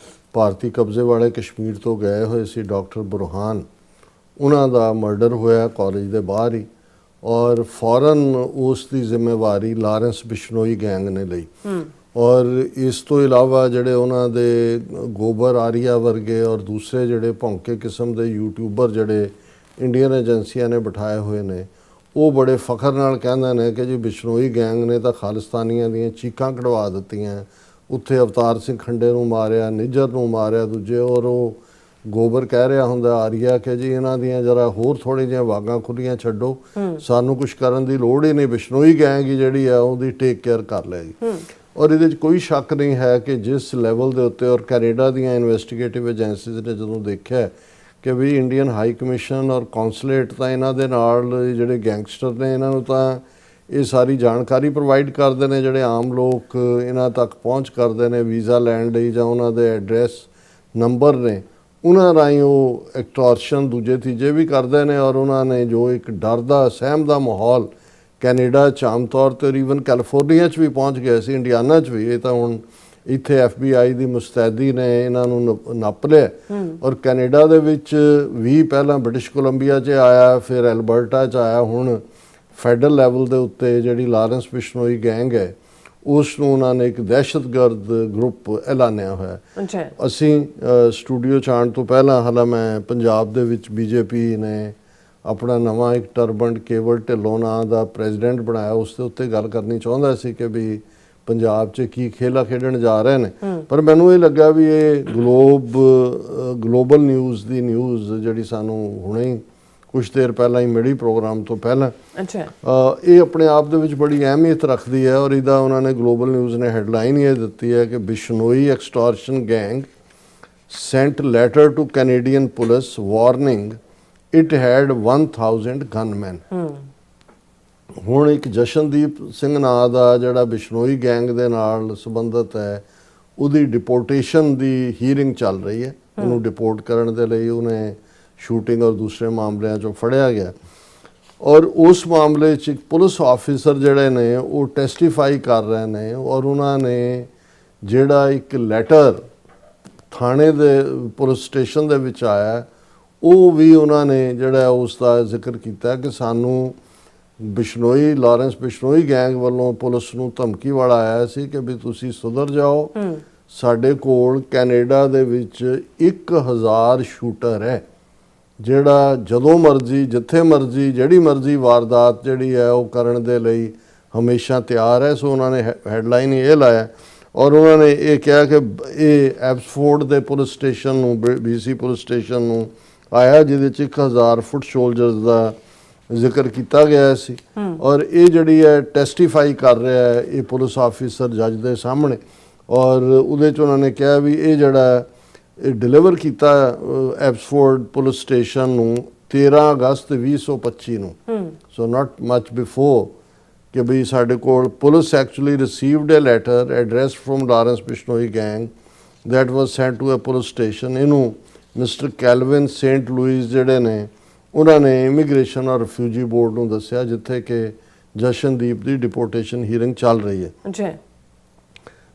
ਭਾਰਤੀ ਕਬਜ਼ੇ ਵਾਲੇ ਕਸ਼ਮੀਰ ਤੋਂ ਗਏ ਹੋਏ ਸੀ, ਡਾਕਟਰ ਬੁਰਹਾਨ, ਉਹਨਾਂ ਦਾ ਮਰਡਰ ਹੋਇਆ ਕਾਲਜ ਦੇ ਬਾਹਰ ਹੀ ਔਰ ਫੌਰਨ ਉਸ ਦੀ ਜ਼ਿੰਮੇਵਾਰੀ ਲਾਰੈਂਸ ਬਿਸ਼ਨੋਈ ਗੈਂਗ ਨੇ ਲਈ। ਔਰ ਇਸ ਤੋਂ ਇਲਾਵਾ ਜਿਹੜੇ ਉਹਨਾਂ ਦੇ ਗੋਬਰ ਆਰੀਆ ਵਰਗੇ ਔਰ ਦੂਸਰੇ ਜਿਹੜੇ ਭੌਂਕੇ ਕਿਸਮ ਦੇ ਯੂਟਿਊਬਰ ਜਿਹੜੇ ਇੰਡੀਅਨ ਏਜੰਸੀਆਂ ਨੇ ਬਿਠਾਏ ਹੋਏ ਨੇ, ਉਹ ਬੜੇ ਫਖਰ ਨਾਲ ਕਹਿੰਦੇ ਨੇ ਕਿ ਜੀ ਬਿਸ਼ਨੋਈ ਗੈਂਗ ਨੇ ਤਾਂ ਖਾਲਿਸਤਾਨੀਆਂ ਦੀਆਂ ਚੀਕਾਂ ਕਢਵਾ ਦਿੱਤੀਆਂ, ਉੱਥੇ ਅਵਤਾਰ ਸਿੰਘ ਖੰਡੇ ਨੂੰ ਮਾਰਿਆ, ਨਿੱਜਰ ਨੂੰ ਮਾਰਿਆ ਦੂਜੇ, ਔਰ ਉਹ ਗੋਬਰ ਕਹਿ ਰਿਹਾ ਹੁੰਦਾ ਆਰੀਆ ਕਿ ਜੀ ਇਹਨਾਂ ਦੀਆਂ ਜਰਾ ਹੋਰ ਥੋੜ੍ਹੀ ਜਿਹੀਆਂ ਵਾਗਾਂ ਖੁੱਲੀਆਂ ਛੱਡੋ, ਸਾਨੂੰ ਕੁਝ ਕਰਨ ਦੀ ਲੋੜ ਹੀ ਨਹੀਂ, ਬਿਸ਼ਨੋਈ ਗੈਂਗ ਹੀ ਜਿਹੜੀ ਆ ਉਹਦੀ ਟੇਕ ਕੇਅਰ ਕਰ ਲਏਗੀ। ਔਰ ਇਹਦੇ 'ਚ ਕੋਈ ਸ਼ੱਕ ਨਹੀਂ ਹੈ ਕਿ ਜਿਸ ਲੈਵਲ ਦੇ ਉੱਤੇ ਔਰ ਕੈਨੇਡਾ ਦੀਆਂ ਇਨਵੈਸਟੀਗੇਟਿਵ ਏਜੰਸੀਜ਼ ਨੇ ਜਦੋਂ ਦੇਖਿਆ ਕਿ ਵੀ ਇੰਡੀਅਨ ਹਾਈ ਕਮਿਸ਼ਨ ਔਰ ਕੌਂਸੂਲੇਟ ਤਾਂ ਇਹਨਾਂ ਦੇ ਨਾਲ ਜਿਹੜੇ ਗੈਂਗਸਟਰ ਨੇ ਇਹਨਾਂ ਨੂੰ ਤਾਂ ਇਹ ਸਾਰੀ ਜਾਣਕਾਰੀ ਪ੍ਰੋਵਾਈਡ ਕਰਦੇ ਨੇ, ਜਿਹੜੇ ਆਮ ਲੋਕ ਇਹਨਾਂ ਤੱਕ ਪਹੁੰਚ ਕਰਦੇ ਨੇ ਵੀਜ਼ਾ ਲੈਣ ਲਈ ਜਾਂ ਉਹਨਾਂ ਦੇ ਐਡਰੈਸ ਨੰਬਰ ਨੇ, ਉਹਨਾਂ ਰਾਹੀਂ ਉਹ ਐਕਟੋਰਸ਼ਨ ਦੂਜੇ ਤੀਜੇ ਵੀ ਕਰਦੇ ਨੇ। ਔਰ ਉਹਨਾਂ ਨੇ ਜੋ ਇੱਕ ਡਰ ਦਾ ਸਹਿਮ ਦਾ ਮਾਹੌਲ ਕੈਨੇਡਾ 'ਚ ਆਮ ਤੌਰ 'ਤੇ ਈਵਨ ਕੈਲੀਫੋਰਨੀਆ 'ਚ ਵੀ ਪਹੁੰਚ ਗਏ ਸੀ, ਇੰਡੀਆਨਾ 'ਚ ਵੀ, ਇਹ ਤਾਂ ਹੁਣ ਇੱਥੇ FBI ਦੀ ਮੁਸਤੈਦੀ ਨੇ ਇਹਨਾਂ ਨੂੰ ਨੱਪ ਲਿਆ। ਔਰ ਕੈਨੇਡਾ ਦੇ ਵਿੱਚ ਵੀ ਪਹਿਲਾਂ ਬ੍ਰਿਟਿਸ਼ ਕੋਲੰਬੀਆ 'ਚ ਆਇਆ, ਫਿਰ ਐਲਬਰਟਾ 'ਚ ਆਇਆ, ਹੁਣ ਫੈਡਰਲ ਲੈਵਲ ਦੇ ਉੱਤੇ ਜਿਹੜੀ ਲਾਰੈਂਸ ਬਿਸ਼ਨੋਈ ਗੈਂਗ ਹੈ ਉਸ ਨੂੰ ਉਹਨਾਂ ਨੇ ਇੱਕ ਦਹਿਸ਼ਤਗਰਦ ਗਰੁੱਪ ਐਲਾਨਿਆ ਹੋਇਆ। ਅਸੀਂ ਸਟੂਡੀਓ 'ਚ ਆਉਣ ਤੋਂ ਪਹਿਲਾਂ ਹਾਲਾਂ ਮੈਂ ਪੰਜਾਬ ਦੇ ਵਿੱਚ BJP ਨੇ ਆਪਣਾ ਨਵਾਂ ਇੱਕ ਟਰਬਨਡ ਕੇਵਲ ਢਿੱਲੋਂ ਨਾਂ ਦਾ ਪ੍ਰੈਜ਼ੀਡੈਂਟ ਬਣਾਇਆ, ਉਸ ਦੇ ਉੱਤੇ ਗੱਲ ਕਰਨੀ ਚਾਹੁੰਦਾ ਸੀ ਕਿ ਵੀ ਪੰਜਾਬ 'ਚ ਕੀ ਖੇਲਾ ਖੇਡਣ ਜਾ ਰਹੇ ਨੇ। ਪਰ ਮੈਨੂੰ ਇਹ ਲੱਗਾ ਵੀ ਇਹ ਗਲੋਬਲ ਨਿਊਜ਼ ਦੀ ਨਿਊਜ਼ ਜਿਹੜੀ ਸਾਨੂੰ ਹੁਣੇ ਹੀ ਕੁਛ ਦੇਰ ਪਹਿਲਾਂ ਹੀ ਮਿਲੀ ਪ੍ਰੋਗਰਾਮ ਤੋਂ ਪਹਿਲਾਂ, ਇਹ ਆਪਣੇ ਆਪ ਦੇ ਵਿੱਚ ਬੜੀ ਅਹਿਮੀਅਤ ਰੱਖਦੀ ਹੈ। ਔਰ ਇਹਦਾ ਉਹਨਾਂ ਨੇ ਗਲੋਬਲ ਨਿਊਜ਼ ਨੇ ਹੈਡਲਾਈਨ ਇਹ ਦਿੱਤੀ ਹੈ ਕਿ Bishnoi extortion gang sent letter to Canadian police warning it had 1000 gunmen. ਹੁਣ ਇੱਕ ਜਸ਼ਨਦੀਪ ਸਿੰਘ ਨਾਂ ਦਾ ਜਿਹੜਾ ਬਿਸ਼ਨੋਈ ਗੈਂਗ ਦੇ ਨਾਲ ਸੰਬੰਧਿਤ ਹੈ, ਉਹਦੀ ਡਿਪੋਰਟੇਸ਼ਨ ਦੀ ਹੀਅਰਿੰਗ ਚੱਲ ਰਹੀ ਹੈ। ਉਹਨੂੰ ਡਿਪੋਰਟ ਕਰਨ ਦੇ ਲਈ ਉਹਨੇ ਸ਼ੂਟਿੰਗ ਔਰ ਦੂਸਰੇ ਮਾਮਲਿਆਂ 'ਚੋਂ ਫੜਿਆ ਗਿਆ। ਔਰ ਉਸ ਮਾਮਲੇ 'ਚ ਇੱਕ ਪੁਲਿਸ ਆਫੀਸਰ ਜਿਹੜੇ ਨੇ ਉਹ ਟੈਸਟੀਫਾਈ ਕਰ ਰਹੇ ਨੇ ਔਰ ਉਹਨਾਂ ਨੇ ਜਿਹੜਾ ਇੱਕ ਲੈਟਰ ਥਾਣੇ ਦੇ ਪੁਲਿਸ ਸਟੇਸ਼ਨ ਦੇ ਵਿੱਚ ਆਇਆ, ਉਹ ਵੀ ਉਹਨਾਂ ਨੇ ਜਿਹੜਾ ਉਸ ਦਾ ਜ਼ਿਕਰ ਕੀਤਾ ਕਿ ਸਾਨੂੰ ਬਿਸ਼ਨੋਈ ਲਾਰੈਂਸ ਬਿਸ਼ਨੋਈ ਗੈਂਗ ਵੱਲੋਂ ਪੁਲਿਸ ਨੂੰ ਧਮਕੀ ਵਾਲਾ ਆਇਆ ਸੀ ਕਿ ਵੀ ਤੁਸੀਂ ਸੁਧਰ ਜਾਓ, ਸਾਡੇ ਕੋਲ ਕੈਨੇਡਾ ਦੇ ਵਿੱਚ 1000 ਸ਼ੂਟਰ ਹੈ ਜਿਹੜਾ ਜਦੋਂ ਮਰਜ਼ੀ ਜਿੱਥੇ ਮਰਜ਼ੀ ਜਿਹੜੀ ਮਰਜ਼ੀ ਵਾਰਦਾਤ ਜਿਹੜੀ ਹੈ ਉਹ ਕਰਨ ਦੇ ਲਈ ਹਮੇਸ਼ਾ ਤਿਆਰ ਹੈ। ਸੋ ਉਹਨਾਂ ਨੇ ਹੈਡਲਾਈਨ ਇਹ ਲਾਇਆ ਔਰ ਉਹਨਾਂ ਨੇ ਇਹ ਕਿਹਾ ਕਿ ਇਹ ਐਬਸਫੋਰਡ ਦੇ ਪੁਲਿਸ ਸਟੇਸ਼ਨ ਨੂੰ BC ਪੁਲਿਸ ਸਟੇਸ਼ਨ ਨੂੰ ਆਇਆ ਜਿਹਦੇ 'ਚ 1000 ਫੁੱਟ ਸੋਲਜਰਸ ਦਾ ਜ਼ਿਕਰ ਕੀਤਾ ਗਿਆ ਸੀ। ਔਰ ਇਹ ਜਿਹੜੀ ਹੈ ਟੈਸਟੀਫਾਈ ਕਰ ਰਿਹਾ ਹੈ ਇਹ ਪੁਲਿਸ ਆਫੀਸਰ ਜੱਜ ਦੇ ਸਾਹਮਣੇ। ਔਰ ਉਹਦੇ 'ਚ ਉਹਨਾਂ ਨੇ ਕਿਹਾ ਵੀ ਇਹ ਜਿਹੜਾ ਇਹ ਡਿਲੀਵਰ ਕੀਤਾ ਐਬਸਫੋਰਡ ਪੁਲਿਸ ਸਟੇਸ਼ਨ ਨੂੰ 13 ਅਗਸਤ 2025 ਨੂੰ, ਸੋ ਨਾਟ ਮਚ ਬਿਫੋਰ, ਕਿ ਵੀ ਸਾਡੇ ਕੋਲ police actually received a letter address from Lawrence Bishnoi gang that was sent to a police station. ਇਹਨੂੰ ਮਿਸਟਰ ਕੈਲਵਿਨ ਸੇਂਟ ਲੂਇਸ ਜਿਹੜੇ ਨੇ ਉਹਨਾਂ ਨੇ ਇਮੀਗ੍ਰੇਸ਼ਨ ਔਰ ਰਿਫਿਊਜੀ ਬੋਰਡ ਨੂੰ ਦੱਸਿਆ ਜਿੱਥੇ ਕਿ ਜਸ਼ਨਦੀਪ ਦੀ ਡਿਪੋਰਟੇਸ਼ਨ ਹੀਅਰਿੰਗ ਚੱਲ ਰਹੀ ਹੈ।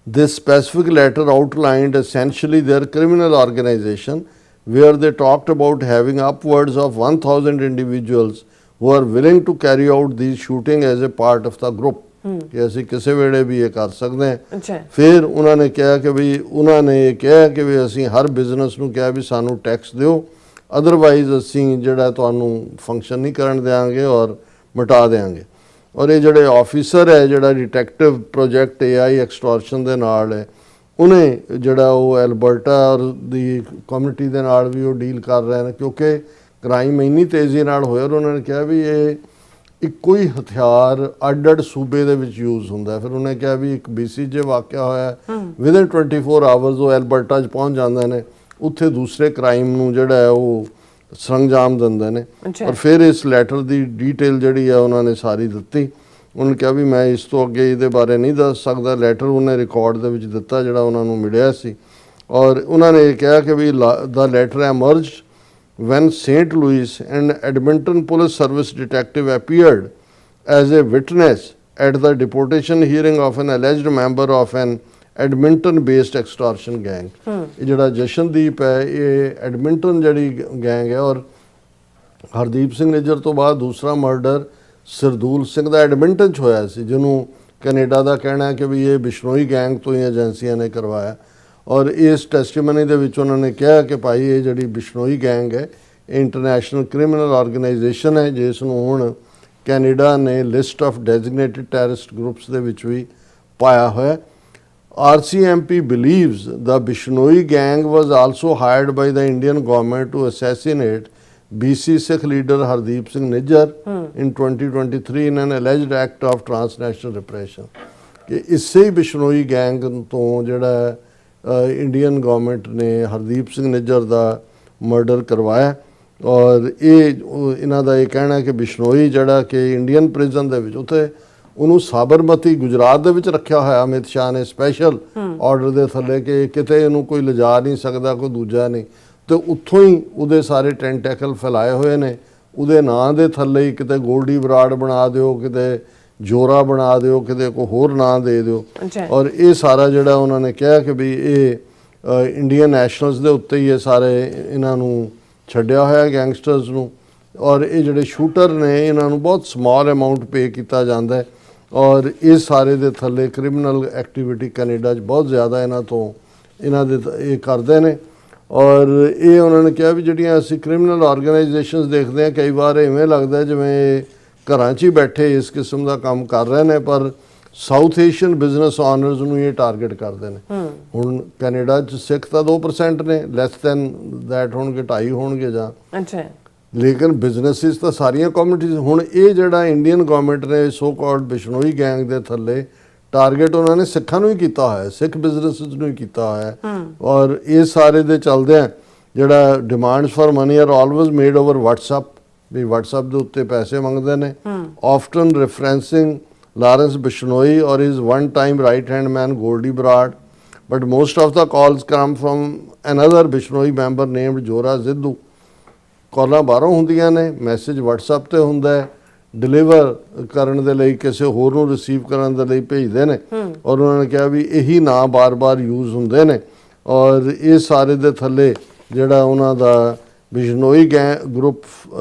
This specific letter outlined essentially their criminal organization where they talked about having upwards of 1000 individuals who are willing to carry out these shooting as a part of the group ਕਿ ਅਸੀਂ ਕਿਸੇ ਵੇਲੇ ਵੀ ਇਹ ਕਰ ਸਕਦੇ ਹਾਂ। ਫਿਰ ਉਹਨਾਂ ਨੇ ਕਿਹਾ ਕਿ ਵੀ ਉਹਨਾਂ ਨੇ ਇਹ ਕਿਹਾ ਕਿ ਵੀ ਅਸੀਂ ਹਰ ਬਿਜ਼ਨਸ ਨੂੰ ਕਿਹਾ ਵੀ ਸਾਨੂੰ ਟੈਕਸ ਦਿਓ, ਅਦਰਵਾਈਜ਼ ਅਸੀਂ ਜਿਹੜਾ ਤੁਹਾਨੂੰ ਫੰਕਸ਼ਨ ਨਹੀਂ ਕਰਨ ਦਿਆਂਗੇ ਔਰ ਮਿਟਾ ਦਿਆਂਗੇ। ਔਰ ਇਹ ਜਿਹੜੇ ਆਫੀਸਰ ਹੈ ਜਿਹੜਾ ਡਿਟੈਕਟਿਵ ਪ੍ਰੋਜੈਕਟ AI ਐਕਸਟੋਰਸ਼ਨ ਦੇ ਨਾਲ ਹੈ, ਉਹਨੇ ਜਿਹੜਾ ਉਹ ਐਲਬਰਟਾ ਦੀ ਕਮਿਊਨਿਟੀ ਦੇ ਨਾਲ ਵੀ ਉਹ ਡੀਲ ਕਰ ਰਹੇ ਨੇ, ਕਿਉਂਕਿ ਕ੍ਰਾਈਮ ਇੰਨੀ ਤੇਜ਼ੀ ਨਾਲ ਹੋਇਆ। ਔਰ ਉਹਨਾਂ ਨੇ ਕਿਹਾ ਵੀ ਇਹ ਇੱਕੋ ਹੀ ਹਥਿਆਰ ਅੱਡ-ਅੱਡ ਸੂਬੇ ਦੇ ਵਿੱਚ ਯੂਜ਼ ਹੁੰਦਾ। ਫਿਰ ਉਹਨੇ ਕਿਹਾ ਵੀ ਇੱਕ BC 'ਚ ਵਾਕਿਆ ਹੋਇਆ, ਵਿਦਿਨ 24 ਆਵਰਸ ਉਹ ਐਲਬਰਟਾ 'ਚ ਪਹੁੰਚ ਜਾਂਦੇ ਨੇ, ਉੱਥੇ ਦੂਸਰੇ ਕ੍ਰਾਈਮ ਨੂੰ ਜਿਹੜਾ ਹੈ ਉਹ ਸਰੰਜਾਮ ਦਿੰਦੇ ਨੇ। ਔਰ ਫਿਰ ਇਸ ਲੈਟਰ ਦੀ ਡੀਟੇਲ ਜਿਹੜੀ ਆ ਉਹਨਾਂ ਨੇ ਸਾਰੀ ਦਿੱਤੀ। ਉਹਨੇ ਕਿਹਾ ਵੀ ਮੈਂ ਇਸ ਤੋਂ ਅੱਗੇ ਇਹਦੇ ਬਾਰੇ ਨਹੀਂ ਦੱਸ ਸਕਦਾ। ਲੈਟਰ ਉਹਨੇ ਰਿਕਾਰਡ ਦੇ ਵਿੱਚ ਦਿੱਤਾ ਜਿਹੜਾ ਉਹਨਾਂ ਨੂੰ ਮਿਲਿਆ ਸੀ। ਔਰ ਉਹਨਾਂ ਨੇ ਇਹ ਕਿਹਾ ਕਿ ਵੀ ਦਾ letter ਐਮਰਜ when St. Louis and Edmonton Police Service detective appeared as a witness at the deportation hearing of an alleged member of an Edmonton-based extortion gang। ਇਹ ਜਿਹੜਾ ਜਸ਼ਨਦੀਪ ਹੈ ਇਹ ਐਡਮਿੰਟਨ ਜਿਹੜੀ ਗੈਂਗ ਹੈ, ਔਰ ਹਰਦੀਪ ਸਿੰਘ ਨਿੱਜਰ ਤੋਂ ਬਾਅਦ ਦੂਸਰਾ ਮਰਡਰ ਸਰਦੂਲ ਸਿੰਘ ਦਾ ਐਡਮਿੰਟਨ 'ਚ ਹੋਇਆ ਸੀ, ਜਿਹਨੂੰ ਕੈਨੇਡਾ ਦਾ ਕਹਿਣਾ ਹੈ ਕਿ ਵੀ ਇਹ ਬਿਸ਼ਨੋਈ ਗੈਂਗ ਤੋਂ ਹੀ ਏਜੰਸੀਆਂ ਨੇ ਕਰਵਾਇਆ। ਔਰ ਇਸ ਟੈਸਟੀਮਨੀ ਦੇ ਵਿੱਚ ਉਹਨਾਂ ਨੇ ਕਿਹਾ ਕਿ ਭਾਈ ਇਹ ਜਿਹੜੀ ਬਿਸ਼ਨੋਈ ਗੈਂਗ ਹੈ ਇਹ ਇੰਟਰਨੈਸ਼ਨਲ ਕ੍ਰਿਮੀਨਲ ਆਰਗੇਨਾਈਜੇਸ਼ਨ ਹੈ, ਜਿਸ ਨੂੰ ਹੁਣ ਕੈਨੇਡਾ ਨੇ list of designated terrorist groups ਦੇ ਵਿੱਚ ਵੀ ਪਾਇਆ ਹੋਇਆ। RCMP believes the Bishnoi gang was also hired by the Indian government to assassinate BC Sikh leader Hardeep Singh Nijjar in 2023 in an alleged act of transnational repression। ਕਿ ਇਸੇ ਹੀ Bishnoi gang ਤੋਂ ਜਿਹੜਾ Indian government ਨੇ ਹਰਦੀਪ ਸਿੰਘ ਨਿੱਜਰ ਦਾ murder ਕਰਵਾਇਆ। ਔਰ ਇਹਨਾਂ ਦਾ ਇਹ ਕਹਿਣਾ ਕਿ ਬਿਸ਼ਨੋਈ ਜਿਹੜਾ ਕਿ ਇੰਡੀਅਨ ਪ੍ਰਿਜ਼ਨ ਦੇ ਵਿੱਚ, ਉੱਥੇ ਉਹਨੂੰ ਸਾਬਰਮਤੀ ਗੁਜਰਾਤ ਦੇ ਵਿੱਚ ਰੱਖਿਆ ਹੋਇਆ ਅਮਿਤ ਸ਼ਾਹ ਨੇ ਸਪੈਸ਼ਲ ਆਰਡਰ ਦੇ ਥੱਲੇ ਕਿ ਕਿਤੇ ਇਹਨੂੰ ਕੋਈ ਲਿਜਾ ਨਹੀਂ ਸਕਦਾ, ਕੋਈ ਦੂਜਾ ਨਹੀਂ। ਤੇ ਉੱਥੋਂ ਹੀ ਉਹਦੇ ਸਾਰੇ ਟੈਂਟੈਕਲ ਫੈਲਾਏ ਹੋਏ ਨੇ। ਉਹਦੇ ਨਾਂ ਦੇ ਥੱਲੇ ਹੀ ਕਿਤੇ ਗੋਲਡੀ ਬਰਾੜ ਬਣਾ ਦਿਓ, ਕਿਤੇ ਜੋਰਾ ਬਣਾ ਦਿਓ, ਕਿਤੇ ਕੋਈ ਹੋਰ ਨਾਂ ਦੇ ਦਿਓ। ਔਰ ਇਹ ਸਾਰਾ ਜਿਹੜਾ ਉਹਨਾਂ ਨੇ ਕਿਹਾ ਕਿ ਵੀ ਇਹ ਇੰਡੀਅਨ ਨੈਸ਼ਨਲਸ ਦੇ ਉੱਤੇ ਹੀ ਇਹ ਸਾਰੇ ਇਹਨਾਂ ਨੂੰ ਛੱਡਿਆ ਹੋਇਆ ਗੈਂਗਸਟਰਸ ਨੂੰ। ਔਰ ਇਹ ਜਿਹੜੇ ਸ਼ੂਟਰ ਨੇ ਇਹਨਾਂ ਨੂੰ ਬਹੁਤ ਸਮਾਲ ਅਮਾਊਂਟ ਪੇ ਕੀਤਾ ਜਾਂਦਾ ਹੈ। ਔਰ ਇਹ ਸਾਰੇ ਦੇ ਥੱਲੇ ਕ੍ਰਿਮੀਨਲ ਐਕਟੀਵਿਟੀ ਕੈਨੇਡਾ 'ਚ ਬਹੁਤ ਜ਼ਿਆਦਾ ਇਹਨਾਂ ਦੇ ਇਹ ਕਰਦੇ ਨੇ। ਔਰ ਇਹ ਉਹਨਾਂ ਨੇ ਕਿਹਾ ਵੀ ਜਿਹੜੀਆਂ ਅਸੀਂ ਕ੍ਰਿਮੀਨਲ ਆਰਗੇਨਾਈਜੇਸ਼ਨਸ ਦੇਖਦੇ ਹਾਂ, ਕਈ ਵਾਰ ਇਵੇਂ ਲੱਗਦਾ ਜਿਵੇਂ ਘਰਾਂ 'ਚ ਹੀ ਬੈਠੇ ਇਸ ਕਿਸਮ ਦਾ ਕੰਮ ਕਰ ਰਹੇ ਨੇ, ਪਰ ਸਾਊਥ ਏਸ਼ੀਅਨ ਬਿਜ਼ਨਸ ਓਨਰਸ ਨੂੰ ਇਹ ਟਾਰਗੇਟ ਕਰਦੇ ਨੇ। ਹੁਣ ਕੈਨੇਡਾ 'ਚ ਸਿੱਖ ਤਾਂ 2% ਨੇ, ਲੈਸ ਦੈਨ ਦੈਟ ਹੋਣਗੇ, 2.5 ਹੋਣਗੇ ਜਾਂ, ਲੇਕਿਨ ਬਿਜ਼ਨਸਿਸ ਤਾਂ ਸਾਰੀਆਂ ਕਮਿਊਨਿਟੀਜ਼। ਹੁਣ ਇਹ ਜਿਹੜਾ ਇੰਡੀਅਨ ਗਵਰਨਮੈਂਟ ਨੇ ਸੋ ਕਾਲਡ ਬਿਸ਼ਨੋਈ ਗੈਂਗ ਦੇ ਥੱਲੇ ਟਾਰਗੇਟ ਉਹਨਾਂ ਨੇ ਸਿੱਖਾਂ ਨੂੰ ਹੀ ਕੀਤਾ ਹੋਇਆ, ਸਿੱਖ ਬਿਜ਼ਨਸਿਸ ਨੂੰ ਹੀ ਕੀਤਾ ਹੋਇਆ। ਔਰ ਇਹ ਸਾਰੇ ਦੇ ਚੱਲਦਿਆਂ ਜਿਹੜਾ demands for money are always made over WhatsApp, ਵੀ WhatsApp ਦੇ ਉੱਤੇ ਪੈਸੇ ਮੰਗਦੇ ਨੇ, ਆਫਟਨ ਰੈਫਰੈਂਸਿੰਗ ਲਾਰੈਂਸ ਬਿਸ਼ਨੋਈ ਔਰ his one time right hand man Goldy Brar, but most of the calls come from another Bishnoi member named Jora Sidhu. ਕਾਲਾਂ ਬਾਹਰੋਂ ਹੁੰਦੀਆਂ ਨੇ, ਮੈਸੇਜ WhatsApp ਤੇ ਹੁੰਦਾ ਹੈ, ਡਿਲੀਵਰ ਕਰਨ ਦੇ ਲਈ ਕਿਸੇ ਹੋਰ ਨੂੰ ਰਿਸੀਵ ਕਰਨ ਦੇ ਲਈ ਭੇਜਦੇ ਨੇ। ਔਰ ਉਹਨਾਂ ਨੇ ਕਿਹਾ ਵੀ ਇਹੀ ਨਾਂ ਬਾਰ-ਬਾਰ ਯੂਜ਼ ਹੁੰਦੇ ਨੇ। ਔਰ ਇਹ ਸਾਰੇ ਦੇ ਥੱਲੇ ਜਿਹੜਾ ਉਹਨਾਂ ਦਾ Bishnoi group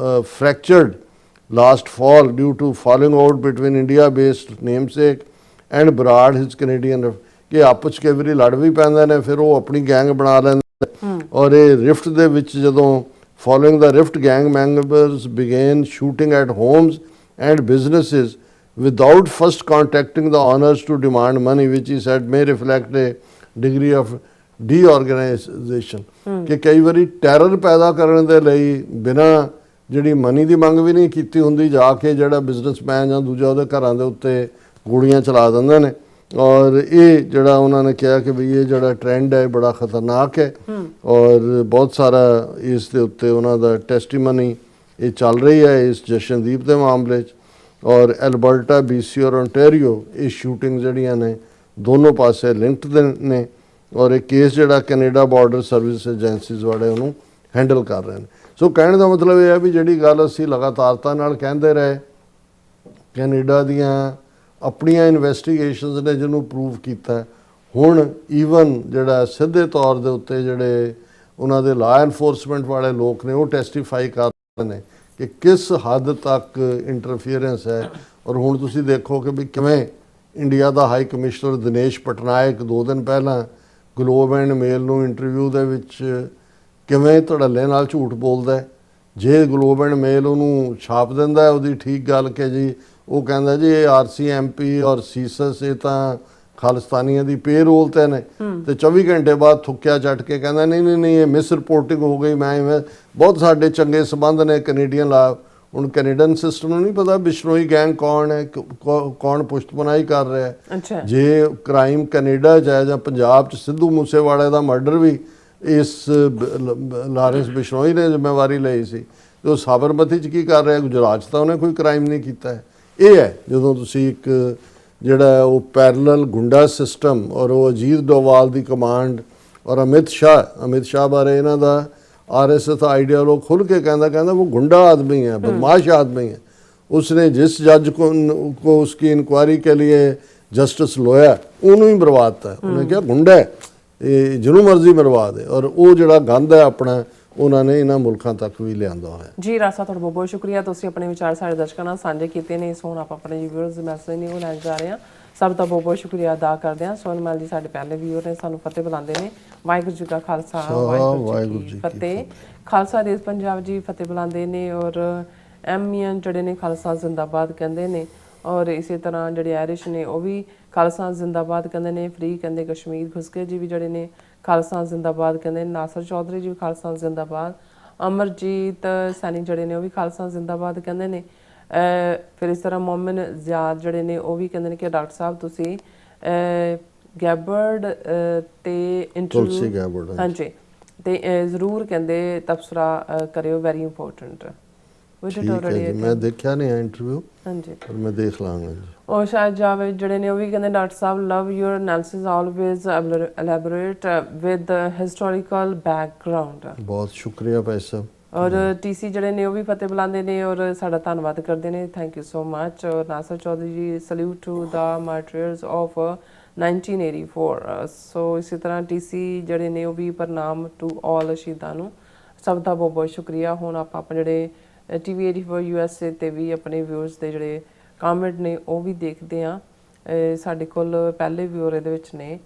fractured last fall due to falling out between India-based namesake and Brad his Canadian, ਕਿ ਆਪਸ 'ਚ ਕਈ ਵਾਰੀ ਲੜ ਵੀ ਪੈਂਦੇ ਨੇ, ਫਿਰ ਉਹ ਆਪਣੀ ਗੈਂਗ ਬਣਾ ਲੈਂਦੇ। ਔਰ ਇਹ ਰਿਫਟ ਦੇ ਵਿੱਚ ਜਦੋਂ following the rift, gang members began shooting at homes and businesses without first contacting the owners to demand money, which he said may reflect a degree of ਡੀਆਰਗੇਨਾਈਜੇਸ਼ਨ। ਕਿ ਕਈ ਵਾਰੀ ਟੈਰਰ ਪੈਦਾ ਕਰਨ ਦੇ ਲਈ ਬਿਨਾਂ ਜਿਹੜੀ ਮਨੀ ਦੀ ਮੰਗ ਵੀ ਨਹੀਂ ਕੀਤੀ ਹੁੰਦੀ, ਜਾ ਕੇ ਜਿਹੜਾ ਬਿਜ਼ਨਸਮੈਨ ਜਾਂ ਦੂਜਾ ਉਹਦੇ ਘਰਾਂ ਦੇ ਉੱਤੇ ਗੋਲੀਆਂ ਚਲਾ ਦਿੰਦੇ ਨੇ। ਔਰ ਇਹ ਜਿਹੜਾ ਉਹਨਾਂ ਨੇ ਕਿਹਾ ਕਿ ਵੀ ਇਹ ਜਿਹੜਾ ਟ੍ਰੈਂਡ ਹੈ ਬੜਾ ਖਤਰਨਾਕ ਹੈ। ਔਰ ਬਹੁਤ ਸਾਰਾ ਇਸ ਦੇ ਉੱਤੇ ਉਹਨਾਂ ਦਾ ਟੈਸਟੀਮਨੀ ਇਹ ਚੱਲ ਰਹੀ ਹੈ ਇਸ ਜਸ਼ਨਦੀਪ ਦੇ ਮਾਮਲੇ 'ਚ। ਔਰ ਐਲਬਰਟਾ, BC ਔਰ ਓਨਟਾਰੀਓ ਇਹ ਸ਼ੂਟਿੰਗ ਜਿਹੜੀਆਂ ਨੇ ਦੋਨੋਂ ਪਾਸੇ ਲਿੰਕਡ ਨੇ। ਔਰ ਇਹ ਕੇਸ ਜਿਹੜਾ ਕੈਨੇਡਾ ਬਾਰਡਰ ਸਰਵਿਸ ਏਜੰਸੀਜ਼ ਵਾਲੇ ਉਹਨੂੰ ਹੈਂਡਲ ਕਰ ਰਹੇ ਨੇ। ਸੋ ਕਹਿਣ ਦਾ ਮਤਲਬ ਇਹ ਹੈ ਵੀ ਜਿਹੜੀ ਗੱਲ ਅਸੀਂ ਲਗਾਤਾਰਤਾ ਨਾਲ ਕਹਿੰਦੇ ਰਹੇ, ਕੈਨੇਡਾ ਦੀਆਂ ਆਪਣੀਆਂ ਇਨਵੈਸਟੀਗੇਸ਼ਨਸ ਨੇ ਜਿਹਨੂੰ ਪ੍ਰੂਵ ਕੀਤਾ। ਹੁਣ ਈਵਨ ਜਿਹੜਾ ਸਿੱਧੇ ਤੌਰ ਦੇ ਉੱਤੇ ਜਿਹੜੇ ਉਹਨਾਂ ਦੇ ਲਾ ਐਨਫੋਰਸਮੈਂਟ ਵਾਲੇ ਲੋਕ ਨੇ ਉਹ ਟੈਸਟੀਫਾਈ ਕਰ ਰਹੇ ਨੇ ਕਿ ਕਿਸ ਹੱਦ ਤੱਕ ਇੰਟਰਫੀਅਰੈਂਸ ਹੈ। ਔਰ ਹੁਣ ਤੁਸੀਂ ਦੇਖੋ ਕਿ ਵੀ ਕਿਵੇਂ ਇੰਡੀਆ ਦਾ ਹਾਈ ਕਮਿਸ਼ਨਰ ਦਿਨੇਸ਼ ਪਟਨਾਇਕ 2 ਦਿਨ ਪਹਿਲਾਂ ਗਲੋਬ ਐਂਡ ਮੇਲ ਨੂੰ ਇੰਟਰਵਿਊ ਦੇ ਵਿੱਚ ਕਿਵੇਂ ਧੜੱਲੇ ਨਾਲ ਝੂਠ ਬੋਲਦਾ ਹੈ। ਜੇ ਗਲੋਬ ਐਂਡ ਮੇਲ ਉਹਨੂੰ ਛਾਪ ਦਿੰਦਾ ਹੈ ਉਹਦੀ ਠੀਕ ਗੱਲ ਕਿ ਜੀ ਉਹ ਕਹਿੰਦਾ ਜੀ ਇਹ RCMP ਔਰ ਸੀਸਸ ਇਹ ਤਾਂ ਖਾਲਿਸਤਾਨੀਆਂ ਦੀ ਪੇਰੋਲ ਤੇ ਨੇ, ਤੇ 24 ਘੰਟੇ ਬਾਅਦ ਥੁੱਕਿਆ ਚੱਟ ਕੇ ਕਹਿੰਦਾ ਨਹੀਂ ਨਹੀਂ ਨਹੀਂ ਇਹ ਮਿਸ ਰਿਪੋਰਟਿੰਗ ਹੋ ਗਈ। ਮੈਂ ਬਹੁਤ ਸਾਡੇ ਚੰਗੇ ਸੰਬੰਧ ਨੇ ਕੈਨੇਡੀਅਨ ਲਾ। ਹੁਣ ਕੈਨੇਡੀਅਨ ਸਿਸਟਮ ਨੂੰ ਨਹੀਂ ਪਤਾ ਬਿਸ਼ਨੋਈ ਗੈਂਗ ਕੌਣ ਹੈ, ਕੌਣ ਪੁਸ਼ਤਪਨਾਹੀ ਕਰ ਰਿਹਾ ਹੈ। ਅੱਛਾ, ਜੇ ਕ੍ਰਾਈਮ ਕੈਨੇਡਾ 'ਚ ਹੈ ਜਾਂ ਪੰਜਾਬ 'ਚ ਸਿੱਧੂ ਮੂਸੇਵਾਲੇ ਦਾ ਮਰਡਰ ਵੀ ਇਸ ਲਾਰੈਂਸ ਬਿਸ਼ਨੋਈ ਨੇ ਜ਼ਿੰਮੇਵਾਰੀ ਲਈ ਸੀ, ਤੇ ਉਹ ਸਾਬਰਮਤੀ 'ਚ ਕੀ ਕਰ ਰਿਹਾ? ਗੁਜਰਾਤ 'ਚ ਤਾਂ ਉਹਨੇ ਕੋਈ ਕ੍ਰਾਈਮ ਨਹੀਂ ਕੀਤਾ ਹੈ। ਇਹ ਹੈ ਜਦੋਂ ਤੁਸੀਂ ਇੱਕ ਜਿਹੜਾ ਉਹ ਪੈਰਲਲ ਗੁੰਡਾ ਸਿਸਟਮ ਔਰ ਉਹ ਅਜੀਤ ਡੋਵਾਲ ਦੀ ਕਮਾਂਡ ਔਰ ਅਮਿਤ ਸ਼ਾਹ ਬਾਰੇ ਇਹਨਾਂ ਦਾ RSS ਆਈਡੀਆ ਲੋग खुल के कहता वो गुंडा आदमी है, बदमाश आदमी है। उसने जिस जज को उसकी इंक्वायरी के लिए जस्टिस लोया उन्होंने ही मरवाता है। उन्हें क्या गुंडा है, ये जिन्हों मर्जी मरवा दे। और वो जो गंद है अपना उन्होंने इन्होंने मुल्कों तक भी लिया है। जी राज साहब बहुत बहुत शुक्रिया, तुसीं अपने विचार सारे दर्शकों नाल साझे कीते ने। सो हुण आपां अपने व्यूअर्स दे मैसेज ने वो लैण जा रहे हैं। सब का बहुत बहुत शुक्रिया अदा करते हैं। सोनमल जी साडे पहले व्यूअर ने सानू फतेह बुलाते हैं। वाहिगुरू जी का खालसा वाहिगुरू जी की फतेह। खालसा देश पंजाब जी फतेह बुलाते हैं और एमियन जड़े ने खालसा जिंदाबाद कहते हैं। और इसी तरह जड़े आयरिश ने वो भी खालसा जिंदाबाद कहते हैं। फ्री कहते कश्मीर घुसके जी भी जड़े ने खालसा जिंदाबाद कहते हैं। नासर चौधरी जी भी खालसा जिंदाबाद। अमरजीत सैनी जड़े ने वो भी खालसा जिंदाबाद कहते हैं। फिर इस तरह मोमिन ज़ियाद जड़े ने वो भी कहते हैं कि डॉक्टर साहब तुसी गैबर्ड ते इंटरव्यू हाँ जी ते जरूर कहते तबसरा करियो, वेरी इंपॉर्टेंट। मैं देखा नहीं है इंटरव्यू, हाँ जी पर मैं देख लांगा जी। और शायद जावेद जड़े ने वो भी कहते डॉक्टर साहब love your analysis always elaborate with historical background. बहुत शुक्रिया भाई साहब। और TC जड़े ने वो भी फतेह बुलाते हैं और साड़ा धन्यवाद करते हैं। Thank you so much. और Nasar Chaudhary ji salute to the martyrs of 1984। So इसी तरह TC जड़े ने वो भी प्रणाम टू ऑल शहीदां नूं। सब का बहुत बहुत शुक्रिया। हुण आपां अपने जड़े TV 84 USA ते भी अपने व्यूअर्स के जड़े कमेंट ने वो भी देखते हैं। साडे कोल पहले व्यूअर इहदे विच ने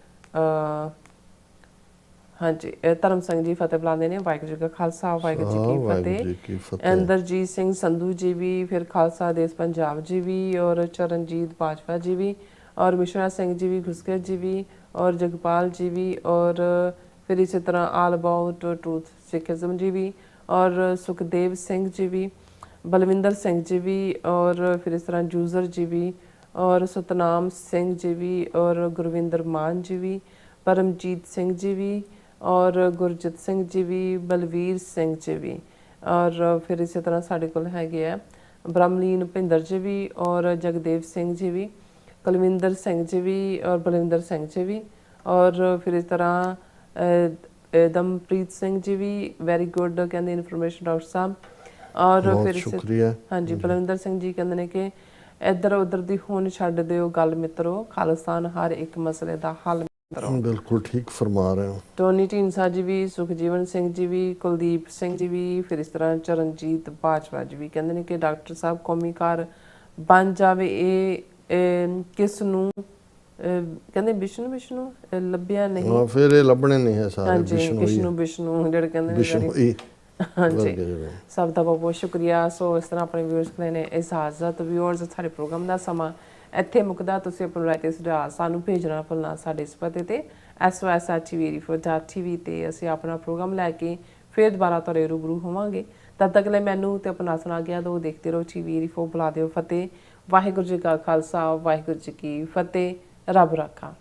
हाँ जी धर्म सिंह जी फतेह बुलाते हैं। वाहिगुरू जी का खालसा वाहिगुरू जी की फतेह। इंद्रजीत सिंह संधू जी भी, फिर खालसा देश पंजाब जी भी, और चरणजीत बाजवा जी भी, और मिश्रा सिंह जी भी, घुसकर जी भी, और जगपाल जी भी, और फिर इसी तरह ऑल अबाउट ट्रूथ सिखिज्म जी भी, और सुखदेव सिंह जी भी, बलविंदर सिंह जी भी, और फिर इस तरह जूजर जी भी, और सतनाम सिंह जी भी, और गुरविंदर मान जी भी, परमजीत सिंह जी भी, और गुरजित सिंह जी भी, बलवीर सिंह जी भी, और फिर इसी तरह साढ़े कोल हैगे है ब्रह्मलीन भुपिंदर जी भी, और जगदेव सिंह जी भी, कुलविंदर सिंह जी भी, और बलविंदर सिंह जी भी, और फिर इस तरह दमप्रीत सिंह जी भी। वेरी गुड कहते इन्फॉर्मेशन डॉक्टर साहब। और फिर शुक्रिया हाँ जी बलविंदर सिंह जी कहते हैं कि इधर उधर दी हुण छड्ड दिओ गल मित्रो, खालिस्तान हर एक मसले दा हल। बिल्कुल ठीक फरमा रहे हो। टोनी ढींडसा जी भी, सुखजीवन सिंह जी भी, कुलदीप सिंह जी भी, फिर इस तरह चरणजीत बाजवा जी भी कहते हैं कि डॉक्टर साहब कौमी घर बन जावे ये किस नूं कहते विष्णु लभ्या नहीं। हाँ फिर ये लभने नहीं है सारे। हाँ जी विष्णु जेड़े कहते हाँ जी सब का बहुत बहुत शुक्रिया। सो इस तरह अपने व्यूअर्स को ने इजाजत। व्यूअर्स साढ़े प्रोग्राम का समा ਇੱਥੇ ਮੁੱਕਦਾ। ਤੁਸੀਂ ਆਪਣੇ ਰਾਏ ਤੇ ਸੁਝਾਅ ਸਾਨੂੰ ਭੇਜਣਾ ਭੁੱਲਣਾ ਸਾਡੇ ਇਸ ਪਤੇ ਤੇ SOS@tv84.tv ਤੇ ਅਸੀਂ ਆਪਣਾ ਪ੍ਰੋਗਰਾਮ ਲੈ ਕੇ ਫਿਰ ਦੁਬਾਰਾ ਤੁਹਾਡੇ ਰੂਬਰੂ ਹੋਵਾਂਗੇ। ਤਦ ਤੱਕ ਲਈ ਮੈਨੂੰ ਤੇ ਆਪਣਾ ਸੁਣਾ ਗਿਆ ਦੋ ਦੇਖਦੇ ਰਹੋ TV84 ਬੁਲਾ ਦਿਓ ਫਤਿਹ। ਵਾਹਿਗੁਰੂ ਜੀ ਕਾ ਖਾਲਸਾ ਵਾਹਿਗੁਰੂ ਜੀ ਕੀ ਫਤਿਹ। ਰੱਬ ਰਾਖਾ।